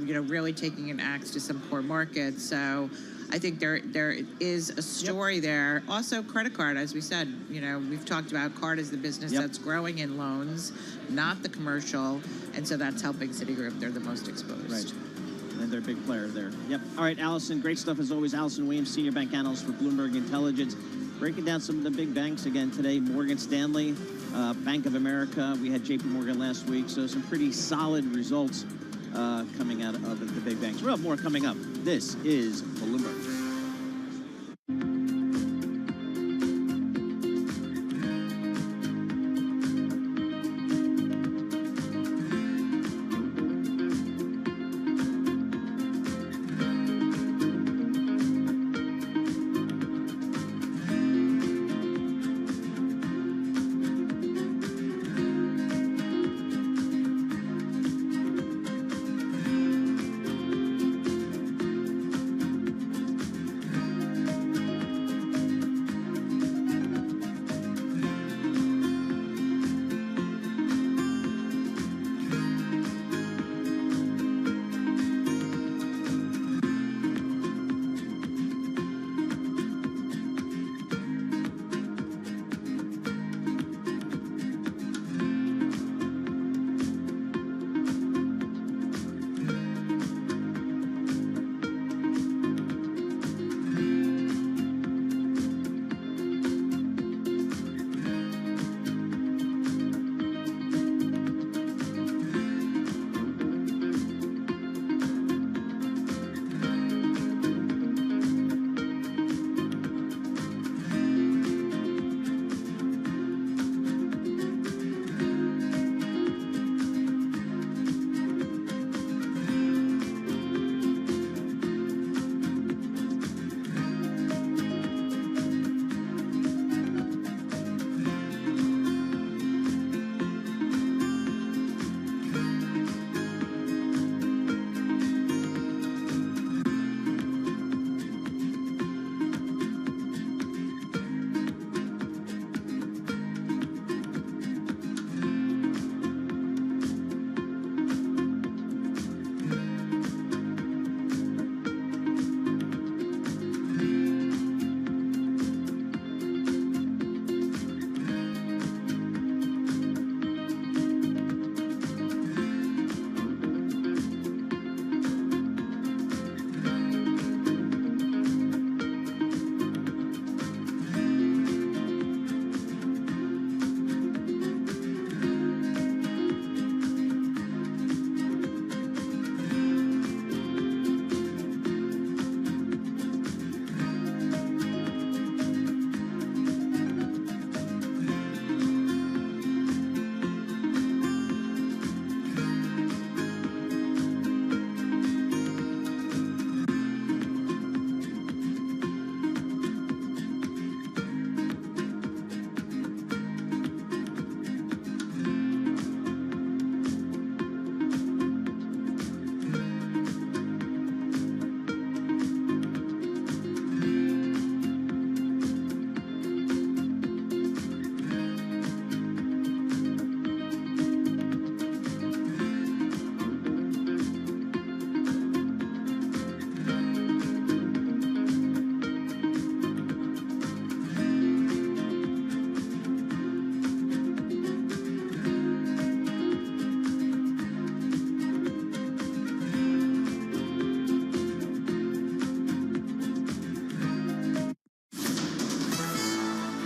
Speaker 3: really taking an axe to some core markets. So I think there is a story there. Also, credit card, as we said, we've talked about card as the business that's growing in loans, not the commercial. And so that's helping Citigroup. They're the most exposed.
Speaker 20: Right. And they're a big player there. Yep. All right, Allison, great stuff as always. Allison Williams, Senior Bank Analyst for Bloomberg Intelligence. Breaking down some of the big banks again today, Morgan Stanley, Bank of America. We had JP Morgan last week, so some pretty solid results coming out of the big banks. We'll have more coming up. This is Bloomberg.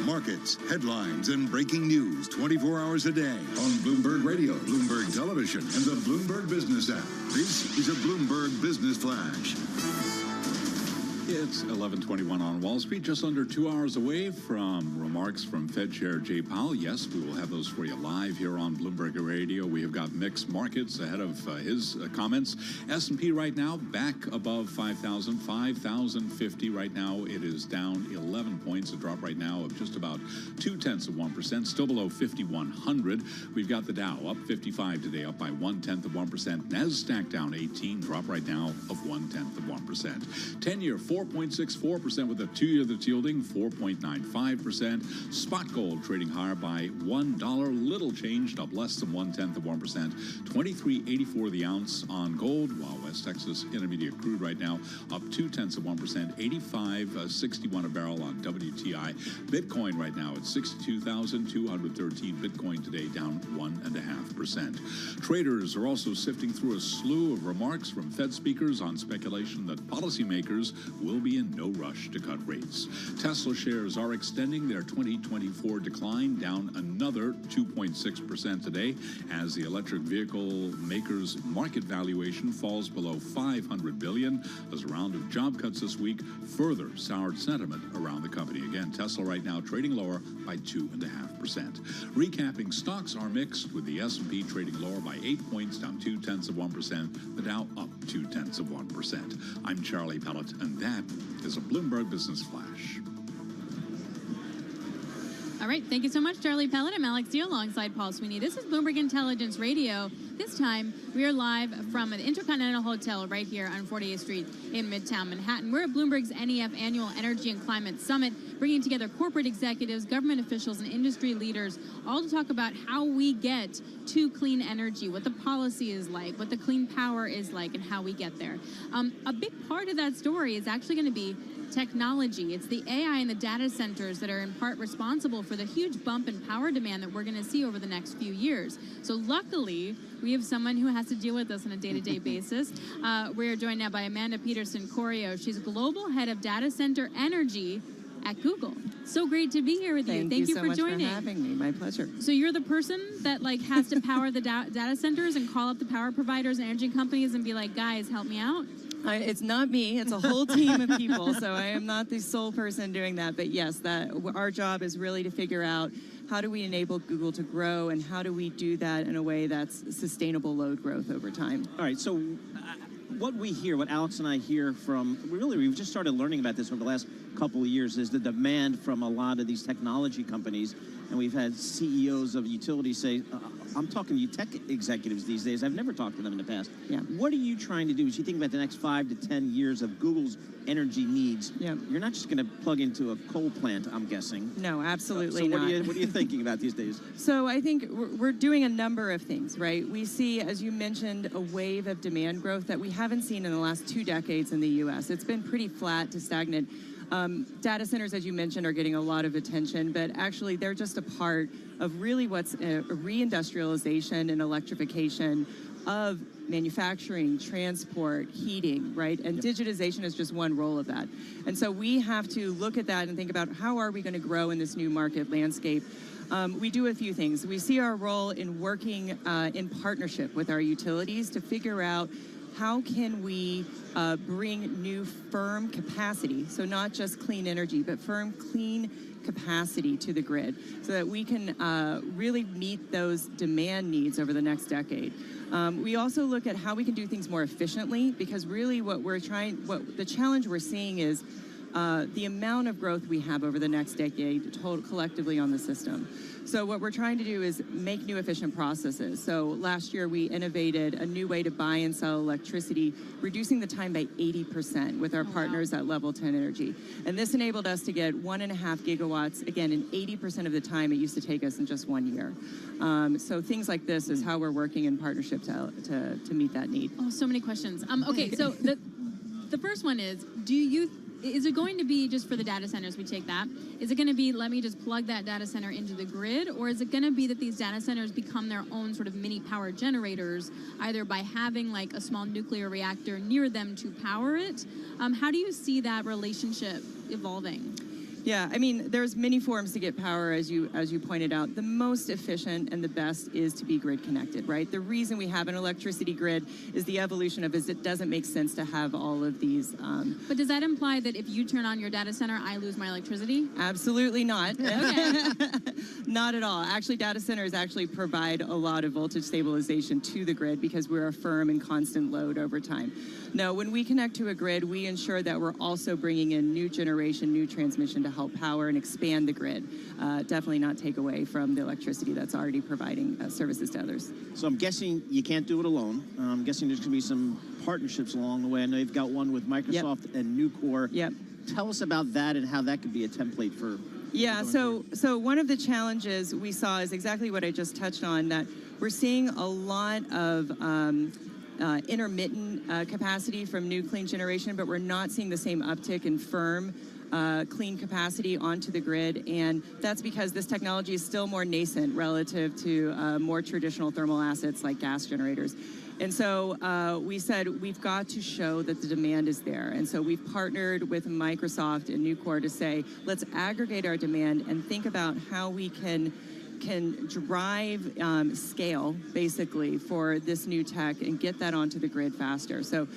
Speaker 1: Markets, headlines, and breaking news 24 hours a day on Bloomberg Radio, Bloomberg Television, and the Bloomberg Business app. This is a Bloomberg Business Flash.
Speaker 2: It's 11:21 on Wall Street, just under 2 hours away from remarks from Fed Chair Jay Powell. Yes, we will have those for you live here on Bloomberg Radio. We have got mixed markets ahead of his comments. S&P right now back above 5,000, 5,050 right now. It is down 11 points, a drop right now of just about 0.2%, still below 5,100. We've got the Dow up 55 today, up by 0.1%. NASDAQ down 18, drop right now of 0.1%. 10-year 4.64% with a 2-year that's yielding 4.95%. Spot gold trading higher by $1, little changed, up less than 0.1%. 23.84 the ounce on gold, while West Texas Intermediate crude right now up 0.2%, 85.61 a barrel on WTI. Bitcoin right now at 62,213. Bitcoin today down 1.5%. Traders are also sifting through a slew of remarks from Fed speakers on speculation that policymakers will will be in no rush to cut rates. Tesla shares are extending their 2024 decline down another 2.6% today as the electric vehicle maker's market valuation falls below $500 billion as a round of job cuts this week further soured sentiment around the company. Again, Tesla right now trading lower by 2.5%. Recapping, stocks are mixed with the S&P trading lower by 8 points, down 0.2%, the Dow up 0.2%. I'm Charlie Pellet, and that is a Bloomberg Business Flash.
Speaker 10: All right, thank you so much, Charlie Pellet. I'm Alex Deal alongside Paul Sweeney. This is Bloomberg Intelligence Radio. This time, we are live from the Intercontinental Hotel right here on 48th Street in Midtown Manhattan. We're at Bloomberg's NEF Annual Energy and Climate Summit, bringing together corporate executives, government officials, and industry leaders, all to talk about how we get to clean energy, what the policy is like, what the clean power is like, and how we get there. A big part of that story is actually going to be technology. It's the AI and the data centers that are in part responsible for the huge bump in power demand that we're going to see over the next few years. So luckily, we have someone who has to deal with this on a day-to-day basis. We are joined now by Amanda Peterson-Corio. She's Global Head of Data Center Energy at Google. So great to be here with you. Thank you
Speaker 4: so
Speaker 10: for
Speaker 4: much
Speaker 10: joining.
Speaker 4: For having me. My pleasure.
Speaker 10: So you're the person that has to power the data centers and call up the power providers and energy companies and be like, guys, help me out?
Speaker 4: It's not me. It's a whole team of people. So I am not the sole person doing that. But yes, our job is really to figure out how do we enable Google to grow and how do we do that in a way that's sustainable load growth over time.
Speaker 20: All right, so what we hear, what Alex and I hear from, we've just started learning about this over the last couple of years, is the demand from a lot of these technology companies. And we've had CEOs of utilities say, I'm talking to you tech executives these days. I've never talked to them in the past.
Speaker 4: Yeah.
Speaker 20: What are you trying to do as you think about the next 5 to 10 years of Google's energy needs?
Speaker 4: Yeah.
Speaker 20: You're not just going to plug into a coal plant, I'm guessing.
Speaker 4: No, absolutely
Speaker 20: not.
Speaker 4: not.
Speaker 20: What are you thinking about these days?
Speaker 4: So I think we're doing a number of things, right? We see, as you mentioned, a wave of demand growth that we haven't seen in the last 2 decades in the U.S. It's been pretty flat to stagnant. Data centers, as you mentioned, are getting a lot of attention, but actually they're just a part of really what's a reindustrialization and electrification of manufacturing, transport, heating, right? And digitization is just one role of that. And so we have to look at that and think about how are we going to grow in this new market landscape. We do a few things. We see our role in working in partnership with our utilities to figure out how can we bring new firm capacity, so not just clean energy, but firm clean capacity to the grid so that we can really meet those demand needs over the next decade. We also look at how we can do things more efficiently, because really what the challenge we're seeing is the amount of growth we have over the next decade collectively on the system. So what we're trying to do is make new efficient processes. So last year we innovated a new way to buy and sell electricity, reducing the time by 80% with our partners at Level 10 Energy. And this enabled us to get 1.5 gigawatts, again, in 80% of the time it used to take us in just 1 year. So things like this is how we're working in partnership to meet that need.
Speaker 10: Oh, so many questions. Okay, so the first one is, is it going to be just for the data centers, we take that? Is it going to be, let me just plug that data center into the grid? Or is it going to be that these data centers become their own sort of mini power generators, either by having like a small nuclear reactor near them to power it? How do you see that relationship evolving?
Speaker 4: Yeah, I mean, there's many forms to get power, as you pointed out. The most efficient and the best is to be grid connected, right? The reason we have an electricity grid is the evolution of it doesn't make sense to have all of these.
Speaker 10: But does that imply that if you turn on your data center, I lose my electricity?
Speaker 4: Absolutely not.
Speaker 10: Okay.
Speaker 4: Not at all. Actually, data centers actually provide a lot of voltage stabilization to the grid because we're a firm and constant load over time. No, when we connect to a grid, we ensure that we're also bringing in new generation, new transmission to help power and expand the grid. Definitely not take away from the electricity that's already providing services to others.
Speaker 20: So I'm guessing you can't do it alone. I'm guessing there's going to be some partnerships along the way. I know you've got one with Microsoft and Nucor.
Speaker 4: Yep.
Speaker 20: Tell us about that and how that could be a template for...
Speaker 4: Yeah, so one of the challenges we saw is exactly what I just touched on, that we're seeing a lot of intermittent capacity from new clean generation, but we're not seeing the same uptick in firm clean capacity onto the grid, and that's because this technology is still more nascent relative to more traditional thermal assets like gas generators. And so we said we've got to show that the demand is there. And so we've partnered with Microsoft and Nucor to say, let's aggregate our demand and think about how we can drive scale, basically, for this new tech and get that onto the grid faster. So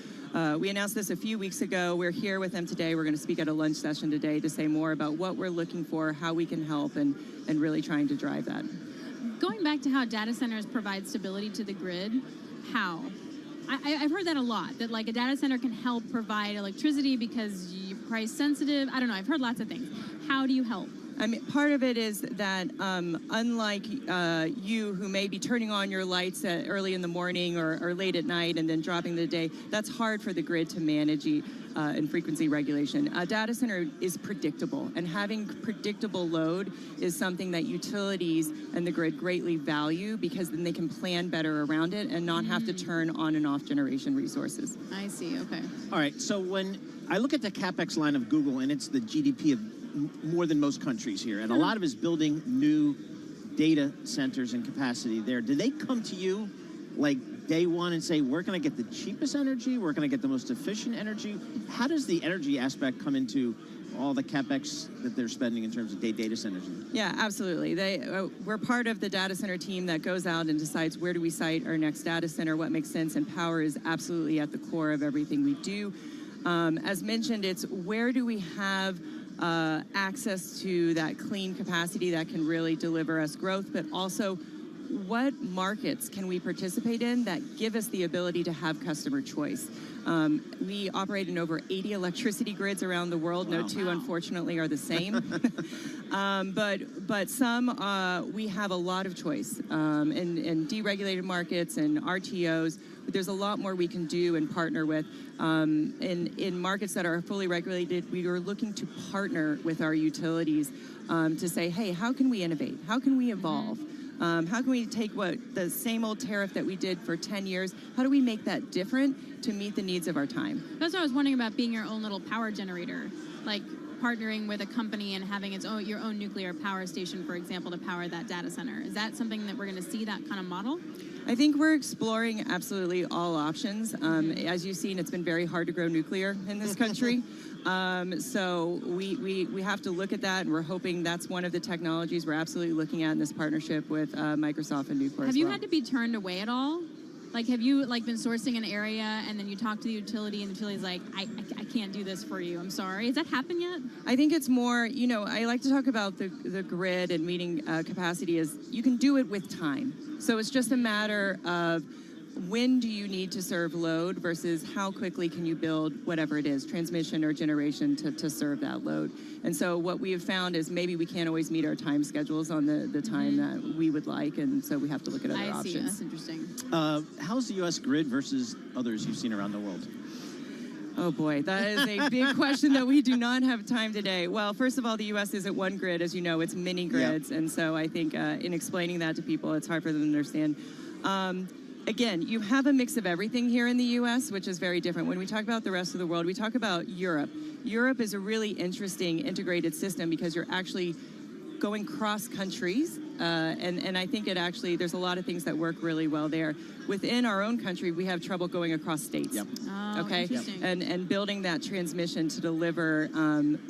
Speaker 4: we announced this a few weeks ago. We're here with them today. We're going to speak at a lunch session today to say more about what we're looking for, how we can help, and really trying to drive that.
Speaker 10: Going back to how data centers provide stability to the grid, how? I've heard that a lot, that like a data center can help provide electricity because you're price sensitive. I don't know. I've heard lots of things. How do you help?
Speaker 4: I mean, part of it is that unlike you who may be turning on your lights early in the morning or late at night and then dropping the day, that's hard for the grid to manage in frequency regulation. A data center is predictable, and having predictable load is something that utilities and the grid greatly value, because then they can plan better around it and not have to turn on and off generation resources.
Speaker 10: I see, okay.
Speaker 20: All right, so when I look at the CapEx line of Google, and it's the GDP of more than most countries here, and a lot of it is building new data centers and capacity there. Do they come to you like day one and say, where can I get the cheapest energy? Where can I get the most efficient energy? How does the energy aspect come into all the CapEx that they're spending in terms of data centers?
Speaker 4: Yeah, absolutely. We're part of the data center team that goes out and decides where do we site our next data center, what makes sense, and power is absolutely at the core of everything we do. As mentioned, it's where do we have access to that clean capacity that can really deliver us growth, but also what markets can we participate in that give us the ability to have customer choice. We operate in over 80 electricity grids around the world. Wow. No two, unfortunately, are the same. But some, we have a lot of choice. In deregulated markets and RTOs, there's a lot more we can do and partner with. In markets that are fully regulated, we are looking to partner with our utilities to say, hey, how can we innovate? How can we evolve? How can we take the same old tariff that we did for 10 years, how do we make that different to meet the needs of our time?
Speaker 10: That's what I was wondering about, being your own little power generator, like partnering with a company and having your own nuclear power station, for example, to power that data center. Is that something that we're going to see, that kind of model?
Speaker 4: I think we're exploring absolutely all options. As you've seen, it's been very hard to grow nuclear in this country. So we have to look at that, and we're hoping that's one of the technologies we're absolutely looking at in this partnership with Microsoft and Nucor.
Speaker 10: Have you had to be turned away at all? Like, have you been sourcing an area and then you talk to the utility and the utility's like, I can't do this for you, I'm sorry. Has that happened yet?
Speaker 4: I think it's more, I like to talk about the grid and meeting capacity as you can do it with time. So it's just a matter of when do you need to serve load versus how quickly can you build whatever it is, transmission or generation to serve that load. And so what we have found is maybe we can't always meet our time schedules on the time that we would like, and so we have to look at other options.
Speaker 10: I see, that's interesting.
Speaker 20: How's the U.S. grid versus others you've seen around the world?
Speaker 4: Oh boy, that is a big question that we do not have time today. Well, first of all, the U.S. isn't one grid, as you know, it's mini grids. Yep. And so I think in explaining that to people, it's hard for them to understand. Again, you have a mix of everything here in the U.S., which is very different. When we talk about the rest of the world, we talk about Europe. Europe is a really interesting integrated system because you're actually going cross countries, and I think there's a lot of things that work really well there. Within our own country, we have trouble going across states. Yep.
Speaker 10: Oh,
Speaker 4: okay,
Speaker 10: interesting.
Speaker 4: And building that transmission to deliver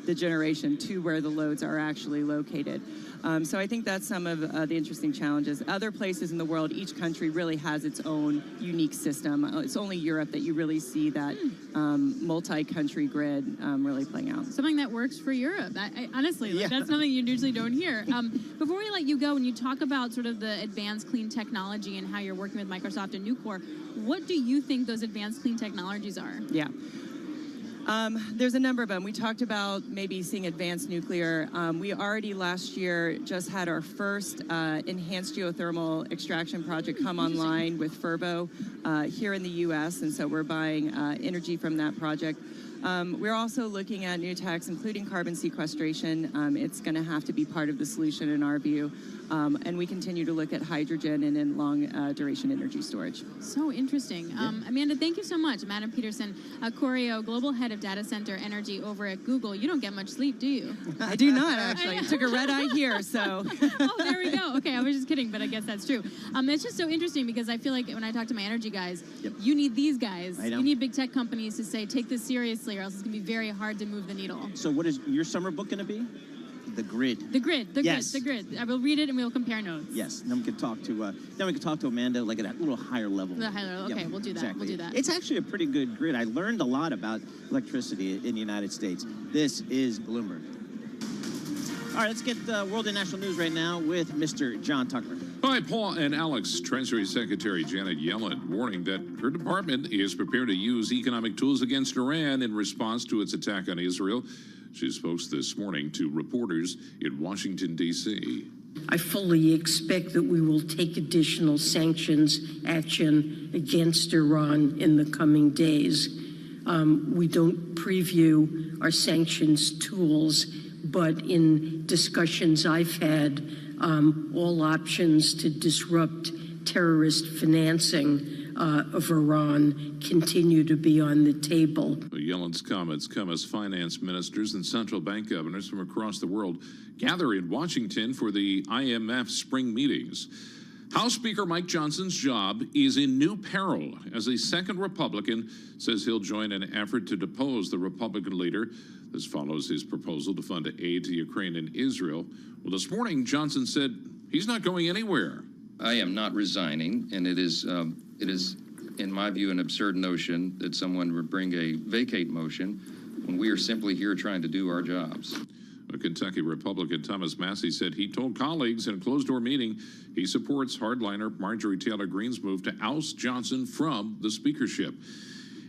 Speaker 4: the generation to where the loads are actually located. So I think that's some of the interesting challenges. Other places in the world, each country really has its own unique system. It's only Europe that you really see that multi-country grid really playing out.
Speaker 10: Something that works for Europe. Honestly, that's something you usually don't hear. Before we let you go, when you talk about sort of the advanced clean technology and how you're working with Microsoft and Nucor, what do you think those advanced clean technologies are?
Speaker 4: Yeah. There's a number of them. We talked about maybe seeing advanced nuclear. We already last year just had our first enhanced geothermal extraction project come online with Fervo here in the U.S., and so we're buying energy from that project. We're also looking at new techs, including carbon sequestration. It's going to have to be part of the solution in our view. And we continue to look at hydrogen and in long duration energy storage.
Speaker 10: So interesting. Amanda, thank you so much. Amanda Peterson, Corio, Global Head of Data Center Energy over at Google. You don't get much sleep, do you?
Speaker 4: I do not, actually. I took a red eye here, so.
Speaker 10: Oh, there we go. Okay, I was just kidding, but I guess that's true. It's just so interesting because I feel like when I talk to my energy guys, you need these guys.
Speaker 20: I know.
Speaker 10: You need big tech companies to say, take this seriously, or else it's going to be very hard to move the needle.
Speaker 20: So what is your summer book going to be? The Grid.
Speaker 10: The Grid.
Speaker 20: Yes.
Speaker 10: The Grid. I will read it and we'll compare notes.
Speaker 20: Yes. Then we could talk to Amanda like at a little higher level.
Speaker 10: The higher level. Okay,
Speaker 20: Yep,
Speaker 10: we'll do that.
Speaker 20: exactly.
Speaker 10: We'll do that.
Speaker 20: It's actually a pretty good grid. I learned a lot about electricity in the United States. This is Bloomberg. All right, let's get world and national news right now with Mr. John Tucker.
Speaker 32: Hi, Paul and Alex. Treasury Secretary Janet Yellen warning that her department is prepared to use economic tools against Iran in response to its attack on Israel. She spoke this morning to reporters in Washington, D.C.
Speaker 5: I fully expect that we will take additional sanctions action against Iran in the coming days. We don't preview our sanctions tools, but in discussions I've had, all options to disrupt terrorist financing of Iran continue to be on the table.
Speaker 32: Yellen's comments come as finance ministers and central bank governors from across the world gather in Washington for the IMF spring meetings. House Speaker Mike Johnson's job is in new peril as a second Republican says he'll join an effort to depose the Republican leader. This follows his proposal to fund aid to Ukraine and Israel. Well, this morning, Johnson said he's not going anywhere.
Speaker 7: I am not resigning, and it is, in my view, an absurd notion that someone would bring a vacate motion when we are simply here trying to do our jobs.
Speaker 32: A Kentucky Republican Thomas Massey said he told colleagues in a closed-door meeting he supports hardliner Marjorie Taylor Greene's move to oust Johnson from the speakership.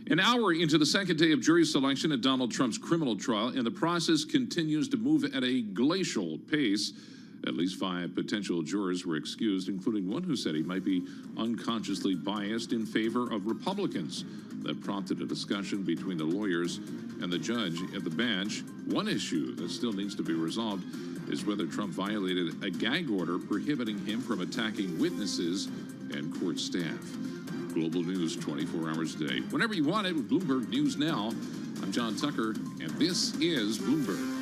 Speaker 32: An hour into the second day of jury selection at Donald Trump's criminal trial, and the process continues to move at a glacial pace. At least 5 potential jurors were excused, including one who said he might be unconsciously biased in favor of Republicans. That prompted a discussion between the lawyers and the judge at the bench. One issue that still needs to be resolved is whether Trump violated a gag order prohibiting him from attacking witnesses and court staff. Global news 24 hours a day. Whenever you want it with Bloomberg News Now. I'm John Tucker, and this is Bloomberg.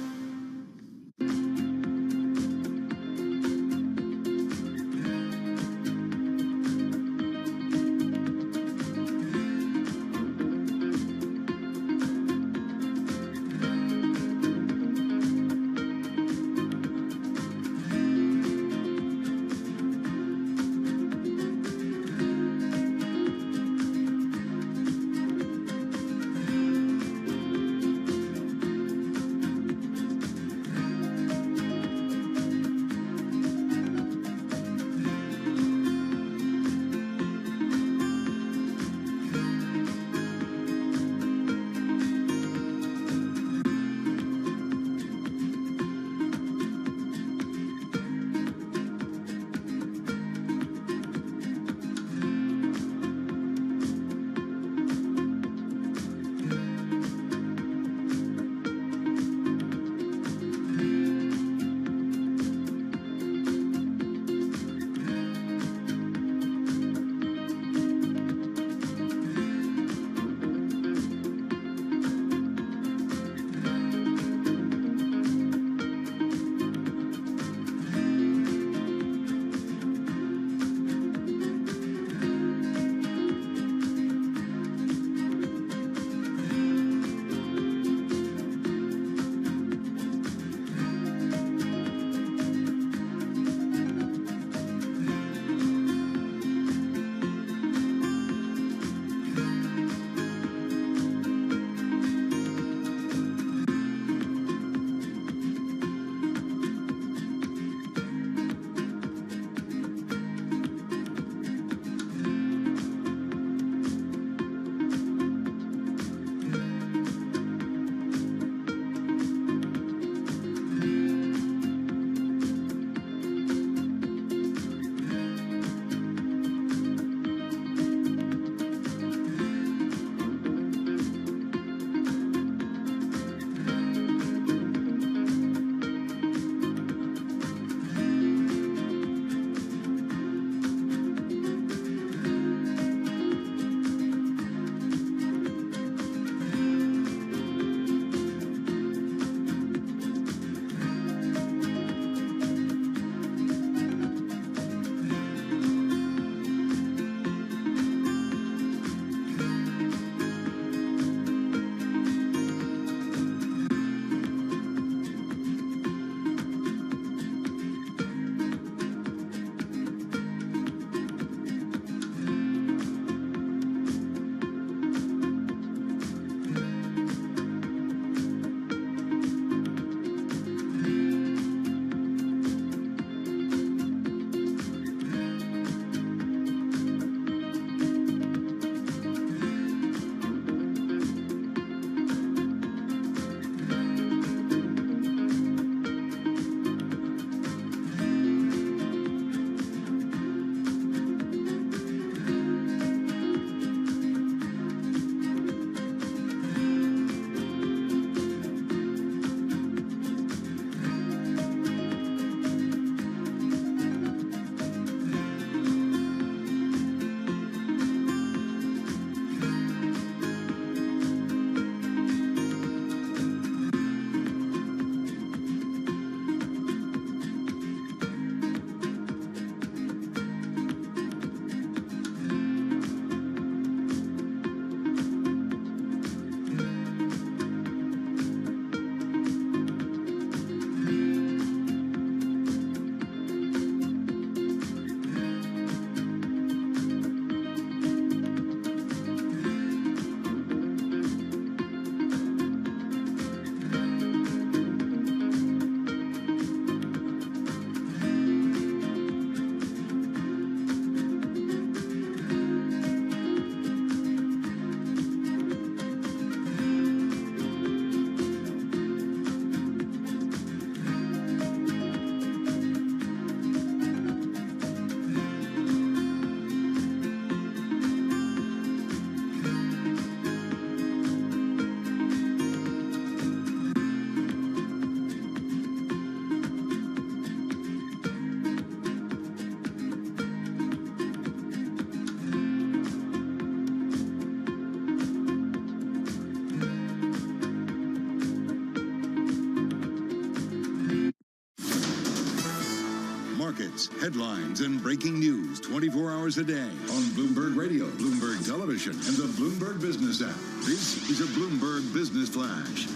Speaker 1: markets, headlines, and breaking news 24 hours a day on Bloomberg Radio, Bloomberg Television, and the Bloomberg Business app. This is a Bloomberg Business Flash.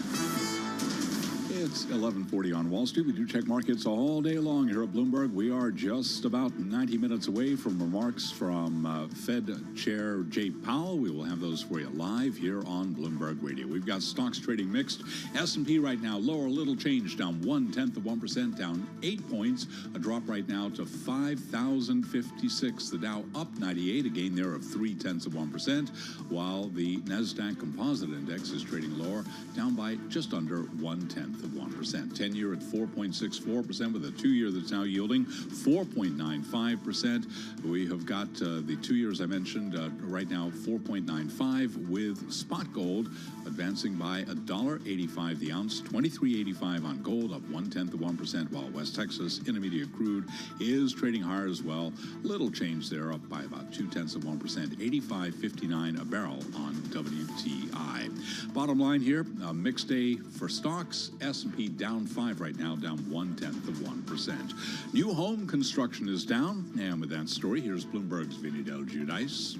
Speaker 2: It's 11:40 on Wall Street. We do check markets all day long here at Bloomberg. We are just about 90 minutes away from remarks from Fed Chair Jay Powell. We will have those for you live here on Bloomberg Radio. We've got stocks trading mixed. S&P right now lower, little change, down 0.1%, down 8 points. A drop right now to 5,056. The Dow up 98, a gain there of 0.3%, while the Nasdaq Composite Index is trading lower, down by just under 0.1%. 10-year at 4.64%, with a 2-year that's now yielding 4.95%. We have got the 2 years I mentioned right now 4.95, with spot gold advancing by $1.85 the ounce, 23.85 on gold, up 0.1%, while West Texas Intermediate crude is trading higher as well. Little change there, up by about 0.2%, 85.59 a barrel on WTI. Bottom line here, a mixed day for stocks. S&P down 5 right now, down 0.1%. New home construction is down, and with that story, here's Bloomberg's Vinny Del Giudice.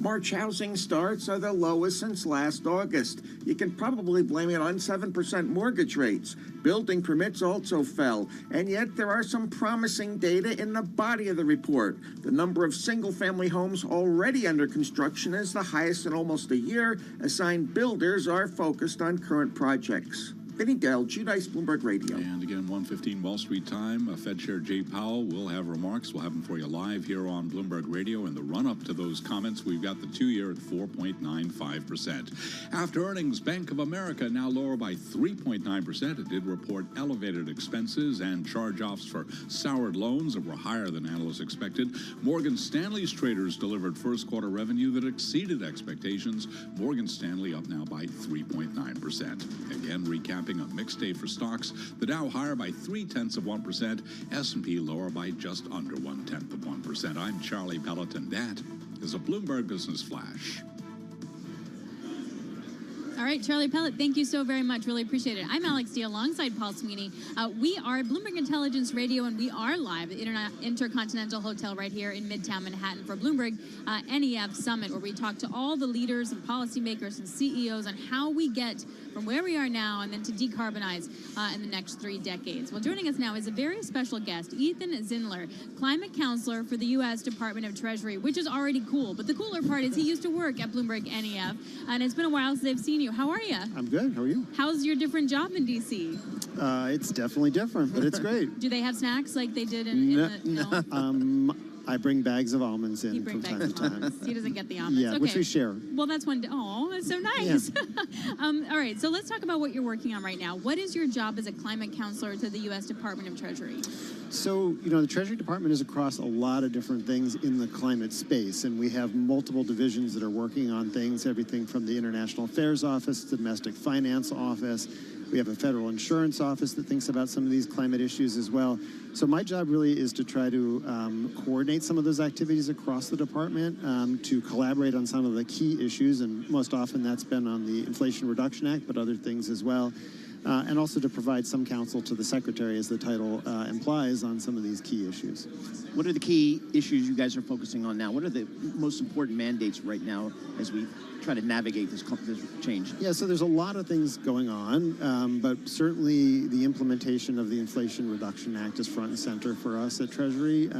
Speaker 12: March housing starts are the lowest since last August. You can probably blame it on 7% mortgage rates. Building permits also fell, and yet there are some promising data in the body of the report. The number of single-family homes already under construction is the highest in almost a year, a sign builders are focused on current projects. Vinny Del Giudice, Bloomberg Radio.
Speaker 2: And again, 1:15 Wall Street time. Fed Chair Jay Powell will have remarks. We'll have them for you live here on Bloomberg Radio. In the run-up to those comments, we've got the 2-year at 4.95%. After earnings, Bank of America now lower by 3.9%. It did report elevated expenses and charge-offs for soured loans that were higher than analysts expected. Morgan Stanley's traders delivered first-quarter revenue that exceeded expectations. Morgan Stanley up now by 3.9%. Again, recapping a mixed day for stocks. The Dow higher by 0.3%, S&P lower by just under 0.1%. I'm Charlie Pelleton. That is a Bloomberg Business Flash.
Speaker 10: All right, Charlie Pellet, thank you so very much. Really appreciate it. I'm Alex D alongside Paul Sweeney. We are Bloomberg Intelligence Radio, and we are live at the Intercontinental Hotel right here in Midtown Manhattan for Bloomberg NEF Summit, where we talk to all the leaders and policymakers and CEOs on how we get from where we are now and then to decarbonize in the next 3 decades. Well, joining us now is a very special guest, Ethan Zindler, climate counselor for the U.S. Department of Treasury, which is already cool. But the cooler part is he used to work at Bloomberg NEF, and it's been a while since I've seen you. How are you?
Speaker 21: I'm good. How are you?
Speaker 10: How's your different job in D.C.?
Speaker 21: It's definitely different, but it's great.
Speaker 10: Do they have snacks like they did in
Speaker 21: I bring bags of almonds in from time to time.
Speaker 10: He doesn't get the almonds.
Speaker 21: Yeah,
Speaker 10: okay.
Speaker 21: which we share.
Speaker 10: Well, that's one. Oh, that's so nice. Yeah. All right, so let's talk about what you're working on right now. What is your job as a climate counselor to the U.S. Department of Treasury?
Speaker 21: So, the Treasury Department is across a lot of different things in the climate space, and we have multiple divisions that are working on things, everything from the International Affairs Office, the Domestic Finance Office. We have a federal insurance office that thinks about some of these climate issues as well. So my job really is to try to coordinate some of those activities across the department, to collaborate on some of the key issues, and most often that's been on the Inflation Reduction Act, but other things as well. And also to provide some counsel to the Secretary, as the title implies, on some of these key issues.
Speaker 20: What are the key issues you guys are focusing on now? What are the most important mandates right now as we try to navigate this change?
Speaker 21: Yeah, so there's a lot of things going on, but certainly the implementation of the Inflation Reduction Act is front and center for us at Treasury.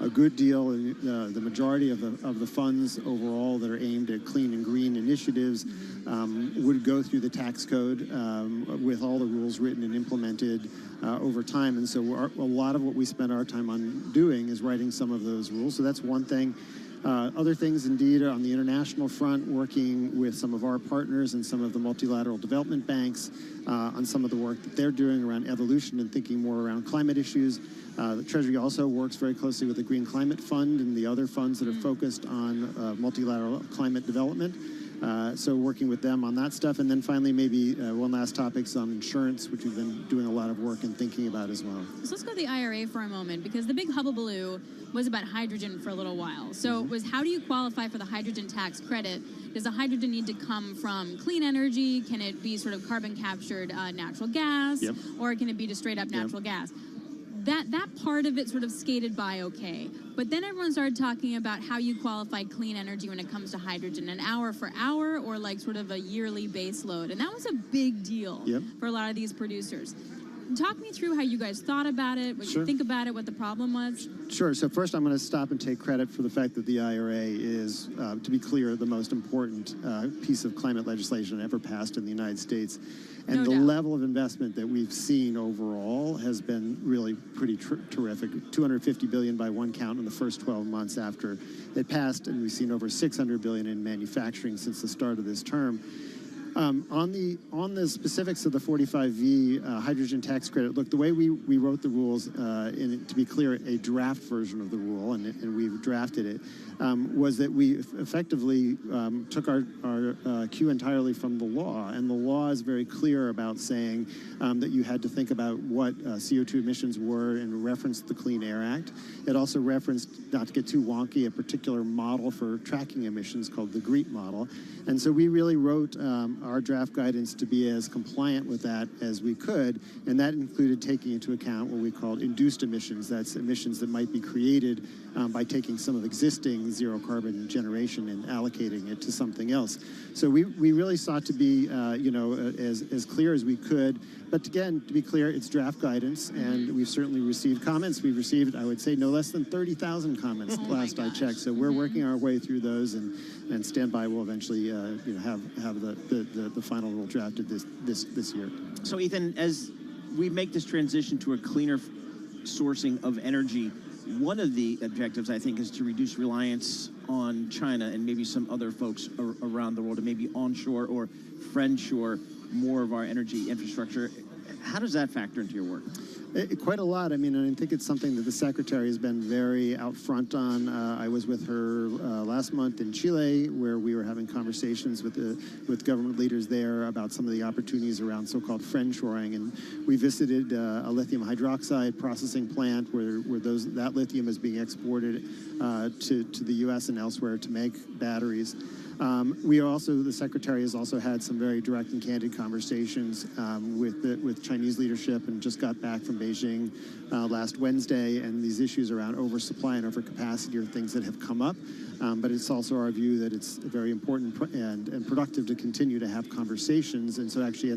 Speaker 21: A good deal, the majority of the funds overall that are aimed at clean and green initiatives would go through the tax code with all the rules written and implemented over time. And so a lot of what we spend our time on doing is writing some of those rules. So that's one thing. Other things, indeed, on the international front, working with some of our partners and some of the multilateral development banks on some of the work that they're doing around evolution and thinking more around climate issues. The Treasury also works very closely with the Green Climate Fund and the other funds that are focused on multilateral climate development. So working with them on that stuff. And then finally, maybe one last topic on insurance, which we've been doing a lot of work and thinking about as well.
Speaker 10: So let's go to the IRA for a moment, because the big hubbubaloo was about hydrogen for a little while. So it was, how do you qualify for the hydrogen tax credit? Does the hydrogen need to come from clean energy? Can it be sort of carbon captured natural gas? Or can it be just straight up natural gas? that part of it sort of skated by okay. But then everyone started talking about how you qualify clean energy when it comes to hydrogen, an hour for hour or like sort of a yearly base load. And that was a big deal for a lot of these producers. Talk me through how you guys thought about it, what you think about it, what the problem was.
Speaker 21: Sure. So first, I'm going to stop and take credit for the fact that the IRA is, to be clear, the most important piece of climate legislation ever passed in the United States. And the level of investment that we've seen overall has been really pretty terrific. $250 billion by one count in the first 12 months after it passed, and we've seen over $600 billion in manufacturing since the start of this term. On the specifics of the 45V hydrogen tax credit, look, the way we wrote the rules, to be clear, a draft version of the rule, and we've drafted it, was that we effectively took our cue entirely from the law, and the law is very clear about saying that you had to think about what CO2 emissions were and referenced the Clean Air Act. It also referenced, not to get too wonky, a particular model for tracking emissions called the GREET model, and so we really wrote our draft guidance to be as compliant with that as we could, and that included taking into account what we called induced emissions. That's emissions that might be created by taking some of existing zero carbon generation and allocating it to something else. So we really sought to be as clear as we could. But again, to be clear, it's draft guidance, and we've certainly received comments. We've received, I would say, no less than 30,000 comments last I checked. So we're working our way through those, and stand by. We'll eventually have the final rule drafted this year.
Speaker 20: So Ethan, as we make this transition to a cleaner sourcing of energy, one of the objectives, I think, is to reduce reliance on China and maybe some other folks around the world, and maybe onshore or friendshore more of our energy infrastructure. How does that factor into your work?
Speaker 21: Quite a lot. I mean, I think it's something that the Secretary has been very out front on. I was with her last month in Chile, where we were having conversations with government leaders there about some of the opportunities around so-called friendshoring. And we visited a lithium hydroxide processing plant where that lithium is being exported to the U.S. and elsewhere to make batteries. The Secretary has also had some very direct and candid conversations with Chinese leadership, and just got back from Beijing last Wednesday, and these issues around oversupply and overcapacity are things that have come up. But it's also our view that it's very important and productive to continue to have conversations. And so actually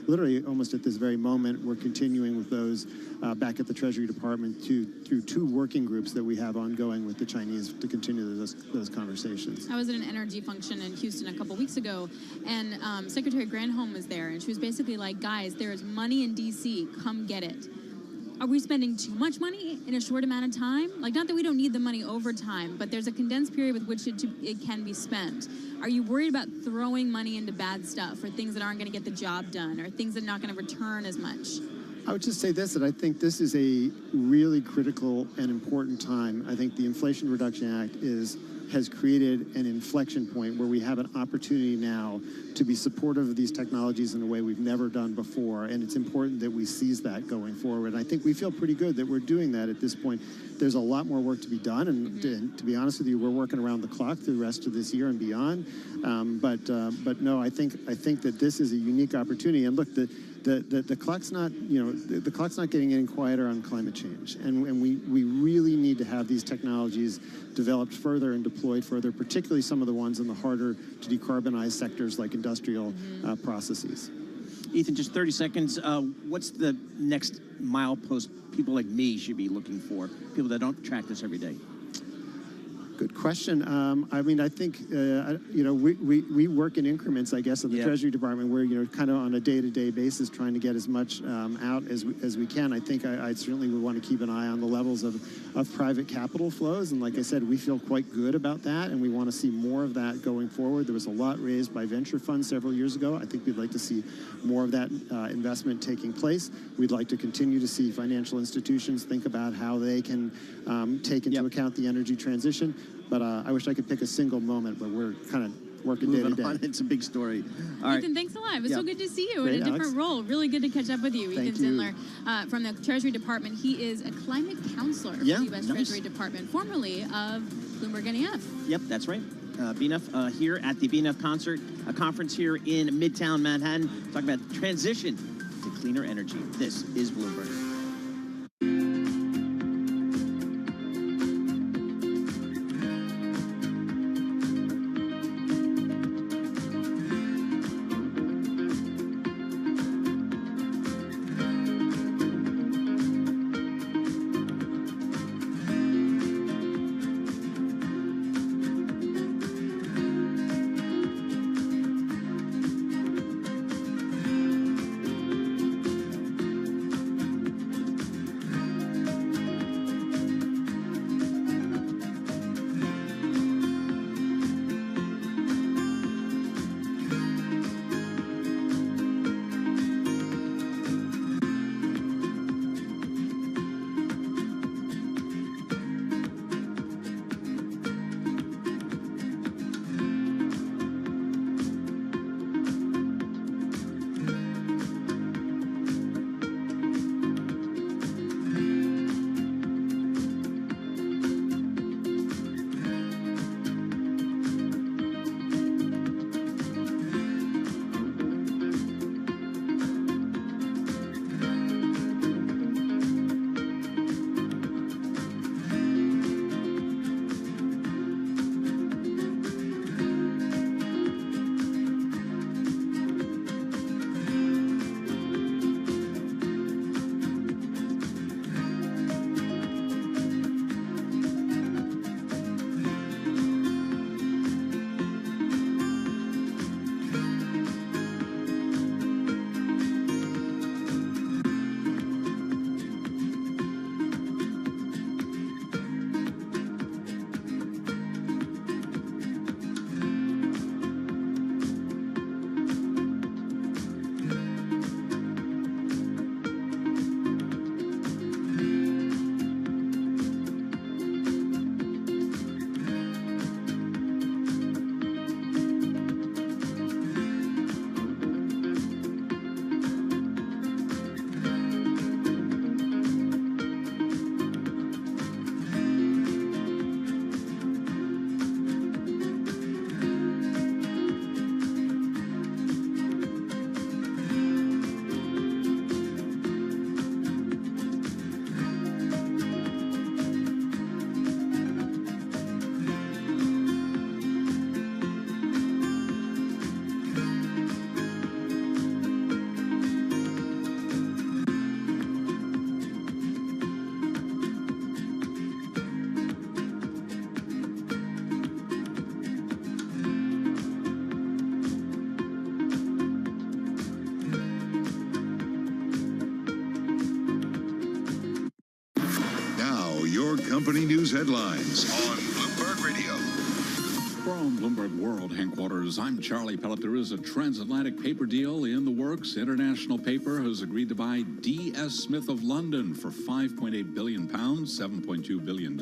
Speaker 21: literally almost at this very moment, we're continuing with those back at the Treasury Department through two working groups that we have ongoing with the Chinese to continue those conversations.
Speaker 10: I was at an energy function in Houston a couple weeks ago, and Secretary Granholm was there, and she was basically like, guys, there is money in D.C., come get it. Are we spending too much money in a short amount of time? Like, not that we don't need the money over time, but there's a condensed period with which it can be spent. Are you worried about throwing money into bad stuff, or things that aren't going to get the job done, or things that are not going to return as much?
Speaker 21: I would just say this, that I think this is a really critical and important time. I think the Inflation Reduction Act has created an inflection point where we have an opportunity now to be supportive of these technologies in a way we've never done before, and it's important that we seize that going forward. And I think we feel pretty good that we're doing that at this point. There's a lot more work to be done, and to be honest with you, we're working around the clock through the rest of this year and beyond. But no, I think that this is a unique opportunity. And look, the clock's not, the clock's not getting any quieter on climate change, and we really need to have these technologies developed further and deployed further, particularly some of the ones in the harder to decarbonize sectors like industrial processes.
Speaker 20: Ethan, just 30 seconds. What's the next milepost people like me should be looking for? People that don't track this every day.
Speaker 21: Good question. I mean, I think, we work in increments, I guess, at the Treasury Department, where, kind of on a day-to-day basis trying to get as much out as we can. I think I certainly would want to keep an eye on the levels of private capital flows. And like I said, we feel quite good about that, and we want to see more of that going forward. There was a lot raised by venture funds several years ago. I think we'd like to see more of that investment taking place. We'd like to continue to see financial institutions think about how they can take into account the energy transition. But I wish I could pick a single moment, but we're kind of working day to day.
Speaker 20: It's a big story.
Speaker 10: All Ethan, thanks a lot. It was so good to see you in a different role. Really good to catch up with you. Ethan Zindler from the Treasury Department. He is a climate counselor for the U.S. Treasury Department, formerly of Bloomberg NEF.
Speaker 20: Yep, that's right. BNEF here at the BNEF conference here in Midtown Manhattan, talking about transition to cleaner energy. This is Bloomberg.
Speaker 1: company news headlines on Bloomberg Radio.
Speaker 2: From Bloomberg World Headquarters, I'm Charlie Pellet. There is a transatlantic paper deal in the works. International Paper has agreed to buy D.S. Smith of London for £5.8 billion, $7.2 billion,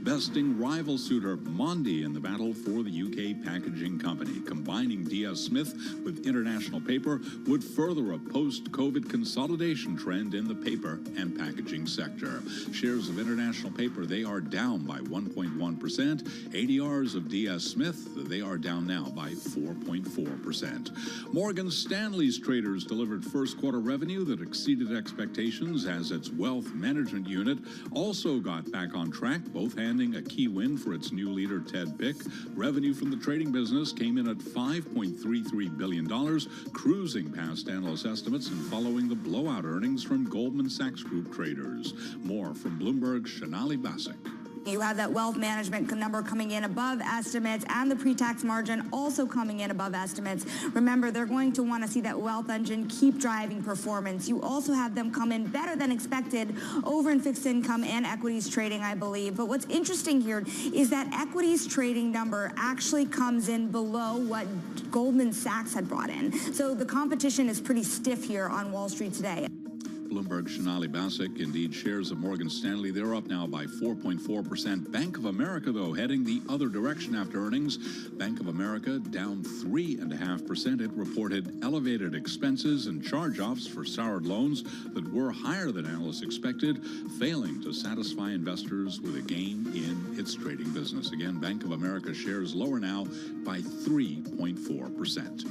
Speaker 2: besting rival suitor Mondi in the battle for the UK packaging company. Combining D.S. Smith with International Paper would further a post-COVID consolidation trend in the paper and packaging sector. Shares of International Paper, they are down by 1.1%. ADRs of D.S. Smith, they are down now by 4.4%. Morgan Stanley's traders delivered first quarter revenue that exceeded expectations as its wealth management unit also got back on track, both handing a key win for its new leader, Ted Pick. Revenue from the trading business came in at $5.33 billion, cruising past analyst estimates and following the blowout earnings from Goldman Sachs Group traders. More from Bloomberg's Shanali Basak.
Speaker 8: You have that wealth management number coming in above estimates and the pre-tax margin also coming in above estimates. Remember, they're going to want to see that wealth engine keep driving performance. You also have them come in better than expected over in fixed income and equities trading, I believe. But what's interesting here is that equities trading number actually comes in below what Goldman Sachs had brought in. So the competition is pretty stiff here on Wall Street today.
Speaker 2: Bloomberg's Shanali Basak. Indeed, shares of Morgan Stanley, they're up now by 4.4%. Bank of America, though, heading the other direction after earnings. Bank of America down 3.5%. It reported elevated expenses and charge-offs for soured loans that were higher than analysts expected, failing to satisfy investors with a gain in its trading business. Again, Bank of America shares lower now by 3.4%.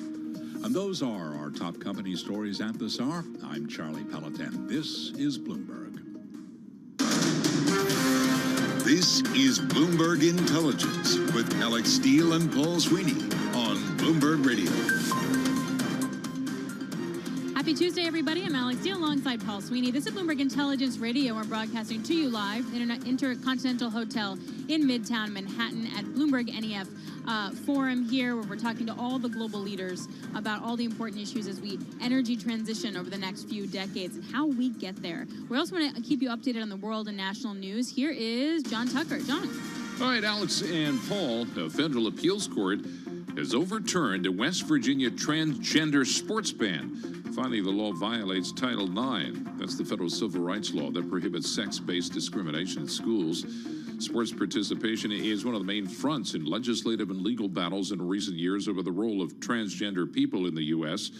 Speaker 2: And those are our top company stories at this hour. I'm Charlie Pelletin. This is Bloomberg.
Speaker 1: This is Bloomberg Intelligence with Alex Steele and Paul Sweeney on Bloomberg Radio.
Speaker 10: Happy Tuesday, everybody. I'm Alex Steele alongside Paul Sweeney. This is Bloomberg Intelligence Radio. We're broadcasting to you live in an Intercontinental Hotel in Midtown Manhattan at Bloomberg NEF Forum here, where we're talking to all the global leaders about all the important issues as we energy transition over the next few decades and how we get there. We also want to keep you updated on the world and national news. Here is John Tucker. John.
Speaker 32: All right, Alex and Paul, a federal appeals court has overturned a West Virginia transgender sports ban, finding the law violates Title IX. That's the federal civil rights law that prohibits sex-based discrimination in schools. Sports participation is one of the main fronts in legislative and legal battles in recent years over the role of transgender people in the U.S.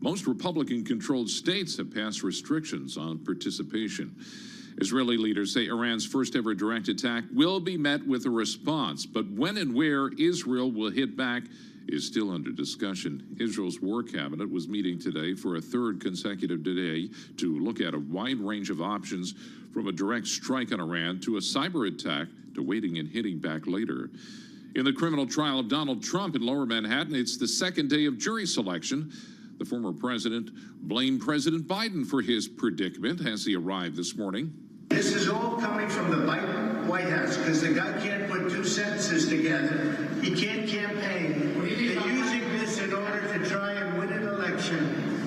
Speaker 32: Most Republican-controlled states have passed restrictions on participation. Israeli leaders say Iran's first-ever direct attack will be met with a response, but when and where Israel will hit back is still under discussion. Israel's war cabinet was meeting today for a third consecutive day to look at a wide range of options, from a direct strike on Iran to a cyber attack to waiting and hitting back later. In the criminal trial of Donald Trump in Lower Manhattan, it's the second day of jury selection. The former president blamed President Biden for his predicament as he arrived this morning.
Speaker 16: This is all coming from the White House because the guy can't put two sentences together. He can't campaign. They're using this in order to try and win an election,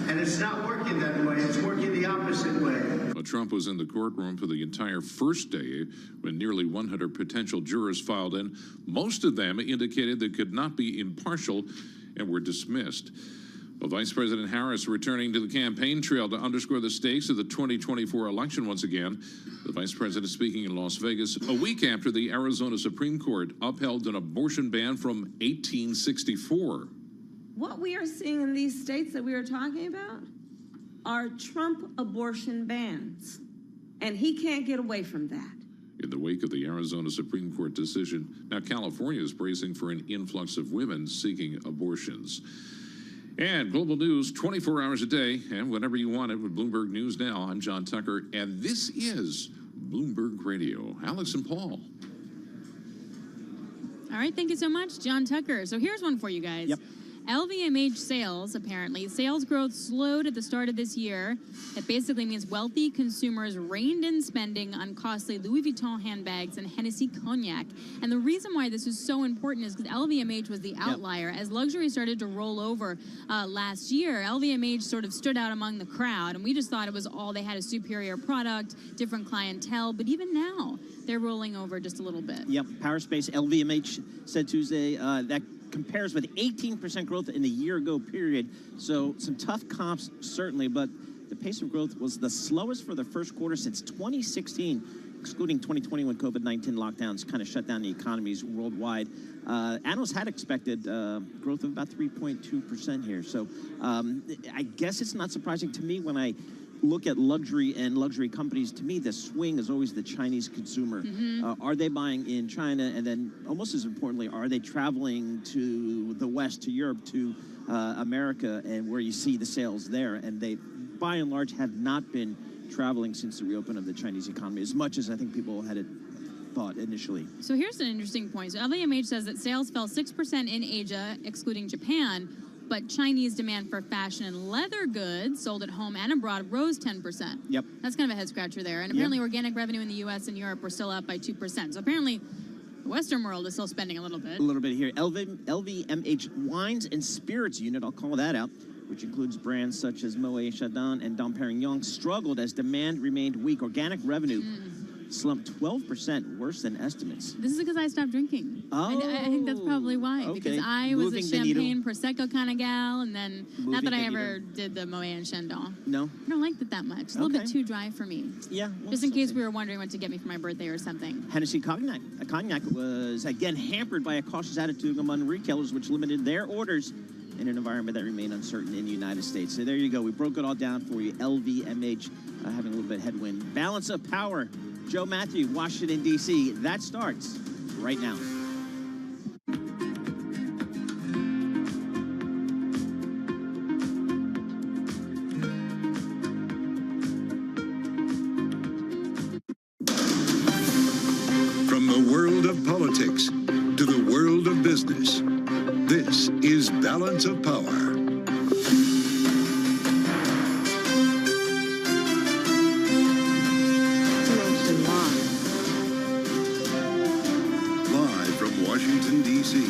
Speaker 16: and it's not working that way. It's working the opposite way.
Speaker 32: Well, Trump was in the courtroom for the entire first day when nearly 100 potential jurors filed in. Most of them indicated they could not be impartial and were dismissed. Well, Vice President Harris returning to the campaign trail to underscore the stakes of the 2024 election once again. The Vice President speaking in Las Vegas a week after the Arizona Supreme Court upheld an abortion ban from 1864.
Speaker 17: What we are seeing in these states that we are talking about are Trump abortion bans, and he can't get away from that.
Speaker 32: In the wake of the Arizona Supreme Court decision, now California is bracing for an influx of women seeking abortions. And global news 24 hours a day, and whenever you want it with Bloomberg News Now. I'm John Tucker, and this is Bloomberg Radio. Alex and Paul.
Speaker 10: All right, thank you so much, John Tucker. So here's one for you guys.
Speaker 20: Yep.
Speaker 10: LVMH sales growth slowed at the start of this year. It basically means wealthy consumers reined in spending on costly Louis Vuitton handbags and Hennessy cognac. And the reason why this is so important is because LVMH was the outlier. As luxury started to roll over last year, LVMH sort of stood out among the crowd, and we just thought it was all they had a superior product, different clientele, but even now, they're rolling over just a little bit.
Speaker 20: Yep, Powerspace, LVMH said Tuesday that compares with 18% growth in the year-ago period. So some tough comps, certainly, but the pace of growth was the slowest for the first quarter since 2016, excluding 2020 when COVID-19 lockdowns kind of shut down the economies worldwide. Analysts had expected growth of about 3.2% here. So I guess it's not surprising to me when I look at luxury and luxury companies. To me, the swing is always the Chinese consumer. Are they buying in China? And then almost as importantly, are they traveling to the West, to Europe, to America, and where you see the sales there? And they, by and large, have not been traveling since the reopening of the Chinese economy, as much as I think people had thought initially.
Speaker 10: So here's an interesting point. So LVMH says that sales fell 6% in Asia, excluding Japan, but Chinese demand for fashion and leather goods sold at home and abroad rose 10%.
Speaker 20: Yep.
Speaker 10: That's kind of a head-scratcher there. And apparently organic revenue in the U.S. and Europe were still up by 2%. So apparently the Western world is still spending a little bit.
Speaker 20: A little bit here. LVMH Wines and Spirits unit, I'll call that out, which includes brands such as Moët Chandon and Dom Perignon, struggled as demand remained weak. Organic revenue slumped 12%, worse than estimates.
Speaker 10: This is because I stopped drinking.
Speaker 20: Oh.
Speaker 10: I think that's probably why.
Speaker 20: Okay.
Speaker 10: Because I was a
Speaker 20: Moving the needle.
Speaker 10: champagne Prosecco kind of gal, and then
Speaker 20: Moving
Speaker 10: not that
Speaker 20: the
Speaker 10: I
Speaker 20: needle.
Speaker 10: ever did the Moët and Chandon.
Speaker 20: No?
Speaker 10: I don't like that much. It's a little bit too dry for me.
Speaker 20: Yeah.
Speaker 10: Just in case we were wondering what to get me for my birthday or something.
Speaker 20: Hennessy Cognac. Cognac was, again, hampered by a cautious attitude among retailers, which limited their orders in an environment that remained uncertain in the United States. So there you go. We broke it all down for you. LVMH having a little bit of headwind. Balance of power. Joe Matthew, Washington, D.C. That starts right now.
Speaker 1: From the world of politics to the world of business, this is Balance of Power. Live from Washington, D.C.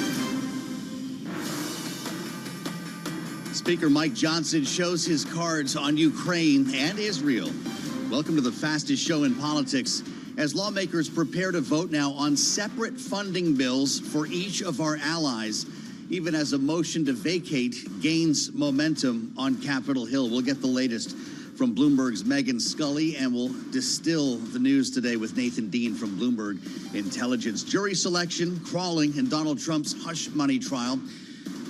Speaker 13: Speaker Mike Johnson shows his cards on Ukraine and Israel. Welcome to the fastest show in politics as lawmakers prepare to vote now on separate funding bills for each of our allies, even as a motion to vacate gains momentum on Capitol Hill. We'll get the latest from Bloomberg's Megan Scully, and we'll distill the news today with Nathan Dean from Bloomberg Intelligence. Jury selection, crawling, and Donald Trump's hush money trial.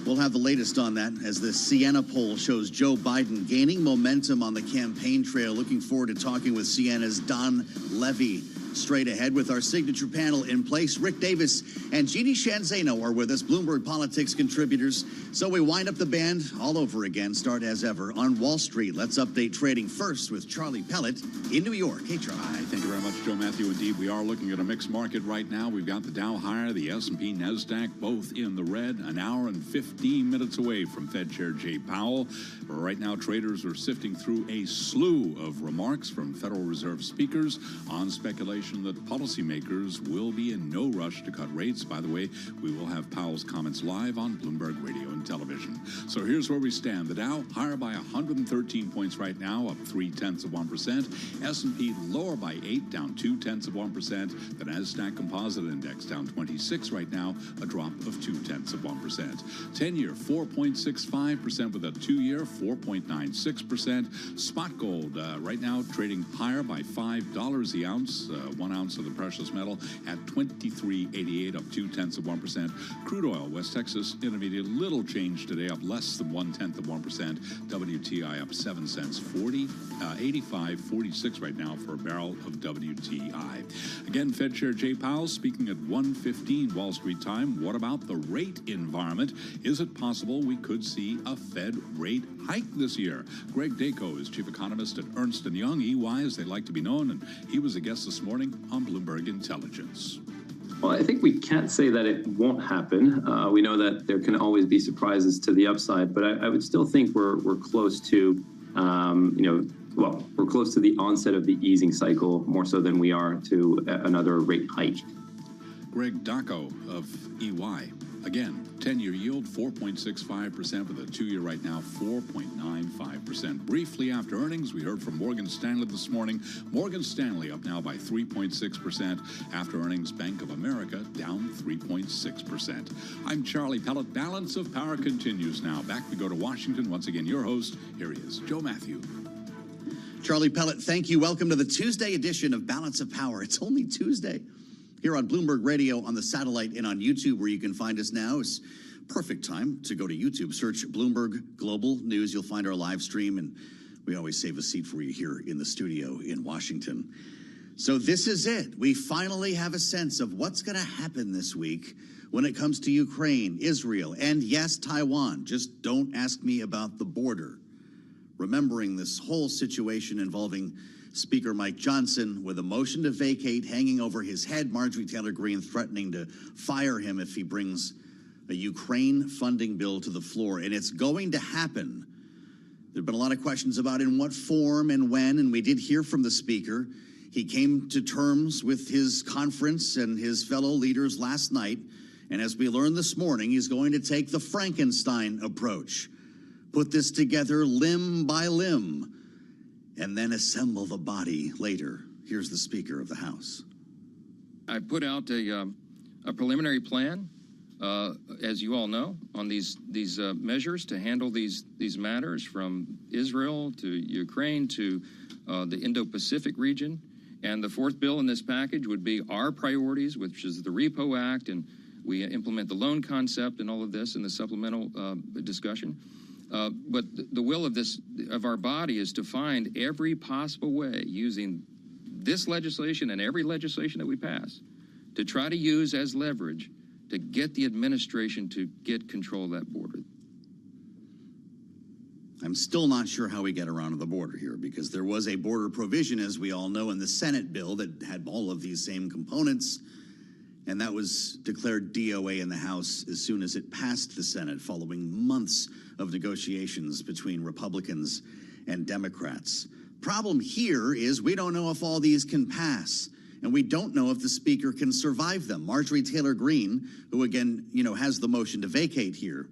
Speaker 13: We'll have the latest on that as the Siena poll shows Joe Biden gaining momentum on the campaign trail. Looking forward to talking with Siena's Don Levy. Straight ahead with our signature panel in place. Rick Davis and Jeannie Shanzano are with us, Bloomberg Politics contributors. So we wind up the band all over again, start as ever on Wall Street. Let's update trading first with Charlie Pellet in New York. Hey, Charlie.
Speaker 2: Hi, thank you very much, Joe Matthew. Indeed, we are looking at a mixed market right now. We've got the Dow higher, the S&P, NASDAQ, both in the red, an hour and 15 minutes away from Fed Chair Jay Powell. Right now, traders are sifting through a slew of remarks from Federal Reserve speakers on speculation that policymakers will be in no rush to cut rates. By the way, we will have Powell's comments live on Bloomberg Radio and television. So here's where we stand. The Dow higher by 113 points right now, up 0.3%. S&P lower by 8, down 0.2%. The NASDAQ Composite Index down 26 right now, a drop of 0.2%. 10-year 4.65% with a 2-year 4.96%. Spot gold right now trading higher by $5 the ounce. 1 ounce of the precious metal at $23.88, up 0.2%. Crude oil, West Texas Intermediate, little change today, up less than 0.1%. WTI up 7 cents, 85.46 right now for a barrel of WTI. Again, Fed Chair Jay Powell speaking at 1:15 Wall Street time. What about the rate environment? Is it possible we could see a Fed rate hike this year? Greg Dacko is chief economist at Ernst & Young, EY as they like to be known, and he was a guest this morning on Bloomberg Intelligence.
Speaker 6: Well, I think we can't say that it won't happen. We know that there can always be surprises to the upside, but I would still think we're close to, we're close to the onset of the easing cycle more so than we are to another rate hike.
Speaker 2: Greg Dacco of EY. Again, 10-year yield 4.65% with a 2-year right now 4.95%. Briefly after earnings, we heard from Morgan Stanley this morning. Morgan Stanley up now by 3.6%. After earnings, Bank of America down 3.6%. I'm Charlie Pellet. Balance of Power continues now. Back we go to Washington. Once again, your host, here he is, Joe Matthew.
Speaker 13: Charlie Pellet, thank you. Welcome to the Tuesday edition of Balance of Power. It's only Tuesday. Here on Bloomberg Radio, on the satellite, and on YouTube, where you can find us now. It's perfect time to go to YouTube. Search Bloomberg Global News. You'll find our live stream, and we always save a seat for you here in the studio in Washington. So this is it. We finally have a sense of what's going to happen this week when it comes to Ukraine, Israel, and yes, Taiwan. Just don't ask me about the border. Remembering this whole situation involving Speaker Mike Johnson with a motion to vacate hanging over his head, Marjorie Taylor Greene threatening to fire him if he brings a Ukraine funding bill to the floor. And it's going to happen. There have been a lot of questions about in what form and when, and we did hear from the Speaker. He came to terms with his conference and his fellow leaders last night. And as we learned this morning, he's going to take the Frankenstein approach. Put this together limb by limb, and then assemble the body later. Here's the Speaker of the House.
Speaker 7: I put out a preliminary plan, as you all know, on these measures to handle these matters from Israel to Ukraine to the Indo-Pacific region. And the fourth bill in this package would be our priorities, which is the Repo Act, and we implement the loan concept and all of this in the supplemental discussion. But the will of our body is to find every possible way, using this legislation and every legislation that we pass, to try to use as leverage to get the administration to get control of that border.
Speaker 13: I'm still not sure how we get around to the border here, because there was a border provision, as we all know, in the Senate bill that had all of these same components. And that was declared DOA in the House as soon as it passed the Senate, following months of negotiations between Republicans and Democrats. Problem here is we don't know if all these can pass, and we don't know if the Speaker can survive them. Marjorie Taylor Greene, who again, has the motion to vacate here,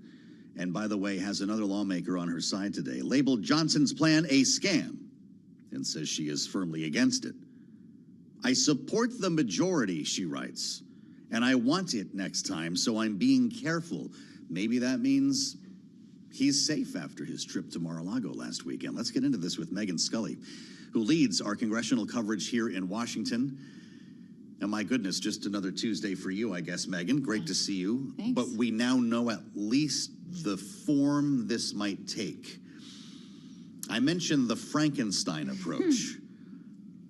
Speaker 13: and by the way, has another lawmaker on her side today, labeled Johnson's plan a scam and says she is firmly against it. I support the majority, she writes, and I want it next time, so I'm being careful. Maybe that means he's safe after his trip to Mar-a-Lago last weekend. Let's get into this with Megan Scully, who leads our congressional coverage here in Washington. And my goodness, just another Tuesday for you, I guess, Megan. Great to see you.
Speaker 6: Thanks.
Speaker 13: But we now know at least the form this might take. I mentioned the Frankenstein approach.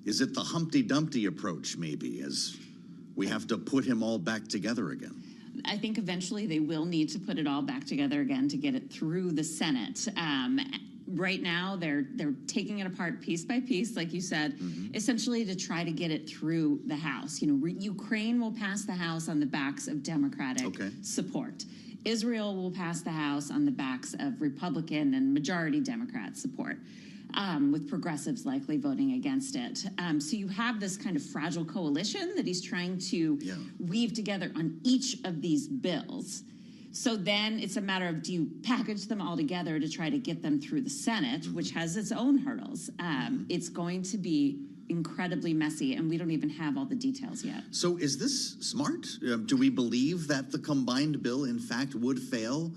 Speaker 13: Is it the Humpty Dumpty approach, maybe, as we have to put him all back together again?
Speaker 6: I think eventually they will need to put it all back together again to get it through the Senate. Right now, they're taking it apart piece by piece, like you said, essentially to try to get it through the House. Ukraine will pass the House on the backs of Democratic support. Israel will pass the House on the backs of Republican and majority Democrat support, with progressives likely voting against it. So you have this kind of fragile coalition that he's trying to weave together on each of these bills. So then it's a matter of, do you package them all together to try to get them through the Senate, which has its own hurdles? It's going to be incredibly messy, and we don't even have all the details yet.
Speaker 13: So is this smart? Do we believe that the combined bill, in fact, would fail?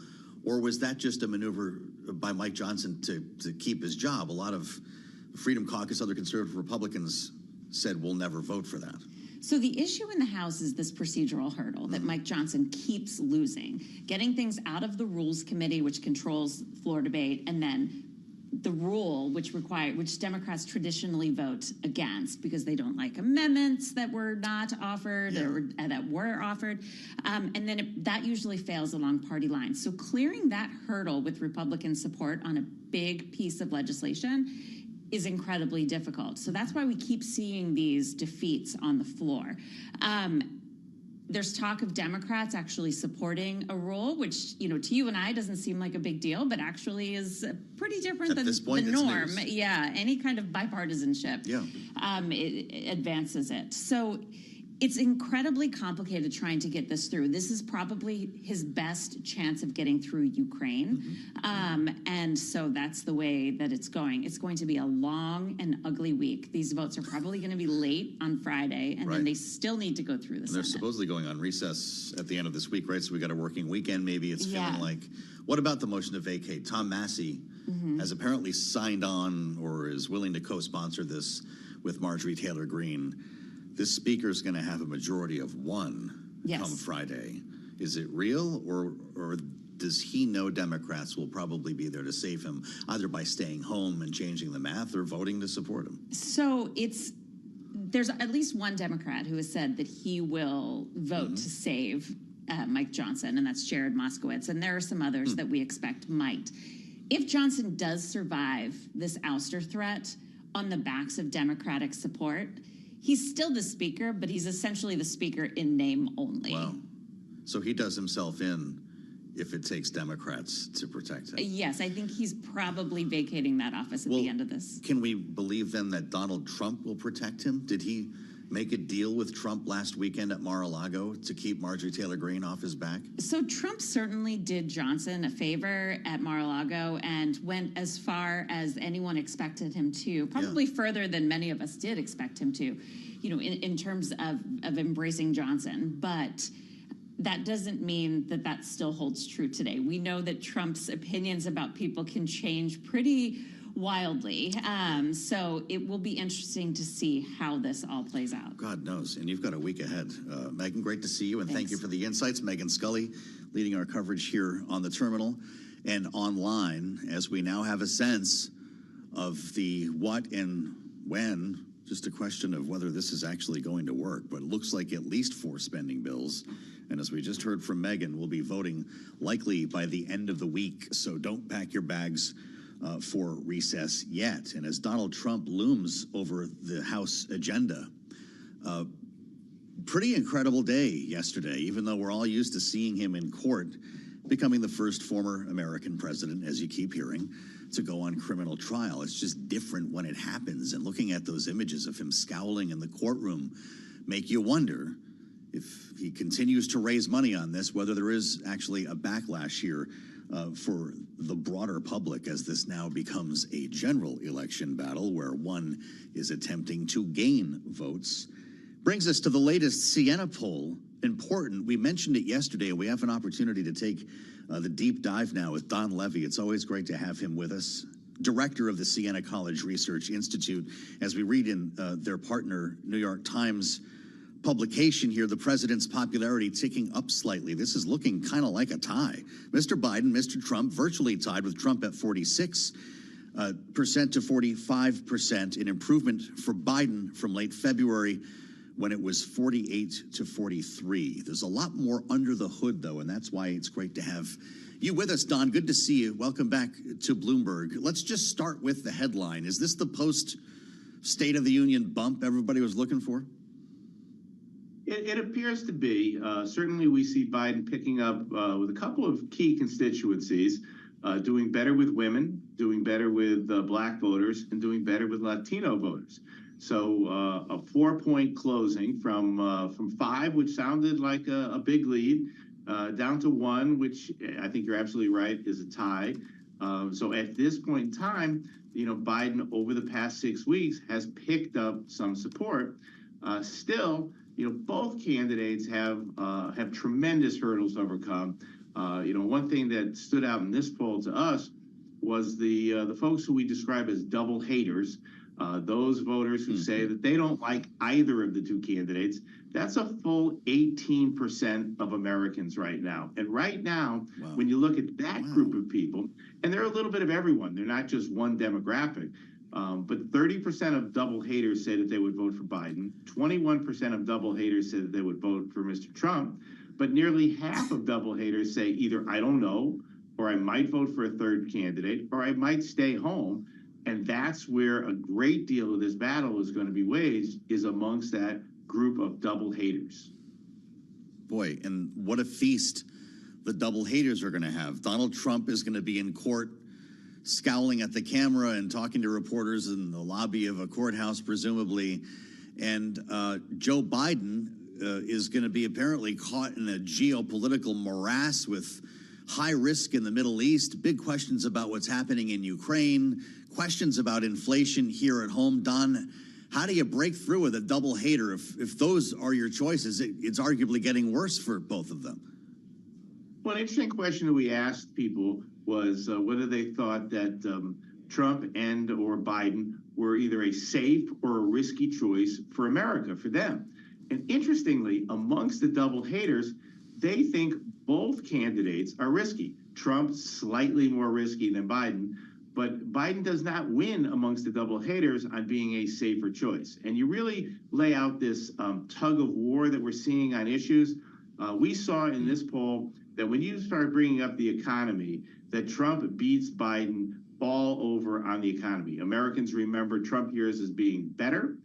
Speaker 13: Or was that just a maneuver by Mike Johnson to keep his job? A lot of Freedom Caucus, other conservative Republicans said we'll never vote for that.
Speaker 6: So the issue in the House is this procedural hurdle that Mike Johnson keeps losing, getting things out of the Rules Committee, which controls floor debate, and then the rule, which Democrats traditionally vote against because they don't like amendments that were not offered or that were offered. And then that usually fails along party lines. So clearing that hurdle with Republican support on a big piece of legislation is incredibly difficult. So that's why we keep seeing these defeats on the floor. There's talk of Democrats actually supporting a rule, which, to you and I doesn't seem like a big deal, but actually is pretty different than the norm. Yeah, any kind of bipartisanship it advances it. So it's incredibly complicated trying to get this through. This is probably his best chance of getting through Ukraine. And so that's the way that it's going. It's going to be a long and ugly week. These votes are probably going to be late on Friday, and then they still need to go through the Senate.
Speaker 13: They're supposedly going on recess at the end of this week, right? So we got a working weekend. Maybe it's feeling like, what about the motion to vacate? Tom Massey has apparently signed on or is willing to co-sponsor this with Marjorie Taylor Greene. This speaker's going to have a majority of one come Friday. Is it real, or does he know Democrats will probably be there to save him, either by staying home and changing the math or voting to support him?
Speaker 6: So there's at least one Democrat who has said that he will vote to save Mike Johnson, and that's Jared Moskowitz. And there are some others that we expect might. If Johnson does survive this ouster threat on the backs of Democratic support, he's still the speaker, but he's essentially the speaker in name only.
Speaker 13: Wow. So he does himself in if it takes Democrats to protect him.
Speaker 6: Yes, I think he's probably vacating that office at the end of this.
Speaker 13: Can we believe then that Donald Trump will protect him? Did he make a deal with Trump last weekend at Mar-a-Lago to keep Marjorie Taylor Greene off his back?
Speaker 6: So Trump certainly did Johnson a favor at Mar-a-Lago and went as far as anyone expected him to, probably further than many of us did expect him to, in terms of embracing Johnson. But that doesn't mean that still holds true today. We know that Trump's opinions about people can change pretty wildly. So it will be interesting to see how this all plays out.
Speaker 13: God knows. And you've got a week ahead. Megan, great to see you, and thank you for the insights. Megan Scully leading our coverage here on the terminal and online, as we now have a sense of the what and when. Just a question of whether this is actually going to work, but it looks like at least 4 spending bills. And as we just heard from Megan, we'll be voting likely by the end of the week. So don't pack your bags for recess yet. And as Donald Trump looms over the House agenda, pretty incredible day yesterday, even though we're all used to seeing him in court, becoming the first former American president, as you keep hearing, to go on criminal trial. It's just different when it happens. And looking at those images of him scowling in the courtroom make you wonder if he continues to raise money on this, whether there is actually a backlash here for the broader public as this now becomes a general election battle where one is attempting to gain votes. Brings us to the latest Siena poll. Important. We mentioned it yesterday. We have an opportunity to take the deep dive now with Don Levy. It's always great to have him with us, director of the Siena College Research Institute. As we read in their partner New York Times publication here, the president's popularity ticking up slightly. This is looking kind of like a tie. Mr. Biden, Mr. Trump, virtually tied with Trump at 46% to 45%, an improvement for Biden from late February when it was 48 to 43. There's a lot more under the hood, though, and that's why it's great to have you with us, Don. Good to see you. Welcome back to Bloomberg. Let's just start with the headline. Is this the post-State of the Union bump everybody was looking for?
Speaker 14: It appears to be. Certainly, we see Biden picking up with a couple of key constituencies, doing better with women, doing better with black voters, and doing better with Latino voters. So a 4-point closing from 5, which sounded like a big lead, down to 1, which I think you're absolutely right, is a tie. So at this point in time, Biden over the past 6 weeks has picked up some support. Still, both candidates have tremendous hurdles to overcome. One thing that stood out in this poll to us was the folks who we describe as double haters. Those voters who say that they don't like either of the two candidates. That's a full 18% of Americans right now. And right now, when you look at that group of people, and they're a little bit of everyone, they're not just one demographic, but 30% of double haters say that they would vote for Biden. 21% of double haters say that they would vote for Mr. Trump. But nearly half of double haters say either I don't know, or I might vote for a third candidate, or I might stay home. And that's where a great deal of this battle is going to be waged, is amongst that group of double haters.
Speaker 13: boy, and what a feast the double haters are going to have. Donald Trump is going to be in court scowling at the camera and talking to reporters in the lobby of a courthouse, presumably. And Joe Biden is going to be apparently caught in a geopolitical morass with high risk in the Middle East, big questions about what's happening in Ukraine, questions about inflation here at home. Don, how do you break through with a double hater if those are your choices? It's arguably getting worse for both of them.
Speaker 14: Well, an interesting question that we asked people was whether they thought that Trump and or Biden were either a safe or a risky choice for America, for them. And interestingly, amongst the double haters, they think both candidates are risky. Trump slightly more risky than Biden, but Biden does not win amongst the double haters on being a safer choice. And you really lay out this tug of war that we're seeing on issues. We saw in this poll that when you start bringing up the economy, that Trump beats Biden all over on the economy. Americans remember Trump years as being better.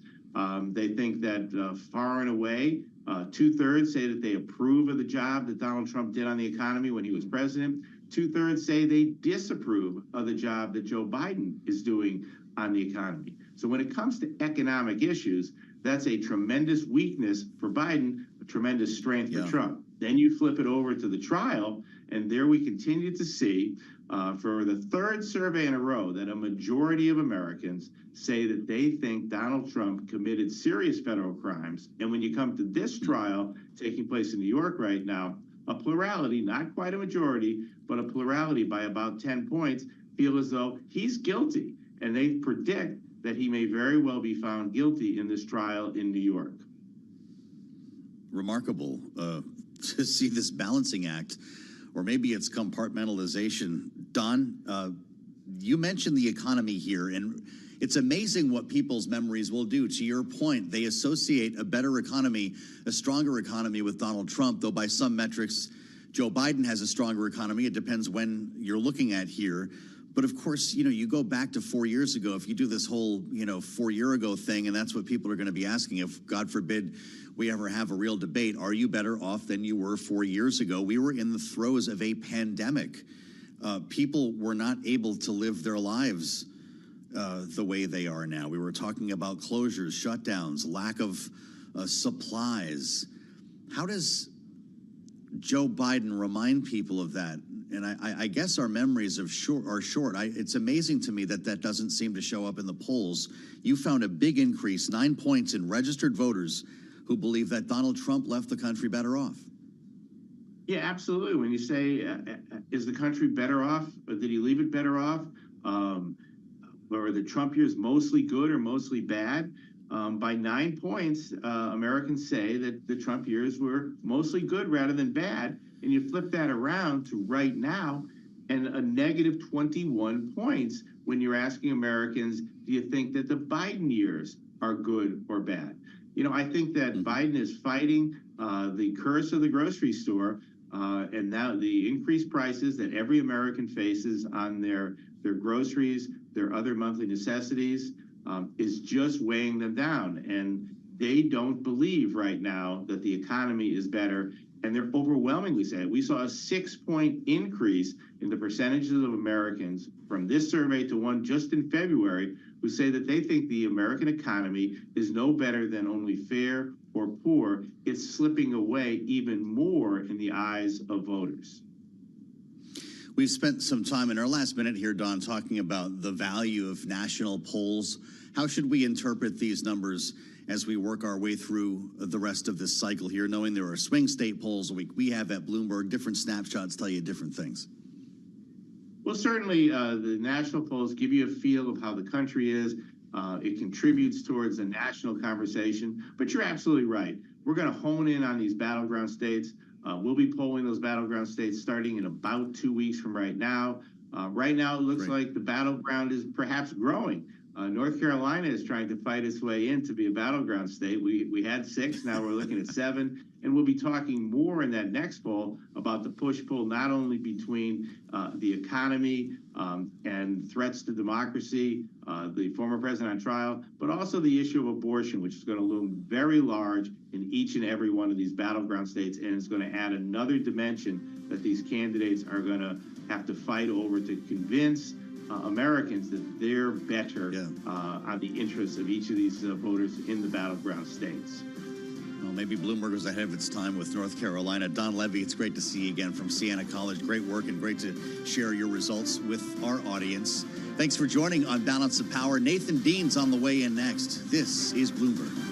Speaker 14: They think that far and away, 2/3 say that they approve of the job that Donald Trump did on the economy when he was president. 2/3 say they disapprove of the job that Joe Biden is doing on the economy. So when it comes to economic issues, that's a tremendous weakness for Biden, a tremendous strength for Trump. Then you flip it over to the trial, and there we continue to see, for the third survey in a row, that a majority of Americans say that they think Donald Trump committed serious federal crimes. And when you come to this trial taking place in New York right now, a plurality, not quite a majority, but a plurality by about 10 points, feel as though he's guilty. And they predict that he may very well be found guilty in this trial in New York.
Speaker 13: Remarkable to see this balancing act, or maybe it's compartmentalization. Don, you mentioned the economy here, and it's amazing what people's memories will do. To your point, they associate a better economy, a stronger economy with Donald Trump, though by some metrics, Joe Biden has a stronger economy. It depends when you're looking at here. But of course, you go back to 4 years ago, if you do this whole, 4 year ago thing, and that's what people are going to be asking, if God forbid we ever have a real debate, are you better off than you were 4 years ago? We were in the throes of a pandemic. People were not able to live their lives the way they are now. We were talking about closures, shutdowns, lack of supplies. How does Joe Biden remind people of that? And I guess our memories are short. It's amazing to me that that doesn't seem to show up in the polls. You found a big increase, 9 points in registered voters who believe that Donald Trump left the country better off.
Speaker 14: Yeah, absolutely. When you say, is the country better off, or did he leave it better off? Or are the Trump years mostly good or mostly bad? By 9 points, Americans say that the Trump years were mostly good rather than bad. And you flip that around to right now, and a negative 21 points when you're asking Americans, do you think that the Biden years are good or bad? I think that Biden is fighting the curse of the grocery store, and now the increased prices that every American faces on their groceries, their other monthly necessities, is just weighing them down. And they don't believe right now that the economy is better. And they're overwhelmingly saying, we saw a 6-point increase in the percentages of Americans from this survey to one just in February who say that they think the American economy is no better than only fair or poor. It's slipping away even more in the eyes of voters.
Speaker 13: We've spent some time in our last minute here, Don, talking about the value of national polls. How should we interpret these numbers as we work our way through the rest of this cycle here, knowing there are swing state polls we have at Bloomberg, different snapshots tell you different things?
Speaker 14: Well, certainly the national polls give you a feel of how the country is. It contributes towards a national conversation. But you're absolutely right. We're going to hone in on these battleground states. We'll be polling those battleground states starting in about 2 weeks from right now. Right now, it looks like the battleground is perhaps growing. North Carolina is trying to fight its way in to be a battleground state. We had 6, now we're looking at 7. And we'll be talking more in that next poll about the push-pull, not only between the economy and threats to democracy, the former president on trial, but also the issue of abortion, which is going to loom very large in each and every one of these battleground states, and is going to add another dimension that these candidates are going to have to fight over to convince Americans that they're better on the interests of each of these voters in the battleground states.
Speaker 13: Well, maybe Bloomberg was ahead of its time with North Carolina. Don Levy, it's great to see you again from Siena College. Great work and great to share your results with our audience. Thanks for joining on Balance of Power. Nathan Dean's on the way in next. This is Bloomberg.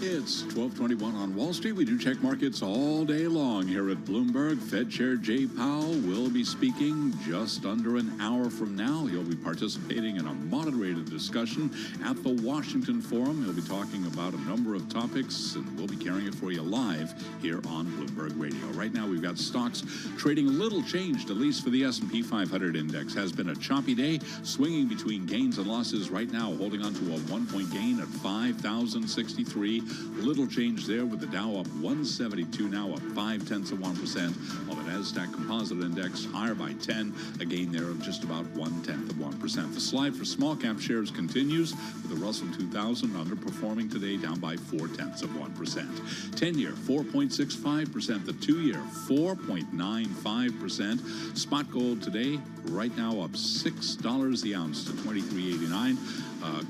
Speaker 2: It's 12:21 on Wall Street. We do check markets all day long here at Bloomberg. Fed Chair Jay Powell will be speaking just under an hour from now. He'll be participating in a moderated discussion at the Washington Forum. He'll be talking about a number of topics, and we'll be carrying it for you live here on Bloomberg Radio. Right now, we've got stocks trading a little changed, at least for the S&P 500 index. Has been a choppy day, swinging between gains and losses. Right now, holding on to a 1-point gain at 5,063. Little change there with the Dow up 172, now up 0.5%, while the Nasdaq Composite Index higher by 10, a gain there of just about 0.1%. The slide for small cap shares continues, with the Russell 2000 underperforming today, down by 0.4%. 10-year 4.65%, the 2-year 4.95%. Spot gold today right now up $6 the ounce to $23.89.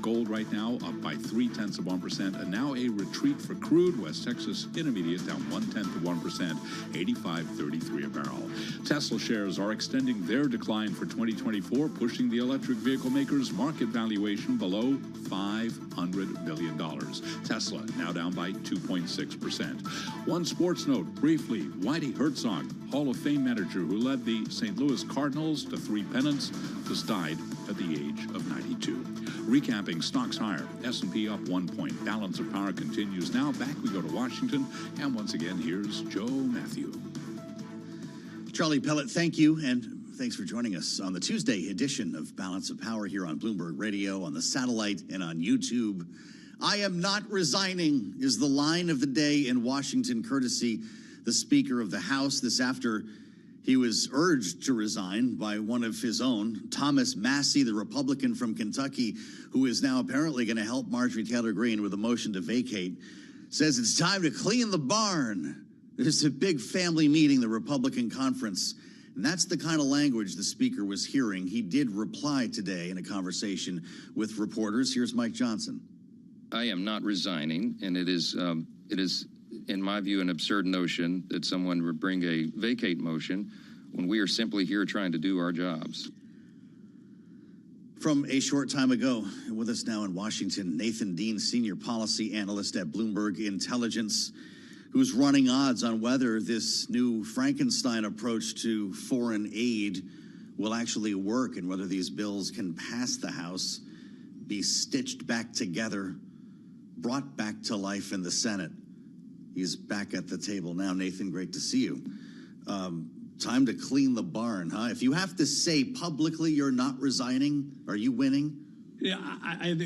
Speaker 2: Gold right now up by 0.3%, and now a retreat for crude. West Texas Intermediate down 0.1%, 85.33 a barrel. Tesla shares are extending their decline for 2024, pushing the electric vehicle maker's market valuation below $500 billion. Tesla now down by 2.6%. One sports note, briefly, Whitey Herzog, Hall of Fame manager who led the St. Louis Cardinals to 3 pennants, just died at the age of 92. Recapping, stocks higher, S&P up 1 point. Balance of power continues now. Back we go to Washington, and once again, here's Joe Matthew.
Speaker 13: Charlie Pellet, thank you, and thanks for joining us on the Tuesday edition of Balance of Power here on Bloomberg Radio, on the satellite, and on YouTube. I am not resigning is the line of the day in Washington, courtesy the Speaker of the House. This after he was urged to resign by one of his own, Thomas Massie, the Republican from Kentucky, who is now apparently going to help Marjorie Taylor Greene with a motion to vacate, says it's time to clean the barn. There's a big family meeting, the Republican conference. And that's the kind of language the Speaker was hearing. He did reply today in a conversation with reporters. Here's Mike Johnson.
Speaker 7: I am not resigning, and it is, in my view, an absurd notion that someone would bring a vacate motion when we are simply here trying to do our jobs.
Speaker 13: From a short time ago, with us now in Washington, Nathan Dean, senior policy analyst at Bloomberg Intelligence, who's running odds on whether this new Frankenstein approach to foreign aid will actually work and whether these bills can pass the House, be stitched back together, brought back to life in the Senate. He's back at the table now. Nathan, great to see you. Time to clean the barn, huh? If you have to say publicly you're not resigning, are you winning?
Speaker 15: Yeah,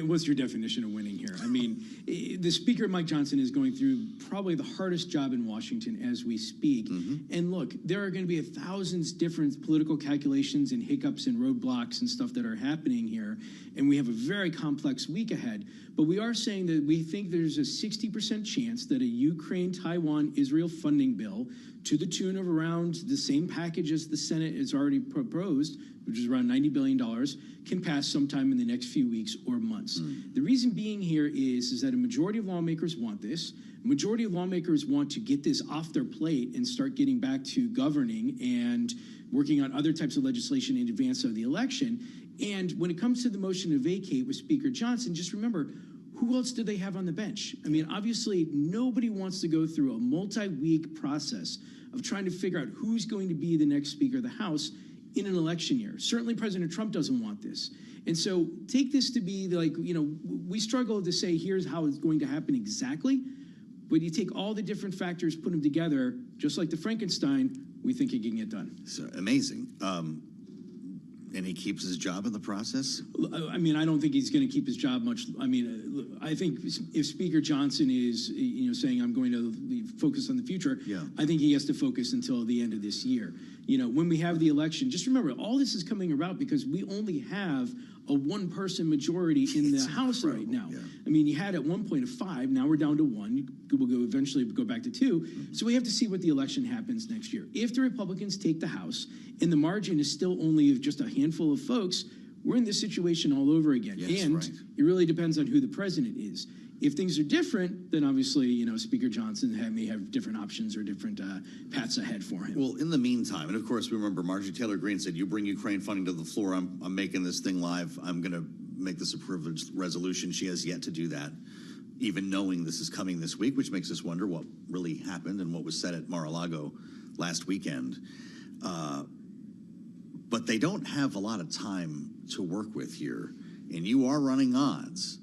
Speaker 15: what's your definition of winning here? I mean, the Speaker, Mike Johnson, is going through probably the hardest job in Washington as we speak. And look, there are going to be 1,000 different political calculations and hiccups and roadblocks and stuff that are happening here. And we have a very complex week ahead. But we are saying that we think there's a 60% chance that a Ukraine, Taiwan, Israel funding bill to the tune of around the same package as the Senate has already proposed, which is around $90 billion, can pass sometime in the next few weeks or months. The reason being here is that a majority of lawmakers want this. A majority of lawmakers want to get this off their plate and start getting back to governing and working on other types of legislation in advance of the election. And when it comes to the motion to vacate with Speaker Johnson, just remember, who else do they have on the bench? I mean, obviously, nobody wants to go through a multi-week process of trying to figure out who's going to be the next Speaker of the House in an election year. Certainly President Trump doesn't want this. And so take this to be like, we struggle to say here's how it's going to happen exactly, but you take all the different factors, put them together, just like the Frankenstein, we think it can get done.
Speaker 13: So amazing. And he keeps his job in the process?
Speaker 15: I mean, I don't think he's going to keep his job much. I mean, I think if Speaker Johnson is, saying I'm going to focus on the future, I think he has to focus until the end of this year. When we have the election, just remember, all this is coming about because we only have a one-person majority in the House right now. I mean, you had at one point a 5, now we're down to 1. We'll eventually go back to 2. So we have to see what the election happens next year. If the Republicans take the House and the margin is still only of just a handful of folks, we're in this situation all over again. It really depends on who the president is. If things are different, then obviously, Speaker Johnson may have different options or different paths ahead for him.
Speaker 13: Well, in the meantime, and of course, we remember Marjorie Taylor Greene said, you bring Ukraine funding to the floor, I'm making this thing live. I'm going to make this a privileged resolution. She has yet to do that, even knowing this is coming this week, which makes us wonder what really happened and what was said at Mar-a-Lago last weekend. But they don't have a lot of time to work with here, and you are running odds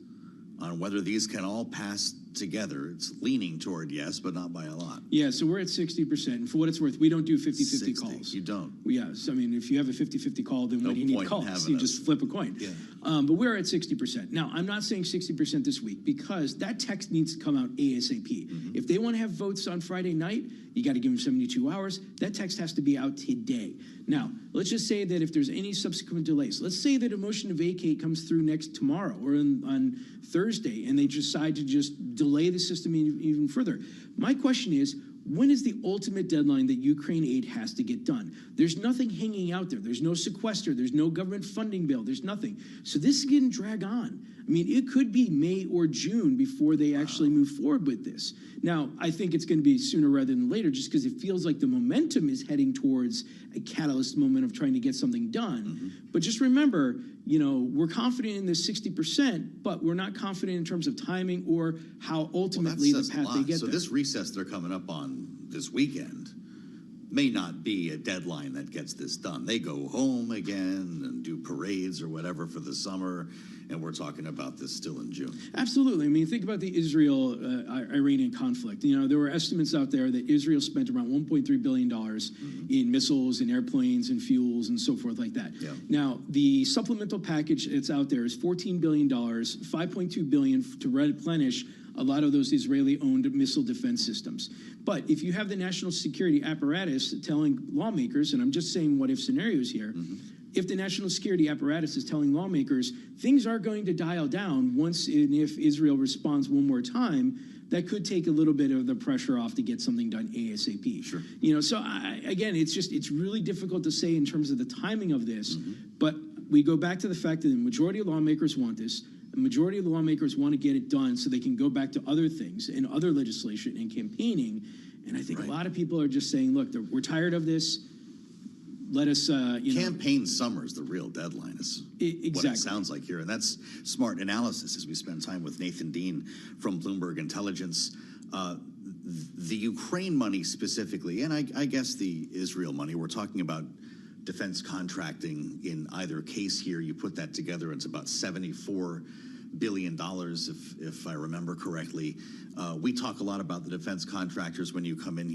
Speaker 13: on whether these can all pass together. It's leaning toward yes, but not by a lot.
Speaker 15: Yeah, so we're at 60%. And for what it's worth, we don't do 50-50 calls.
Speaker 13: You don't?
Speaker 15: Yes. I mean, if you have a 50-50 call, then what do you need calls? You just flip a coin.
Speaker 13: Yeah.
Speaker 15: But we're at 60%. Now, I'm not saying 60% this week because that text needs to come out ASAP. If they want to have votes on Friday night, you got to give them 72 hours. That text has to be out today. Now, let's just say that if there's any subsequent delays, let's say that a motion to vacate comes through tomorrow or on Thursday, and they decide to just delay the system even further. My question is, when is the ultimate deadline that Ukraine aid has to get done? There's nothing hanging out there. There's no sequester. There's no government funding bill. There's nothing. So this is going to drag on. I mean, it could be May or June before they actually move forward with this. Now, I think it's going to be sooner rather than later just because it feels like the momentum is heading towards a catalyst moment of trying to get something done. But just remember, you know, we're confident in this 60%, but we're not confident in terms of timing or how ultimately the path they get
Speaker 13: so
Speaker 15: there.
Speaker 13: This recess they're coming up on this weekend may not be a deadline that gets this done. They go home again and do parades or whatever for the summer, and we're talking about this still in June.
Speaker 15: Absolutely. I mean, think about the Israel-Iranian conflict. You know, there were estimates out there that Israel spent around $1.3 billion in missiles and airplanes and fuels and so forth like that.
Speaker 13: Yeah.
Speaker 15: Now, the supplemental package that's out there is $14 billion, $5.2 billion to replenish a lot of those Israeli-owned missile defense systems. But if you have the national security apparatus telling lawmakers, and I'm just saying what-if scenarios here, if the national security apparatus is telling lawmakers things are going to dial down once and if Israel responds one more time, that could take a little bit of the pressure off to get something done ASAP.
Speaker 13: Sure.
Speaker 15: You know, so again, it's really difficult to say in terms of the timing of this, but we go back to the fact that the majority of lawmakers want this. The majority of the lawmakers want to get it done so they can go back to other things and other legislation and campaigning. And I think a lot of people are just saying, look, we're tired of this. Let us,
Speaker 13: Campaign summer is the real deadline, is what it sounds like here. And that's smart analysis as we spend time with Nathan Dean from Bloomberg Intelligence. The Ukraine money specifically, and I guess the Israel money, we're talking about defense contracting in either case here. You put that together, it's about $74 billion, if I remember correctly. We talk a lot about the defense contractors when you come in